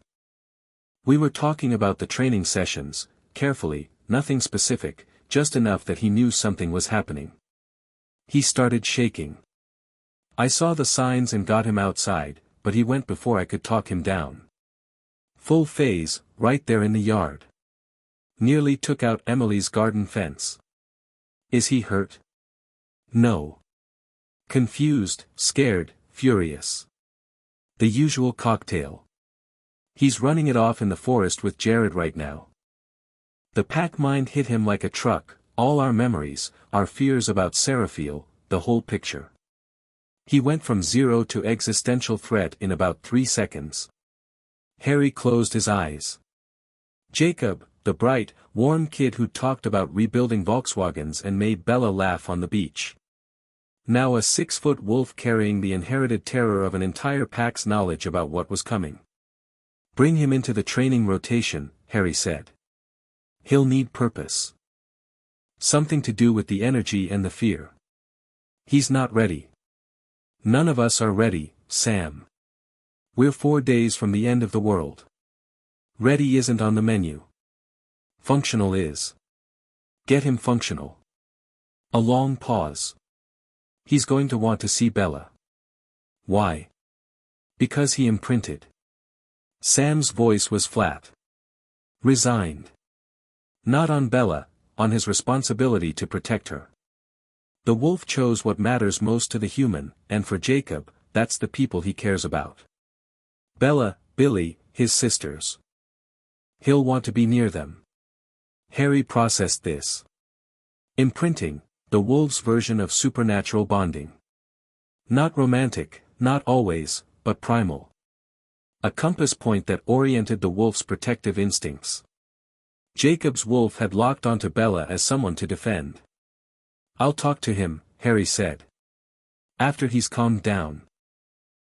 We were talking about the training sessions, carefully, nothing specific, just enough that he knew something was happening. He started shaking. I saw the signs and got him outside, but he went before I could talk him down. Full phase, right there in the yard. Nearly took out Emily's garden fence. Is he hurt? No. Confused, scared, furious. The usual cocktail. He's running it off in the forest with Jared right now. The pack mind hit him like a truck, all our memories, our fears about Seraphil, the whole picture. He went from zero to existential threat in about 3 seconds. Harry closed his eyes. Jacob, the bright, warm kid who talked about rebuilding Volkswagens and made Bella laugh on the beach. Now a 6-foot wolf carrying the inherited terror of an entire pack's knowledge about what was coming. Bring him into the training rotation, Harry said. He'll need purpose. Something to do with the energy and the fear. He's not ready. None of us are ready, Sam. We're 4 days from the end of the world. Ready isn't on the menu. Functional is. Get him functional. A long pause. He's going to want to see Bella. Why? Because he imprinted. Sam's voice was flat. Resigned. Not on Bella, on his responsibility to protect her. The wolf chose what matters most to the human, and for Jacob, that's the people he cares about. Bella, Billy, his sisters. He'll want to be near them. Harry processed this. Imprinting, the wolf's version of supernatural bonding. Not romantic, not always, but primal. A compass point that oriented the wolf's protective instincts. Jacob's wolf had locked onto Bella as someone to defend. "I'll talk to him," Harry said. "After he's calmed down.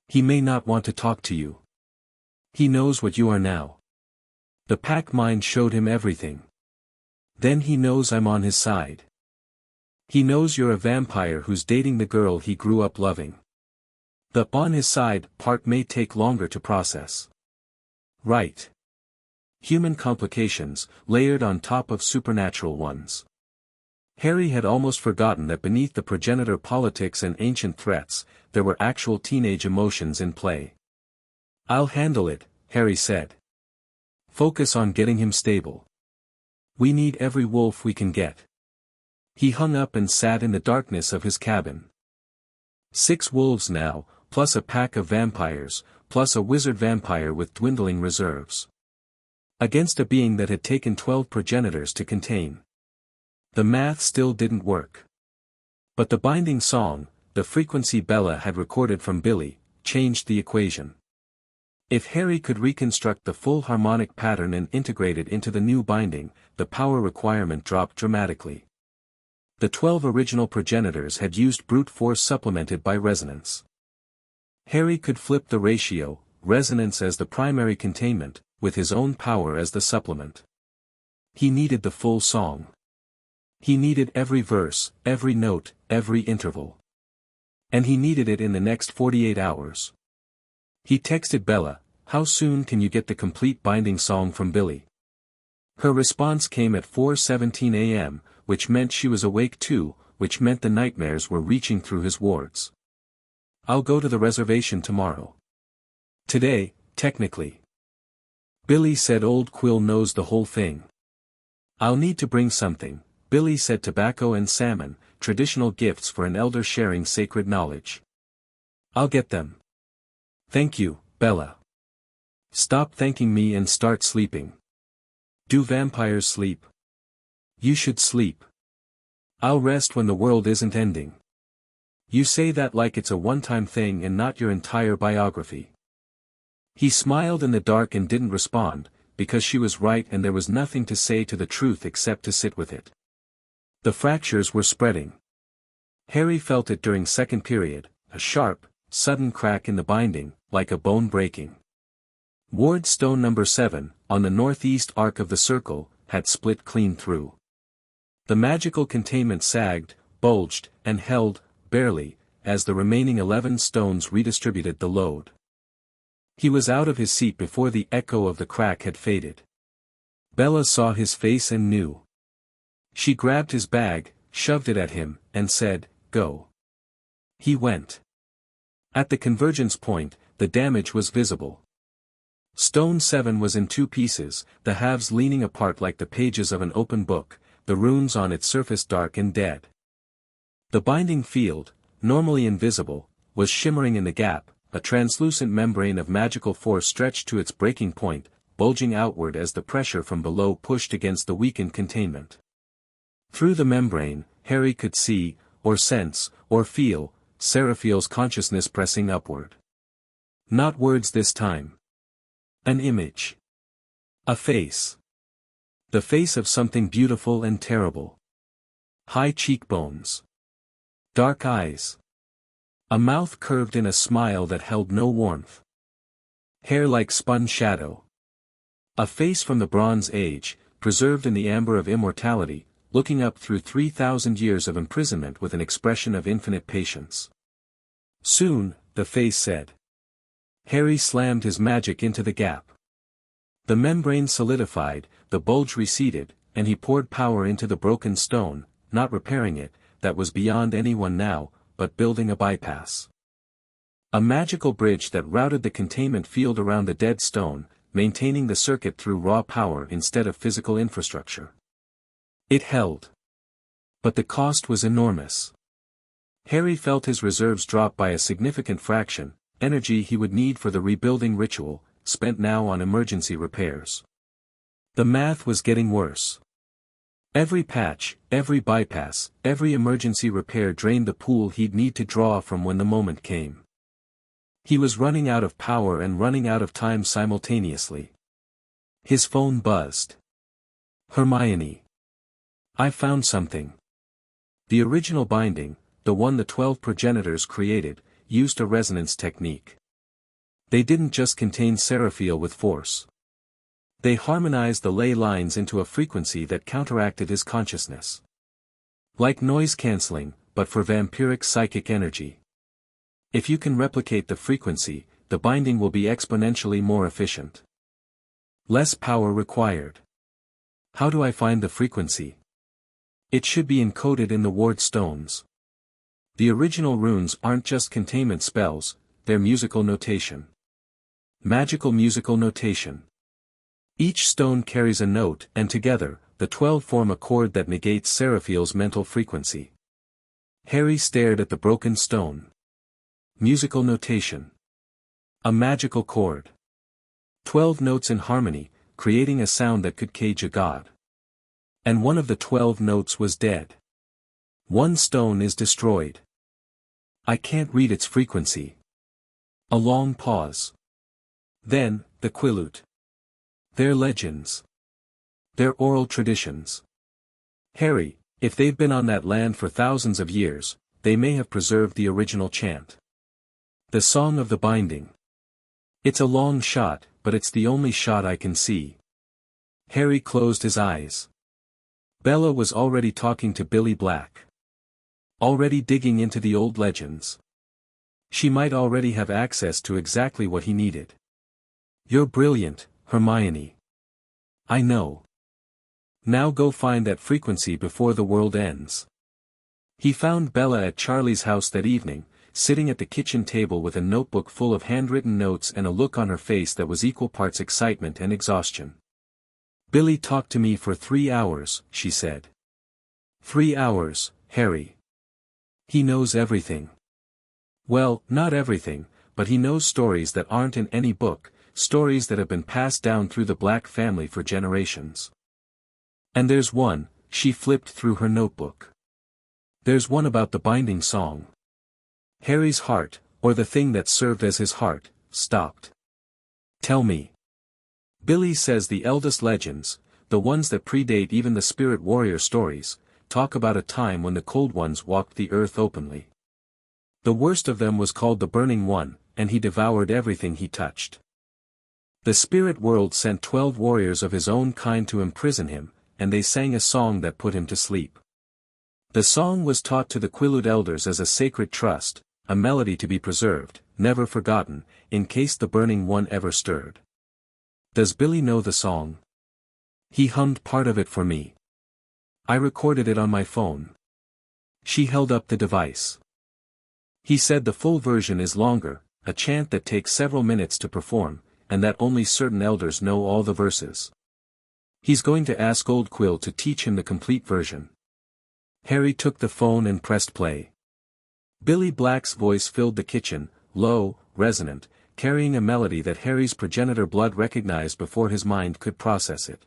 He may not want to talk to you. He knows what you are now. The pack mind showed him everything. Then he knows I'm on his side. He knows you're a vampire who's dating the girl he grew up loving. The on his side part may take longer to process. Right. Human complications, layered on top of supernatural ones." Harry had almost forgotten that beneath the progenitor politics and ancient threats, there were actual teenage emotions in play. "I'll handle it," Harry said. "Focus on getting him stable. We need every wolf we can get." He hung up and sat in the darkness of his cabin. 6 wolves now, plus a pack of vampires, plus a wizard vampire with dwindling reserves. Against a being that had taken 12 progenitors to contain. The math still didn't work. But the binding song, the frequency Bella had recorded from Billy, changed the equation. If Harry could reconstruct the full harmonic pattern and integrate it into the new binding, the power requirement dropped dramatically. The 12 original progenitors had used brute force supplemented by resonance. Harry could flip the ratio, resonance as the primary containment, with his own power as the supplement. He needed the full song. He needed every verse, every note, every interval. And he needed it in the next 48 hours. He texted Bella, "How soon can you get the complete binding song from Billy?" Her response came at 4:17 a.m., which meant she was awake too, which meant the nightmares were reaching through his wards. "I'll go to the reservation tomorrow. Today, technically." Billy said old Quill knows the whole thing. "I'll need to bring something." Billy said tobacco and salmon, traditional gifts for an elder sharing sacred knowledge. "I'll get them." "Thank you, Bella." "Stop thanking me and start sleeping." "Do vampires sleep?" "You should sleep." "I'll rest when the world isn't ending." "You say that like it's a one-time thing and not your entire biography." He smiled in the dark and didn't respond, because she was right and there was nothing to say to the truth except to sit with it. The fractures were spreading. Harry felt it during second period, a sharp, sudden crack in the binding, like a bone breaking. Ward stone number 7, on the northeast arc of the circle, had split clean through. The magical containment sagged, bulged, and held, barely, as the remaining 11 stones redistributed the load. He was out of his seat before the echo of the crack had faded. Bella saw his face and knew. She grabbed his bag, shoved it at him, and said, "Go." He went. At the convergence point, the damage was visible. Stone 7 was in 2 pieces, the halves leaning apart like the pages of an open book, the runes on its surface dark and dead. The binding field, normally invisible, was shimmering in the gap, a translucent membrane of magical force stretched to its breaking point, bulging outward as the pressure from below pushed against the weakened containment. Through the membrane, Harry could see, or sense, or feel, Seraphiel's consciousness pressing upward. Not words this time. An image. A face. The face of something beautiful and terrible. High cheekbones. Dark eyes. A mouth curved in a smile that held no warmth. Hair like spun shadow. A face from the Bronze Age, preserved in the amber of immortality, looking up through 3,000 years of imprisonment with an expression of infinite patience. "Soon," the face said. Harry slammed his magic into the gap. The membrane solidified, the bulge receded, and he poured power into the broken stone, not repairing it, that was beyond anyone now, but building a bypass. A magical bridge that routed the containment field around the dead stone, maintaining the circuit through raw power instead of physical infrastructure. It held. But the cost was enormous. Harry felt his reserves drop by a significant fraction, energy he would need for the rebuilding ritual, spent now on emergency repairs. The math was getting worse. Every patch, every bypass, every emergency repair drained the pool he'd need to draw from when the moment came. He was running out of power and running out of time simultaneously. His phone buzzed. Hermione. I've found something. The original binding, the one the 12 progenitors created, used a resonance technique. They didn't just contain Seraphiel with force. They harmonized the ley lines into a frequency that counteracted his consciousness. Like noise cancelling, but for vampiric psychic energy. If you can replicate the frequency, the binding will be exponentially more efficient. Less power required. How do I find the frequency? It should be encoded in the ward stones. The original runes aren't just containment spells, they're musical notation. Magical musical notation. Each stone carries a note, and together, the 12 form a chord that negates Seraphiel's mental frequency. Harry stared at the broken stone. Musical notation. A magical chord. 12 notes in harmony, creating a sound that could cage a god. And one of the 12 notes was dead. One stone is destroyed. I can't read its frequency. A long pause. Then, the Quileute. Their legends. Their oral traditions. Harry, if they've been on that land for thousands of years, they may have preserved the original chant. The Song of the Binding. It's a long shot, but it's the only shot I can see. Harry closed his eyes. Bella was already talking to Billy Black. Already digging into the old legends. She might already have access to exactly what he needed. You're brilliant, Hermione. I know. Now go find that frequency before the world ends. He found Bella at Charlie's house that evening, sitting at the kitchen table with a notebook full of handwritten notes and a look on her face that was equal parts excitement and exhaustion. Billy talked to me for 3 hours, she said. 3 hours, Harry. He knows everything. Well, not everything, but he knows stories that aren't in any book, stories that have been passed down through the Black family for generations. And there's one, she flipped through her notebook. There's one about the binding song. Harry's heart, or the thing that served as his heart, stopped. Tell me. Billy says the eldest legends, the ones that predate even the spirit warrior stories, talk about a time when the Cold Ones walked the earth openly. The worst of them was called the Burning One, and he devoured everything he touched. The spirit world sent 12 warriors of his own kind to imprison him, and they sang a song that put him to sleep. The song was taught to the Quileute elders as a sacred trust, a melody to be preserved, never forgotten, in case the Burning One ever stirred. Does Billy know the song? He hummed part of it for me. I recorded it on my phone. She held up the device. He said the full version is longer, a chant that takes several minutes to perform, and that only certain elders know all the verses. He's going to ask Old Quill to teach him the complete version. Harry took the phone and pressed play. Billy Black's voice filled the kitchen, low, resonant, carrying a melody that Harry's progenitor blood recognized before his mind could process it.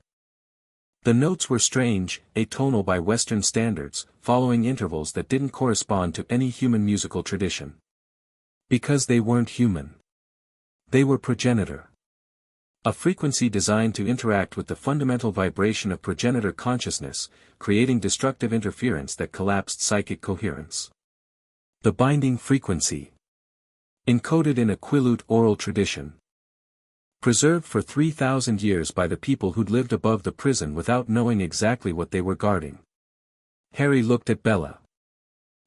The notes were strange, atonal by Western standards, following intervals that didn't correspond to any human musical tradition. Because they weren't human. They were progenitor. A frequency designed to interact with the fundamental vibration of progenitor consciousness, creating destructive interference that collapsed psychic coherence. The binding frequency. Encoded in a Quileute oral tradition. Preserved for 3,000 years by the people who'd lived above the prison without knowing exactly what they were guarding. Harry looked at Bella.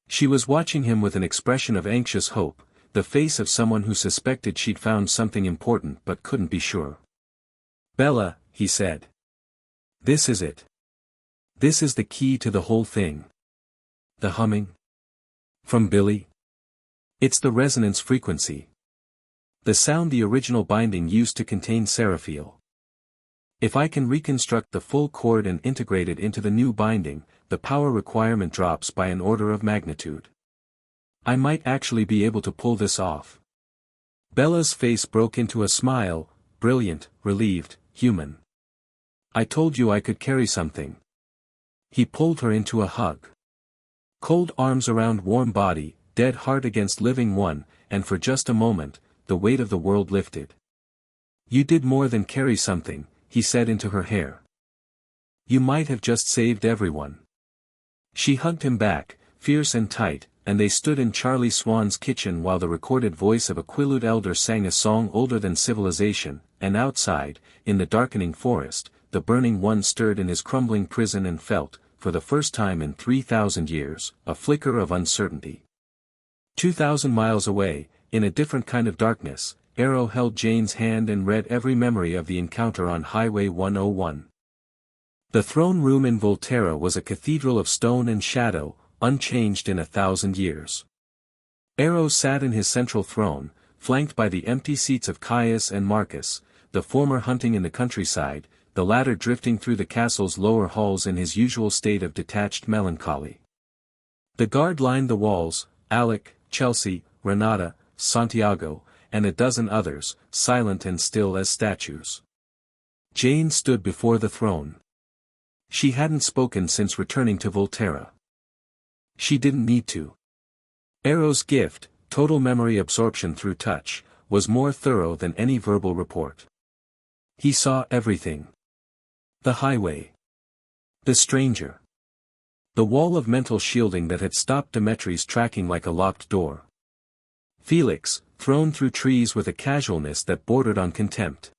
She was watching him with an expression of anxious hope, the face of someone who suspected she'd found something important but couldn't be sure. Bella, he said. This is it. This is the key to the whole thing. The humming? From Billy? It's the resonance frequency. The sound the original binding used to contain Seraphiel. If I can reconstruct the full chord and integrate it into the new binding, the power requirement drops by an order of magnitude. I might actually be able to pull this off. Bella's face broke into a smile, brilliant, relieved, human. I told you I could carry something. He pulled her into a hug. Cold arms around warm body, dead heart against living one, and for just a moment, the weight of the world lifted. You did more than carry something, he said into her hair. You might have just saved everyone. She hugged him back, fierce and tight, and they stood in Charlie Swan's kitchen while the recorded voice of a Quileute elder sang a song older than civilization, and outside, in the darkening forest, the burning one stirred in his crumbling prison and felt, for the first time in 3,000 years, a flicker of uncertainty. 2,000 miles away, in a different kind of darkness, Arrow held Jane's hand and read every memory of the encounter on Highway 101. The throne room in Vulturi was a cathedral of stone and shadow, unchanged in 1,000 years. Arrow sat in his central throne, flanked by the empty seats of Caius and Marcus, the former hunting in the countryside, the latter drifting through the castle's lower halls in his usual state of detached melancholy. The guard lined the walls, Alec, Chelsea, Renata, Santiago, and a dozen others, silent and still as statues. Jane stood before the throne. She hadn't spoken since returning to Vulturi. She didn't need to. Arrow's gift, total memory absorption through touch, was more thorough than any verbal report. He saw everything. The highway. The stranger. The wall of mental shielding that had stopped Demetri's tracking like a locked door. Felix, thrown through trees with a casualness that bordered on contempt.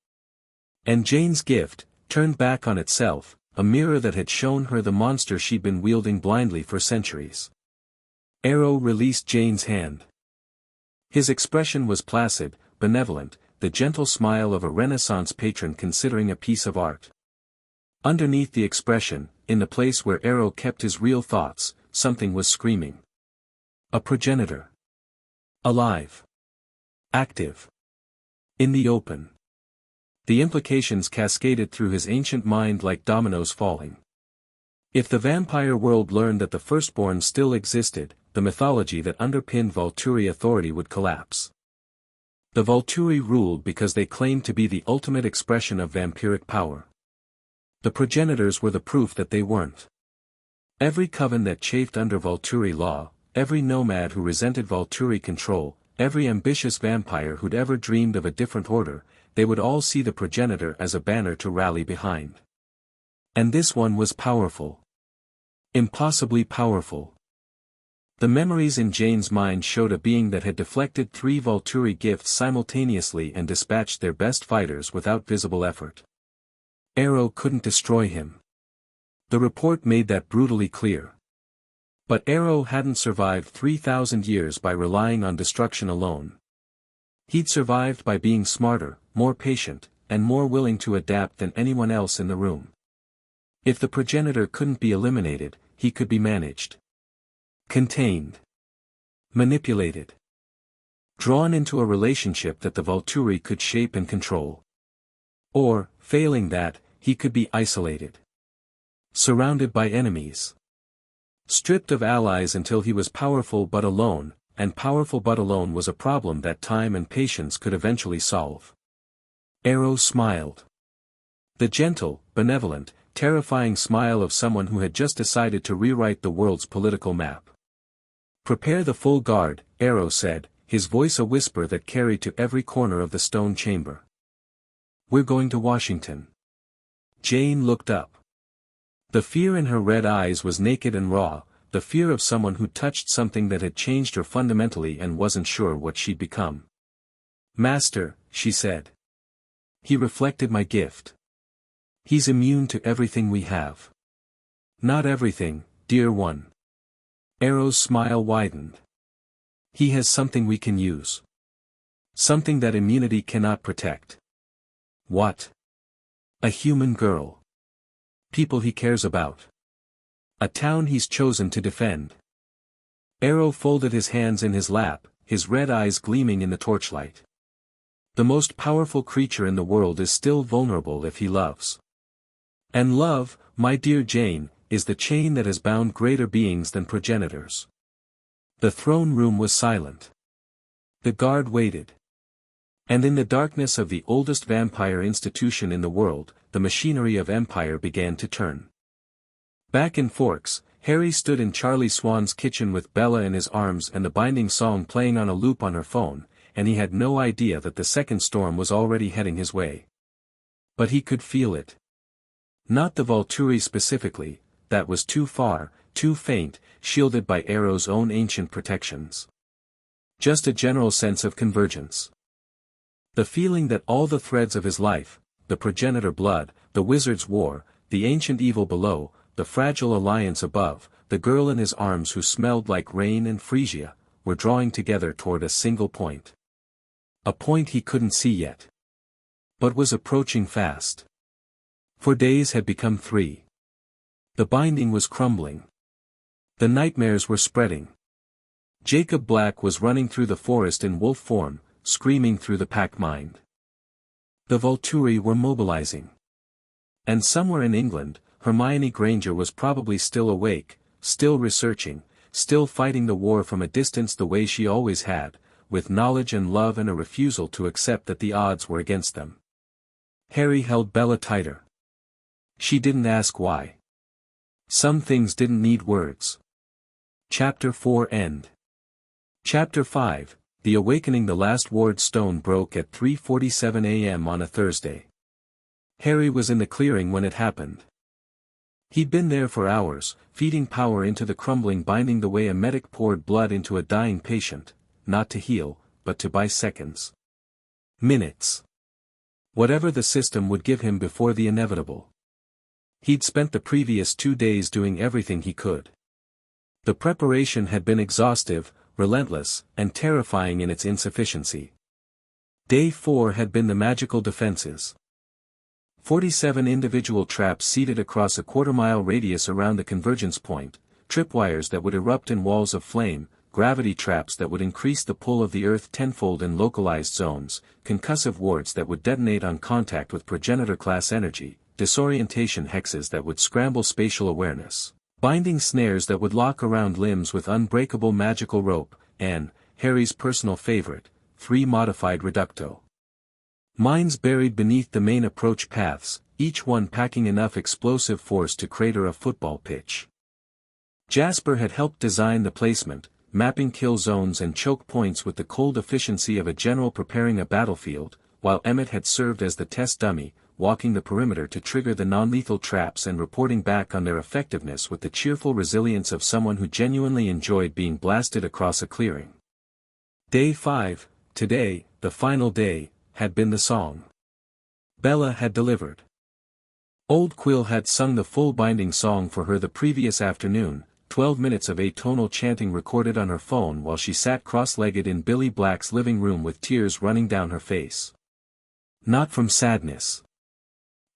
And Jane's gift, turned back on itself, a mirror that had shown her the monster she'd been wielding blindly for centuries. Arrow released Jane's hand. His expression was placid, benevolent, the gentle smile of a Renaissance patron considering a piece of art. Underneath the expression, in the place where Arrow kept his real thoughts, something was screaming. A progenitor. Alive. Active. In the open. The implications cascaded through his ancient mind like dominoes falling. If the vampire world learned that the firstborn still existed, the mythology that underpinned Vulturi authority would collapse. The Vulturi ruled because they claimed to be the ultimate expression of vampiric power. The progenitors were the proof that they weren't. Every coven that chafed under Vulturi law, every nomad who resented Vulturi control, every ambitious vampire who'd ever dreamed of a different order, they would all see the progenitor as a banner to rally behind. And this one was powerful. Impossibly powerful. The memories in Jane's mind showed a being that had deflected 3 Vulturi gifts simultaneously and dispatched their best fighters without visible effort. Arrow couldn't destroy him. The report made that brutally clear. But Arrow hadn't survived 3,000 years by relying on destruction alone. He'd survived by being smarter, more patient, and more willing to adapt than anyone else in the room. If the progenitor couldn't be eliminated, he could be managed. Contained. Manipulated. Drawn into a relationship that the Vulturi could shape and control. Or, failing that, he could be isolated. Surrounded by enemies. Stripped of allies until he was powerful but alone, and powerful but alone was a problem that time and patience could eventually solve. Arrow smiled. The gentle, benevolent, terrifying smile of someone who had just decided to rewrite the world's political map. "Prepare the full guard," Arrow said, his voice a whisper that carried to every corner of the stone chamber. "We're going to Washington." Jane looked up. The fear in her red eyes was naked and raw, the fear of someone who touched something that had changed her fundamentally and wasn't sure what she'd become. "Master," she said. "He reflected my gift. He's immune to everything we have." "Not everything, dear one." Arrow's smile widened. "He has something we can use. Something that immunity cannot protect." "What?" "A human girl. People he cares about. A town he's chosen to defend." Arrow folded his hands in his lap, his red eyes gleaming in the torchlight. "The most powerful creature in the world is still vulnerable if he loves. And love, my dear Jane, is the chain that has bound greater beings than progenitors." The throne room was silent. The guard waited. And in the darkness of the oldest vampire institution in the world, the machinery of empire began to turn. Back in Forks, Harry stood in Charlie Swan's kitchen with Bella in his arms and the binding song playing on a loop on her phone, and he had no idea that the second storm was already heading his way. But he could feel it. Not the Vulturi specifically, that was too far, too faint, shielded by Arrow's own ancient protections. Just a general sense of convergence. The feeling that all the threads of his life, the progenitor blood, the wizard's war, the ancient evil below, the fragile alliance above, the girl in his arms who smelled like rain and Frisia, were drawing together toward a single point. A point he couldn't see yet, but was approaching fast. For days had become 3. The binding was crumbling. The nightmares were spreading. Jacob Black was running through the forest in wolf form, screaming through the pack mind. The Vulturi were mobilizing. And somewhere in England, Hermione Granger was probably still awake, still researching, still fighting the war from a distance the way she always had, with knowledge and love and a refusal to accept that the odds were against them. Harry held Bella tighter. She didn't ask why. Some things didn't need words. Chapter 4 End. Chapter 5, The Awakening. The last ward stone broke at 3:47 a.m. on a Thursday. Harry was in the clearing when it happened. He'd been there for hours, feeding power into the crumbling binding the way a medic poured blood into a dying patient, not to heal, but to buy seconds. Minutes. Whatever the system would give him before the inevitable. He'd spent the previous 2 days doing everything he could. The preparation had been exhaustive, relentless, and terrifying in its insufficiency. Day 4 had been the magical defenses. 47 individual traps seated across a quarter-mile radius around the convergence point, tripwires that would erupt in walls of flame, gravity traps that would increase the pull of the Earth tenfold in localized zones, concussive wards that would detonate on contact with progenitor-class energy, disorientation hexes that would scramble spatial awareness, binding snares that would lock around limbs with unbreakable magical rope, and, Harry's personal favorite, 3 modified reducto mines buried beneath the main approach paths, each one packing enough explosive force to crater a football pitch. Jasper had helped design the placement, mapping kill zones and choke points with the cold efficiency of a general preparing a battlefield, while Emmett had served as the test dummy, walking the perimeter to trigger the non-lethal traps and reporting back on their effectiveness with the cheerful resilience of someone who genuinely enjoyed being blasted across a clearing. Day 5, today, the final day, had been the song. Bella had delivered. Old Quill had sung the full binding song for her the previous afternoon, 12 minutes of atonal chanting recorded on her phone while she sat cross-legged in Billy Black's living room with tears running down her face. Not from sadness.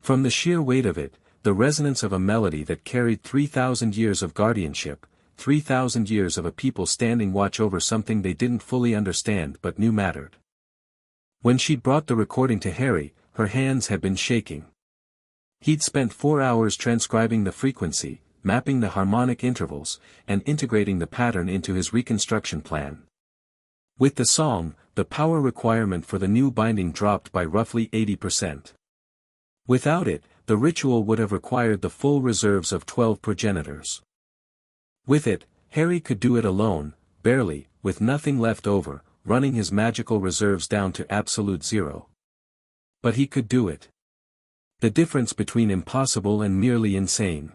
From the sheer weight of it, the resonance of a melody that carried 3,000 years of guardianship, 3,000 years of a people standing watch over something they didn't fully understand but knew mattered. When she'd brought the recording to Harry, her hands had been shaking. He'd spent 4 hours transcribing the frequency, mapping the harmonic intervals, and integrating the pattern into his reconstruction plan. With the song, the power requirement for the new binding dropped by roughly 80%. Without it, the ritual would have required the full reserves of 12 progenitors. With it, Harry could do it alone, barely, with nothing left over, running his magical reserves down to absolute zero. But he could do it. The difference between impossible and merely insane.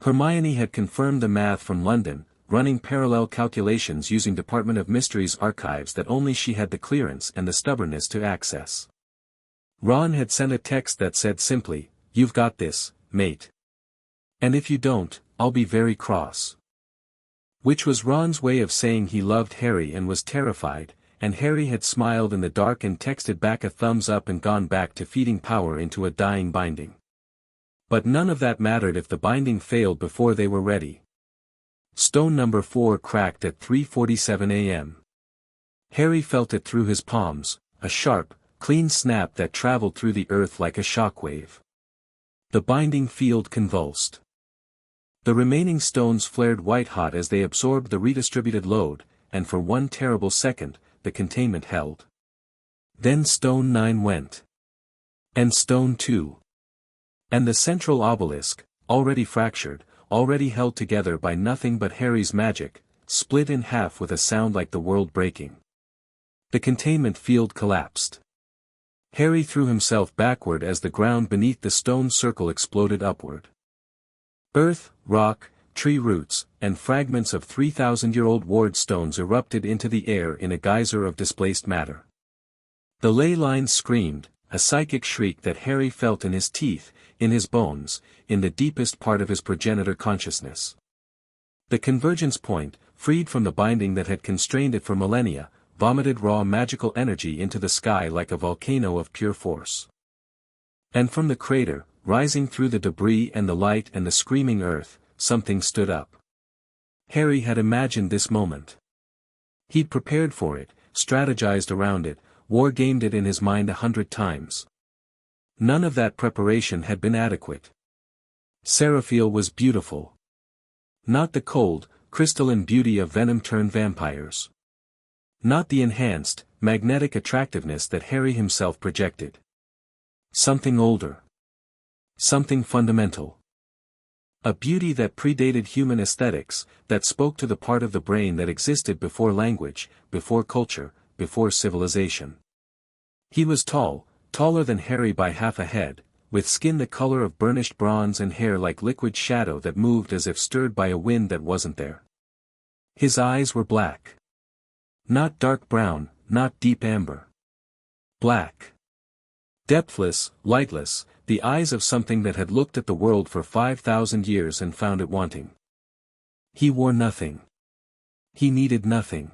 Hermione had confirmed the math from London, running parallel calculations using Department of Mysteries archives that only she had the clearance and the stubbornness to access. Ron had sent a text that said simply, "You've got this, mate. And if you don't, I'll be very cross." Which was Ron's way of saying he loved Harry and was terrified, and Harry had smiled in the dark and texted back a thumbs up and gone back to feeding power into a dying binding. But none of that mattered if the binding failed before they were ready. Stone number 4 cracked at 3:47 a.m. Harry felt it through his palms, a sharp, clean snap that traveled through the earth like a shockwave. The binding field convulsed. The remaining stones flared white-hot as they absorbed the redistributed load, and for one terrible second, the containment held. Then stone 9 went. And stone 2. And the central obelisk, already fractured, already held together by nothing but Harry's magic, split in half with a sound like the world breaking. The containment field collapsed. Harry threw himself backward as the ground beneath the stone circle exploded upward. Earth, rock, tree roots, and fragments of 3,000-year-old ward stones erupted into the air in a geyser of displaced matter. The ley lines screamed, a psychic shriek that Harry felt in his teeth, in his bones, in the deepest part of his progenitor consciousness. The convergence point, freed from the binding that had constrained it for millennia, vomited raw magical energy into the sky like a volcano of pure force. And from the crater, rising through the debris and the light and the screaming earth, something stood up. Harry had imagined this moment. He'd prepared for it, strategized around it, war-gamed it in his mind 100 times. None of that preparation had been adequate. Seraphiel was beautiful. Not the cold, crystalline beauty of venom-turned vampires. Not the enhanced, magnetic attractiveness that Harry himself projected. Something older. Something fundamental. A beauty that predated human aesthetics, that spoke to the part of the brain that existed before language, before culture, before civilization. He was tall, taller than Harry by half a head, with skin the color of burnished bronze and hair like liquid shadow that moved as if stirred by a wind that wasn't there. His eyes were black. Not dark brown, not deep amber. Black. Depthless, lightless, the eyes of something that had looked at the world for 5,000 years and found it wanting. He wore nothing. He needed nothing.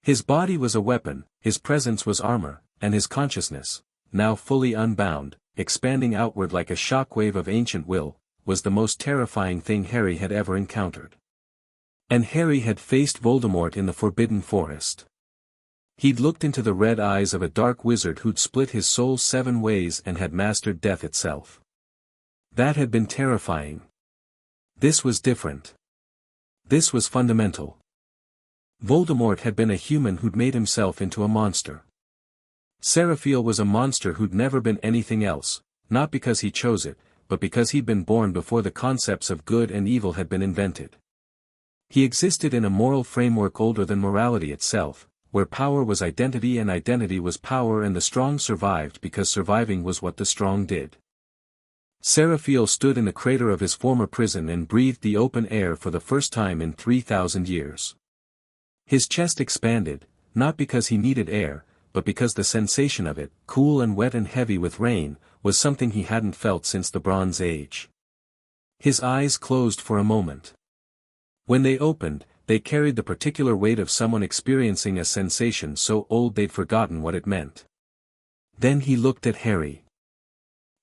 His body was a weapon, his presence was armor, and his consciousness, now fully unbound, expanding outward like a shockwave of ancient will, was the most terrifying thing Harry had ever encountered. And Harry had faced Voldemort in the Forbidden Forest. He'd looked into the red eyes of a dark wizard who'd split his soul 7 ways and had mastered death itself. That had been terrifying. This was different. This was fundamental. Voldemort had been a human who'd made himself into a monster. Seraphiel was a monster who'd never been anything else, not because he chose it, but because he'd been born before the concepts of good and evil had been invented. He existed in a moral framework older than morality itself, where power was identity and identity was power, and the strong survived because surviving was what the strong did. Seraphiel stood in the crater of his former prison and breathed the open air for the first time in 3,000 years. His chest expanded, not because he needed air, but because the sensation of it, cool and wet and heavy with rain, was something he hadn't felt since the Bronze Age. His eyes closed for a moment. When they opened, they carried the particular weight of someone experiencing a sensation so old they'd forgotten what it meant. Then he looked at Harry.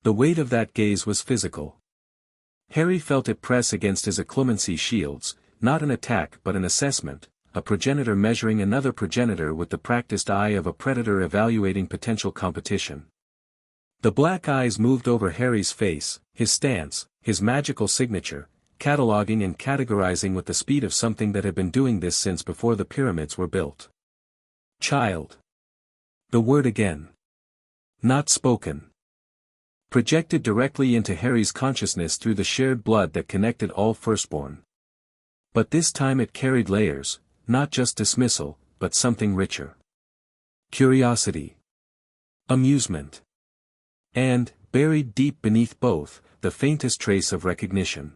The weight of that gaze was physical. Harry felt it press against his occlumency shields, not an attack but an assessment, a progenitor measuring another progenitor with the practiced eye of a predator evaluating potential competition. The black eyes moved over Harry's face, his stance, his magical signature, cataloging and categorizing with the speed of something that had been doing this since before the pyramids were built. Child. The word again. Not spoken. Projected directly into Harry's consciousness through the shared blood that connected all firstborn. But this time it carried layers, not just dismissal, but something richer. Curiosity. Amusement. And, buried deep beneath both, the faintest trace of recognition.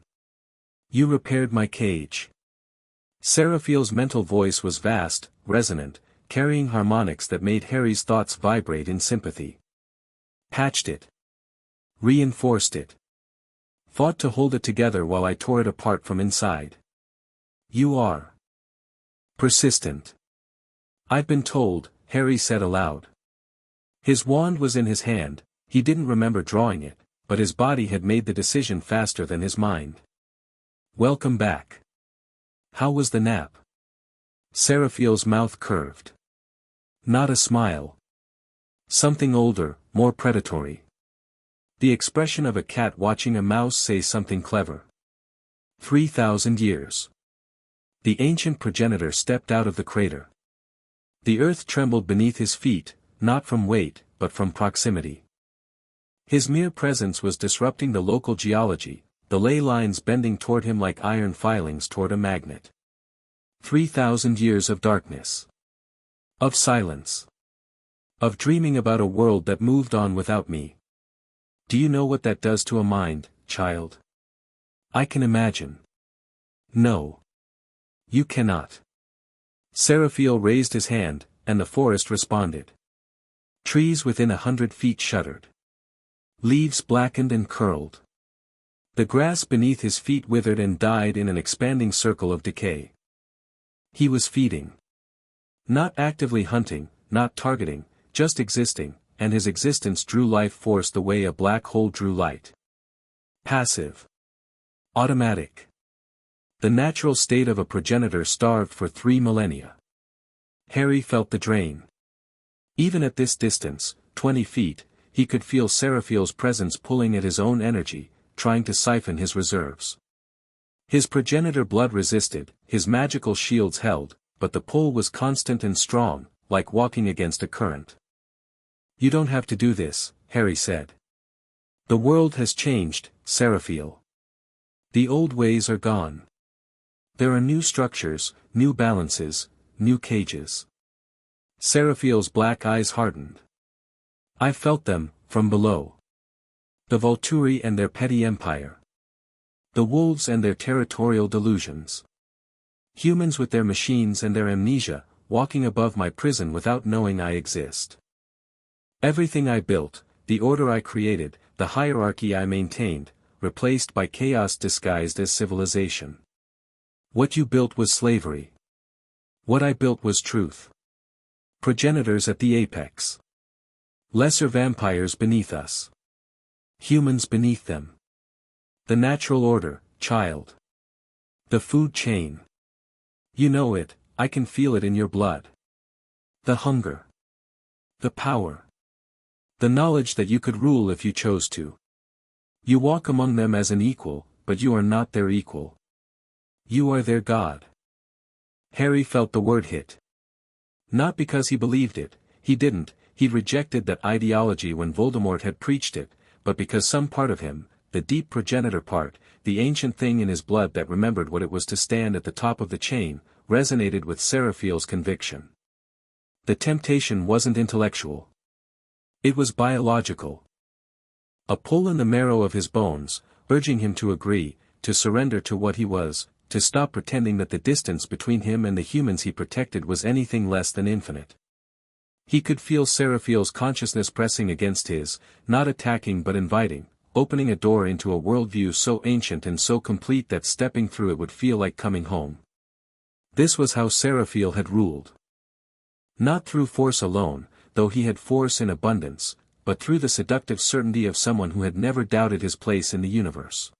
You repaired my cage. Seraphiel's mental voice was vast, resonant, carrying harmonics that made Harry's thoughts vibrate in sympathy. Patched it. Reinforced it. Fought to hold it together while I tore it apart from inside. You are persistent. I've been told, Harry said aloud. His wand was in his hand, he didn't remember drawing it, but his body had made the decision faster than his mind. Welcome back. How was the nap? Seraphiel's mouth curved. Not a smile. Something older, more predatory. The expression of a cat watching a mouse say something clever. 3,000 years. The ancient progenitor stepped out of the crater. The earth trembled beneath his feet, not from weight, but from proximity. His mere presence was disrupting the local geology, the ley lines bending toward him like iron filings toward a magnet. 3,000 years of darkness. Of silence. Of dreaming about a world that moved on without me. Do you know what that does to a mind, child? I can imagine. No. You cannot. Seraphiel raised his hand, and the forest responded. Trees within 100 feet shuddered. Leaves blackened and curled. The grass beneath his feet withered and died in an expanding circle of decay. He was feeding. Not actively hunting, not targeting, just existing, and his existence drew life force the way a black hole drew light. Passive. Automatic. The natural state of a progenitor starved for 3 millennia. Harry felt the drain. Even at this distance, 20 feet, he could feel Seraphiel's presence pulling at his own energy, trying to siphon his reserves. His progenitor blood resisted, his magical shields held, but the pull was constant and strong, like walking against a current. You don't have to do this, Harry said. The world has changed, Seraphiel. The old ways are gone. There are new structures, new balances, new cages. Seraphiel's black eyes hardened. I felt them, from below. The Vulturi and their petty empire. The wolves and their territorial delusions. Humans with their machines and their amnesia, walking above my prison without knowing I exist. Everything I built, the order I created, the hierarchy I maintained, replaced by chaos disguised as civilization. What you built was slavery. What I built was truth. Progenitors at the apex. Lesser vampires beneath us. Humans beneath them. The natural order, child. The food chain. You know it, I can feel it in your blood. The hunger. The power. The knowledge that you could rule if you chose to. You walk among them as an equal, but you are not their equal. You are their god. Harry felt the word hit. Not because he believed it, he didn't, he'd rejected that ideology when Voldemort had preached it, but because some part of him, the deep progenitor part, the ancient thing in his blood that remembered what it was to stand at the top of the chain, resonated with Seraphiel's conviction. The temptation wasn't intellectual. It was biological. A pull in the marrow of his bones, urging him to agree, to surrender to what he was, to stop pretending that the distance between him and the humans he protected was anything less than infinite. He could feel Seraphiel's consciousness pressing against his, not attacking but inviting, opening a door into a worldview so ancient and so complete that stepping through it would feel like coming home. This was how Seraphiel had ruled. Not through force alone, though he had force in abundance, but through the seductive certainty of someone who had never doubted his place in the universe.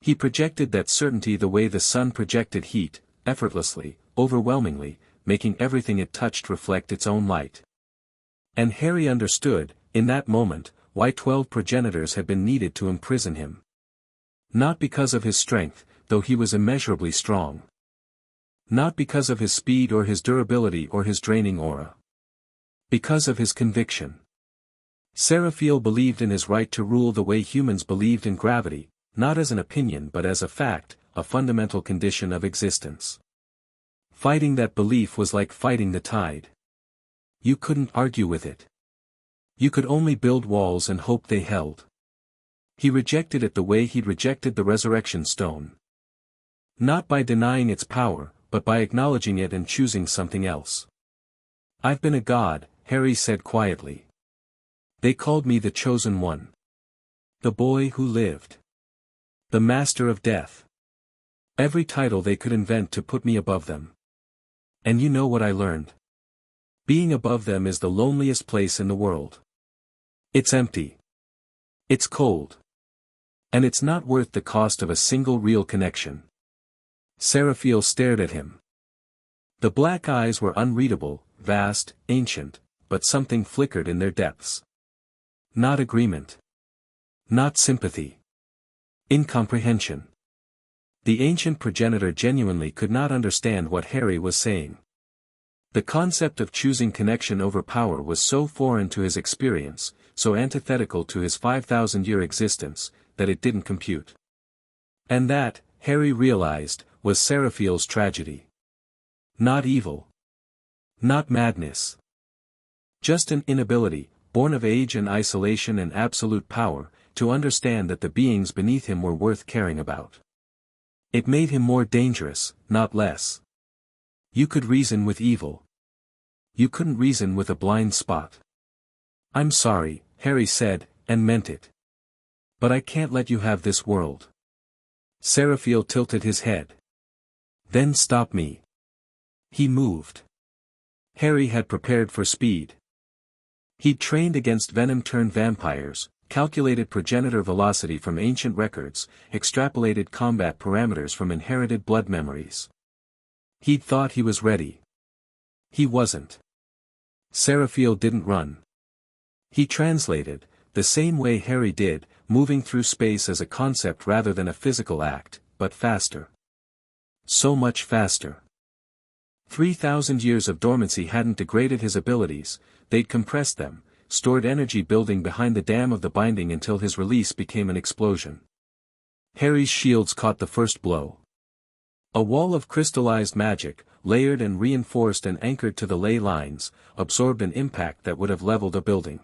He projected that certainty the way the sun projected heat, effortlessly, overwhelmingly, making everything it touched reflect its own light. And Harry understood, in that moment, why 12 progenitors had been needed to imprison him. Not because of his strength, though he was immeasurably strong. Not because of his speed or his durability or his draining aura. Because of his conviction. Seraphiel believed in his right to rule the way humans believed in gravity, not as an opinion but as a fact, a fundamental condition of existence. Fighting that belief was like fighting the tide. You couldn't argue with it. You could only build walls and hope they held. He rejected it the way he'd rejected the resurrection stone. Not by denying its power, but by acknowledging it and choosing something else. I've been a god, Harry said quietly. They called me the chosen one. The boy who lived. The master of death. Every title they could invent to put me above them. And you know what I learned? Being above them is the loneliest place in the world. It's empty. It's cold. And it's not worth the cost of a single real connection. Seraphiel stared at him. The black eyes were unreadable, vast, ancient, but something flickered in their depths. Not agreement. Not sympathy. Incomprehension. The ancient progenitor genuinely could not understand what Harry was saying. The concept of choosing connection over power was so foreign to his experience, so antithetical to his 5,000-year existence, that it didn't compute. And that, Harry realized, was Seraphiel's tragedy. Not evil. Not madness. Just an inability, born of age and isolation and absolute power, to understand that the beings beneath him were worth caring about. It made him more dangerous, not less. You could reason with evil. You couldn't reason with a blind spot. I'm sorry, Harry said, and meant it. But I can't let you have this world. Seraphil tilted his head. Then stop me. He moved. Harry had prepared for speed. He'd trained against venom-turned vampires, calculated progenitor velocity from ancient records, extrapolated combat parameters from inherited blood memories. He'd thought he was ready. He wasn't. Seraphil didn't run. He translated, the same way Harry did, moving through space as a concept rather than a physical act, but faster. So much faster. 3,000 years of dormancy hadn't degraded his abilities, they'd compressed them, stored energy building behind the dam of the binding until his release became an explosion. Harry's shields caught the first blow. A wall of crystallized magic, layered and reinforced and anchored to the ley lines, absorbed an impact that would have leveled a building.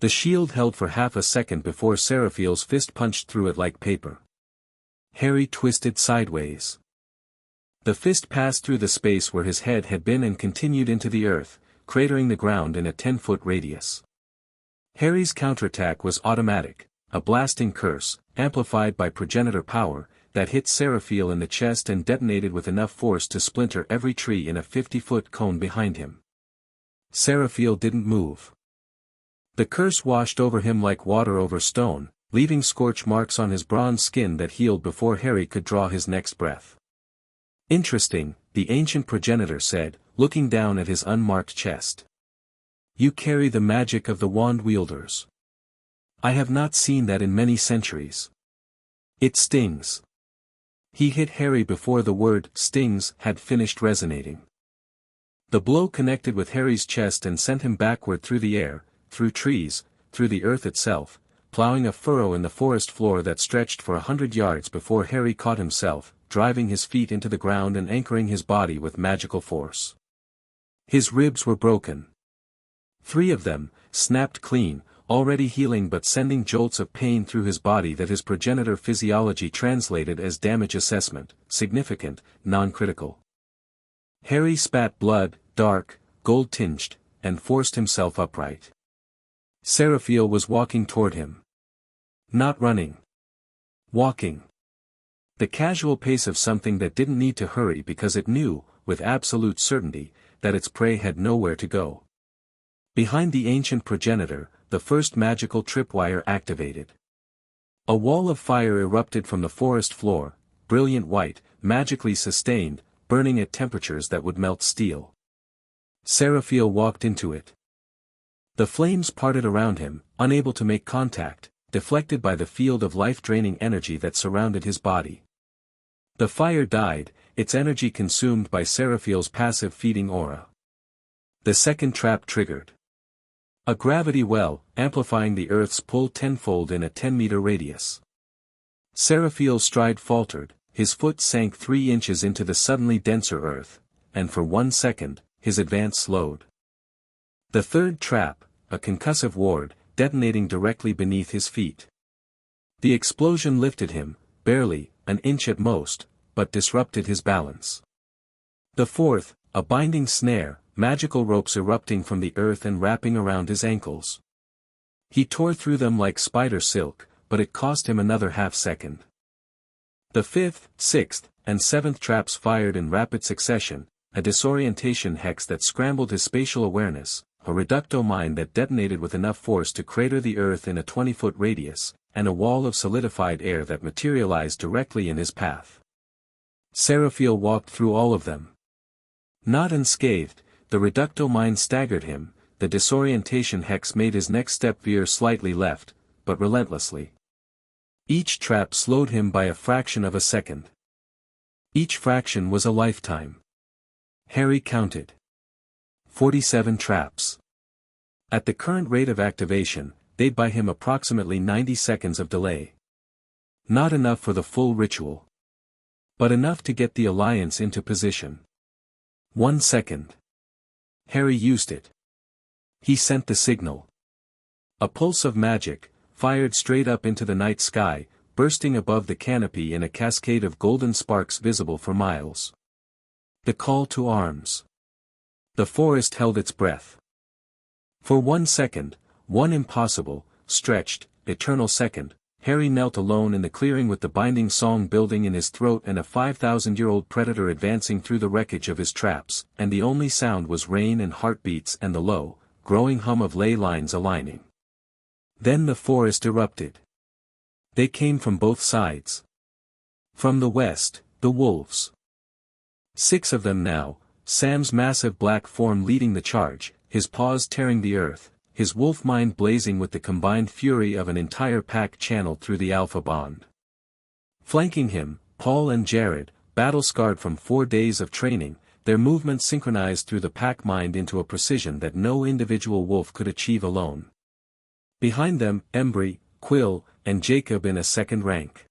The shield held for half a second before Seraphil's fist punched through it like paper. Harry twisted sideways. The fist passed through the space where his head had been and continued into the earth, cratering the ground in a 10-foot radius. Harry's counterattack was automatic, a blasting curse, amplified by progenitor power, that hit Seraphil in the chest and detonated with enough force to splinter every tree in a 50-foot cone behind him. Seraphil didn't move. The curse washed over him like water over stone, leaving scorch marks on his bronze skin that healed before Harry could draw his next breath. Interesting, the ancient progenitor said, looking down at his unmarked chest. You carry the magic of the wand wielders. I have not seen that in many centuries. It stings. He hit Harry before the word stings had finished resonating. The blow connected with Harry's chest and sent him backward through the air, through trees, through the earth itself, plowing a furrow in the forest floor that stretched for 100 yards before Harry caught himself, driving his feet into the ground and anchoring his body with magical force. His ribs were broken. 3 of them, snapped clean, already healing but sending jolts of pain through his body that his progenitor physiology translated as damage assessment, significant, non-critical. Harry spat blood, dark, gold-tinged, and forced himself upright. Seraphil was walking toward him. Not running. Walking. The casual pace of something that didn't need to hurry because it knew, with absolute certainty, that its prey had nowhere to go. Behind the ancient progenitor, the first magical tripwire activated. A wall of fire erupted from the forest floor, brilliant white, magically sustained, burning at temperatures that would melt steel. Seraphil walked into it. The flames parted around him, unable to make contact, deflected by the field of life-draining energy that surrounded his body. The fire died, its energy consumed by Seraphil's passive feeding aura. The second trap triggered. A gravity well, amplifying the Earth's pull tenfold in a 10-meter radius. Seraphil's stride faltered, his foot sank 3 inches into the suddenly denser Earth, and for 1 second, his advance slowed. The third trap, a concussive ward, detonating directly beneath his feet. The explosion lifted him, barely, an inch at most, but disrupted his balance. The fourth, a binding snare, magical ropes erupting from the earth and wrapping around his ankles. He tore through them like spider silk, but it cost him another half-second. The fifth, sixth, and seventh traps fired in rapid succession, a disorientation hex that scrambled his spatial awareness, a reducto mine that detonated with enough force to crater the earth in a 20-foot radius, and a wall of solidified air that materialized directly in his path. Seraphil walked through all of them. Not unscathed, the reducto mine staggered him, the disorientation hex made his next step veer slightly left, but relentlessly. Each trap slowed him by a fraction of a second. Each fraction was a lifetime. Harry counted. 47 traps. At the current rate of activation, they'd buy him approximately 90 seconds of delay. Not enough for the full ritual. But enough to get the alliance into position. 1 second. Harry used it. He sent the signal. A pulse of magic, fired straight up into the night sky, bursting above the canopy in a cascade of golden sparks visible for miles. The call to arms. The forest held its breath. For 1 second, one impossible, stretched, eternal second, Harry knelt alone in the clearing with the binding song building in his throat and a 5,000-year-old predator advancing through the wreckage of his traps, and the only sound was rain and heartbeats and the low, growing hum of ley lines aligning. Then the forest erupted. They came from both sides. From the west, the wolves. 6 of them now, Sam's massive black form leading the charge, his paws tearing the earth, his wolf mind blazing with the combined fury of an entire pack channeled through the alpha bond. Flanking him, Paul and Jared, battle-scarred from 4 days of training, their movements synchronized through the pack mind into a precision that no individual wolf could achieve alone. Behind them, Embry, Quill, and Jacob in a second rank.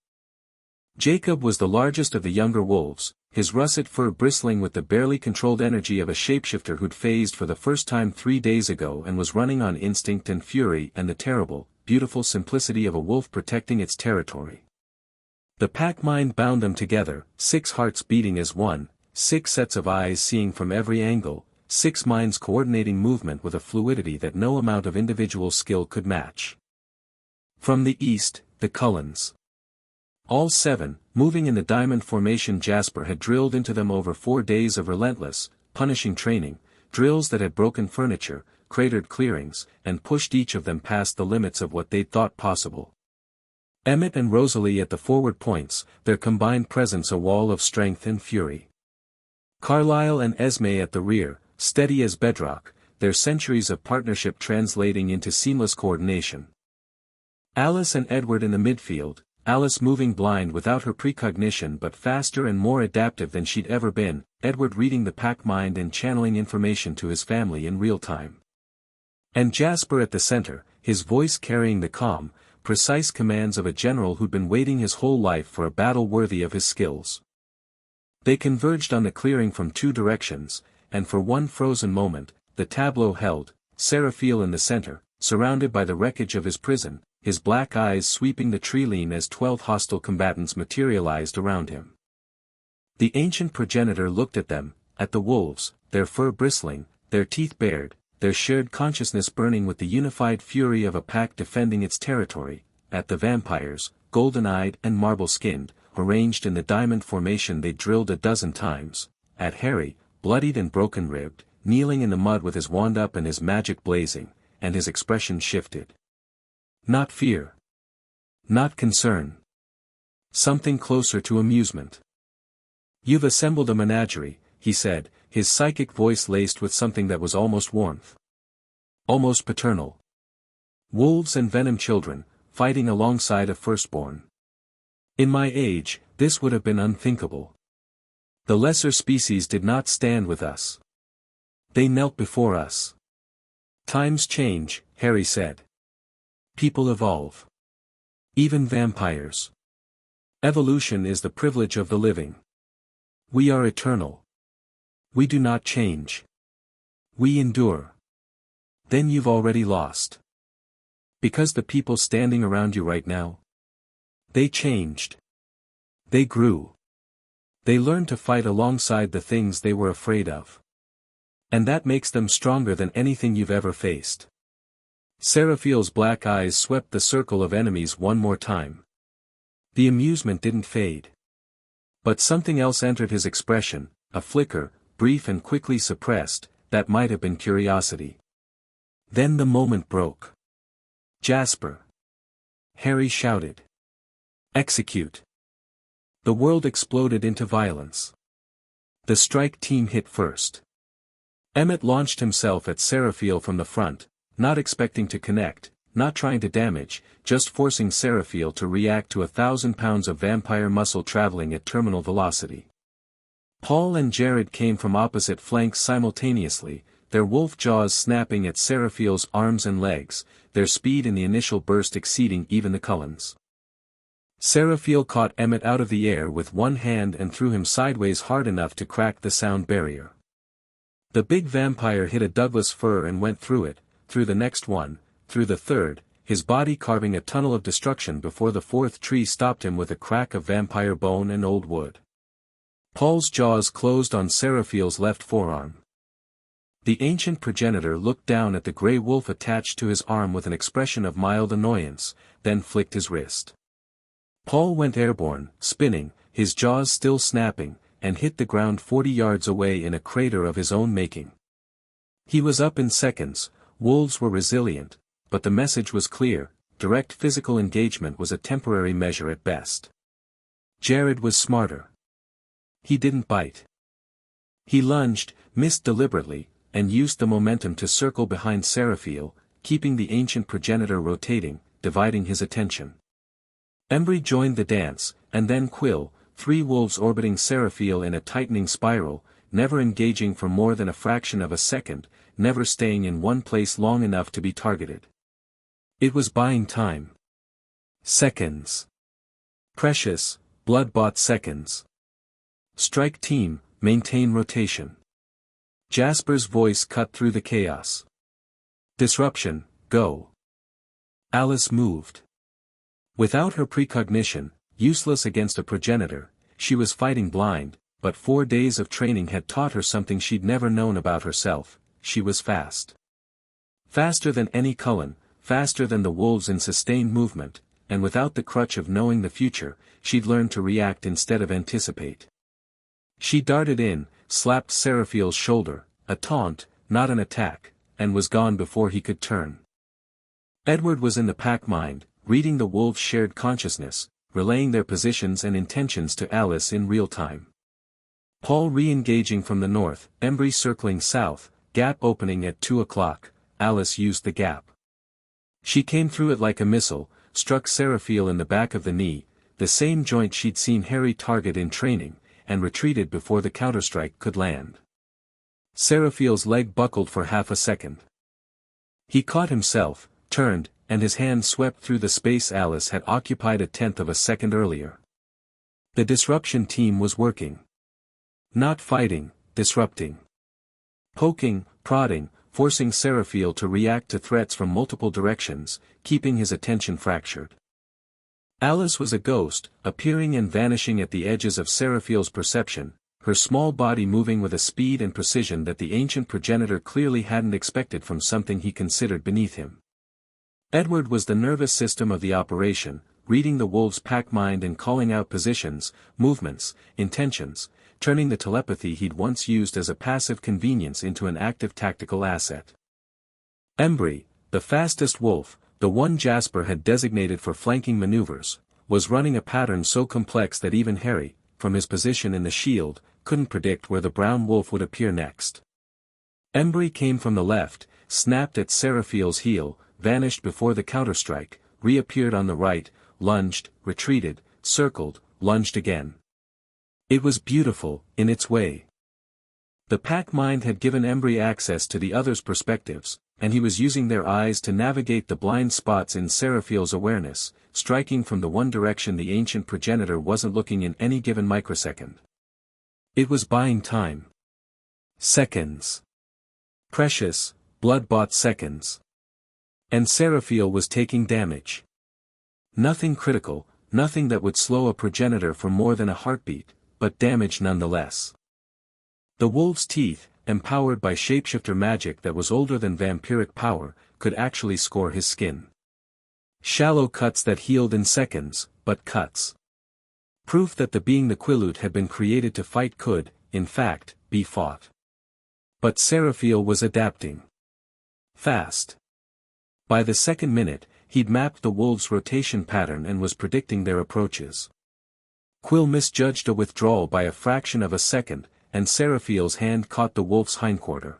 Jacob was the largest of the younger wolves, his russet fur bristling with the barely controlled energy of a shapeshifter who'd phased for the first time 3 days ago and was running on instinct and fury and the terrible, beautiful simplicity of a wolf protecting its territory. The pack mind bound them together, 6 hearts beating as one, 6 sets of eyes seeing from every angle, 6 minds coordinating movement with a fluidity that no amount of individual skill could match. From the east, the Cullens. All 7, moving in the diamond formation Jasper had drilled into them over 4 days of relentless, punishing training, drills that had broken furniture, cratered clearings, and pushed each of them past the limits of what they'd thought possible. Emmett and Rosalie at the forward points, their combined presence a wall of strength and fury. Carlisle and Esme at the rear, steady as bedrock, their centuries of partnership translating into seamless coordination. Alice and Edward in the midfield, Alice moving blind without her precognition but faster and more adaptive than she'd ever been, Edward reading the pack mind and channeling information to his family in real time. And Jasper at the center, his voice carrying the calm, precise commands of a general who'd been waiting his whole life for a battle worthy of his skills. They converged on the clearing from 2 directions, and for one frozen moment, the tableau held, Seraphiel in the center, surrounded by the wreckage of his prison, his black eyes sweeping the tree-line as 12 hostile combatants materialized around him. The ancient progenitor looked at them, at the wolves, their fur bristling, their teeth bared, their shared consciousness burning with the unified fury of a pack defending its territory, at the vampires, golden-eyed and marble-skinned, arranged in the diamond formation they drilled a dozen times, at Harry, bloodied and broken-ribbed, kneeling in the mud with his wand up and his magic blazing, and his expression shifted. Not fear. Not concern. Something closer to amusement. "You've assembled a menagerie," he said, his psychic voice laced with something that was almost warmth. Almost paternal. Wolves and venom children, fighting alongside a firstborn. In my age, this would have been unthinkable. The lesser species did not stand with us. They knelt before us. Times change, Harry said. People evolve. Even vampires. Evolution is the privilege of the living. We are eternal. We do not change. We endure. Then you've already lost. Because the people standing around you right now, they changed. They grew. They learned to fight alongside the things they were afraid of. And that makes them stronger than anything you've ever faced. Seraphiel's black eyes swept the circle of enemies one more time. The amusement didn't fade. But something else entered his expression, a flicker, brief and quickly suppressed, that might have been curiosity. Then the moment broke. "Jasper!" Harry shouted. "Execute!" The world exploded into violence. The strike team hit first. Emmett launched himself at Seraphiel from the front, not expecting to connect, not trying to damage, just forcing Seraphiel to react to 1,000 pounds of vampire muscle traveling at terminal velocity. Paul and Jared came from opposite flanks simultaneously, their wolf jaws snapping at Seraphiel's arms and legs, their speed in the initial burst exceeding even the Cullens. Seraphiel caught Emmett out of the air with one hand and threw him sideways hard enough to crack the sound barrier. The big vampire hit a Douglas fir and went through it, through the next one, through the third, his body carving a tunnel of destruction before the fourth tree stopped him with a crack of vampire bone and old wood. Paul's jaws closed on Seraphiel's left forearm. The ancient progenitor looked down at the grey wolf attached to his arm with an expression of mild annoyance, then flicked his wrist. Paul went airborne, spinning, his jaws still snapping, and hit the ground 40 yards away in a crater of his own making. He was up in seconds. Wolves were resilient, but the message was clear: direct physical engagement was a temporary measure at best. Jared was smarter. He didn't bite. He lunged, missed deliberately, and used the momentum to circle behind Seraphiel, keeping the ancient progenitor rotating, dividing his attention. Embry joined the dance, and then Quill, 3 wolves orbiting Seraphiel in a tightening spiral, never engaging for more than a fraction of a second, never staying in one place long enough to be targeted. It was buying time. Seconds. Precious, blood-bought seconds. Strike team, maintain rotation. Jasper's voice cut through the chaos. Disruption, go. Alice moved. Without her precognition, useless against a progenitor, she was fighting blind, but 4 days of training had taught her something she'd never known about herself: she was fast. Faster than any Cullen, faster than the wolves in sustained movement, and without the crutch of knowing the future, she'd learned to react instead of anticipate. She darted in, slapped Seraphiel's shoulder, a taunt, not an attack, and was gone before he could turn. Edward was in the pack mind, reading the wolves' shared consciousness, relaying their positions and intentions to Alice in real time. Paul re-engaging from the north, Embry circling south, gap opening at 2 o'clock, Alice used the gap. She came through it like a missile, struck Seraphiel in the back of the knee, the same joint she'd seen Harry target in training, and retreated before the counterstrike could land. Seraphiel's leg buckled for half a second. He caught himself, turned, and his hand swept through the space Alice had occupied a tenth of a second earlier. The disruption team was working. Not fighting, disrupting. Poking, prodding, forcing Seraphiel to react to threats from multiple directions, keeping his attention fractured. Alice was a ghost, appearing and vanishing at the edges of Seraphiel's perception, her small body moving with a speed and precision that the ancient progenitor clearly hadn't expected from something he considered beneath him. Edward was the nervous system of the operation, reading the wolves' pack mind and calling out positions, movements, intentions, turning the telepathy he'd once used as a passive convenience into an active tactical asset. Embry, the fastest wolf, the one Jasper had designated for flanking maneuvers, was running a pattern so complex that even Harry, from his position in the shield, couldn't predict where the brown wolf would appear next. Embry came from the left, snapped at Seraphiel's heel, vanished before the counterstrike, reappeared on the right, lunged, retreated, circled, lunged again. It was beautiful, in its way. The pack mind had given Embry access to the others' perspectives, and he was using their eyes to navigate the blind spots in Seraphiel's awareness, striking from the one direction the ancient progenitor wasn't looking in any given microsecond. It was buying time. Seconds. Precious, blood-bought seconds. And Seraphiel was taking damage. Nothing critical, nothing that would slow a progenitor for more than a heartbeat, but damage nonetheless. The wolf's teeth, empowered by shapeshifter magic that was older than vampiric power, could actually score his skin. Shallow cuts that healed in seconds, but cuts. Proof that the being the Quileute had been created to fight could, in fact, be fought. But Seraphiel was adapting. Fast. By the second minute, he'd mapped the wolves' rotation pattern and was predicting their approaches. Quill misjudged a withdrawal by a fraction of a second, and Seraphiel's hand caught the wolf's hindquarter.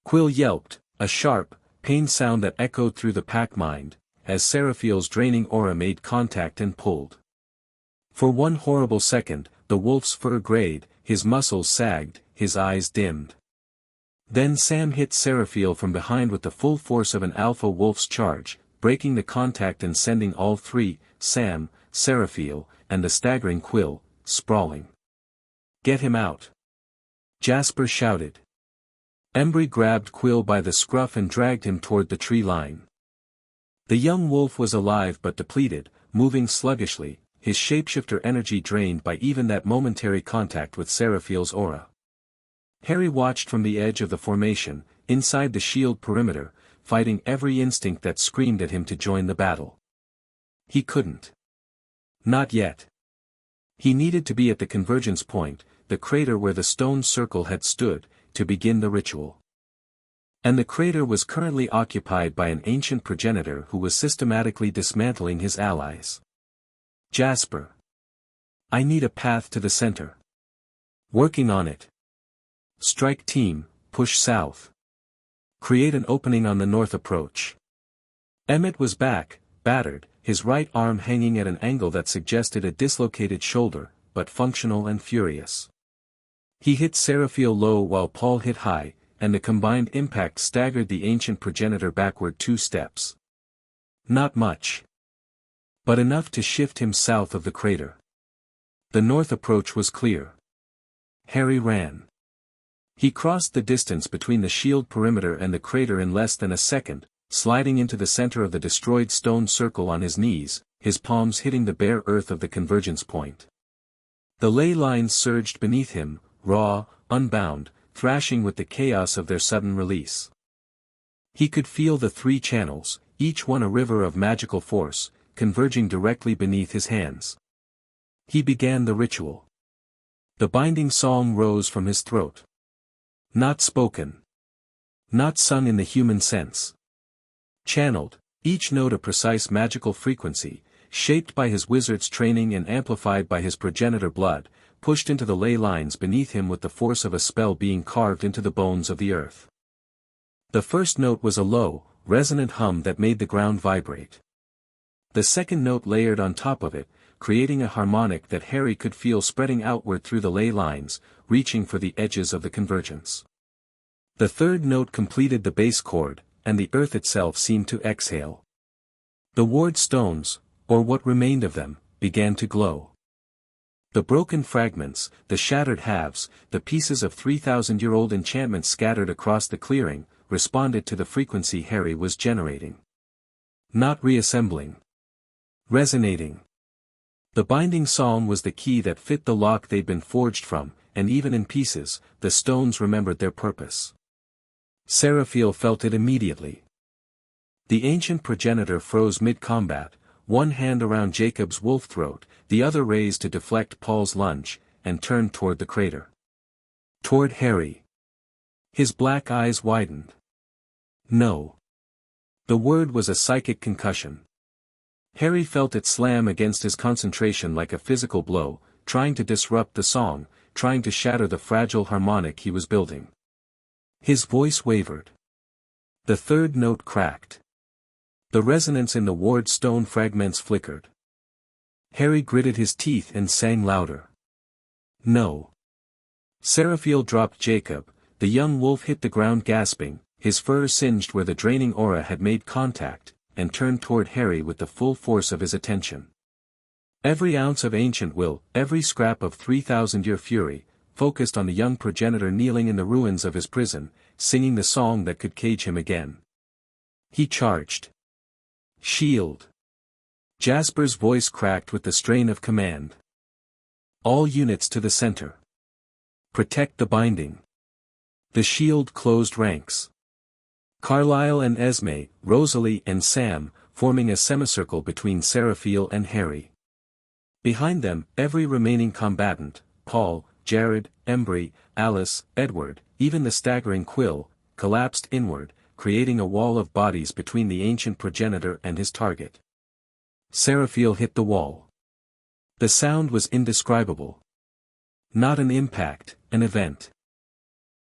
Quill yelped, a sharp, pained sound that echoed through the pack mind, as Seraphiel's draining aura made contact and pulled. For one horrible second, the wolf's fur grayed, his muscles sagged, his eyes dimmed. Then Sam hit Seraphiel from behind with the full force of an alpha wolf's charge, breaking the contact and sending all three, Sam, Seraphiel, and the staggering Quill, sprawling. "Get him out!" Jasper shouted. Embry grabbed Quill by the scruff and dragged him toward the tree line. The young wolf was alive but depleted, moving sluggishly, his shapeshifter energy drained by even that momentary contact with Seraphiel's aura. Harry watched from the edge of the formation, inside the shield perimeter, fighting every instinct that screamed at him to join the battle. He couldn't. Not yet. He needed to be at the convergence point, the crater where the stone circle had stood, to begin the ritual. And the crater was currently occupied by an ancient progenitor who was systematically dismantling his allies. Jasper. I need a path to the center. Working on it. Strike team, push south. Create an opening on the north approach. Emmett was back, battered, his right arm hanging at an angle that suggested a dislocated shoulder, but functional and furious. He hit Seraphiel low while Paul hit high, and the combined impact staggered the ancient progenitor backward 2 steps. Not much. But enough to shift him south of the crater. The north approach was clear. Harry ran. He crossed the distance between the shield perimeter and the crater in less than a second, sliding into the center of the destroyed stone circle on his knees, his palms hitting the bare earth of the convergence point. The ley lines surged beneath him, raw, unbound, thrashing with the chaos of their sudden release. He could feel the 3 channels, each one a river of magical force, converging directly beneath his hands. He began the ritual. The binding song rose from his throat. Not spoken. Not sung in the human sense. Channeled, each note a precise magical frequency, shaped by his wizard's training and amplified by his progenitor blood, pushed into the ley lines beneath him with the force of a spell being carved into the bones of the earth. The first note was a low, resonant hum that made the ground vibrate. The second note layered on top of it, creating a harmonic that Harry could feel spreading outward through the ley lines, reaching for the edges of the convergence. The third note completed the bass chord, and the earth itself seemed to exhale. The ward stones, or what remained of them, began to glow. The broken fragments, the shattered halves, the pieces of 3,000-year-old enchantments scattered across the clearing, responded to the frequency Harry was generating. Not reassembling. Resonating. The binding psalm was the key that fit the lock they'd been forged from, and even in pieces, the stones remembered their purpose. Seraphiel felt it immediately. The ancient progenitor froze mid-combat, one hand around Jacob's wolf throat, the other raised to deflect Paul's lunge, and turned toward the crater. Toward Harry. His black eyes widened. No. The word was a psychic concussion. Harry felt it slam against his concentration like a physical blow, trying to disrupt the song, trying to shatter the fragile harmonic he was building. His voice wavered. The third note cracked. The resonance in the ward stone fragments flickered. Harry gritted his teeth and sang louder. No. Seraphiel dropped Jacob, the young wolf hit the ground gasping, his fur singed where the draining aura had made contact, and turned toward Harry with the full force of his attention. Every ounce of ancient will, every scrap of 3,000-year fury, focused on the young progenitor kneeling in the ruins of his prison, singing the song that could cage him again. He charged. Shield. Jasper's voice cracked with the strain of command. All units to the center. Protect the binding. The shield closed ranks. Carlisle and Esme, Rosalie and Sam, forming a semicircle between Seraphiel and Harry. Behind them, every remaining combatant, Paul, Jared, Embry, Alice, Edward, even the staggering Quill, collapsed inward, creating a wall of bodies between the ancient progenitor and his target. Seraphiel hit the wall. The sound was indescribable. Not an impact, an event.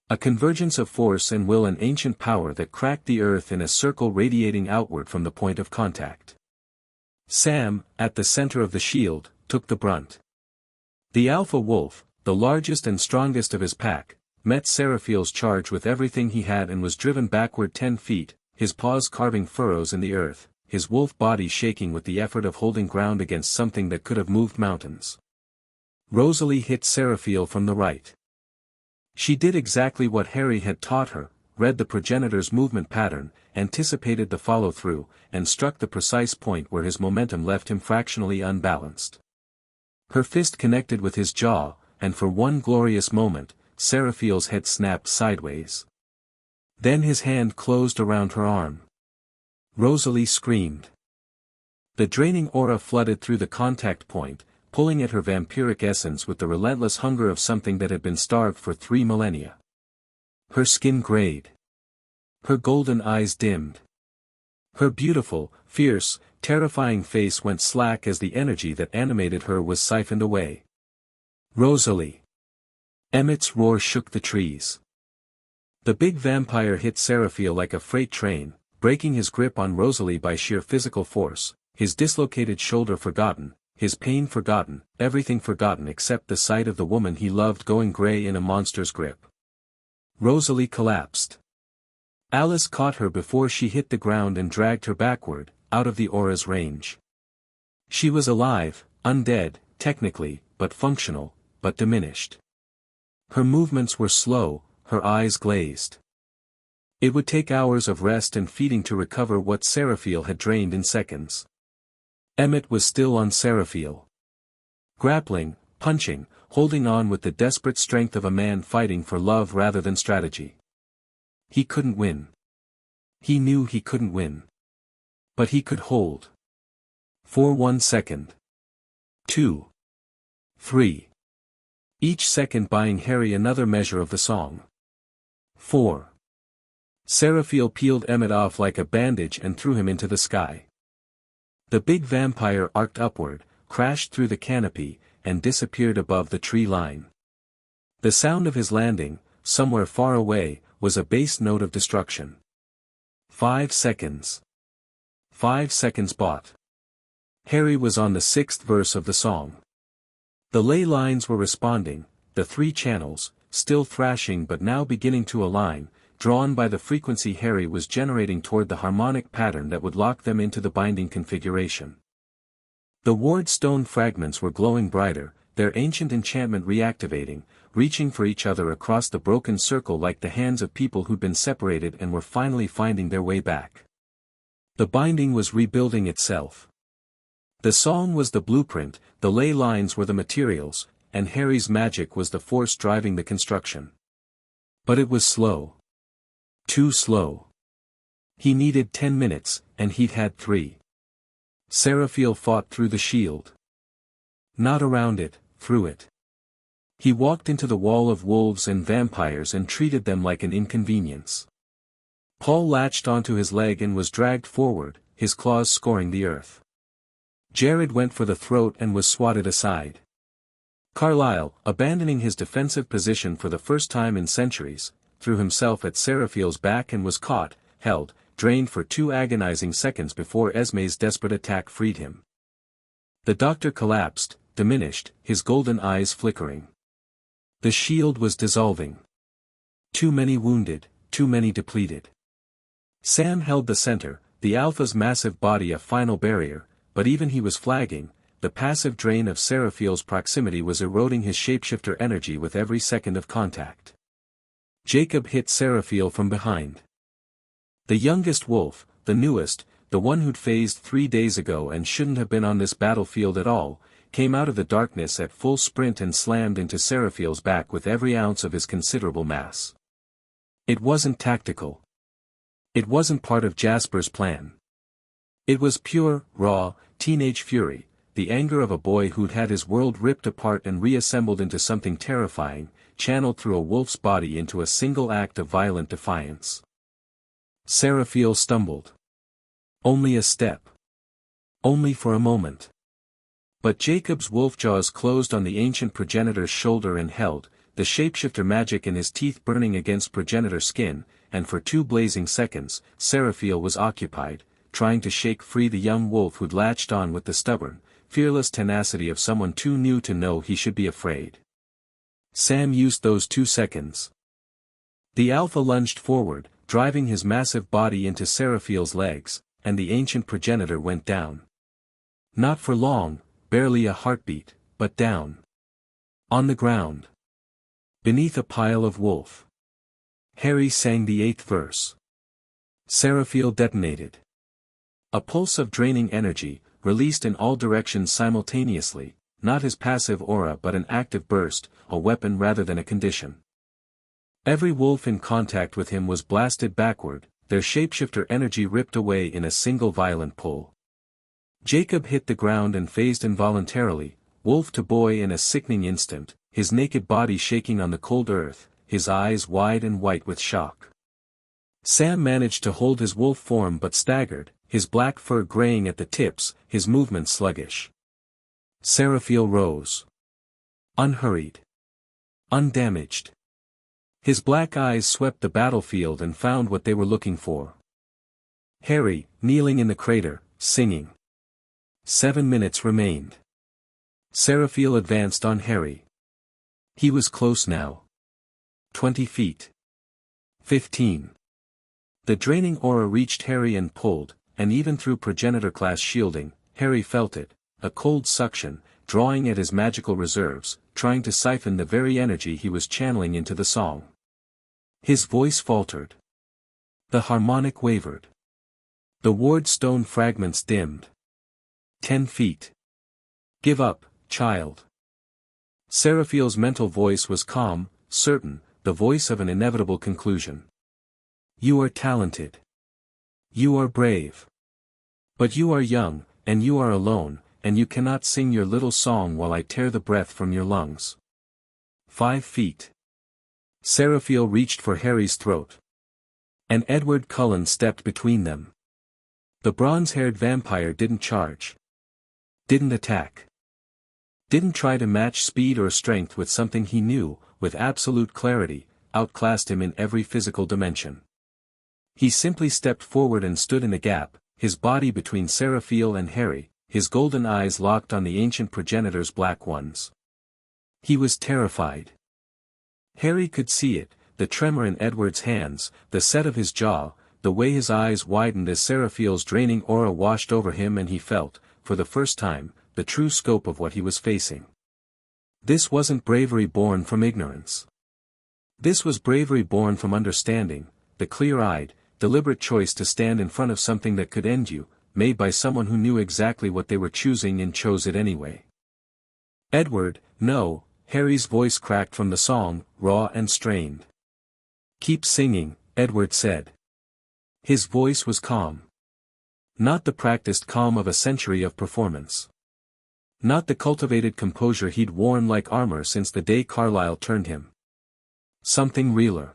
A convergence of force and will and ancient power that cracked the earth in a circle radiating outward from the point of contact. Sam, at the center of the shield, took the brunt. The alpha wolf, the largest and strongest of his pack, met Seraphiel's charge with everything he had and was driven backward 10 feet, his paws carving furrows in the earth, his wolf body shaking with the effort of holding ground against something that could have moved mountains. Rosalie hit Seraphiel from the right. She did exactly what Harry had taught her, read the progenitor's movement pattern, anticipated the follow-through, and struck the precise point where his momentum left him fractionally unbalanced. Her fist connected with his jaw, and for one glorious moment, Seraphiel's head snapped sideways. Then his hand closed around her arm. Rosalie screamed. The draining aura flooded through the contact point, pulling at her vampiric essence with the relentless hunger of something that had been starved for 3 millennia. Her skin grayed. Her golden eyes dimmed. Her beautiful, fierce, terrifying face went slack as the energy that animated her was siphoned away. Rosalie! Emmett's roar shook the trees. The big vampire hit Seraphiel like a freight train, breaking his grip on Rosalie by sheer physical force, his dislocated shoulder forgotten, his pain forgotten, everything forgotten except the sight of the woman he loved going grey in a monster's grip. Rosalie collapsed. Alice caught her before she hit the ground and dragged her backward, out of the aura's range. She was alive, undead, technically, but functional, but diminished. Her movements were slow, her eyes glazed. It would take hours of rest and feeding to recover what Seraphiel had drained in seconds. Emmett was still on Seraphiel. Grappling, punching, holding on with the desperate strength of a man fighting for love rather than strategy. He couldn't win. He knew he couldn't win. But he could hold. For 1 second. 2. 3. Each second buying Harry another measure of the song. 4. Seraphiel peeled Emmett off like a bandage and threw him into the sky. The big vampire arced upward, crashed through the canopy, and disappeared above the tree line. The sound of his landing, somewhere far away, was a bass note of destruction. 5 seconds. 5 seconds bought. Harry was on the 6th verse of the song. The ley lines were responding, the 3 channels, still thrashing but now beginning to align, drawn by the frequency Harry was generating toward the harmonic pattern that would lock them into the binding configuration. The ward stone fragments were glowing brighter, their ancient enchantment reactivating, reaching for each other across the broken circle like the hands of people who'd been separated and were finally finding their way back. The binding was rebuilding itself. The song was the blueprint, the ley lines were the materials, and Harry's magic was the force driving the construction. But it was slow. Too slow. He needed 10 minutes, and he'd had 3. Seraphiel fought through the shield. Not around it, through it. He walked into the wall of wolves and vampires and treated them like an inconvenience. Paul latched onto his leg and was dragged forward, his claws scoring the earth. Jared went for the throat and was swatted aside. Carlisle, abandoning his defensive position for the first time in centuries, threw himself at Seraphiel's back and was caught, held, drained for 2 agonizing seconds before Esme's desperate attack freed him. The doctor collapsed, diminished, his golden eyes flickering. The shield was dissolving. Too many wounded, too many depleted. Sam held the center, the Alpha's massive body a final barrier, but even he was flagging, the passive drain of Seraphiel's proximity was eroding his shapeshifter energy with every second of contact. Jacob hit Seraphiel from behind. The youngest wolf, the newest, the one who'd phased 3 days ago and shouldn't have been on this battlefield at all, came out of the darkness at full sprint and slammed into Seraphiel's back with every ounce of his considerable mass. It wasn't tactical. It wasn't part of Jasper's plan. It was pure, raw, teenage fury, the anger of a boy who'd had his world ripped apart and reassembled into something terrifying, channeled through a wolf's body into a single act of violent defiance. Seraphiel stumbled. Only a step. Only for a moment. But Jacob's wolf jaws closed on the ancient progenitor's shoulder and held, the shapeshifter magic in his teeth burning against progenitor skin, and for 2 blazing seconds, Seraphiel was occupied, trying to shake free the young wolf who'd latched on with the stubborn, fearless tenacity of someone too new to know he should be afraid. Sam used those 2 seconds. The Alpha lunged forward, driving his massive body into Seraphiel's legs, and the ancient progenitor went down. Not for long, barely a heartbeat, but down. On the ground. Beneath a pile of wolf. Harry sang the 8th verse. Seraphiel detonated. A pulse of draining energy, released in all directions simultaneously, not his passive aura but an active burst, a weapon rather than a condition. Every wolf in contact with him was blasted backward, their shapeshifter energy ripped away in a single violent pull. Jacob hit the ground and phased involuntarily, wolf to boy in a sickening instant, his naked body shaking on the cold earth, his eyes wide and white with shock. Sam managed to hold his wolf form but staggered, his black fur graying at the tips, his movements sluggish. Seraphiel rose. Unhurried. Undamaged. His black eyes swept the battlefield and found what they were looking for. Harry, kneeling in the crater, singing. 7 minutes remained. Seraphiel advanced on Harry. He was close now. 20 feet. 15. The draining aura reached Harry and pulled, and even through progenitor-class shielding, Harry felt it, a cold suction, drawing at his magical reserves, trying to siphon the very energy he was channeling into the song. His voice faltered. The harmonic wavered. The ward stone fragments dimmed. 10 feet. Give up, child. Seraphiel's mental voice was calm, certain, the voice of an inevitable conclusion. You are talented. You are brave. But you are young, and you are alone, and you cannot sing your little song while I tear the breath from your lungs. 5 feet. Seraphiel reached for Harry's throat. And Edward Cullen stepped between them. The bronze-haired vampire didn't charge. Didn't attack. Didn't try to match speed or strength with something he knew, with absolute clarity, outclassed him in every physical dimension. He simply stepped forward and stood in a gap, his body between Seraphiel and Harry, his golden eyes locked on the ancient progenitor's black ones. He was terrified. Harry could see it, the tremor in Edward's hands, the set of his jaw, the way his eyes widened as Seraphiel's draining aura washed over him, and he felt, for the first time, the true scope of what he was facing. This wasn't bravery born from ignorance. This was bravery born from understanding, the clear-eyed, deliberate choice to stand in front of something that could end you, made by someone who knew exactly what they were choosing and chose it anyway. Edward, no, Harry's voice cracked from the song, raw and strained. Keep singing, Edward said. His voice was calm. Not the practiced calm of a century of performance. Not the cultivated composure he'd worn like armor since the day Carlisle turned him. Something realer.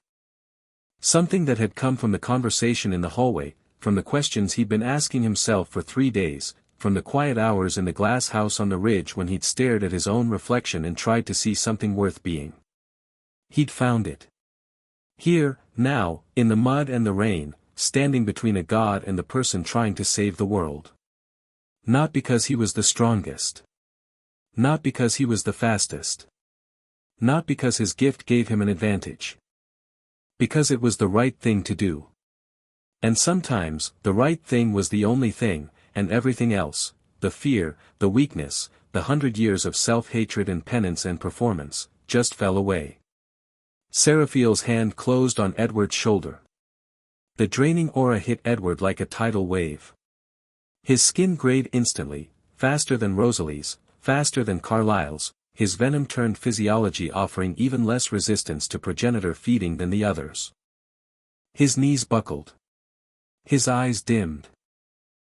Something that had come from the conversation in the hallway, from the questions he'd been asking himself for 3 days, from the quiet hours in the glass house on the ridge when he'd stared at his own reflection and tried to see something worth being. He'd found it. Here, now, in the mud and the rain, standing between a god and the person trying to save the world. Not because he was the strongest. Not because he was the fastest. Not because his gift gave him an advantage. Because it was the right thing to do. And sometimes, the right thing was the only thing, and everything else, the fear, the weakness, the 100 years of self-hatred and penance and performance, just fell away. Seraphiel's hand closed on Edward's shoulder. The draining aura hit Edward like a tidal wave. His skin grayed instantly, faster than Rosalie's, faster than Carlisle's, his venom turned physiology offering even less resistance to progenitor feeding than the others. His knees buckled. His eyes dimmed.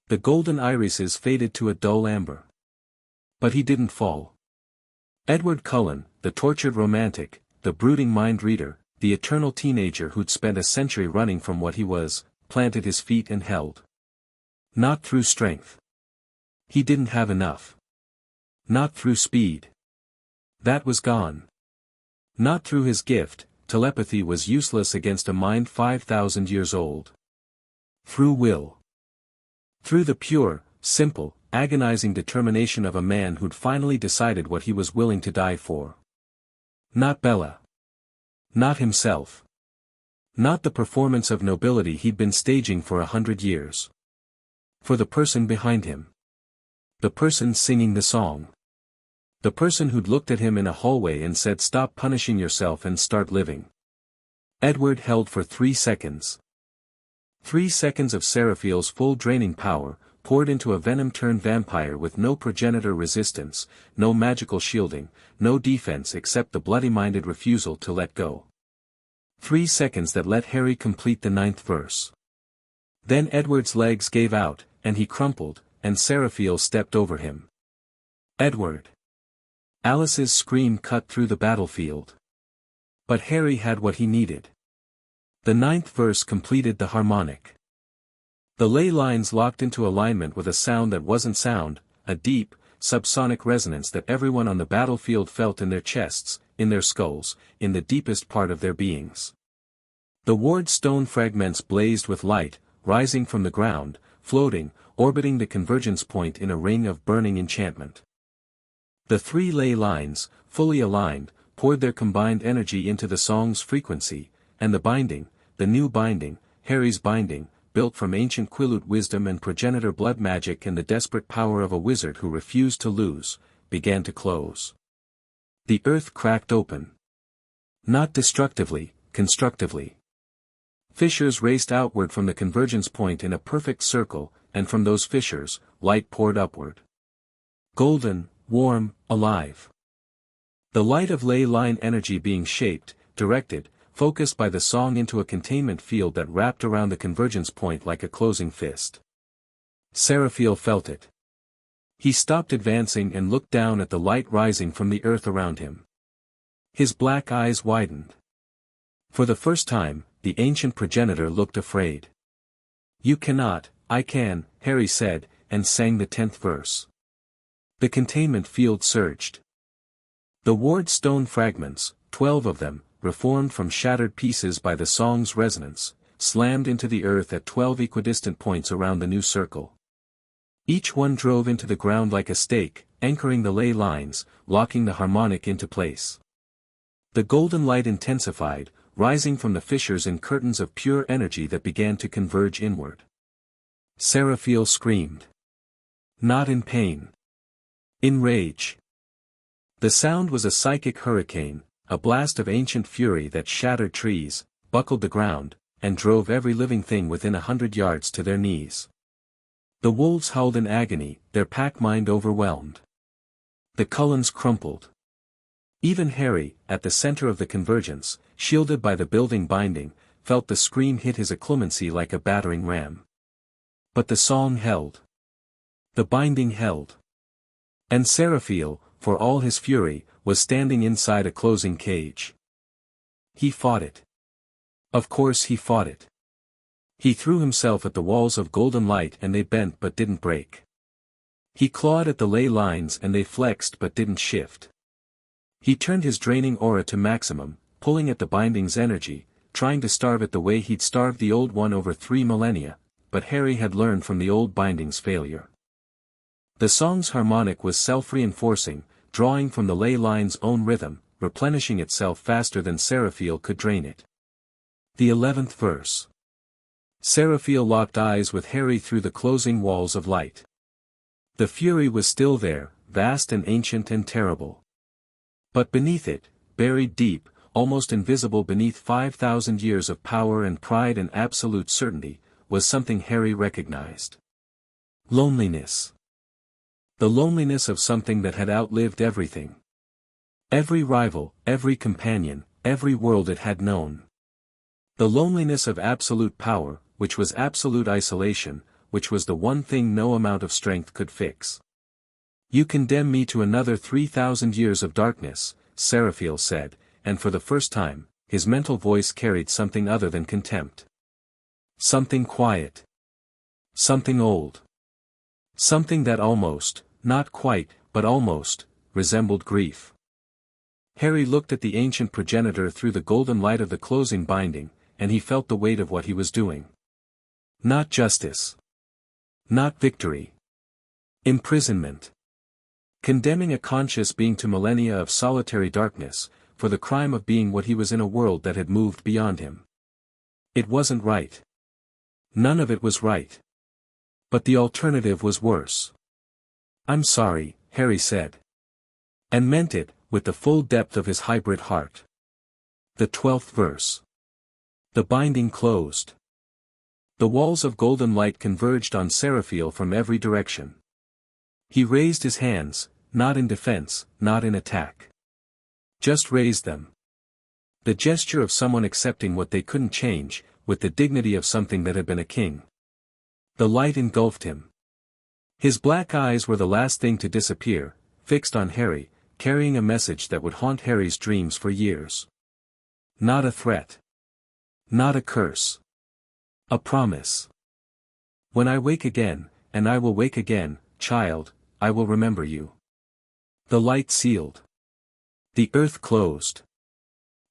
The golden irises faded to a dull amber. But he didn't fall. Edward Cullen, the tortured romantic, the brooding mind-reader, the eternal teenager who'd spent a century running from what he was, planted his feet and held. Not through strength. He didn't have enough. Not through speed. That was gone. Not through his gift, telepathy was useless against a mind 5,000 years old. Through will. Through the pure, simple, agonizing determination of a man who'd finally decided what he was willing to die for. Not Bella. Not himself. Not the performance of nobility he'd been staging for 100 years. For the person behind him. The person singing the song. The person who'd looked at him in a hallway and said, "Stop punishing yourself and start living." Edward held for 3 seconds. 3 seconds of Seraphiel's full draining power, poured into a venom-turned vampire with no progenitor resistance, no magical shielding, no defense except the bloody-minded refusal to let go. 3 seconds that let Harry complete the 9th verse. Then Edward's legs gave out, and he crumpled, and Seraphiel stepped over him. Edward! Alice's scream cut through the battlefield. But Harry had what he needed. The 9th verse completed the harmonic. The ley lines locked into alignment with a sound that wasn't sound, a deep, subsonic resonance that everyone on the battlefield felt in their chests, in their skulls, in the deepest part of their beings. The ward stone fragments blazed with light, rising from the ground, floating, orbiting the convergence point in a ring of burning enchantment. The 3 ley lines, fully aligned, poured their combined energy into the song's frequency, and the binding, the new binding, Harry's binding, built from ancient Quileute wisdom and progenitor blood magic and the desperate power of a wizard who refused to lose, began to close. The earth cracked open. Not destructively, constructively. Fissures raced outward from the convergence point in a perfect circle, and from those fissures, light poured upward. Golden, warm, alive. The light of ley line energy being shaped, directed, focused by the song into a containment field that wrapped around the convergence point like a closing fist. Seraphiel felt it. He stopped advancing and looked down at the light rising from the earth around him. His black eyes widened. For the first time, the ancient progenitor looked afraid. "You cannot, I can," Harry said, and sang the 10th verse. The containment field surged. The ward stone fragments, 12 of them, reformed from shattered pieces by the song's resonance, slammed into the earth at 12 equidistant points around the new circle. Each one drove into the ground like a stake, anchoring the ley lines, locking the harmonic into place. The golden light intensified, rising from the fissures in curtains of pure energy that began to converge inward. Seraphiel screamed. Not in pain. In rage. The sound was a psychic hurricane, a blast of ancient fury that shattered trees, buckled the ground, and drove every living thing within 100 yards to their knees. The wolves howled in agony, their pack mind overwhelmed. The Cullens crumpled. Even Harry, at the center of the convergence, shielded by the building binding, felt the scream hit his occlumency like a battering ram. But the song held. The binding held. And Seraphiel, for all his fury, was standing inside a closing cage. He fought it. Of course he fought it. He threw himself at the walls of golden light and they bent but didn't break. He clawed at the ley lines and they flexed but didn't shift. He turned his draining aura to maximum, pulling at the binding's energy, trying to starve it the way he'd starved the old one over 3 millennia, but Harry had learned from the old binding's failure. The song's harmonic was self-reinforcing, drawing from the ley line's own rhythm, replenishing itself faster than Seraphiel could drain it. The 11th verse. Seraphiel locked eyes with Harry through the closing walls of light. The fury was still there, vast and ancient and terrible. But beneath it, buried deep, almost invisible beneath 5,000 years of power and pride and absolute certainty, was something Harry recognized. Loneliness. The loneliness of something that had outlived everything. Every rival, every companion, every world it had known. The loneliness of absolute power, which was absolute isolation, which was the one thing no amount of strength could fix. "You condemn me to another 3,000 years of darkness," Seraphiel said, and for the first time, his mental voice carried something other than contempt. Something quiet. Something old. Something that almost, not quite, but almost, resembled grief. Harry looked at the ancient progenitor through the golden light of the closing binding, and he felt the weight of what he was doing. Not justice. Not victory. Imprisonment. Condemning a conscious being to millennia of solitary darkness, for the crime of being what he was in a world that had moved beyond him. It wasn't right. None of it was right. But the alternative was worse. "I'm sorry," Harry said. And meant it, with the full depth of his hybrid heart. The 12th verse. The binding closed. The walls of golden light converged on Seraphiel from every direction. He raised his hands, not in defense, not in attack. Just raised them. The gesture of someone accepting what they couldn't change, with the dignity of something that had been a king. The light engulfed him. His black eyes were the last thing to disappear, fixed on Harry, carrying a message that would haunt Harry's dreams for years. Not a threat. Not a curse. A promise. When I wake again, and I will wake again, child, I will remember you. The light sealed. The earth closed.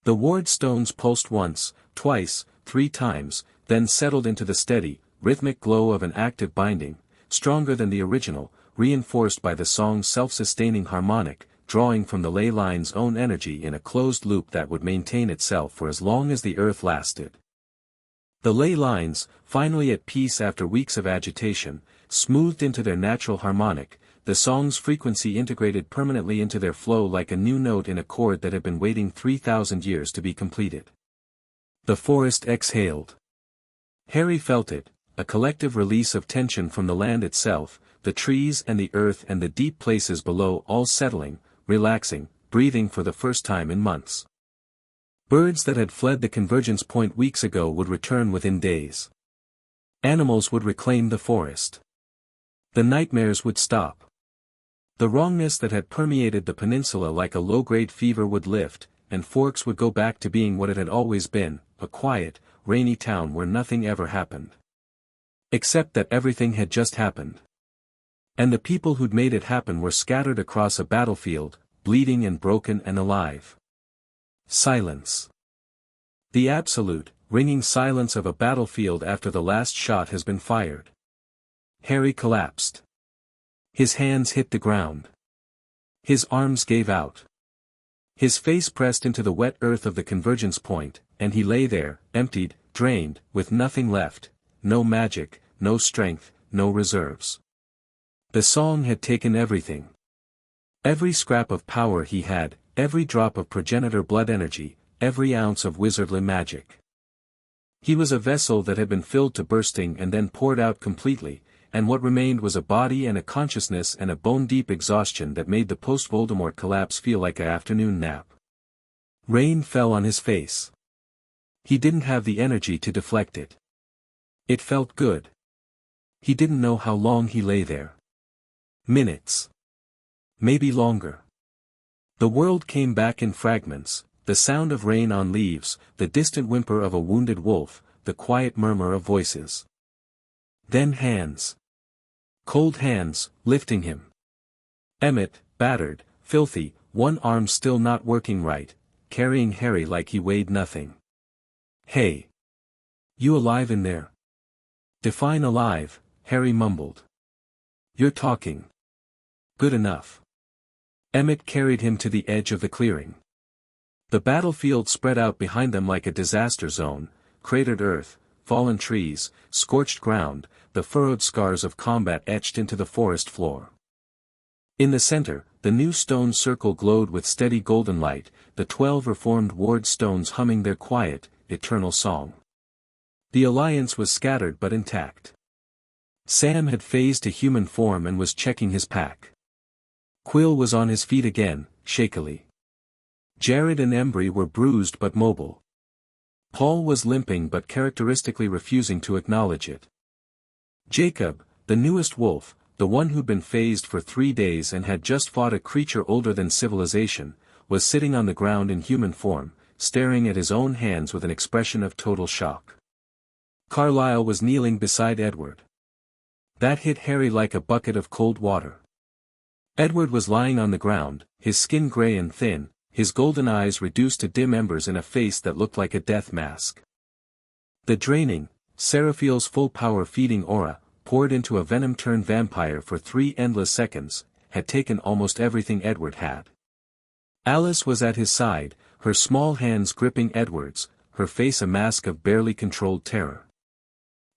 The ward stones pulsed once, twice, 3 times, then settled into the steady, rhythmic glow of an active binding, stronger than the original, reinforced by the song's self-sustaining harmonic, drawing from the ley line's own energy in a closed loop that would maintain itself for as long as the earth lasted. The ley lines, finally at peace after weeks of agitation, smoothed into their natural harmonic, the song's frequency integrated permanently into their flow like a new note in a chord that had been waiting 3,000 years to be completed. The forest exhaled. Harry felt it, a collective release of tension from the land itself, the trees and the earth and the deep places below all settling, relaxing, breathing for the first time in months. Birds that had fled the convergence point weeks ago would return within days. Animals would reclaim the forest. The nightmares would stop. The wrongness that had permeated the peninsula like a low-grade fever would lift, and Forks would go back to being what it had always been, a quiet, rainy town where nothing ever happened. Except that everything had just happened. And the people who'd made it happen were scattered across a battlefield, bleeding and broken and alive. Silence. The absolute, ringing silence of a battlefield after the last shot has been fired. Harry collapsed. His hands hit the ground. His arms gave out. His face pressed into the wet earth of the convergence point, and he lay there, emptied, drained, with nothing left, no magic, no strength, no reserves. The song had taken everything. Every scrap of power he had, every drop of progenitor blood energy, every ounce of wizardly magic. He was a vessel that had been filled to bursting and then poured out completely, and what remained was a body and a consciousness and a bone-deep exhaustion that made the post-Voldemort collapse feel like an afternoon nap. Rain fell on his face. He didn't have the energy to deflect it. It felt good. He didn't know how long he lay there. Minutes. Maybe longer. The world came back in fragments, the sound of rain on leaves, the distant whimper of a wounded wolf, the quiet murmur of voices. Then hands. Cold hands, lifting him. Emmett, battered, filthy, one arm still not working right, carrying Harry like he weighed nothing. Hey! You alive in there? Define alive, Harry mumbled. You're talking. Good enough. Emmett carried him to the edge of the clearing. The battlefield spread out behind them like a disaster zone, cratered earth, fallen trees, scorched ground, the furrowed scars of combat etched into the forest floor. In the center, the new stone circle glowed with steady golden light, the 12 reformed ward stones humming their quiet, eternal song. The Alliance was scattered but intact. Sam had phased to human form and was checking his pack. Quill was on his feet again, shakily. Jared and Embry were bruised but mobile. Paul was limping but characteristically refusing to acknowledge it. Jacob, the newest wolf, the one who'd been phased for 3 days and had just fought a creature older than civilization, was sitting on the ground in human form, staring at his own hands with an expression of total shock. Carlisle was kneeling beside Edward. That hit Harry like a bucket of cold water. Edward was lying on the ground, his skin gray and thin, his golden eyes reduced to dim embers in a face that looked like a death mask. The draining, Seraphiel's full power feeding aura, poured into a venom-turned vampire for 3 endless seconds, had taken almost everything Edward had. Alice was at his side, her small hands gripping Edward's, her face a mask of barely controlled terror.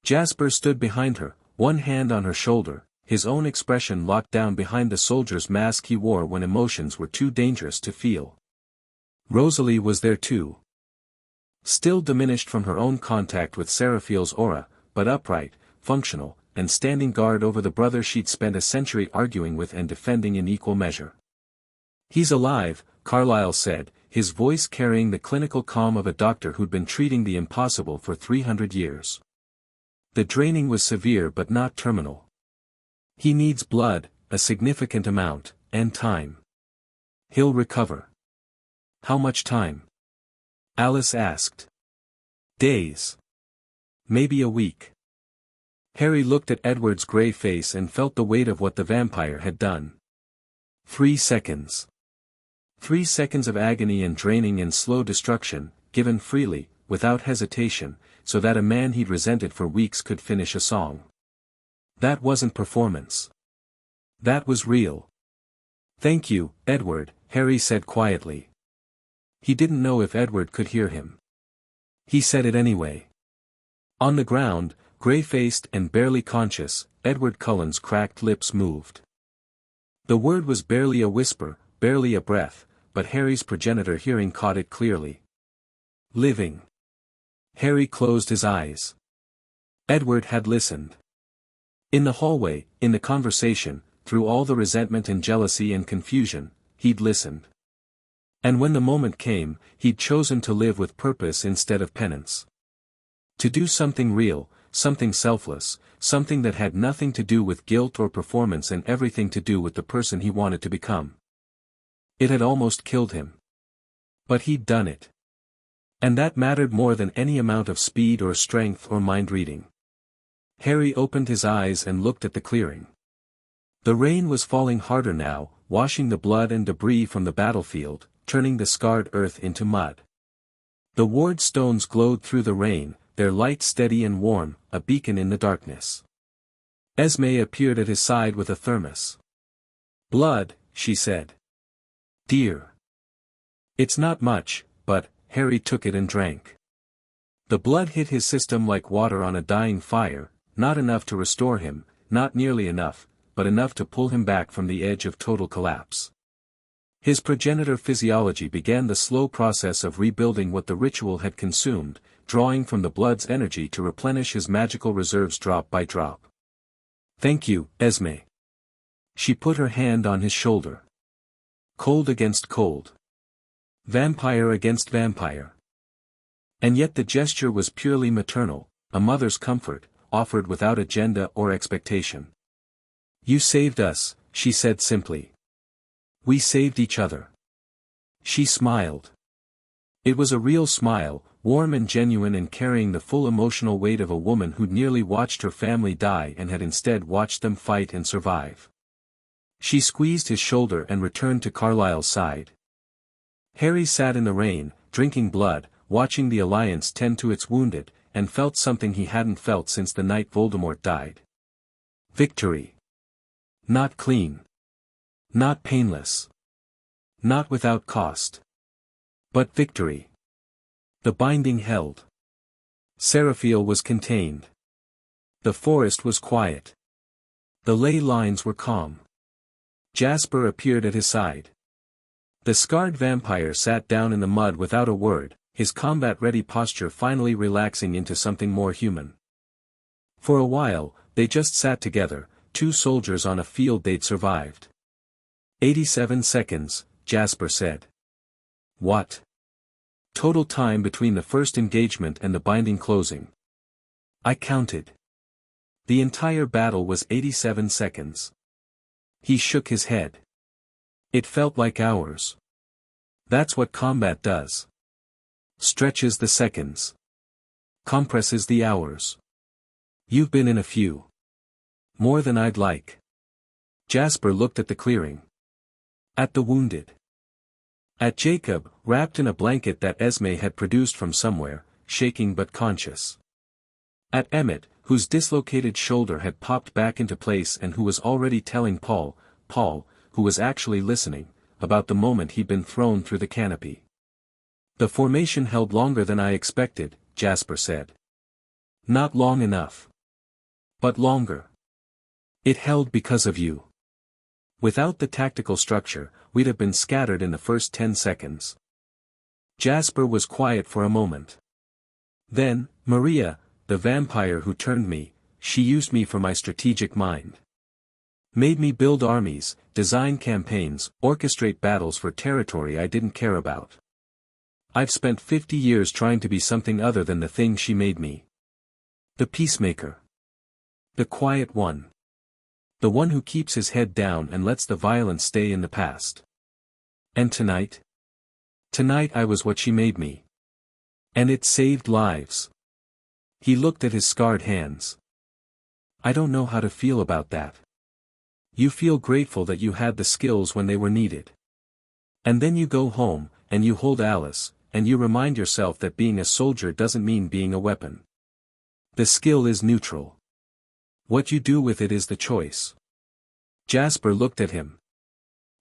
Jasper stood behind her, one hand on her shoulder, his own expression locked down behind the soldier's mask he wore when emotions were too dangerous to feel. Rosalie was there too. Still diminished from her own contact with Seraphiel's aura, but upright, functional, and standing guard over the brother she'd spent a century arguing with and defending in equal measure. "He's alive," Carlisle said, his voice carrying the clinical calm of a doctor who'd been treating the impossible for 300 years. "The draining was severe but not terminal. He needs blood, a significant amount, and time. He'll recover." "How much time?" Alice asked. "Days. Maybe a week." Harry looked at Edward's grey face and felt the weight of what the vampire had done. 3 seconds. 3 seconds of agony and draining and slow destruction, given freely, without hesitation, so that a man he'd resented for weeks could finish a song. That wasn't performance. That was real. "Thank you, Edward," Harry said quietly. He didn't know if Edward could hear him. He said it anyway. On the ground, grey-faced and barely conscious, Edward Cullen's cracked lips moved. The word was barely a whisper, barely a breath, but Harry's progenitor hearing caught it clearly. "Living." Harry closed his eyes. Edward had listened. In the hallway, in the conversation, through all the resentment and jealousy and confusion, he'd listened. And when the moment came, he'd chosen to live with purpose instead of penance. To do something real, something selfless, something that had nothing to do with guilt or performance and everything to do with the person he wanted to become. It had almost killed him. But he'd done it. And that mattered more than any amount of speed or strength or mind reading. Harry opened his eyes and looked at the clearing. The rain was falling harder now, washing the blood and debris from the battlefield, turning the scarred earth into mud. The ward stones glowed through the rain, their light steady and warm, a beacon in the darkness. Esme appeared at his side with a thermos. "Blood," she said. "Dear. It's not much, but," Harry took it and drank. The blood hit his system like water on a dying fire, not enough to restore him, not nearly enough, but enough to pull him back from the edge of total collapse. His progenitor physiology began the slow process of rebuilding what the ritual had consumed, drawing from the blood's energy to replenish his magical reserves drop by drop. "Thank you, Esme." She put her hand on his shoulder. Cold against cold. Vampire against vampire. And yet the gesture was purely maternal, a mother's comfort, offered without agenda or expectation. "You saved us," she said simply. "We saved each other." She smiled. It was a real smile, warm and genuine and carrying the full emotional weight of a woman who'd nearly watched her family die and had instead watched them fight and survive. She squeezed his shoulder and returned to Carlisle's side. Harry sat in the rain, drinking blood, watching the Alliance tend to its wounded, and felt something he hadn't felt since the night Voldemort died. Victory. Not clean. Not painless. Not without cost. But victory. The binding held. Seraphiel was contained. The forest was quiet. The ley lines were calm. Jasper appeared at his side. The scarred vampire sat down in the mud without a word, his combat-ready posture finally relaxing into something more human. For a while, they just sat together, two soldiers on a field they'd survived. 87 seconds, Jasper said. What? Total time between the first engagement and the binding closing. I counted. The entire battle was 87 seconds. He shook his head. It felt like hours. That's what combat does. Stretches the seconds. Compresses the hours. You've been in a few. More than I'd like. Jasper looked at the clearing. At the wounded. At Jacob, wrapped in a blanket that Esme had produced from somewhere, shaking but conscious. At Emmett, whose dislocated shoulder had popped back into place and who was already telling Paul, who was actually listening, about the moment he'd been thrown through the canopy. The formation held longer than I expected, Jasper said. Not long enough. But longer. It held because of you. Without the tactical structure, we'd have been scattered in the first 10 seconds. Jasper was quiet for a moment. Then, Maria, the vampire who turned me, she used me for my strategic mind. Made me build armies, design campaigns, orchestrate battles for territory I didn't care about. I've spent 50 years trying to be something other than the thing she made me. The peacemaker. The quiet one. The one who keeps his head down and lets the violence stay in the past. And tonight? Tonight I was what she made me. And it saved lives. He looked at his scarred hands. I don't know how to feel about that. You feel grateful that you had the skills when they were needed. And then you go home, and you hold Alice, and you remind yourself that being a soldier doesn't mean being a weapon. The skill is neutral. What you do with it is the choice. Jasper looked at him.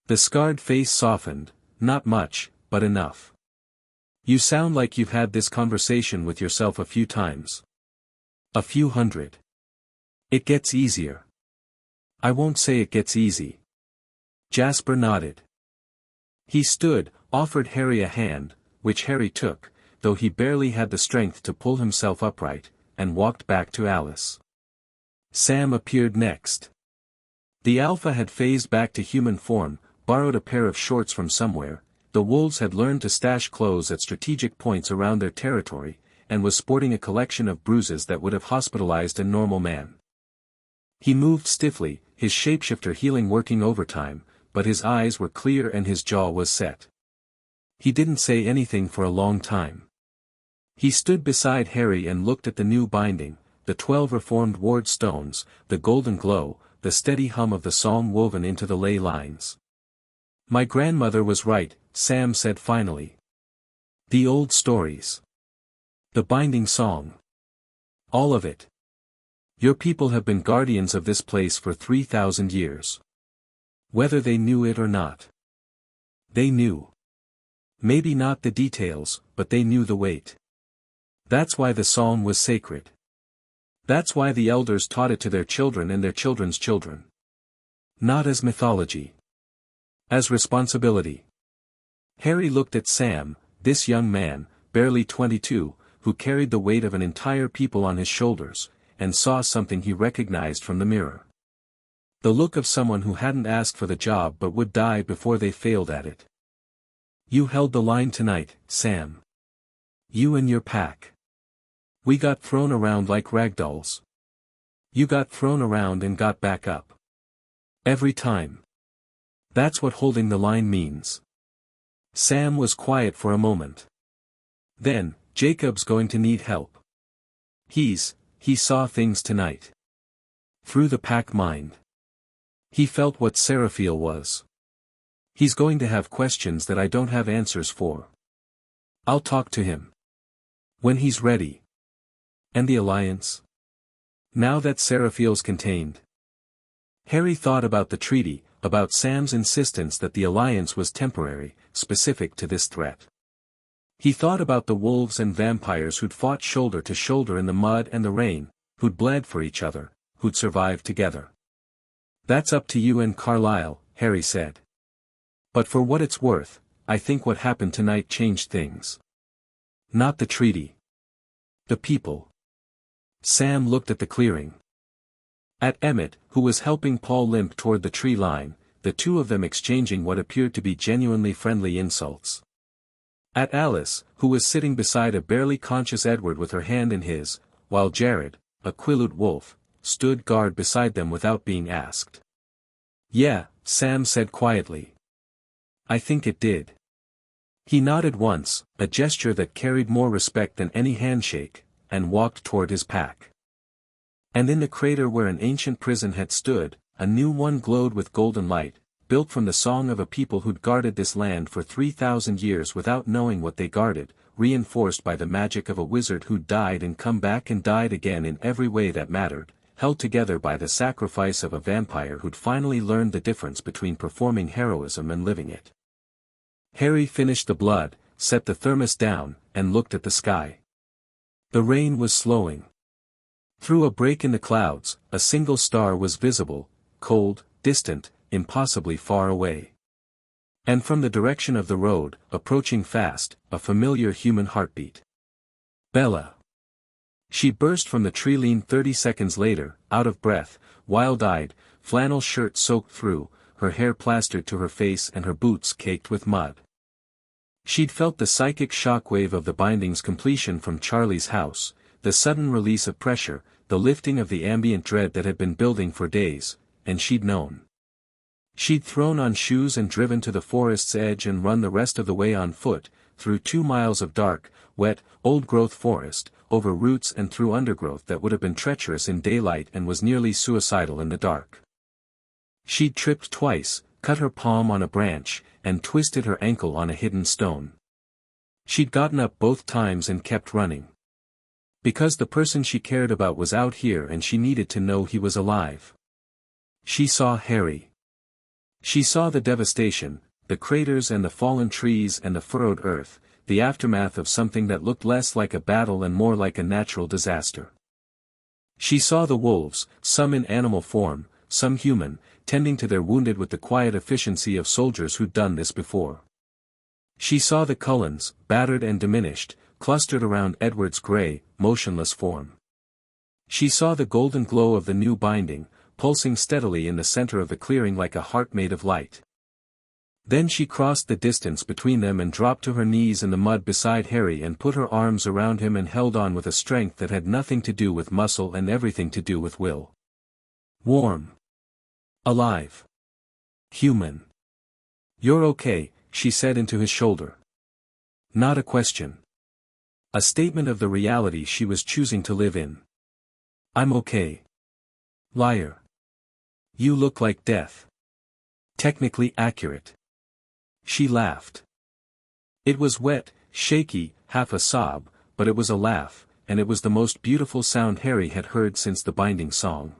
The scarred face softened, not much, but enough. You sound like you've had this conversation with yourself a few times. A few hundred. It gets easier. I won't say it gets easy. Jasper nodded. He stood, offered Harry a hand, which Harry took, though he barely had the strength to pull himself upright, and walked back to Alice. Sam appeared next. The Alpha had phased back to human form, borrowed a pair of shorts from somewhere, the wolves had learned to stash clothes at strategic points around their territory, and was sporting a collection of bruises that would have hospitalized a normal man. He moved stiffly, his shapeshifter healing working overtime, but his eyes were clear and his jaw was set. He didn't say anything for a long time. He stood beside Harry and looked at the new binding, the 12 reformed ward stones, the golden glow, the steady hum of the song woven into the ley lines. My grandmother was right, Sam said finally. The old stories. The binding song. All of it. Your people have been guardians of this place for 3,000 years. Whether they knew it or not. They knew. Maybe not the details, but they knew the weight. That's why the psalm was sacred. That's why the elders taught it to their children and their children's children. Not as mythology. As responsibility. Harry looked at Sam, this young man, barely 22, who carried the weight of an entire people on his shoulders, and saw something he recognized from the mirror. The look of someone who hadn't asked for the job but would die before they failed at it. You held the line tonight, Sam. You and your pack. We got thrown around like ragdolls. You got thrown around and got back up. Every time. That's what holding the line means. Sam was quiet for a moment. Then, Jacob's going to need help. He saw things tonight. Through the pack mind. He felt what Seraphiel was. He's going to have questions that I don't have answers for. I'll talk to him. When he's ready. And the Alliance? Now that Seraphiel's contained. Harry thought about the treaty, about Sam's insistence that the Alliance was temporary, specific to this threat. He thought about the wolves and vampires who'd fought shoulder to shoulder in the mud and the rain, who'd bled for each other, who'd survived together. That's up to you and Carlisle, Harry said. But for what it's worth, I think what happened tonight changed things. Not the treaty. The people. Sam looked at the clearing. At Emmett, who was helping Paul limp toward the tree line, the two of them exchanging what appeared to be genuinely friendly insults. At Alice, who was sitting beside a barely conscious Edward with her hand in his, while Jared, a Quileute wolf, stood guard beside them without being asked. Yeah, Sam said quietly. I think it did. He nodded once, a gesture that carried more respect than any handshake, and walked toward his pack. And in the crater where an ancient prison had stood, a new one glowed with golden light, built from the song of a people who'd guarded this land for 3,000 years without knowing what they guarded, reinforced by the magic of a wizard who'd died and come back and died again in every way that mattered, held together by the sacrifice of a vampire who'd finally learned the difference between performing heroism and living it. Harry finished the blood, set the thermos down, and looked at the sky. The rain was slowing. Through a break in the clouds, a single star was visible, cold, distant, impossibly far away. And from the direction of the road, approaching fast, a familiar human heartbeat. Bella. She burst from the tree lean 30 seconds later, out of breath, wild-eyed, flannel shirt soaked through, her hair plastered to her face and her boots caked with mud. She'd felt the psychic shockwave of the binding's completion from Charlie's house, the sudden release of pressure, the lifting of the ambient dread that had been building for days, and she'd known. She'd thrown on shoes and driven to the forest's edge and run the rest of the way on foot, through 2 miles of dark, wet, old-growth forest, over roots and through undergrowth that would have been treacherous in daylight and was nearly suicidal in the dark. She'd tripped twice, cut her palm on a branch, and twisted her ankle on a hidden stone. She'd gotten up both times and kept running. Because the person she cared about was out here and she needed to know he was alive. She saw Harry. She saw the devastation, the craters and the fallen trees and the furrowed earth, the aftermath of something that looked less like a battle and more like a natural disaster. She saw the wolves, some in animal form, some human, tending to their wounded with the quiet efficiency of soldiers who'd done this before. She saw the Cullens, battered and diminished, clustered around Edward's grey, motionless form. She saw the golden glow of the new binding, pulsing steadily in the center of the clearing like a heart made of light. Then she crossed the distance between them and dropped to her knees in the mud beside Harry and put her arms around him and held on with a strength that had nothing to do with muscle and everything to do with will. Warm. Alive. Human. "You're okay," she said into his shoulder. Not a question. A statement of the reality she was choosing to live in. "I'm okay." Liar. "You look like death." Technically accurate. She laughed. It was wet, shaky, half a sob, but it was a laugh, and it was the most beautiful sound Harry had heard since the binding song.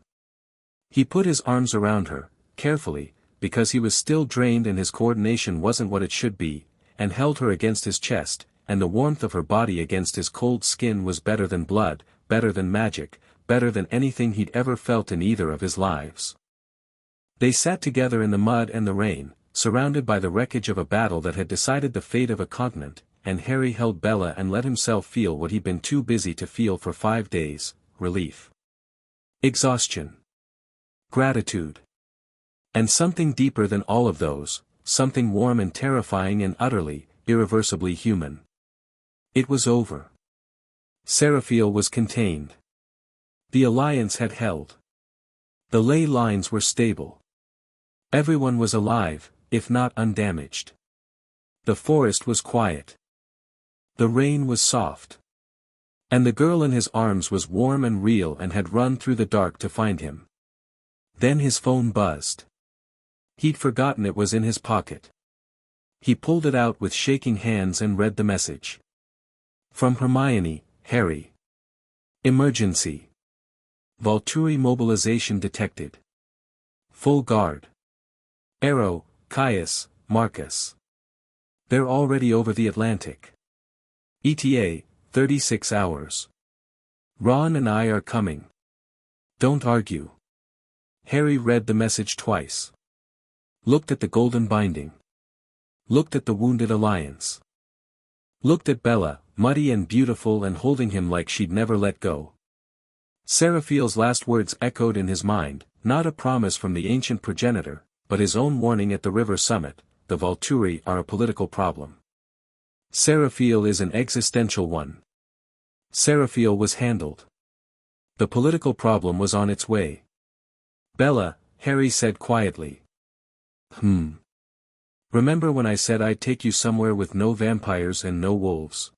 He put his arms around her, carefully, because he was still drained and his coordination wasn't what it should be, and held her against his chest, and the warmth of her body against his cold skin was better than blood, better than magic, better than anything he'd ever felt in either of his lives. They sat together in the mud and the rain, surrounded by the wreckage of a battle that had decided the fate of a continent, and Harry held Bella and let himself feel what he'd been too busy to feel for 5 days, relief. Exhaustion. Gratitude. And something deeper than all of those, something warm and terrifying and utterly, irreversibly human. It was over. Seraphiel was contained. The alliance had held. The ley lines were stable. Everyone was alive, if not undamaged. The forest was quiet. The rain was soft. And the girl in his arms was warm and real and had run through the dark to find him. Then his phone buzzed. He'd forgotten it was in his pocket. He pulled it out with shaking hands and read the message. From Hermione, Harry. Emergency. Vulturi mobilization detected. Full guard. Arrow, Caius, Marcus. They're already over the Atlantic. ETA, 36 hours. Ron and I are coming. Don't argue. Harry read the message twice. Looked at the golden binding. Looked at the wounded alliance. Looked at Bella, muddy and beautiful and holding him like she'd never let go. Seraphiel's last words echoed in his mind, not a promise from the ancient progenitor, but his own warning at the river summit: the Vulturi are a political problem. Seraphiel is an existential one. Seraphiel was handled. The political problem was on its way. Bella, Harry said quietly. Remember when I said I'd take you somewhere with no vampires and no wolves?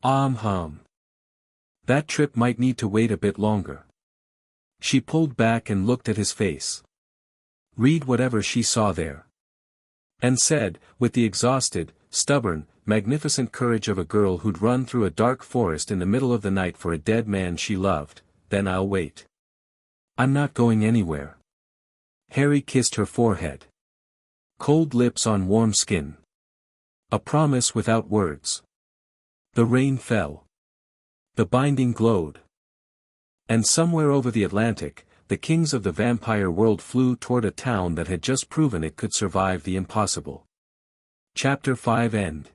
That trip might need to wait a bit longer. She pulled back and looked at his face. Read whatever she saw there. And said, with the exhausted, stubborn, magnificent courage of a girl who'd run through a dark forest in the middle of the night for a dead man she loved, then I'll wait. I'm not going anywhere. Harry kissed her forehead. Cold lips on warm skin. A promise without words. The rain fell. The binding glowed. And somewhere over the Atlantic, the kings of the vampire world flew toward a town that had just proven it could survive the impossible. Chapter 5 End.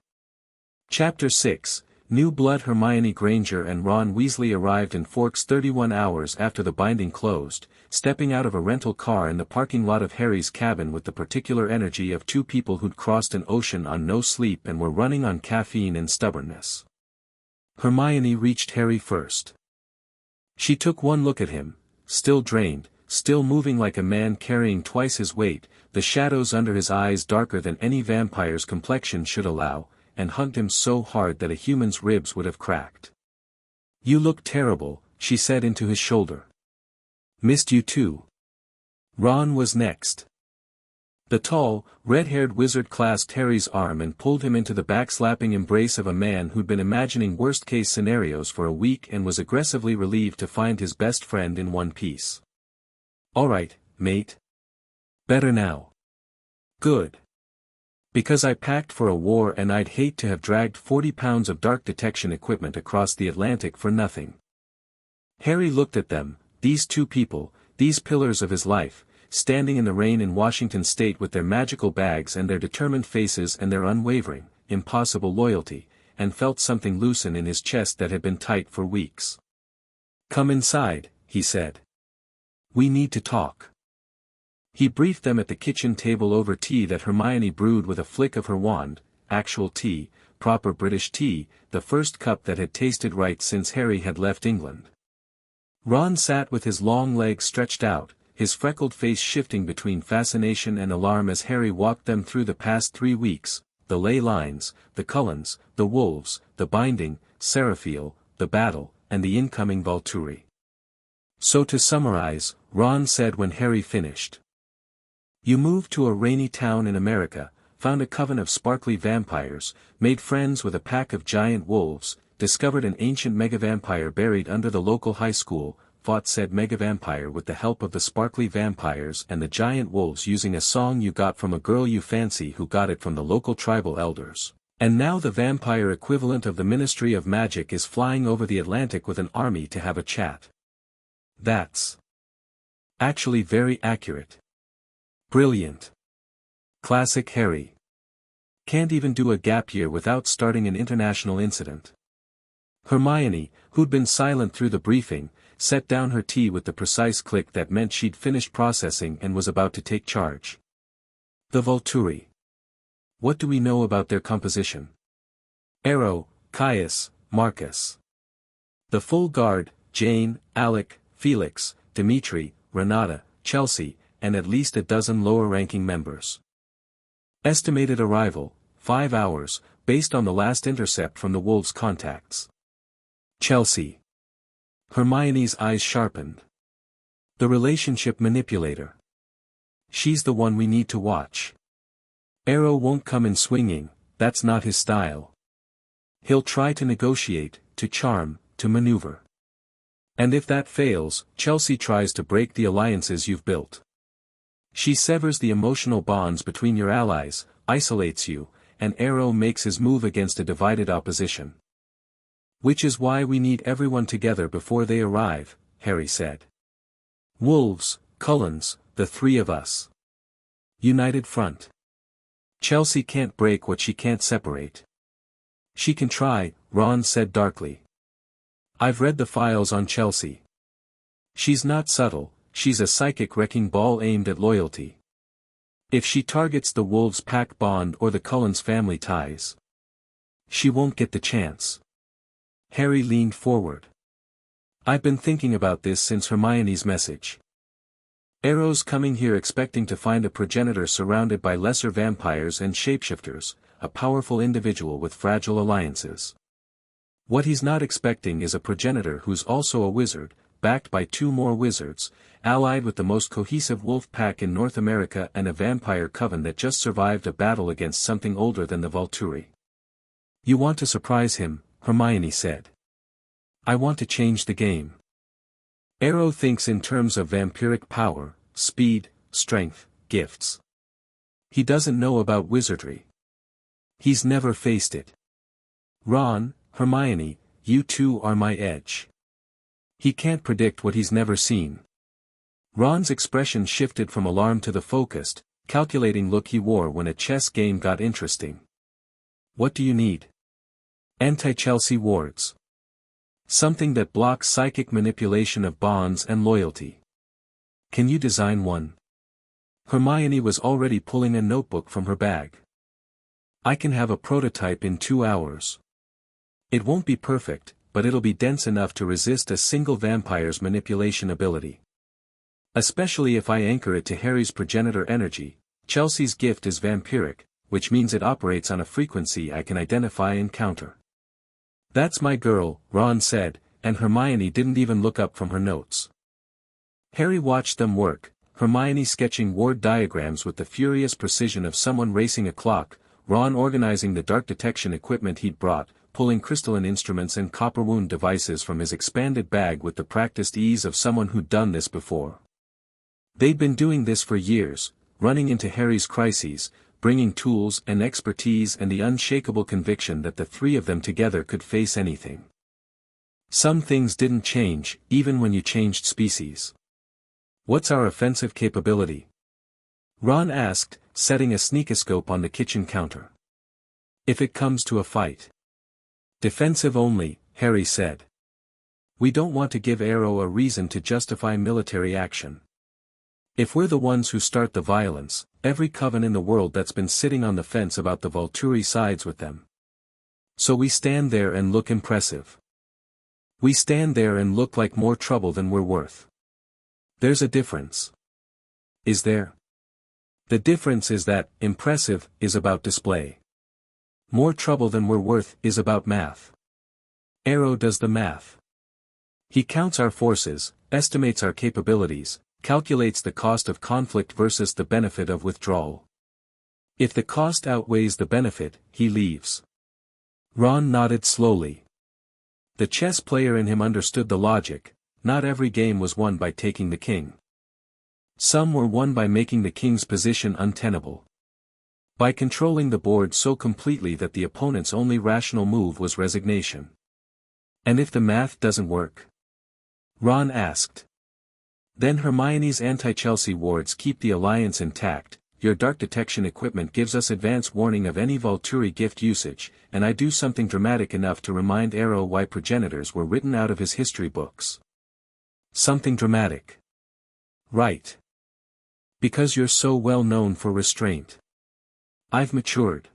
Chapter 6, New blood. Hermione Granger and Ron Weasley arrived in Forks 31 hours after the binding closed, stepping out of a rental car in the parking lot of Harry's cabin with the particular energy of two people who'd crossed an ocean on no sleep and were running on caffeine and stubbornness. Hermione reached Harry first. She took one look at him, still drained, still moving like a man carrying twice his weight, the shadows under his eyes darker than any vampire's complexion should allow, and hugged him so hard that a human's ribs would have cracked. "You look terrible," she said into his shoulder. "Missed you too." Ron was next. The tall, red-haired wizard clasped Harry's arm and pulled him into the backslapping embrace of a man who'd been imagining worst-case scenarios for a week and was aggressively relieved to find his best friend in one piece. "All right, mate. Better now." "Good. Because I packed for a war and I'd hate to have dragged 40 pounds of dark detection equipment across the Atlantic for nothing." Harry looked at them, these two people, these pillars of his life, standing in the rain in Washington state with their magical bags and their determined faces and their unwavering, impossible loyalty, and felt something loosen in his chest that had been tight for weeks. "Come inside," he said. "We need to talk." He briefed them at the kitchen table over tea that Hermione brewed with a flick of her wand, actual tea, proper British tea, the first cup that had tasted right since Harry had left England. Ron sat with his long legs stretched out, his freckled face shifting between fascination and alarm as Harry walked them through the past 3 weeks, the ley lines, the Cullens, the wolves, the binding, Seraphiel, the battle, and the incoming Vulturi. "So to summarize," Ron said when Harry finished. "You moved to a rainy town in America, found a coven of sparkly vampires, made friends with a pack of giant wolves, discovered an ancient megavampire buried under the local high school, fought said megavampire with the help of the sparkly vampires and the giant wolves using a song you got from a girl you fancy who got it from the local tribal elders. And now the vampire equivalent of the Ministry of Magic is flying over the Atlantic with an army to have a chat." "That's actually very accurate. Brilliant. Classic Harry. Can't even do a gap year without starting an international incident." Hermione, who'd been silent through the briefing, set down her tea with the precise click that meant she'd finished processing and was about to take charge. "The Vulturi. What do we know about their composition?" "Arrow, Caius, Marcus. The full guard, Jane, Alec, Felix, Dimitri, Renata, Chelsea, and at least a dozen lower-ranking members. Estimated arrival, 5 hours, based on the last intercept from the Wolves' contacts." "Chelsea." Hermione's eyes sharpened. "The relationship manipulator. She's the one we need to watch. Arrow won't come in swinging, that's not his style. He'll try to negotiate, to charm, to maneuver. And if that fails, Chelsea tries to break the alliances you've built. She severs the emotional bonds between your allies, isolates you, and Arrow makes his move against a divided opposition. Which is why we need everyone together before they arrive," Harry said. "Wolves, Cullens, the 3 of us. United front. Chelsea can't break what she can't separate." "She can try," Ron said darkly. "I've read the files on Chelsea. She's not subtle, she's a psychic wrecking ball aimed at loyalty. If she targets the Wolves' pack bond or the Cullens' family ties, she won't get the chance." Harry leaned forward. "I've been thinking about this since Hermione's message. Arrow's coming here expecting to find a progenitor surrounded by lesser vampires and shapeshifters, a powerful individual with fragile alliances. What he's not expecting is a progenitor who's also a wizard, backed by 2 more wizards, allied with the most cohesive wolf pack in North America and a vampire coven that just survived a battle against something older than the Vulturi. You want to surprise him," Hermione said. "I want to change the game. Arrow thinks in terms of vampiric power, speed, strength, gifts. He doesn't know about wizardry. He's never faced it. Ron, Hermione, you two are my edge. He can't predict what he's never seen." Ron's expression shifted from alarm to the focused, calculating look he wore when a chess game got interesting. "What do you need?" Anti-Chelsea wards. Something that blocks psychic manipulation of bonds and loyalty. Can you design one? Hermione was already pulling a notebook from her bag. I can have a prototype in 2 hours. It won't be perfect, but it'll be dense enough to resist a single vampire's manipulation ability. Especially if I anchor it to Harry's progenitor energy. Chelsea's gift is vampiric, which means it operates on a frequency I can identify and counter. That's my girl, Ron said, and Hermione didn't even look up from her notes. Harry watched them work, Hermione sketching ward diagrams with the furious precision of someone racing a clock, Ron organizing the dark detection equipment he'd brought, pulling crystalline instruments and copper wound devices from his expanded bag with the practiced ease of someone who'd done this before. They'd been doing this for years, running into Harry's crises, bringing tools and expertise and the unshakable conviction that the three of them together could face anything. Some things didn't change, even when you changed species. What's our offensive capability? Ron asked, setting a sneakoscope on the kitchen counter. If it comes to a fight. Defensive only, Harry said. We don't want to give Arrow a reason to justify military action. If we're the ones who start the violence, every coven in the world that's been sitting on the fence about the Vulturi sides with them. So we stand there and look impressive. We stand there and look like more trouble than we're worth. There's a difference. Is there? The difference is that, impressive, is about display. More trouble than we're worth is about math. Arrow does the math. He counts our forces, estimates our capabilities, calculates the cost of conflict versus the benefit of withdrawal. If the cost outweighs the benefit, he leaves. Ron nodded slowly. The chess player in him understood the logic. Not every game was won by taking the king. Some were won by making the king's position untenable. By controlling the board so completely that the opponent's only rational move was resignation. And if the math doesn't work? Ron asked. Then Hermione's anti-Chelsea wards keep the alliance intact, your dark detection equipment gives us advance warning of any Vulturi gift usage, and I do something dramatic enough to remind Arrow why progenitors were written out of his history books. Something dramatic. Right. Because you're so well known for restraint. I've matured.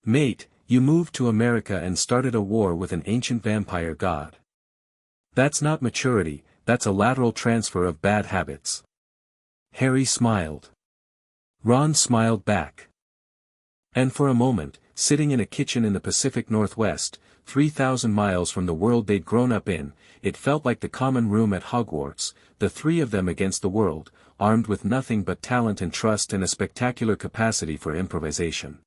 Mate, you moved to America and started a war with an ancient vampire god. That's not maturity, that's a lateral transfer of bad habits. Harry smiled. Ron smiled back. And for a moment, sitting in a kitchen in the Pacific Northwest, 3,000 miles from the world they'd grown up in, it felt like the common room at Hogwarts, the three of them against the world, armed with nothing but talent and trust and a spectacular capacity for improvisation.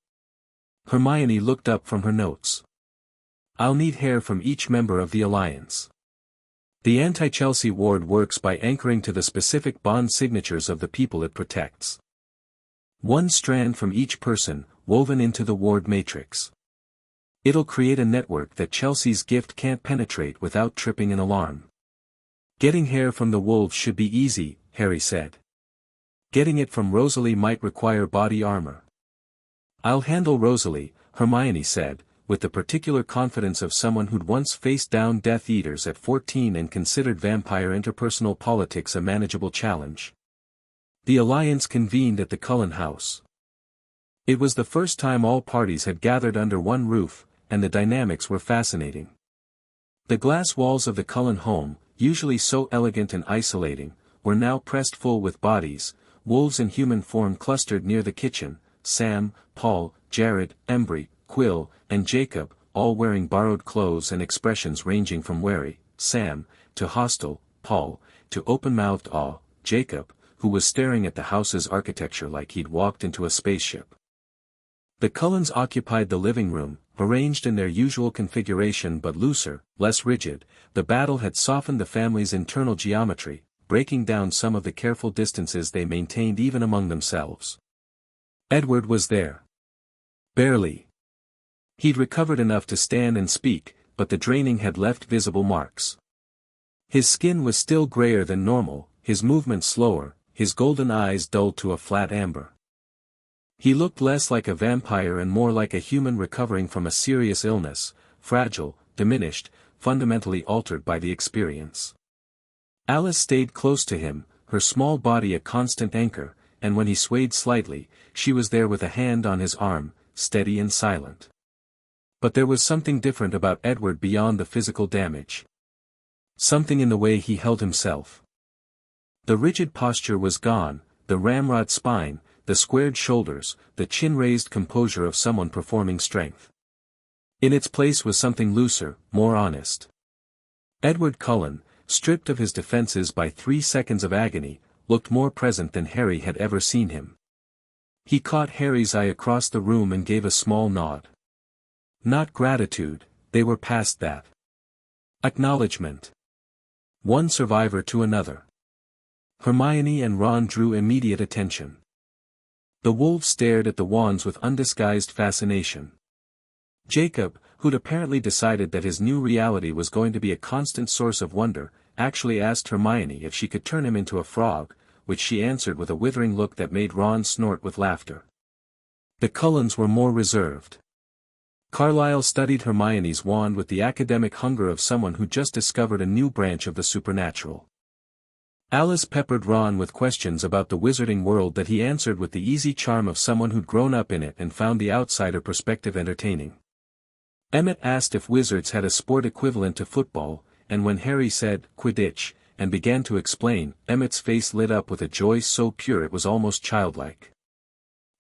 Hermione looked up from her notes. I'll need hair from each member of the Alliance. The anti-Chelsea ward works by anchoring to the specific bond signatures of the people it protects. One strand from each person, woven into the ward matrix. It'll create a network that Chelsea's gift can't penetrate without tripping an alarm. Getting hair from the wolves should be easy, Harry said. Getting it from Rosalie might require body armor. I'll handle Rosalie, Hermione said, with the particular confidence of someone who'd once faced down Death Eaters at 14 and considered vampire interpersonal politics a manageable challenge. The Alliance convened at the Cullen house. It was the first time all parties had gathered under one roof, and the dynamics were fascinating. The glass walls of the Cullen home, usually so elegant and isolating, were now pressed full with bodies, wolves in human form clustered near the kitchen, Sam, Paul, Jared, Embry, Quill, and Jacob, all wearing borrowed clothes and expressions ranging from wary, Sam, to hostile, Paul, to open-mouthed awe, Jacob, who was staring at the house's architecture like he'd walked into a spaceship. The Cullens occupied the living room, arranged in their usual configuration but looser, less rigid. The battle had softened the family's internal geometry, breaking down some of the careful distances they maintained even among themselves. Edward was there. Barely. He'd recovered enough to stand and speak, but the draining had left visible marks. His skin was still grayer than normal, his movements slower, his golden eyes dulled to a flat amber. He looked less like a vampire and more like a human recovering from a serious illness, fragile, diminished, fundamentally altered by the experience. Alice stayed close to him, her small body a constant anchor, and when he swayed slightly, she was there with a hand on his arm, steady and silent. But there was something different about Edward beyond the physical damage. Something in the way he held himself. The rigid posture was gone, the ramrod spine, the squared shoulders, the chin-raised composure of someone performing strength. In its place was something looser, more honest. Edward Cullen, stripped of his defenses by 3 seconds of agony, looked more present than Harry had ever seen him. He caught Harry's eye across the room and gave a small nod. Not gratitude, they were past that. Acknowledgement. One survivor to another. Hermione and Ron drew immediate attention. The wolves stared at the wands with undisguised fascination. Jacob, who'd apparently decided that his new reality was going to be a constant source of wonder, actually asked Hermione if she could turn him into a frog, which she answered with a withering look that made Ron snort with laughter. The Cullens were more reserved. Carlisle studied Hermione's wand with the academic hunger of someone who just discovered a new branch of the supernatural. Alice peppered Ron with questions about the wizarding world that he answered with the easy charm of someone who'd grown up in it and found the outsider perspective entertaining. Emmett asked if wizards had a sport equivalent to football, and when Harry said, Quidditch, and began to explain, Emmett's face lit up with a joy so pure it was almost childlike.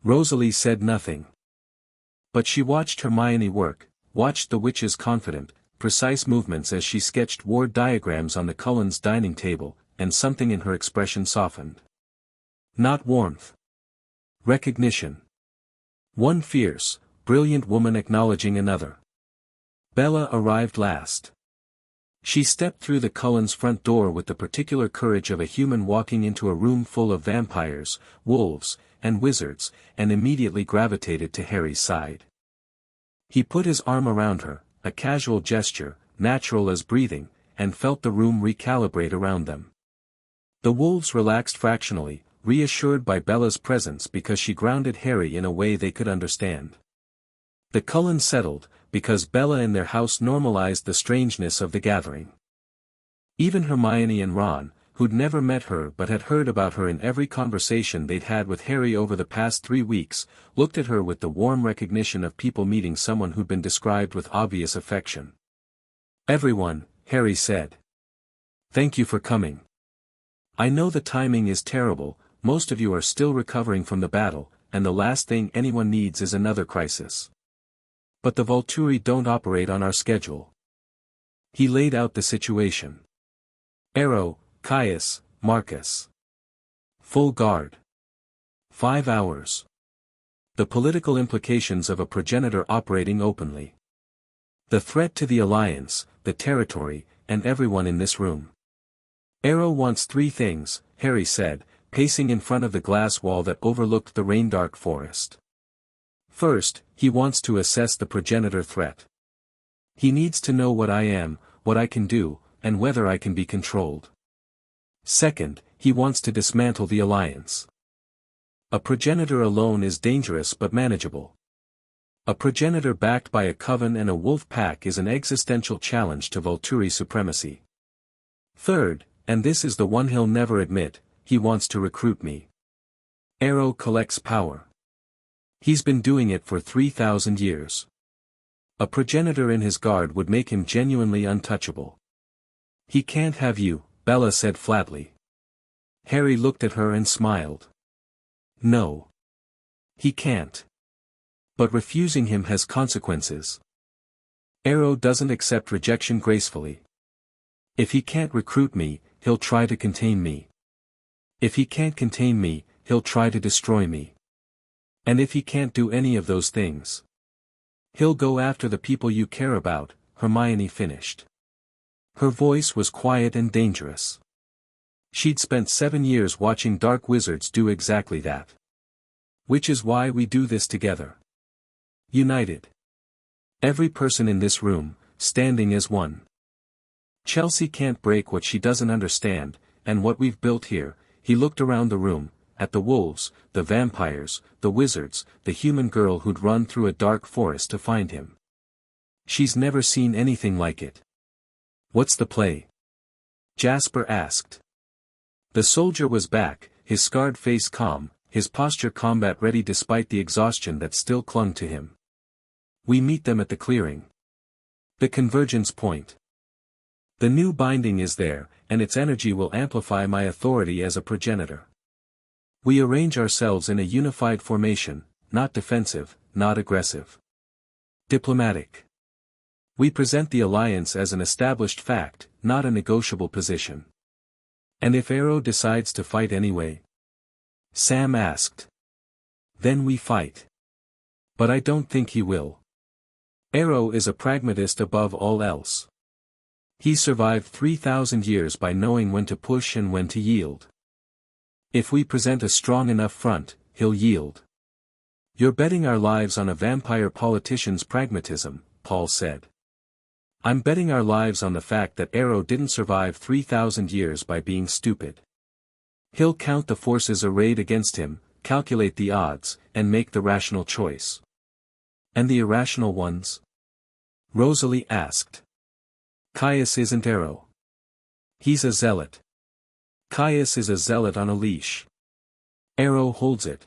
Rosalie said nothing. But she watched Hermione work, watched the witch's confident, precise movements as she sketched ward diagrams on the Cullens' dining table, and something in her expression softened. Not warmth. Recognition. One fierce, brilliant woman acknowledging another. Bella arrived last. She stepped through the Cullens' front door with the particular courage of a human walking into a room full of vampires, wolves, and wizards, and immediately gravitated to Harry's side. He put his arm around her, a casual gesture, natural as breathing, and felt the room recalibrate around them. The wolves relaxed fractionally, reassured by Bella's presence because she grounded Harry in a way they could understand. The Cullens settled, because Bella in their house normalized the strangeness of the gathering. Even Hermione and Ron, who'd never met her but had heard about her in every conversation they'd had with Harry over the past 3 weeks, looked at her with the warm recognition of people meeting someone who'd been described with obvious affection. Everyone, Harry said. Thank you for coming. I know the timing is terrible, most of you are still recovering from the battle, and the last thing anyone needs is another crisis. But the Vulturi don't operate on our schedule. He laid out the situation. Arrow, Caius, Marcus. Full guard. 5 hours. The political implications of a progenitor operating openly. The threat to the alliance, the territory, and everyone in this room. Arrow wants 3 things, Harry said, pacing in front of the glass wall that overlooked the rain-dark forest. First, he wants to assess the progenitor threat. He needs to know what I am, what I can do, and whether I can be controlled. Second, he wants to dismantle the alliance. A progenitor alone is dangerous but manageable. A progenitor backed by a coven and a wolf pack is an existential challenge to Vulturi supremacy. Third, and this is the one he'll never admit, he wants to recruit me. Arrow collects power. He's been doing it for 3,000 years. A progenitor in his guard would make him genuinely untouchable. He can't have you, Bella said flatly. Harry looked at her and smiled. No. He can't. But refusing him has consequences. Arrow doesn't accept rejection gracefully. If he can't recruit me, he'll try to contain me. If he can't contain me, he'll try to destroy me. And if he can't do any of those things, he'll go after the people you care about, Hermione finished. Her voice was quiet and dangerous. She'd spent 7 years watching dark wizards do exactly that. Which is why we do this together. United. Every person in this room, standing as one. Chelsea can't break what she doesn't understand, and what we've built here. He looked around the room, at the wolves, the vampires, the wizards, the human girl who'd run through a dark forest to find him. She's never seen anything like it. What's the play? Jasper asked. The soldier was back, his scarred face calm, his posture combat-ready despite the exhaustion that still clung to him. We meet them at the clearing. The convergence point. The new binding is there, and its energy will amplify my authority as a progenitor. We arrange ourselves in a unified formation, not defensive, not aggressive. Diplomatic. We present the alliance as an established fact, not a negotiable position. And if Arrow decides to fight anyway? Sam asked. Then we fight. But I don't think he will. Arrow is a pragmatist above all else. He survived 3,000 years by knowing when to push and when to yield. If we present a strong enough front, he'll yield. You're betting our lives on a vampire politician's pragmatism, Paul said. I'm betting our lives on the fact that Arrow didn't survive 3,000 years by being stupid. He'll count the forces arrayed against him, calculate the odds, and make the rational choice. And the irrational ones? Rosalie asked. Caius isn't Arrow. He's a zealot. Caius is a zealot on a leash. Arrow holds it.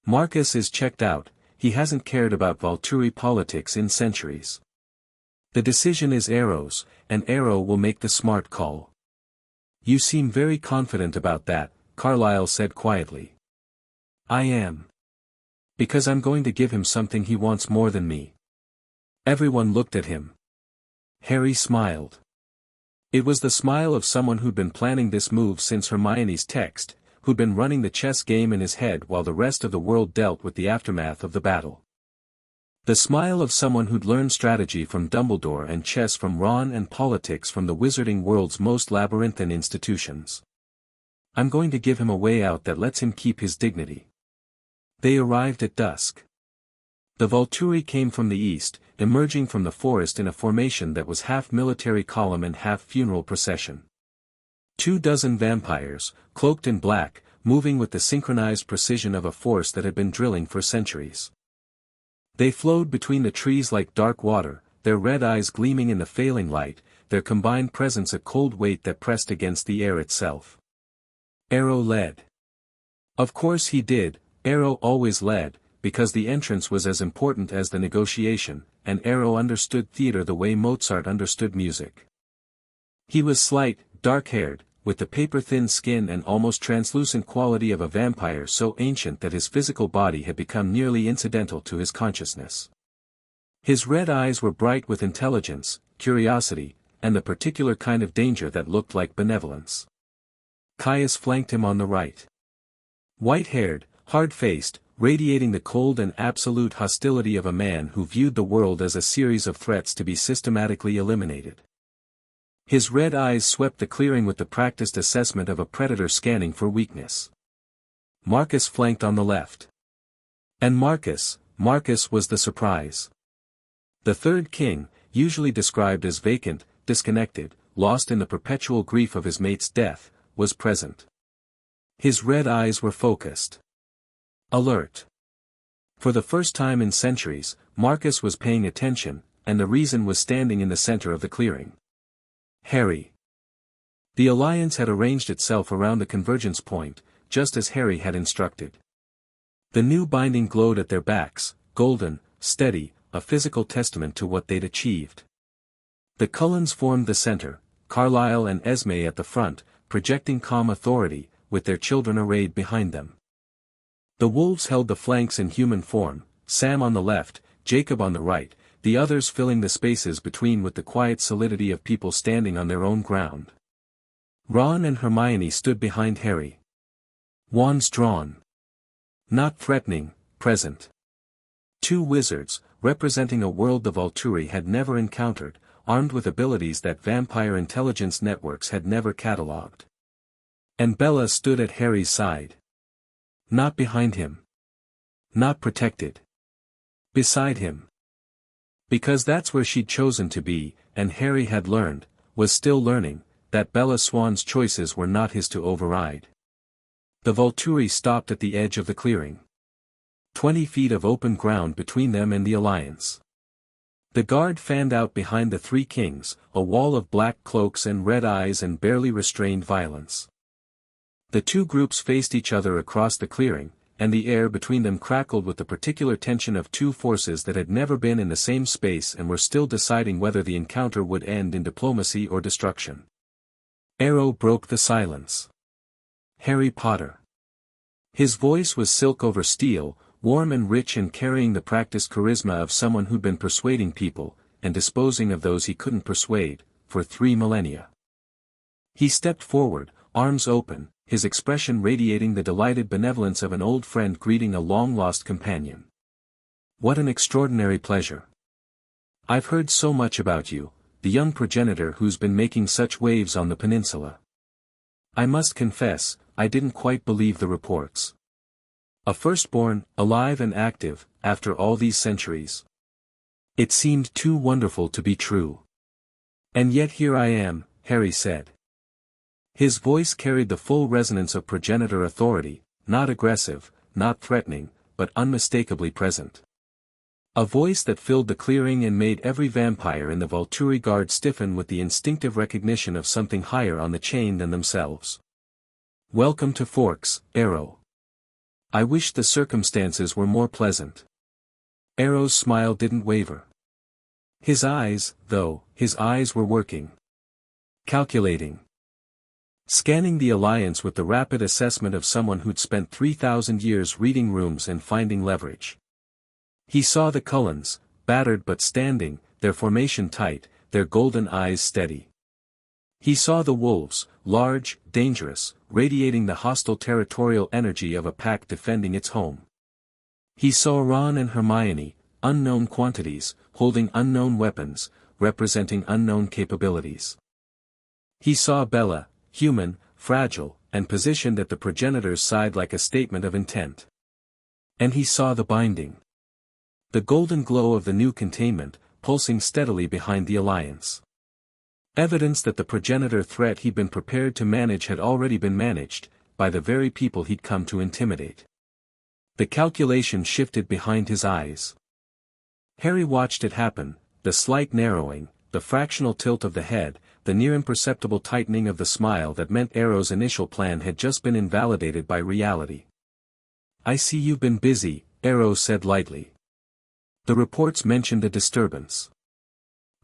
Marcus is checked out, he hasn't cared about Vulturi politics in centuries. The decision is Arrow's, and Arrow will make the smart call. You seem very confident about that, Carlisle said quietly. I am. Because I'm going to give him something he wants more than me. Everyone looked at him. Harry smiled. It was the smile of someone who'd been planning this move since Hermione's text, who'd been running the chess game in his head while the rest of the world dealt with the aftermath of the battle. The smile of someone who'd learned strategy from Dumbledore and chess from Ron and politics from the wizarding world's most labyrinthine institutions. I'm going to give him a way out that lets him keep his dignity. They arrived at dusk. The Vulturi came from the east, emerging from the forest in a formation that was half military column and half funeral procession. 24 vampires, cloaked in black, moving with the synchronized precision of a force that had been drilling for centuries. They flowed between the trees like dark water, their red eyes gleaming in the failing light, their combined presence a cold weight that pressed against the air itself. Arrow led. Of course he did, Arrow always led, because the entrance was as important as the negotiation, and Arrow understood theater the way Mozart understood music. He was slight, dark-haired, with the paper-thin skin and almost translucent quality of a vampire so ancient that his physical body had become nearly incidental to his consciousness. His red eyes were bright with intelligence, curiosity, and the particular kind of danger that looked like benevolence. Caius flanked him on the right. White-haired, hard-faced, radiating the cold and absolute hostility of a man who viewed the world as a series of threats to be systematically eliminated. His red eyes swept the clearing with the practiced assessment of a predator scanning for weakness. Marcus flanked on the left. And Marcus was the surprise. The third king, usually described as vacant, disconnected, lost in the perpetual grief of his mate's death, was present. His red eyes were focused. Alert. For the first time in centuries, Marcus was paying attention, and the reason was standing in the center of the clearing. Harry. The alliance had arranged itself around the convergence point, just as Harry had instructed. The new binding glowed at their backs, golden, steady, a physical testament to what they'd achieved. The Cullens formed the center, Carlisle and Esme at the front, projecting calm authority, with their children arrayed behind them. The wolves held the flanks in human form, Sam on the left, Jacob on the right, the others filling the spaces between with the quiet solidity of people standing on their own ground. Ron and Hermione stood behind Harry. Wands drawn. Not threatening, present. Two wizards, representing a world the Vulturi had never encountered, armed with abilities that vampire intelligence networks had never catalogued. And Bella stood at Harry's side. Not behind him. Not protected. Beside him. Because that's where she'd chosen to be, and Harry had learned, was still learning, that Bella Swan's choices were not his to override. The Vulturi stopped at the edge of the clearing. 20 feet of open ground between them and the alliance. The guard fanned out behind the three kings, a wall of black cloaks and red eyes and barely restrained violence. The two groups faced each other across the clearing, and the air between them crackled with the particular tension of two forces that had never been in the same space and were still deciding whether the encounter would end in diplomacy or destruction. Arrow broke the silence. Harry Potter. His voice was silk over steel, warm and rich and carrying the practiced charisma of someone who'd been persuading people, and disposing of those he couldn't persuade, for 3 millennia. He stepped forward, arms open, his expression radiating the delighted benevolence of an old friend greeting a long-lost companion. What an extraordinary pleasure. I've heard so much about you, the young progenitor who's been making such waves on the peninsula. I must confess, I didn't quite believe the reports. A firstborn, alive and active, after all these centuries. It seemed too wonderful to be true. And yet here I am, Harry said. His voice carried the full resonance of progenitor authority, not aggressive, not threatening, but unmistakably present. A voice that filled the clearing and made every vampire in the Vulturi guard stiffen with the instinctive recognition of something higher on the chain than themselves. Welcome to Forks, Arrow. I wish the circumstances were more pleasant. Arrow's smile didn't waver. His eyes, though, his eyes were working. Calculating. Scanning the alliance with the rapid assessment of someone who'd spent 3,000 years reading rooms and finding leverage. He saw the Cullens, battered but standing, their formation tight, their golden eyes steady. He saw the wolves, large, dangerous, radiating the hostile territorial energy of a pack defending its home. He saw Ron and Hermione, unknown quantities, holding unknown weapons, representing unknown capabilities. He saw Bella, human, fragile, and positioned at the progenitor's side like a statement of intent. And he saw the binding. The golden glow of the new containment, pulsing steadily behind the alliance. Evidence that the progenitor threat he'd been prepared to manage had already been managed, by the very people he'd come to intimidate. The calculation shifted behind his eyes. Harry watched it happen, the slight narrowing, the fractional tilt of the head, the near imperceptible tightening of the smile that meant Arrow's initial plan had just been invalidated by reality. I see you've been busy, Arrow said lightly. The reports mentioned a disturbance.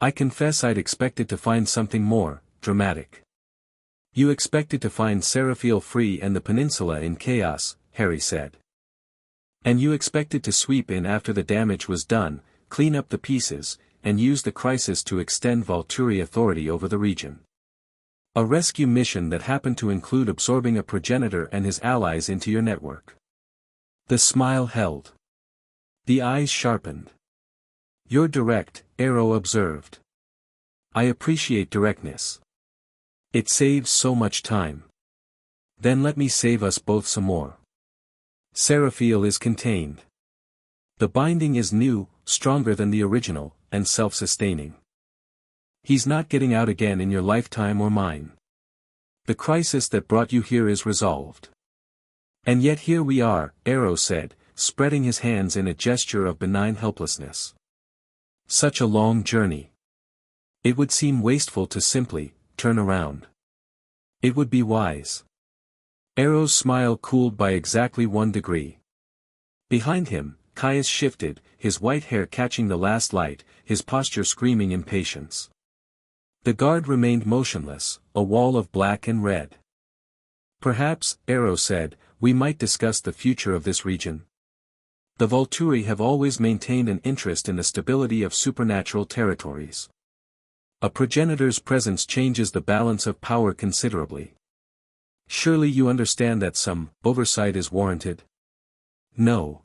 I confess I'd expected to find something more dramatic. You expected to find Seraphiel free and the peninsula in chaos, Harry said. And you expected to sweep in after the damage was done, clean up the pieces, and use the crisis to extend Vulturi authority over the region. A rescue mission that happened to include absorbing a progenitor and his allies into your network. The smile held. The eyes sharpened. You're direct, Arrow observed. I appreciate directness. It saves so much time. Then let me save us both some more. Seraphiel is contained. The binding is new, stronger than the original, and self-sustaining. He's not getting out again in your lifetime or mine. The crisis that brought you here is resolved. And yet here we are, Arrow said, spreading his hands in a gesture of benign helplessness. Such a long journey. It would seem wasteful to simply turn around. It would be wise. Arrow's smile cooled by exactly 1 degree. Behind him, Caius shifted, his white hair catching the last light, his posture screaming impatience. The guard remained motionless, a wall of black and red. Perhaps, Arrow said, we might discuss the future of this region. The Vulturi have always maintained an interest in the stability of supernatural territories. A progenitor's presence changes the balance of power considerably. Surely you understand that some oversight is warranted? No.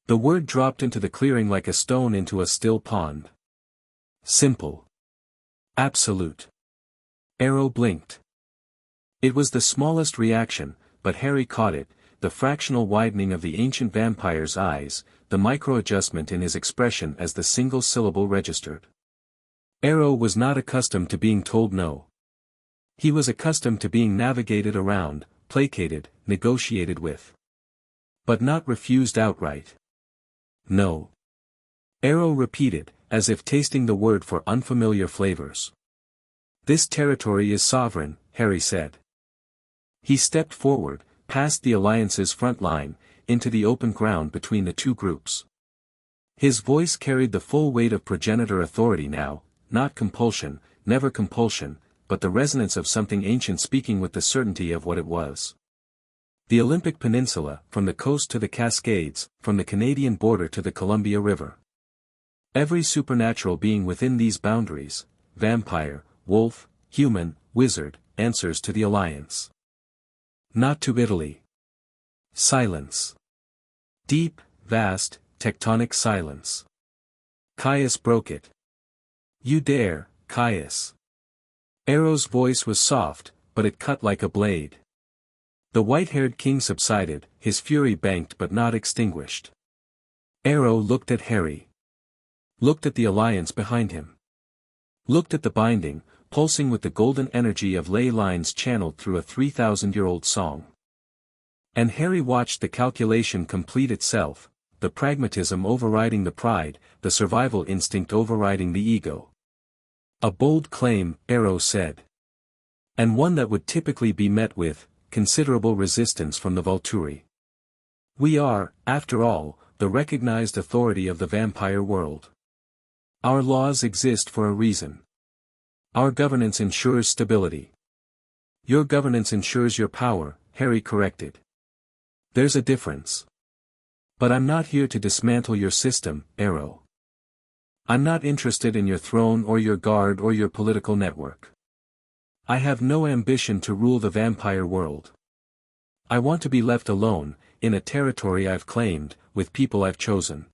The word dropped into the clearing like a stone into a still pond. Simple. Absolute. Arrow blinked. It was the smallest reaction, but Harry caught it, the fractional widening of the ancient vampire's eyes, the micro-adjustment in his expression as the single syllable registered. Arrow was not accustomed to being told no. He was accustomed to being navigated around, placated, negotiated with. But not refused outright. No. Arrow repeated, as if tasting the word for unfamiliar flavors. "This territory is sovereign," Harry said. He stepped forward, past the Alliance's front line, into the open ground between the two groups. His voice carried the full weight of progenitor authority now, not compulsion, never compulsion, but the resonance of something ancient speaking with the certainty of what it was. The Olympic Peninsula, from the coast to the Cascades, from the Canadian border to the Columbia River. Every supernatural being within these boundaries, vampire, wolf, human, wizard, answers to the Alliance. Not to Italy. Silence. Deep, vast, tectonic silence. Caius broke it. "You dare, Caius." Ero's voice was soft, but it cut like a blade. The white-haired king subsided, his fury banked but not extinguished. Ero looked at Harry. Looked at the Alliance behind him. Looked at the binding, pulsing with the golden energy of ley lines channeled through a 3,000-year-old song. And Harry watched the calculation complete itself, the pragmatism overriding the pride, the survival instinct overriding the ego. "A bold claim," Ero said. "And one that would typically be met with considerable resistance from the Vulturi. We are, after all, the recognized authority of the vampire world. Our laws exist for a reason. Our governance ensures stability." "Your governance ensures your power," Harry corrected. "There's a difference. But I'm not here to dismantle your system, Ero. I'm not interested in your throne or your guard or your political network. I have no ambition to rule the vampire world. I want to be left alone, in a territory I've claimed, with people I've chosen.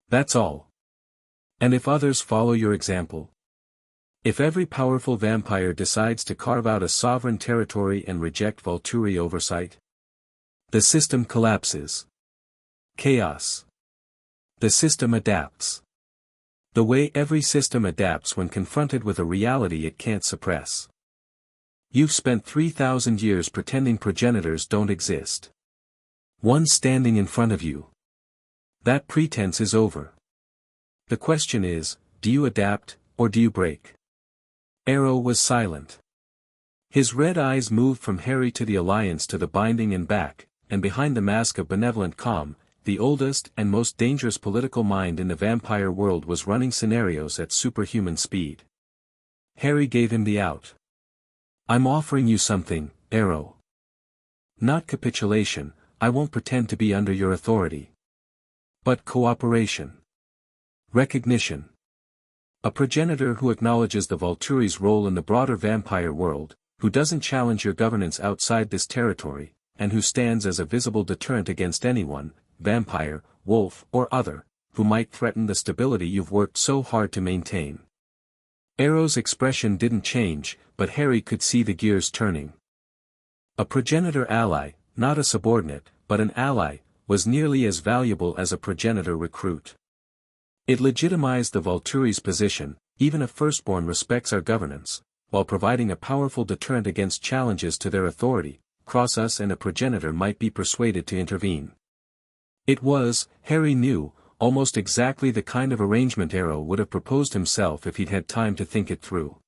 That's all. And if others follow your example, if every powerful vampire decides to carve out a sovereign territory and reject Vulturi oversight, the system collapses. Chaos. The system adapts. The way every system adapts when confronted with a reality it can't suppress. You've spent 3,000 years pretending progenitors don't exist. One standing in front of you. That pretense is over. The question is, do you adapt, or do you break? Ero was silent. His red eyes moved from Harry to the Alliance to the binding and back, and behind the mask of benevolent calm, the oldest and most dangerous political mind in the vampire world was running scenarios at superhuman speed. Harry gave him the out. "I'm offering you something, Ero. Not capitulation, I won't pretend to be under your authority. But cooperation. Recognition. A progenitor who acknowledges the Vulturi's role in the broader vampire world, who doesn't challenge your governance outside this territory, and who stands as a visible deterrent against anyone, vampire, wolf or other, who might threaten the stability you've worked so hard to maintain." Ero's expression didn't change, but Harry could see the gears turning. A progenitor ally, not a subordinate, but an ally, was nearly as valuable as a progenitor recruit. It legitimized the Vulturi's position. Even a firstborn respects our governance, while providing a powerful deterrent against challenges to their authority. Cross us and a progenitor might be persuaded to intervene. It was, Harry knew, almost exactly the kind of arrangement Ero would have proposed himself if he'd had time to think it through.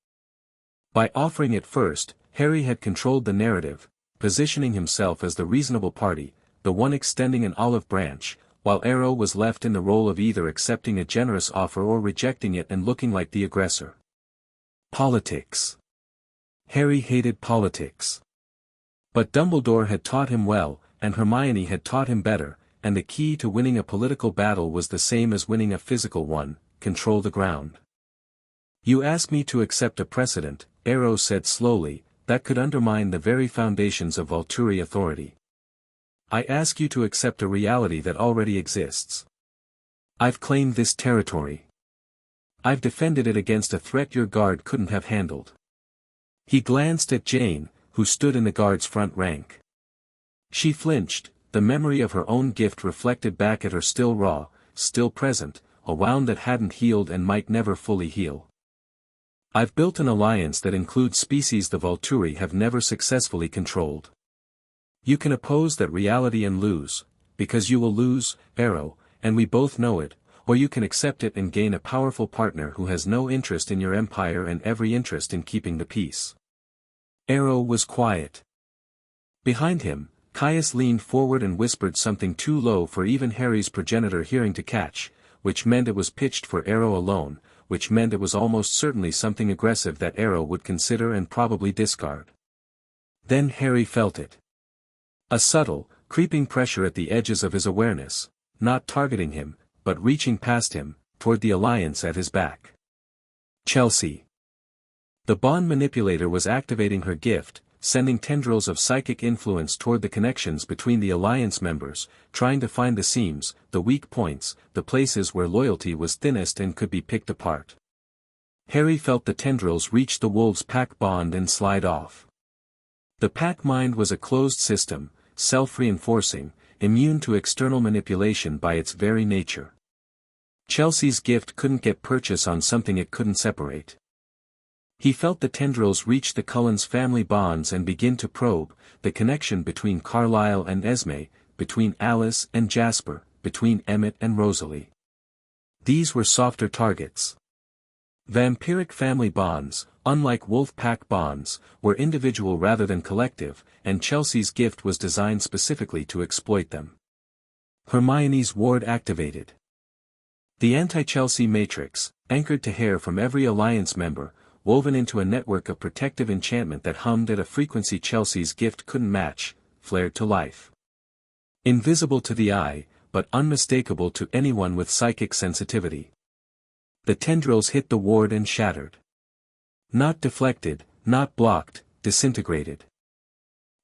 By offering it first, Harry had controlled the narrative, positioning himself as the reasonable party, the one extending an olive branch, while Ero was left in the role of either accepting a generous offer or rejecting it and looking like the aggressor. Politics. Harry hated politics. But Dumbledore had taught him well, and Hermione had taught him better, and the key to winning a political battle was the same as winning a physical one: control the ground. "You ask me to accept a precedent," Ero said slowly, "that could undermine the very foundations of Vulturi authority. I ask you to accept a reality that already exists. I've claimed this territory. I've defended it against a threat your guard couldn't have handled." He glanced at Jane, who stood in the guard's front rank. She flinched, the memory of her own gift reflected back at her still raw, still present, a wound that hadn't healed and might never fully heal. "I've built an alliance that includes species the Vulturi have never successfully controlled. You can oppose that reality and lose, because you will lose, Ero, and we both know it, or you can accept it and gain a powerful partner who has no interest in your empire and every interest in keeping the peace. Arrow was quiet. Behind him, Caius leaned forward and whispered something too low for even Harry's progenitor hearing to catch, which meant it was pitched for Arrow alone, which meant it was almost certainly something aggressive that Arrow would consider and probably discard. Then Harry felt it. A subtle, creeping pressure at the edges of his awareness, not targeting him, but reaching past him, toward the alliance at his back. Chelsea. The bond manipulator was activating her gift, sending tendrils of psychic influence toward the connections between the alliance members, trying to find the seams, the weak points, the places where loyalty was thinnest and could be picked apart. Harry felt the tendrils reach the wolves' pack bond and slide off. The pack mind was a closed system, self-reinforcing, immune to external manipulation by its very nature. Chelsea's gift couldn't get purchase on something it couldn't separate. He felt the tendrils reach the Cullen's family bonds and begin to probe, the connection between Carlisle and Esme, between Alice and Jasper, between Emmett and Rosalie. These were softer targets. Vampiric family bonds, unlike wolf pack bonds, were individual rather than collective, and Chelsea's gift was designed specifically to exploit them. Hermione's ward activated. The anti-Chelsea matrix, anchored to hair from every alliance member, woven into a network of protective enchantment that hummed at a frequency Chelsea's gift couldn't match, flared to life. Invisible to the eye, but unmistakable to anyone with psychic sensitivity. The tendrils hit the ward and shattered. Not deflected, not blocked, disintegrated.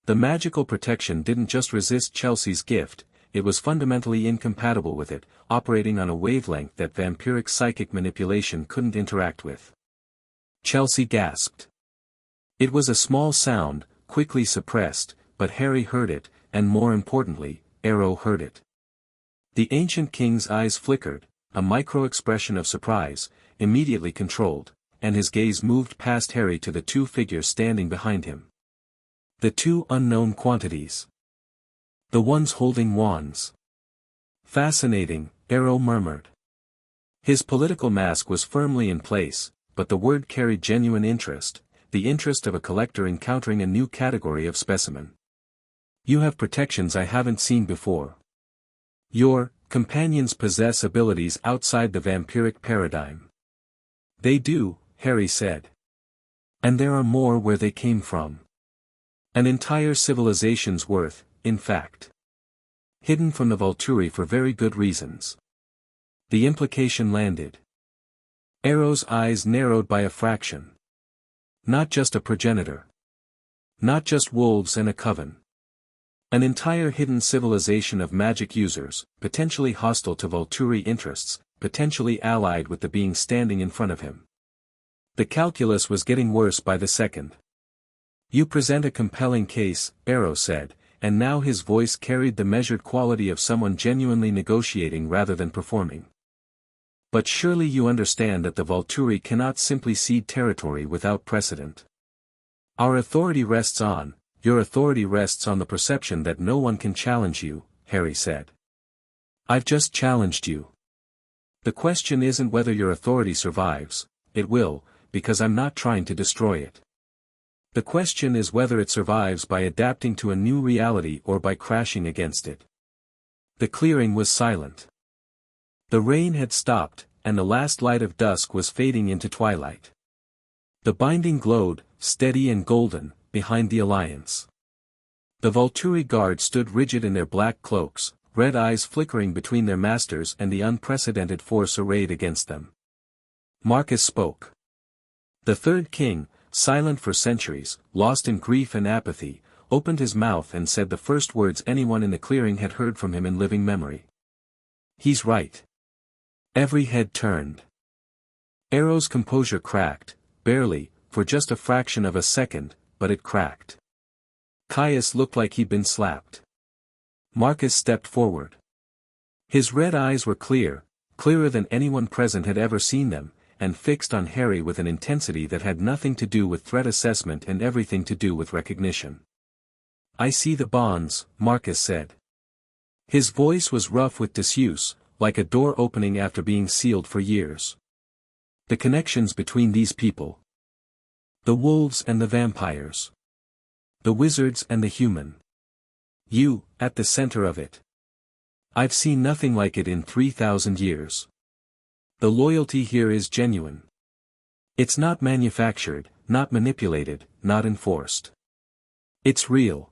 The magical protection didn't just resist Chelsea's gift, it was fundamentally incompatible with it, operating on a wavelength that vampiric psychic manipulation couldn't interact with. Chelsea gasped. It was a small sound, quickly suppressed, but Harry heard it, and more importantly, Arrow heard it. The ancient king's eyes flickered, a micro-expression of surprise, immediately controlled, and his gaze moved past Harry to the two figures standing behind him. The two unknown quantities. The ones holding wands. Fascinating, Arrow murmured. His political mask was firmly in place, but the word carried genuine interest, the interest of a collector encountering a new category of specimen. You have protections I haven't seen before. Your companions possess abilities outside the vampiric paradigm. They do, Harry said. And there are more where they came from. An entire civilization's worth, in fact. Hidden from the Vulturi for very good reasons. The implication landed. Arrow's eyes narrowed by a fraction. Not just a progenitor. Not just wolves and a coven. An entire hidden civilization of magic users, potentially hostile to Vulturi interests, potentially allied with the being standing in front of him. The calculus was getting worse by the second. You present a compelling case, Arrow said, and now his voice carried the measured quality of someone genuinely negotiating rather than performing. But surely you understand that the Vulturi cannot simply cede territory without precedent. Your authority rests on the perception that no one can challenge you, Harry said. I've just challenged you. The question isn't whether your authority survives, it will, because I'm not trying to destroy it. The question is whether it survives by adapting to a new reality or by crashing against it. The clearing was silent. The rain had stopped, and the last light of dusk was fading into twilight. The binding glowed, steady and golden, behind the alliance. The Vulturi guard stood rigid in their black cloaks, red eyes flickering between their masters and the unprecedented force arrayed against them. Marcus spoke. The third king, silent for centuries, lost in grief and apathy, opened his mouth and said the first words anyone in the clearing had heard from him in living memory. He's right. Every head turned. Arrow's composure cracked, barely, for just a fraction of a second, but it cracked. Caius looked like he'd been slapped. Marcus stepped forward. His red eyes were clear, clearer than anyone present had ever seen them, and fixed on Harry with an intensity that had nothing to do with threat assessment and everything to do with recognition. I see the bonds, Marcus said. His voice was rough with disuse, like a door opening after being sealed for years. The connections between these people. The wolves and the vampires. The wizards and the human. You, at the center of it. I've seen nothing like it in 3,000 years. The loyalty here is genuine. It's not manufactured, not manipulated, not enforced. It's real.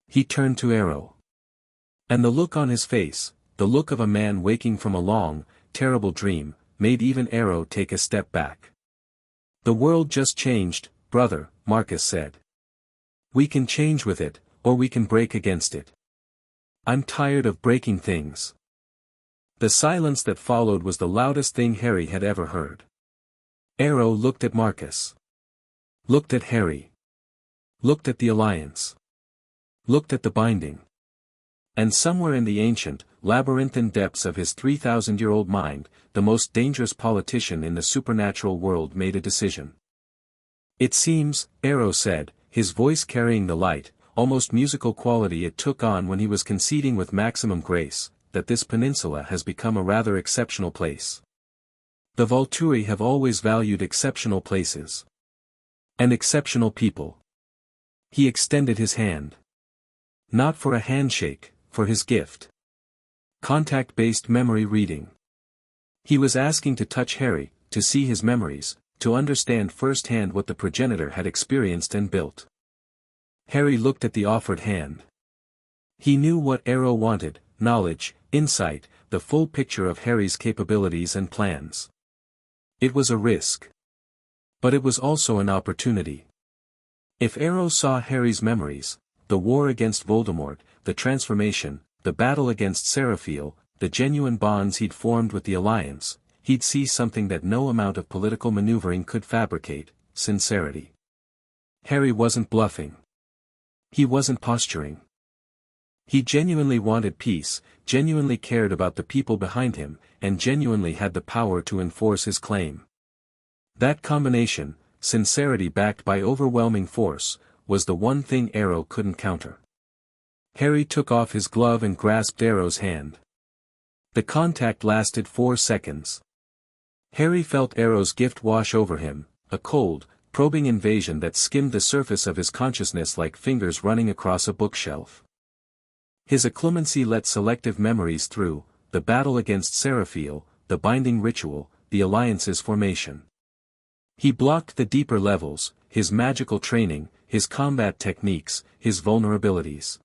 He turned to Arrow. And the look on his face, the look of a man waking from a long, terrible dream, made even Arrow take a step back. The world just changed, brother, Marcus said. We can change with it, or we can break against it. I'm tired of breaking things. The silence that followed was the loudest thing Harry had ever heard. Arrow looked at Marcus. Looked at Harry. Looked at the alliance. Looked at the binding. And somewhere in the ancient, labyrinthine depths of his 3,000-year-old mind, the most dangerous politician in the supernatural world made a decision. It seems, Arrow said, his voice carrying the light, almost musical quality it took on when he was conceding with maximum grace, that this peninsula has become a rather exceptional place. The Vulturi have always valued exceptional places. And exceptional people. He extended his hand. Not for a handshake, for his gift. Contact-based memory reading. He was asking to touch Harry, to see his memories, to understand firsthand what the progenitor had experienced and built. Harry looked at the offered hand. He knew what Arrow wanted, knowledge, insight, the full picture of Harry's capabilities and plans. It was a risk. But it was also an opportunity. If Arrow saw Harry's memories, the war against Voldemort, the transformation, the battle against Seraphiel, the genuine bonds he'd formed with the Alliance, he'd see something that no amount of political maneuvering could fabricate, sincerity. Harry wasn't bluffing. He wasn't posturing. He genuinely wanted peace, genuinely cared about the people behind him, and genuinely had the power to enforce his claim. That combination, sincerity backed by overwhelming force, was the one thing Arrow couldn't counter. Harry took off his glove and grasped Arrow's hand. The contact lasted 4 seconds. Harry felt Arrow's gift wash over him, a cold, probing invasion that skimmed the surface of his consciousness like fingers running across a bookshelf. His occlumency let selective memories through, the battle against Seraphiel, the binding ritual, the Alliance's formation. He blocked the deeper levels, his magical training, his combat techniques, his vulnerabilities.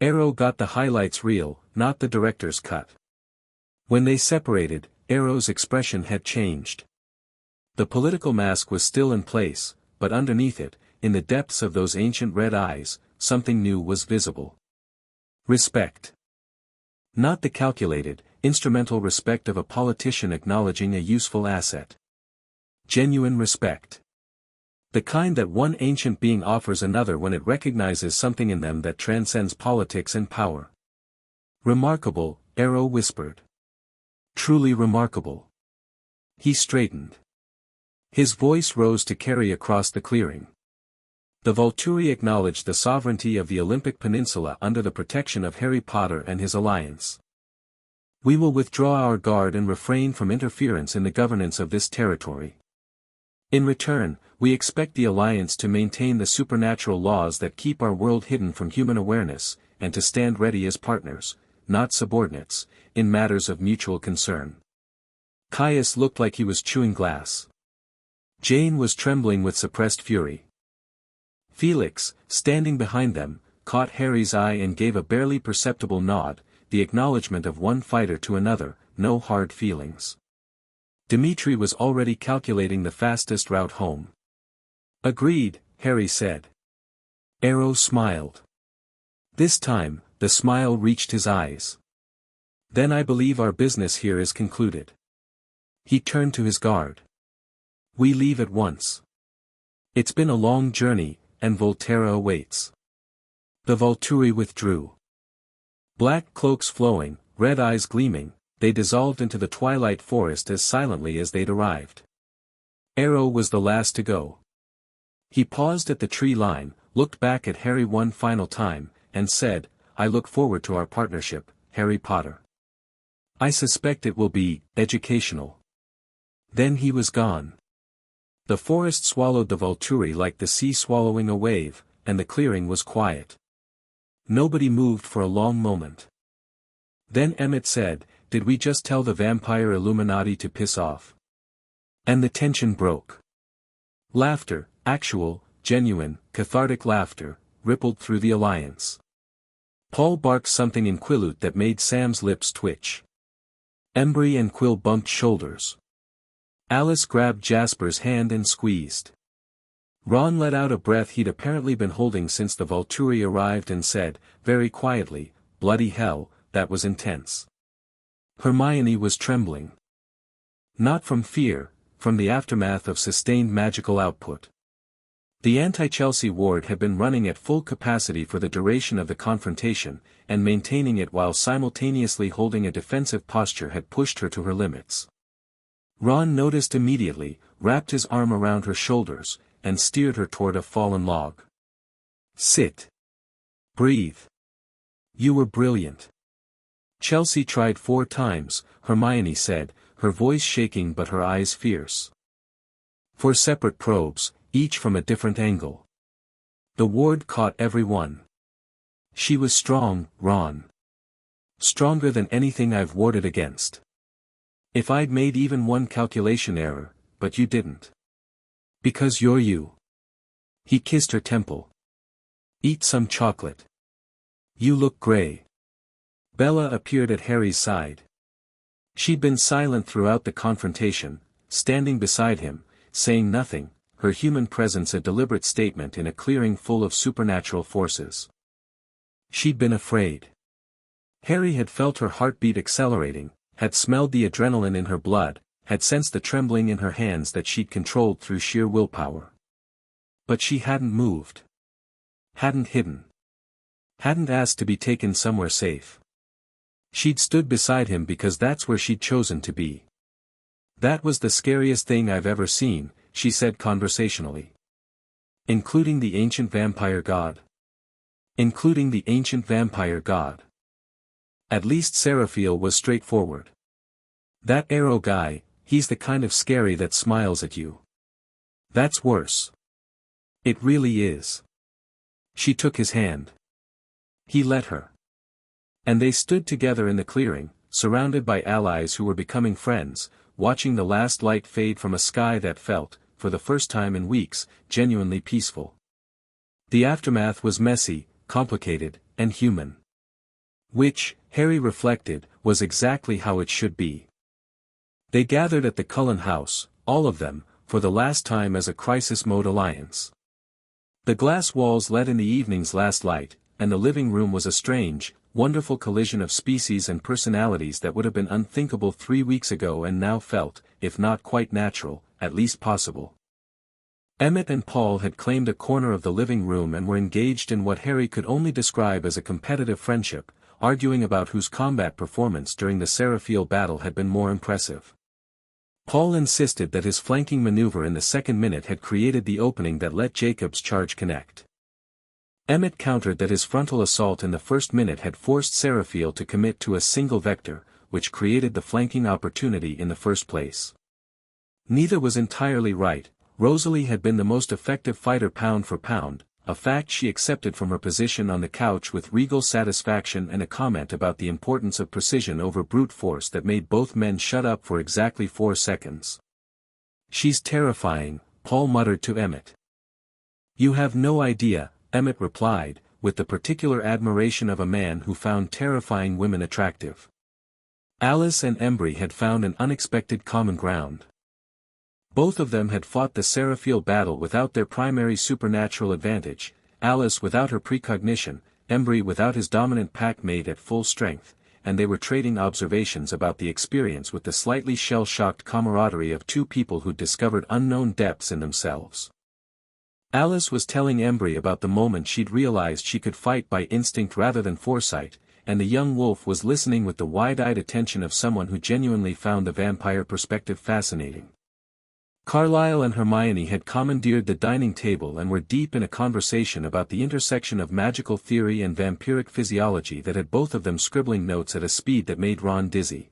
Arrow got the highlights reel, not the director's cut. When they separated, Arrow's expression had changed. The political mask was still in place, but underneath it, in the depths of those ancient red eyes, something new was visible. Respect. Not the calculated, instrumental respect of a politician acknowledging a useful asset. Genuine respect. The kind that one ancient being offers another when it recognizes something in them that transcends politics and power. Remarkable, Arrow whispered. Truly remarkable. He straightened. His voice rose to carry across the clearing. The Vulturi acknowledged the sovereignty of the Olympic Peninsula under the protection of Harry Potter and his alliance. We will withdraw our guard and refrain from interference in the governance of this territory. In return, we expect the Alliance to maintain the supernatural laws that keep our world hidden from human awareness, and to stand ready as partners, not subordinates, in matters of mutual concern. Caius looked like he was chewing glass. Jane was trembling with suppressed fury. Felix, standing behind them, caught Harry's eye and gave a barely perceptible nod, the acknowledgement of one fighter to another, no hard feelings. Dimitri was already calculating the fastest route home. Agreed, Harry said. Arrow smiled. This time, the smile reached his eyes. Then I believe our business here is concluded. He turned to his guard. We leave at once. It's been a long journey, and Volterra awaits. The Vulturi withdrew. Black cloaks flowing, red eyes gleaming, they dissolved into the twilight forest as silently as they'd arrived. Arrow was the last to go. He paused at the tree line, looked back at Harry one final time, and said, I look forward to our partnership, Harry Potter. I suspect it will be educational. Then he was gone. The forest swallowed the Vulturi like the sea swallowing a wave, and the clearing was quiet. Nobody moved for a long moment. Then Emmett said, "Did we just tell the vampire Illuminati to piss off?" And the tension broke. Laughter, actual, genuine, cathartic laughter, rippled through the alliance. Paul barked something in Quileute that made Sam's lips twitch. Embry and Quill bumped shoulders. Alice grabbed Jasper's hand and squeezed. Ron let out a breath he'd apparently been holding since the Vulturi arrived and said, very quietly, "Bloody hell, that was intense." Hermione was trembling. Not from fear, from the aftermath of sustained magical output. The anti-Chelsea ward had been running at full capacity for the duration of the confrontation, and maintaining it while simultaneously holding a defensive posture had pushed her to her limits. Ron noticed immediately, wrapped his arm around her shoulders, and steered her toward a fallen log. "Sit. Breathe. You were brilliant." Chelsea tried 4 times, Hermione said, her voice shaking but her eyes fierce. 4 separate probes, each from a different angle. The ward caught every one. She was strong, Ron. Stronger than anything I've warded against. If I'd made even one calculation error, but you didn't. Because you're you. He kissed her temple. Eat some chocolate. You look gray. Bella appeared at Harry's side. She'd been silent throughout the confrontation, standing beside him, saying nothing, her human presence a deliberate statement in a clearing full of supernatural forces. She'd been afraid. Harry had felt her heartbeat accelerating, had smelled the adrenaline in her blood, had sensed the trembling in her hands that she'd controlled through sheer willpower. But she hadn't moved. Hadn't hidden. Hadn't asked to be taken somewhere safe. She'd stood beside him because that's where she'd chosen to be. "That was the scariest thing I've ever seen," she said conversationally. "Including the ancient vampire god?" "Including the ancient vampire god." At least Seraphil was straightforward. "That arrow guy, he's the kind of scary that smiles at you. That's worse. It really is." She took his hand. He let her. And they stood together in the clearing, surrounded by allies who were becoming friends, watching the last light fade from a sky that felt, for the first time in weeks, genuinely peaceful. The aftermath was messy, complicated, and human. Which, Harry reflected, was exactly how it should be. They gathered at the Cullen house, all of them, for the last time as a crisis-mode alliance. The glass walls let in the evening's last light, and the living room was a strange, wonderful collision of species and personalities that would have been unthinkable 3 weeks ago and now felt, if not quite natural, at least possible. Emmett and Paul had claimed a corner of the living room and were engaged in what Harry could only describe as a competitive friendship, arguing about whose combat performance during the Seraphil battle had been more impressive. Paul insisted that his flanking maneuver in the second minute had created the opening that let Jacob's charge connect. Emmett countered that his frontal assault in the first minute had forced Seraphil to commit to a single vector, which created the flanking opportunity in the first place. Neither was entirely right. Rosalie had been the most effective fighter pound for pound, a fact she accepted from her position on the couch with regal satisfaction and a comment about the importance of precision over brute force that made both men shut up for exactly 4 seconds. "She's terrifying," Paul muttered to Emmett. "You have no idea," Emmett replied, with the particular admiration of a man who found terrifying women attractive. Alice and Embry had found an unexpected common ground. Both of them had fought the Seraphil battle without their primary supernatural advantage, Alice without her precognition, Embry without his dominant pack mate at full strength, and they were trading observations about the experience with the slightly shell-shocked camaraderie of 2 people who'd discovered unknown depths in themselves. Alice was telling Embry about the moment she'd realized she could fight by instinct rather than foresight, and the young wolf was listening with the wide-eyed attention of someone who genuinely found the vampire perspective fascinating. Carlisle and Hermione had commandeered the dining table and were deep in a conversation about the intersection of magical theory and vampiric physiology that had both of them scribbling notes at a speed that made Ron dizzy.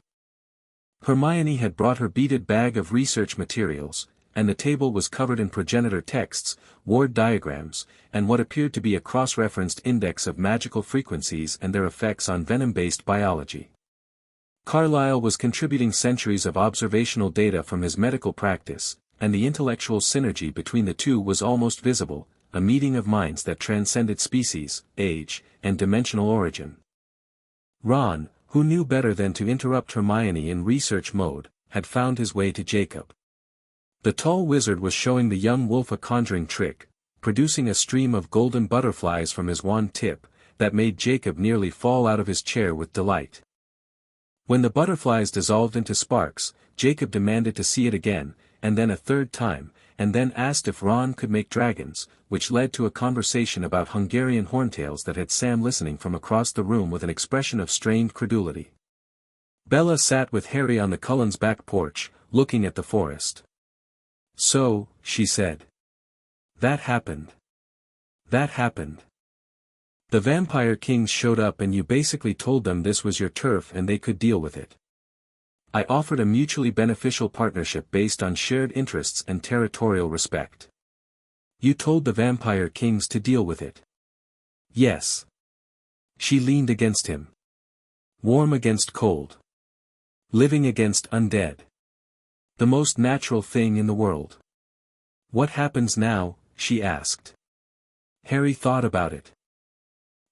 Hermione had brought her beaded bag of research materials, and the table was covered in progenitor texts, ward diagrams, and what appeared to be a cross-referenced index of magical frequencies and their effects on venom-based biology. Carlisle was contributing centuries of observational data from his medical practice, and the intellectual synergy between the two was almost visible, a meeting of minds that transcended species, age, and dimensional origin. Ron, who knew better than to interrupt Hermione in research mode, had found his way to Jacob. The tall wizard was showing the young wolf a conjuring trick, producing a stream of golden butterflies from his wand tip, that made Jacob nearly fall out of his chair with delight. When the butterflies dissolved into sparks, Jacob demanded to see it again, and then a third time, and then asked if Ron could make dragons, which led to a conversation about Hungarian horntails that had Sam listening from across the room with an expression of strained credulity. Bella sat with Harry on the Cullen's back porch, looking at the forest. "So," she said. "That happened. That happened. The vampire kings showed up and you basically told them this was your turf and they could deal with it. I offered a mutually beneficial partnership based on shared interests and territorial respect. You told the vampire kings to deal with it." "Yes." She leaned against him. "Warm against cold. Living against undead. The most natural thing in the world." "What happens now?" she asked. Harry thought about it.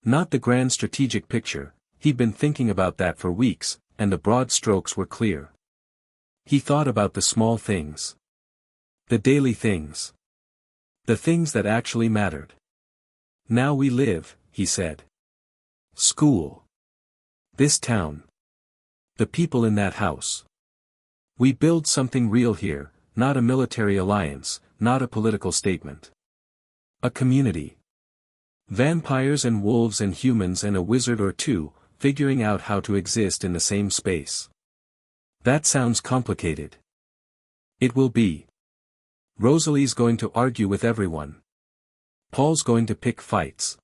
Not the grand strategic picture, he'd been thinking about that for weeks, and the broad strokes were clear. He thought about the small things. The daily things. The things that actually mattered. "Now we live," he said. "School. This town. The people in that house. We build something real here, not a military alliance, not a political statement. A community. Vampires and wolves and humans and a wizard or two, figuring out how to exist in the same space. That sounds complicated. It will be. Rosalie's going to argue with everyone. Paul's going to pick fights.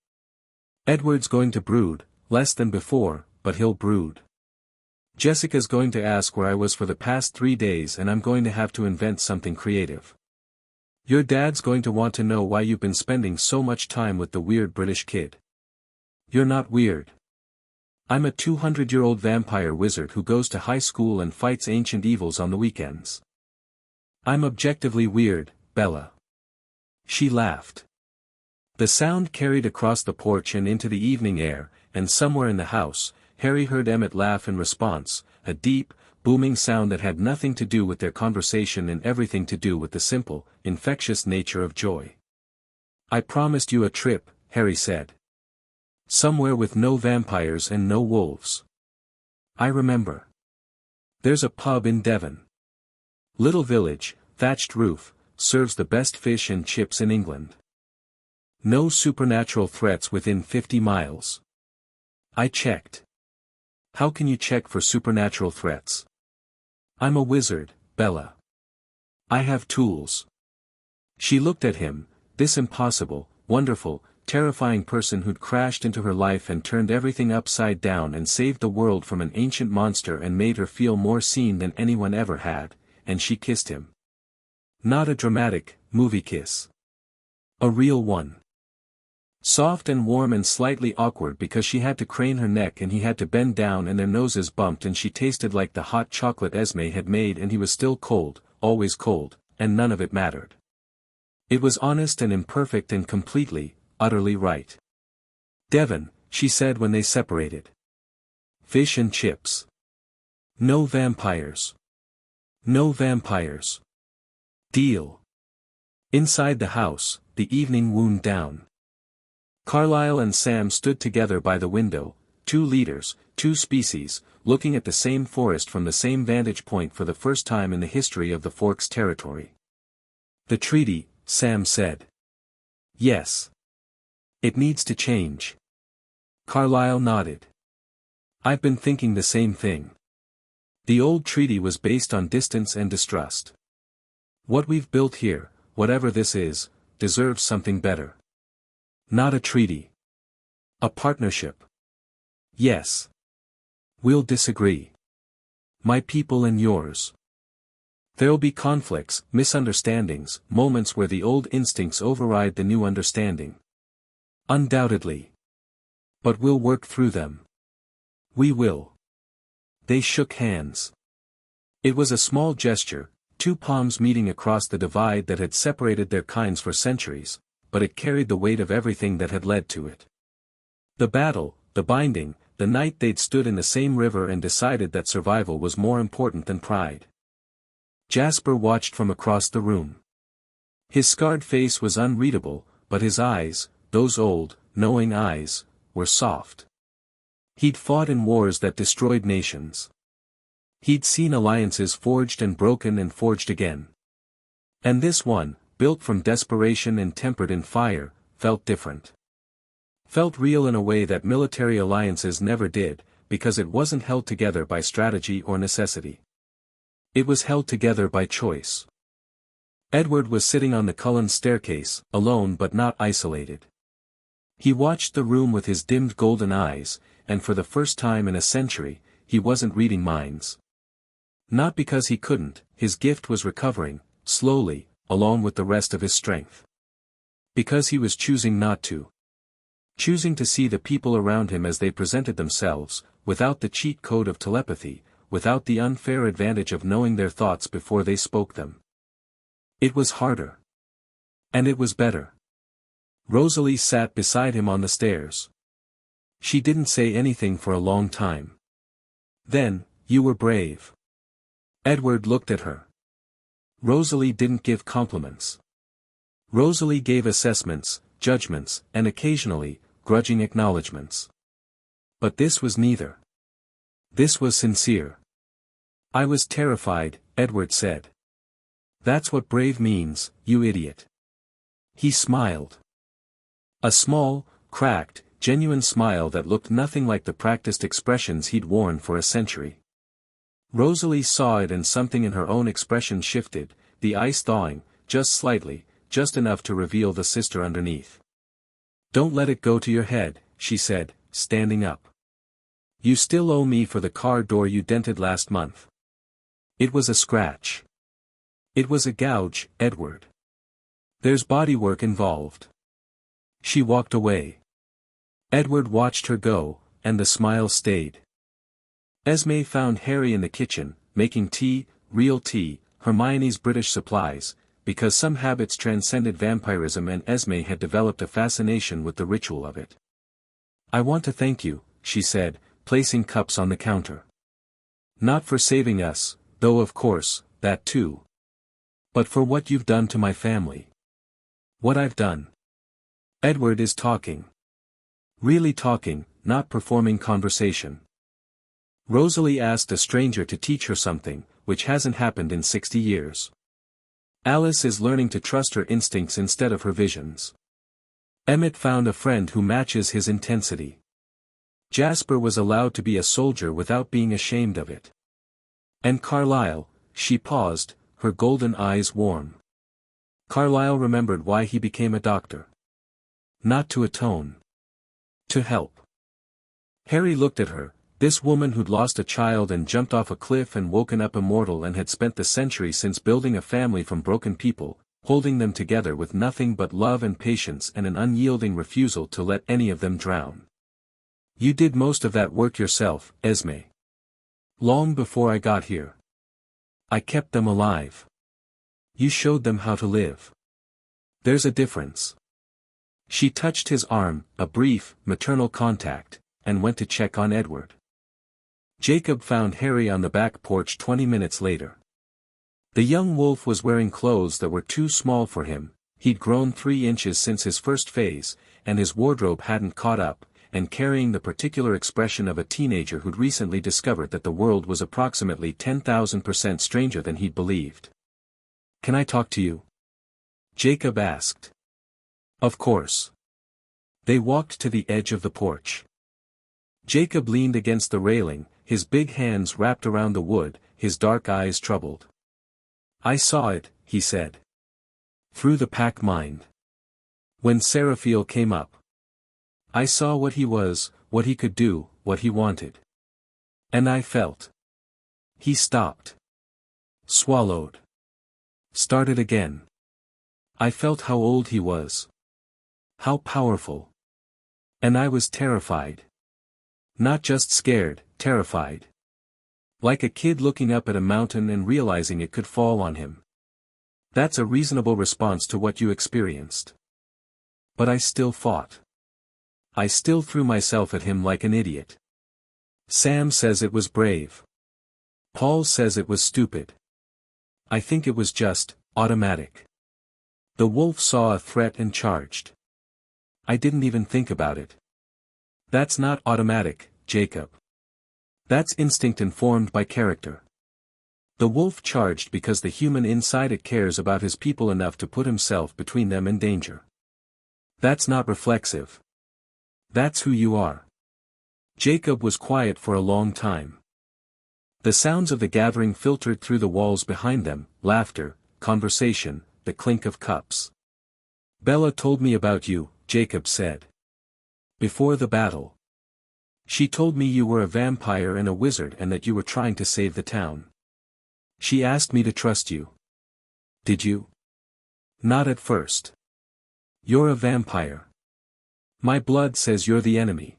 Edward's going to brood, less than before, but he'll brood. Jessica's going to ask where I was for the past 3 days and I'm going to have to invent something creative. Your dad's going to want to know why you've been spending so much time with the weird British kid. You're not weird. I'm a 200-year-old vampire wizard who goes to high school and fights ancient evils on the weekends. I'm objectively weird, Bella." She laughed. The sound carried across the porch and into the evening air, and somewhere in the house, Harry heard Emmett laugh in response, a deep, booming sound that had nothing to do with their conversation and everything to do with the simple, infectious nature of joy. "I promised you a trip," Harry said. "Somewhere with no vampires and no wolves. I remember. There's a pub in Devon. Little village, thatched roof, serves the best fish and chips in England. No supernatural threats within 50 miles. I checked." "How can you check for supernatural threats?" "I'm a wizard, Bella. I have tools." She looked at him, this impossible, wonderful, terrifying person who'd crashed into her life and turned everything upside down and saved the world from an ancient monster and made her feel more seen than anyone ever had, and she kissed him. Not a dramatic, movie kiss. A real one. Soft and warm and slightly awkward because she had to crane her neck and he had to bend down and their noses bumped and she tasted like the hot chocolate Esme had made and he was still cold, always cold, and none of it mattered. It was honest and imperfect and completely, utterly right. "Devon," she said when they separated. "Fish and chips. No vampires. No vampires. Deal." Inside the house, the evening wound down. Carlisle and Sam stood together by the window, 2 leaders, 2 species, looking at the same forest from the same vantage point for the first time in the history of the Forks territory. "The treaty," Sam said. "Yes. It needs to change." Carlisle nodded. "I've been thinking the same thing. The old treaty was based on distance and distrust. What we've built here, whatever this is, deserves something better. Not a treaty. A partnership. Yes. We'll disagree. My people and yours. There'll be conflicts, misunderstandings, moments where the old instincts override the new understanding. Undoubtedly. But we'll work through them. We will. They shook hands. It was a small gesture, two palms meeting across the divide that had separated their kinds for centuries, but it carried the weight of everything that had led to it. The battle, the binding, the night they'd stood in the same river and decided that survival was more important than pride. Jasper watched from across the room. His scarred face was unreadable, but his eyes, those old, knowing eyes, were soft. He'd fought in wars that destroyed nations. He'd seen alliances forged and broken and forged again. And this one, built from desperation and tempered in fire, felt different. Felt real in a way that military alliances never did, because it wasn't held together by strategy or necessity. It was held together by choice. Edward was sitting on the Cullen staircase, alone but not isolated. He watched the room with his dimmed golden eyes, and for the first time in a century, he wasn't reading minds. Not because he couldn't, his gift was recovering, slowly, along with the rest of his strength. Because he was choosing not to. Choosing to see the people around him as they presented themselves, without the cheat code of telepathy, without the unfair advantage of knowing their thoughts before they spoke them. It was harder. And it was better. Rosalie sat beside him on the stairs. She didn't say anything for a long time. Then, you were brave. Edward looked at her. Rosalie didn't give compliments. Rosalie gave assessments, judgments, and occasionally, grudging acknowledgments. But this was neither. This was sincere. I was terrified, Edward said. That's what brave means, you idiot. He smiled. A small, cracked, genuine smile that looked nothing like the practiced expressions he'd worn for a century. Rosalie saw it and something in her own expression shifted, the ice thawing, just slightly, just enough to reveal the sister underneath. Don't let it go to your head, she said, standing up. You still owe me for the car door you dented last month. It was a scratch. It was a gouge, Edward. There's bodywork involved. She walked away. Edward watched her go, and the smile stayed. Esme found Harry in the kitchen, making tea, real tea, Hermione's British supplies, because some habits transcended vampirism and Esme had developed a fascination with the ritual of it. I want to thank you, she said, placing cups on the counter. Not for saving us, though of course, that too. But for what you've done to my family. What I've done. Edward is talking. Really talking, not performing conversation. Rosalie asked a stranger to teach her something, which hasn't happened in 60 years. Alice is learning to trust her instincts instead of her visions. Emmett found a friend who matches his intensity. Jasper was allowed to be a soldier without being ashamed of it. And Carlisle, she paused, her golden eyes warm. Carlisle remembered why he became a doctor. Not to atone. To help. Harry looked at her, this woman who'd lost a child and jumped off a cliff and woken up immortal and had spent the century since building a family from broken people, holding them together with nothing but love and patience and an unyielding refusal to let any of them drown. You did most of that work yourself, Esme. Long before I got here. I kept them alive. You showed them how to live. There's a difference. She touched his arm, a brief, maternal contact, and went to check on Edward. Jacob found Harry on the back porch 20 minutes later. The young wolf was wearing clothes that were too small for him, he'd grown 3 inches since his first phase, and his wardrobe hadn't caught up, and carrying the particular expression of a teenager who'd recently discovered that the world was approximately 10,000% stranger than he'd believed. Can I talk to you? Jacob asked. Of course. They walked to the edge of the porch. Jacob leaned against the railing, his big hands wrapped around the wood, his dark eyes troubled. I saw it, he said. Through the pack mind. When Seraphiel came up. I saw what he was, what he could do, what he wanted. And I felt. He stopped. Swallowed. Started again. I felt how old he was. How powerful. And I was terrified. Not just scared, terrified. Like a kid looking up at a mountain and realizing it could fall on him. That's a reasonable response to what you experienced. But I still fought. I still threw myself at him like an idiot. Sam says it was brave. Paul says it was stupid. I think it was just automatic. The wolf saw a threat and charged. I didn't even think about it. That's not automatic, Jacob. That's instinct informed by character. The wolf charged because the human inside it cares about his people enough to put himself between them and danger. That's not reflexive. That's who you are. Jacob was quiet for a long time. The sounds of the gathering filtered through the walls behind them, laughter, conversation, the clink of cups. Bella told me about you, Jacob said. Before the battle. She told me you were a vampire and a wizard and that you were trying to save the town. She asked me to trust you. Did you? Not at first. You're a vampire. My blood says you're the enemy.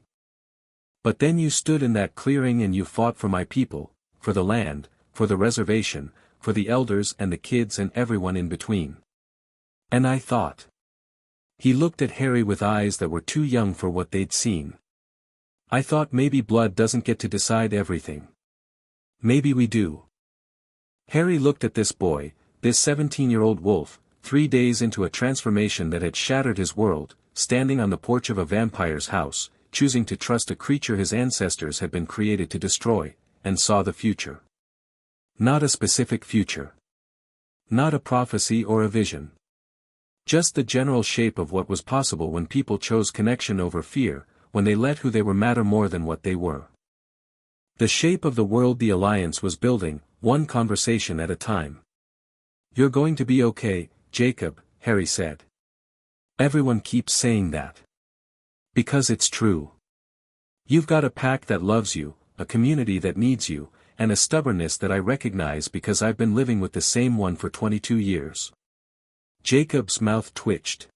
But then you stood in that clearing and you fought for my people, for the land, for the reservation, for the elders and the kids and everyone in between. And I thought. He looked at Harry with eyes that were too young for what they'd seen. I thought maybe blood doesn't get to decide everything. Maybe we do. Harry looked at this boy, this 17-year-old wolf, 3 days into a transformation that had shattered his world, standing on the porch of a vampire's house, choosing to trust a creature his ancestors had been created to destroy, and saw the future. Not a specific future. Not a prophecy or a vision. Just the general shape of what was possible when people chose connection over fear, when they let who they were matter more than what they were. The shape of the world the Alliance was building, one conversation at a time. You're going to be okay, Jacob, Harry said. Everyone keeps saying that. Because it's true. You've got a pack that loves you, a community that needs you, and a stubbornness that I recognize because I've been living with the same one for 22 years. Jacob's mouth twitched.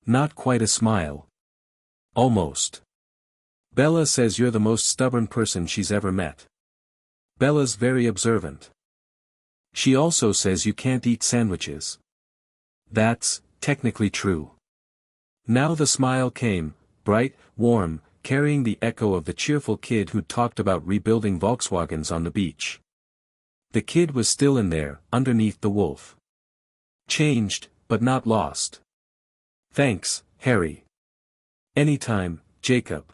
Not quite a smile. Almost. Bella says you're the most stubborn person she's ever met. Bella's very observant. She also says you can't eat sandwiches. That's, technically true. Now the smile came, bright, warm, carrying the echo of the cheerful kid who'd talked about rebuilding Volkswagens on the beach. The kid was still in there, underneath the wolf. Changed, but not lost. Thanks, Harry. Anytime, Jacob.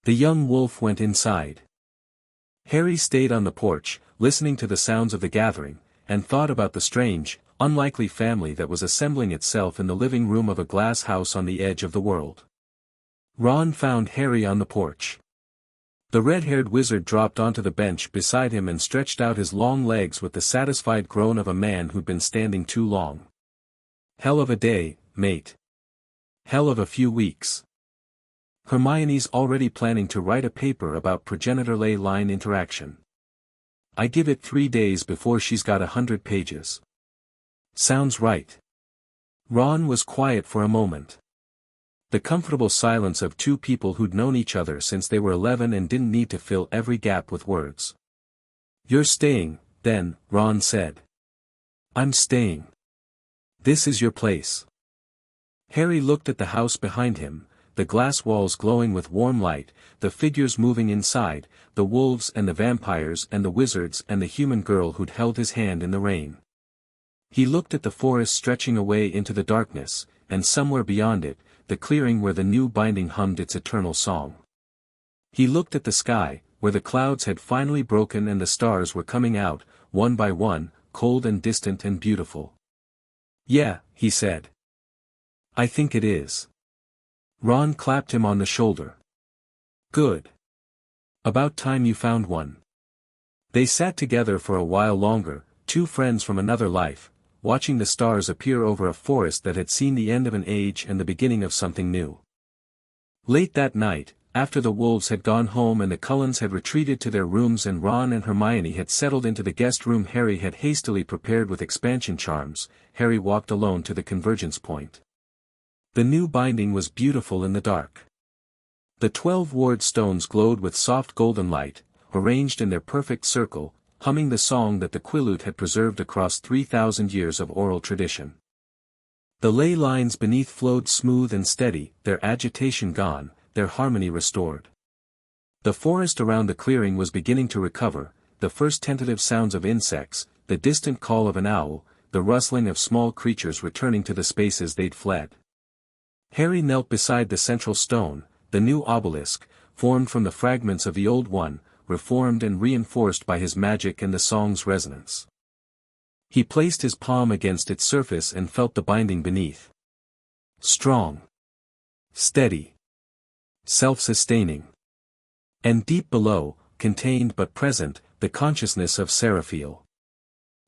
The young wolf went inside. Harry stayed on the porch, listening to the sounds of the gathering, and thought about the strange, unlikely family that was assembling itself in the living room of a glass house on the edge of the world. Ron found Harry on the porch. The red-haired wizard dropped onto the bench beside him and stretched out his long legs with the satisfied groan of a man who'd been standing too long. Hell of a day, mate. Hell of a few weeks. Hermione's already planning to write a paper about progenitor-ley-line interaction. I give it 3 days before she's got 100 pages. Sounds right. Ron was quiet for a moment. The comfortable silence of two people who'd known each other since they were 11 and didn't need to fill every gap with words. You're staying, then, Ron said. I'm staying. This is your place. Harry looked at the house behind him, the glass walls glowing with warm light, the figures moving inside, the wolves and the vampires and the wizards and the human girl who'd held his hand in the rain. He looked at the forest stretching away into the darkness, and somewhere beyond it, the clearing where the new binding hummed its eternal song. He looked at the sky, where the clouds had finally broken and the stars were coming out, one by one, cold and distant and beautiful. Yeah, he said. I think it is. Ron clapped him on the shoulder. Good. About time you found one. They sat together for a while longer, two friends from another life, watching the stars appear over a forest that had seen the end of an age and the beginning of something new. Late that night, after the wolves had gone home and the Cullens had retreated to their rooms and Ron and Hermione had settled into the guest room Harry had hastily prepared with expansion charms, Harry walked alone to the convergence point. The new binding was beautiful in the dark. The 12 ward stones glowed with soft golden light, arranged in their perfect circle, humming the song that the Quileute had preserved across 3,000 years of oral tradition. The ley lines beneath flowed smooth and steady, their agitation gone, their harmony restored. The forest around the clearing was beginning to recover, the first tentative sounds of insects, the distant call of an owl, the rustling of small creatures returning to the spaces they'd fled. Harry knelt beside the central stone, the new obelisk, formed from the fragments of the old one, reformed and reinforced by his magic and the song's resonance. He placed his palm against its surface and felt the binding beneath. Strong. Steady. Self-sustaining. And deep below, contained but present, the consciousness of Seraphiel.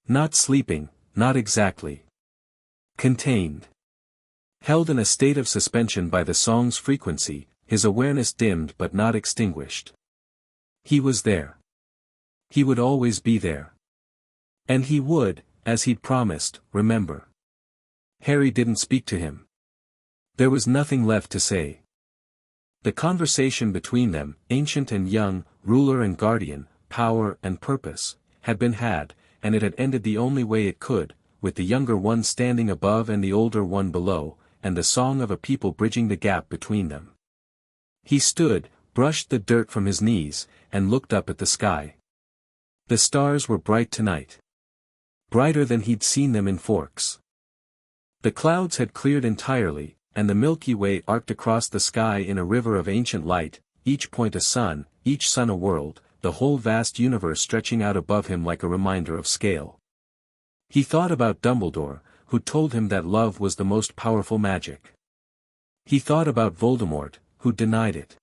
Not sleeping, not exactly. Contained. Held in a state of suspension by the song's frequency, his awareness dimmed but not extinguished. He was there. He would always be there. And he would, as he'd promised, remember. Harry didn't speak to him. There was nothing left to say. The conversation between them, ancient and young, ruler and guardian, power and purpose, had been had, and it had ended the only way it could, with the younger one standing above and the older one below, and the song of a people bridging the gap between them. He stood, brushed the dirt from his knees, and looked up at the sky. The stars were bright tonight. Brighter than he'd seen them in Forks. The clouds had cleared entirely, and the Milky Way arced across the sky in a river of ancient light, each point a sun, each sun a world, the whole vast universe stretching out above him like a reminder of scale. He thought about Dumbledore, who told him that love was the most powerful magic. He thought about Voldemort, who denied it.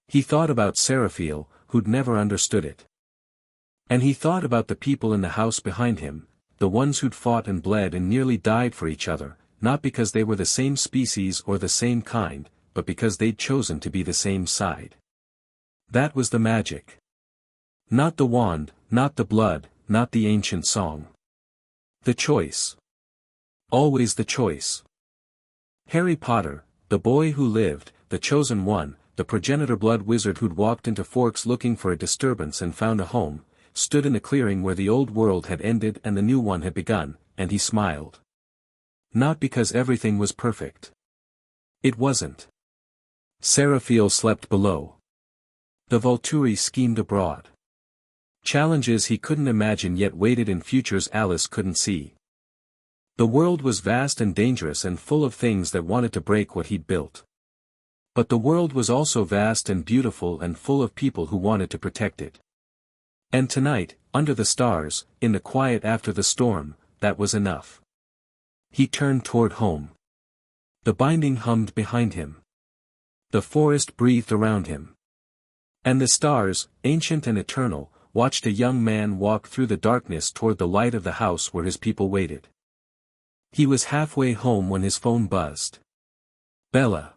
He thought about Seraphiel, who'd never understood it. And he thought about the people in the house behind him, the ones who'd fought and bled and nearly died for each other, not because they were the same species or the same kind, but because they'd chosen to be the same side. That was the magic. Not the wand, not the blood, not the ancient song. The choice. Always the choice. Harry Potter, the boy who lived, the chosen one, the progenitor blood wizard who'd walked into Forks looking for a disturbance and found a home, stood in the clearing where the old world had ended and the new one had begun, and he smiled. Not because everything was perfect. It wasn't. Seraphiel slept below. The Vulturi schemed abroad. Challenges he couldn't imagine yet waited in futures Alice couldn't see. The world was vast and dangerous and full of things that wanted to break what he'd built. But the world was also vast and beautiful and full of people who wanted to protect it. And tonight, under the stars, in the quiet after the storm, that was enough. He turned toward home. The binding hummed behind him. The forest breathed around him. And the stars, ancient and eternal, watched a young man walk through the darkness toward the light of the house where his people waited. He was halfway home when his phone buzzed. Bella.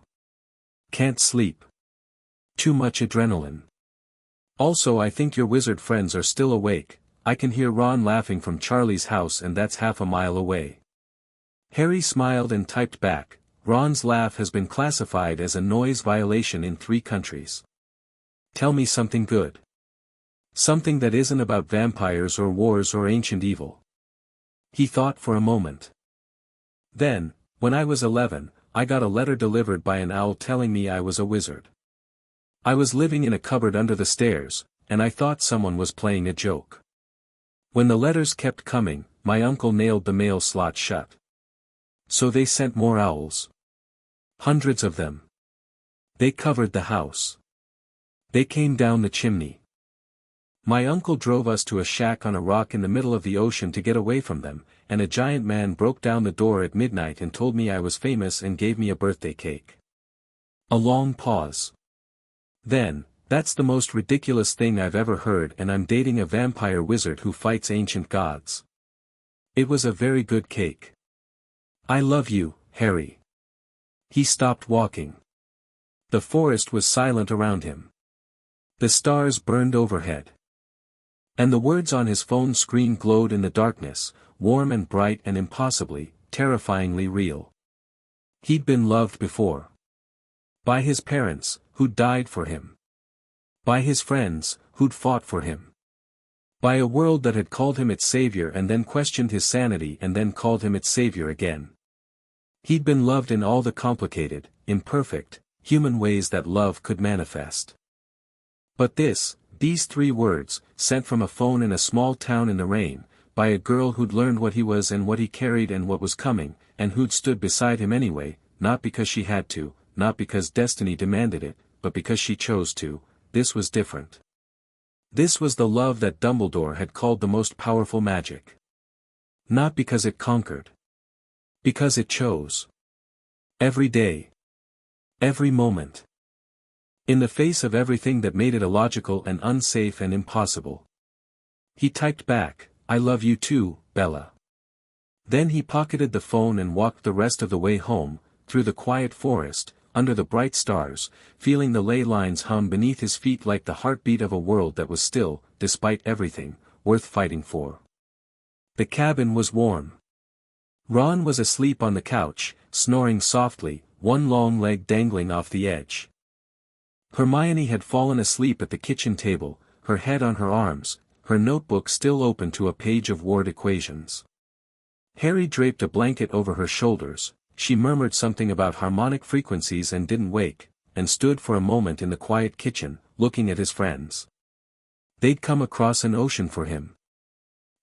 Can't sleep. Too much adrenaline. Also, I think your wizard friends are still awake. I can hear Ron laughing from Charlie's house and that's half a mile away. Harry smiled and typed back, Ron's laugh has been classified as a noise violation in 3 countries. Tell me something good. Something that isn't about vampires or wars or ancient evil. He thought for a moment. Then, when I was 11, I got a letter delivered by an owl telling me I was a wizard. I was living in a cupboard under the stairs, and I thought someone was playing a joke. When the letters kept coming, my uncle nailed the mail slot shut. So they sent more owls. Hundreds of them. They covered the house. They came down the chimney. My uncle drove us to a shack on a rock in the middle of the ocean to get away from them, and a giant man broke down the door at midnight and told me I was famous and gave me a birthday cake. A long pause. Then, that's the most ridiculous thing I've ever heard and I'm dating a vampire wizard who fights ancient gods. It was a very good cake. I love you, Harry. He stopped walking. The forest was silent around him. The stars burned overhead. And the words on his phone screen glowed in the darkness, warm and bright and impossibly, terrifyingly real. He'd been loved before. By his parents, who'd died for him. By his friends, who'd fought for him. By a world that had called him its savior and then questioned his sanity and then called him its savior again. He'd been loved in all the complicated, imperfect, human ways that love could manifest. But these 3 words, sent from a phone in a small town in the rain, by a girl who'd learned what he was and what he carried and what was coming, and who'd stood beside him anyway, not because she had to, not because destiny demanded it, but because she chose to, this was different. This was the love that Dumbledore had called the most powerful magic. Not because it conquered. Because it chose. Every day. Every moment. In the face of everything that made it illogical and unsafe and impossible. He typed back, "I love you too, Bella." Then he pocketed the phone and walked the rest of the way home, through the quiet forest, under the bright stars, feeling the ley lines hum beneath his feet like the heartbeat of a world that was still, despite everything, worth fighting for. The cabin was warm. Ron was asleep on the couch, snoring softly, one long leg dangling off the edge. Hermione had fallen asleep at the kitchen table, her head on her arms, her notebook still open to a page of word equations. Harry draped a blanket over her shoulders, she murmured something about harmonic frequencies and didn't wake, and stood for a moment in the quiet kitchen, looking at his friends. They'd come across an ocean for him.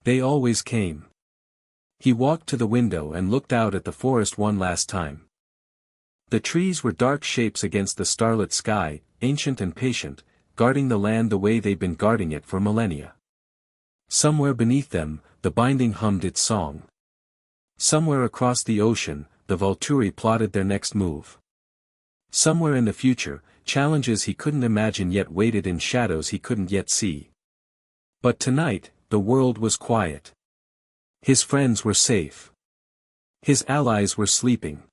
They always came. He walked to the window and looked out at the forest one last time. The trees were dark shapes against the starlit sky, ancient and patient, guarding the land the way they'd been guarding it for millennia. Somewhere beneath them, the binding hummed its song. Somewhere across the ocean, the Vulturi plotted their next move. Somewhere in the future, challenges he couldn't imagine yet waited in shadows he couldn't yet see. But tonight, the world was quiet. His friends were safe. His allies were sleeping.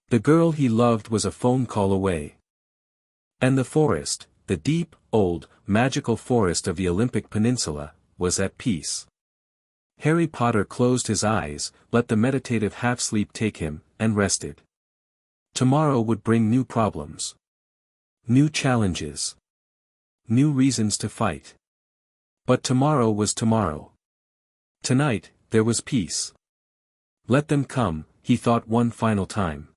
The girl he loved was a phone call away. And the forest, the deep, old, magical forest of the Olympic Peninsula, was at peace. Harry Potter closed his eyes, let the meditative half-sleep take him, and rested. Tomorrow would bring new problems. New challenges. New reasons to fight. But tomorrow was tomorrow. Tonight, there was peace. Let them come, he thought one final time.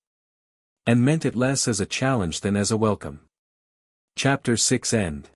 And meant it less as a challenge than as a welcome. Chapter 6 End.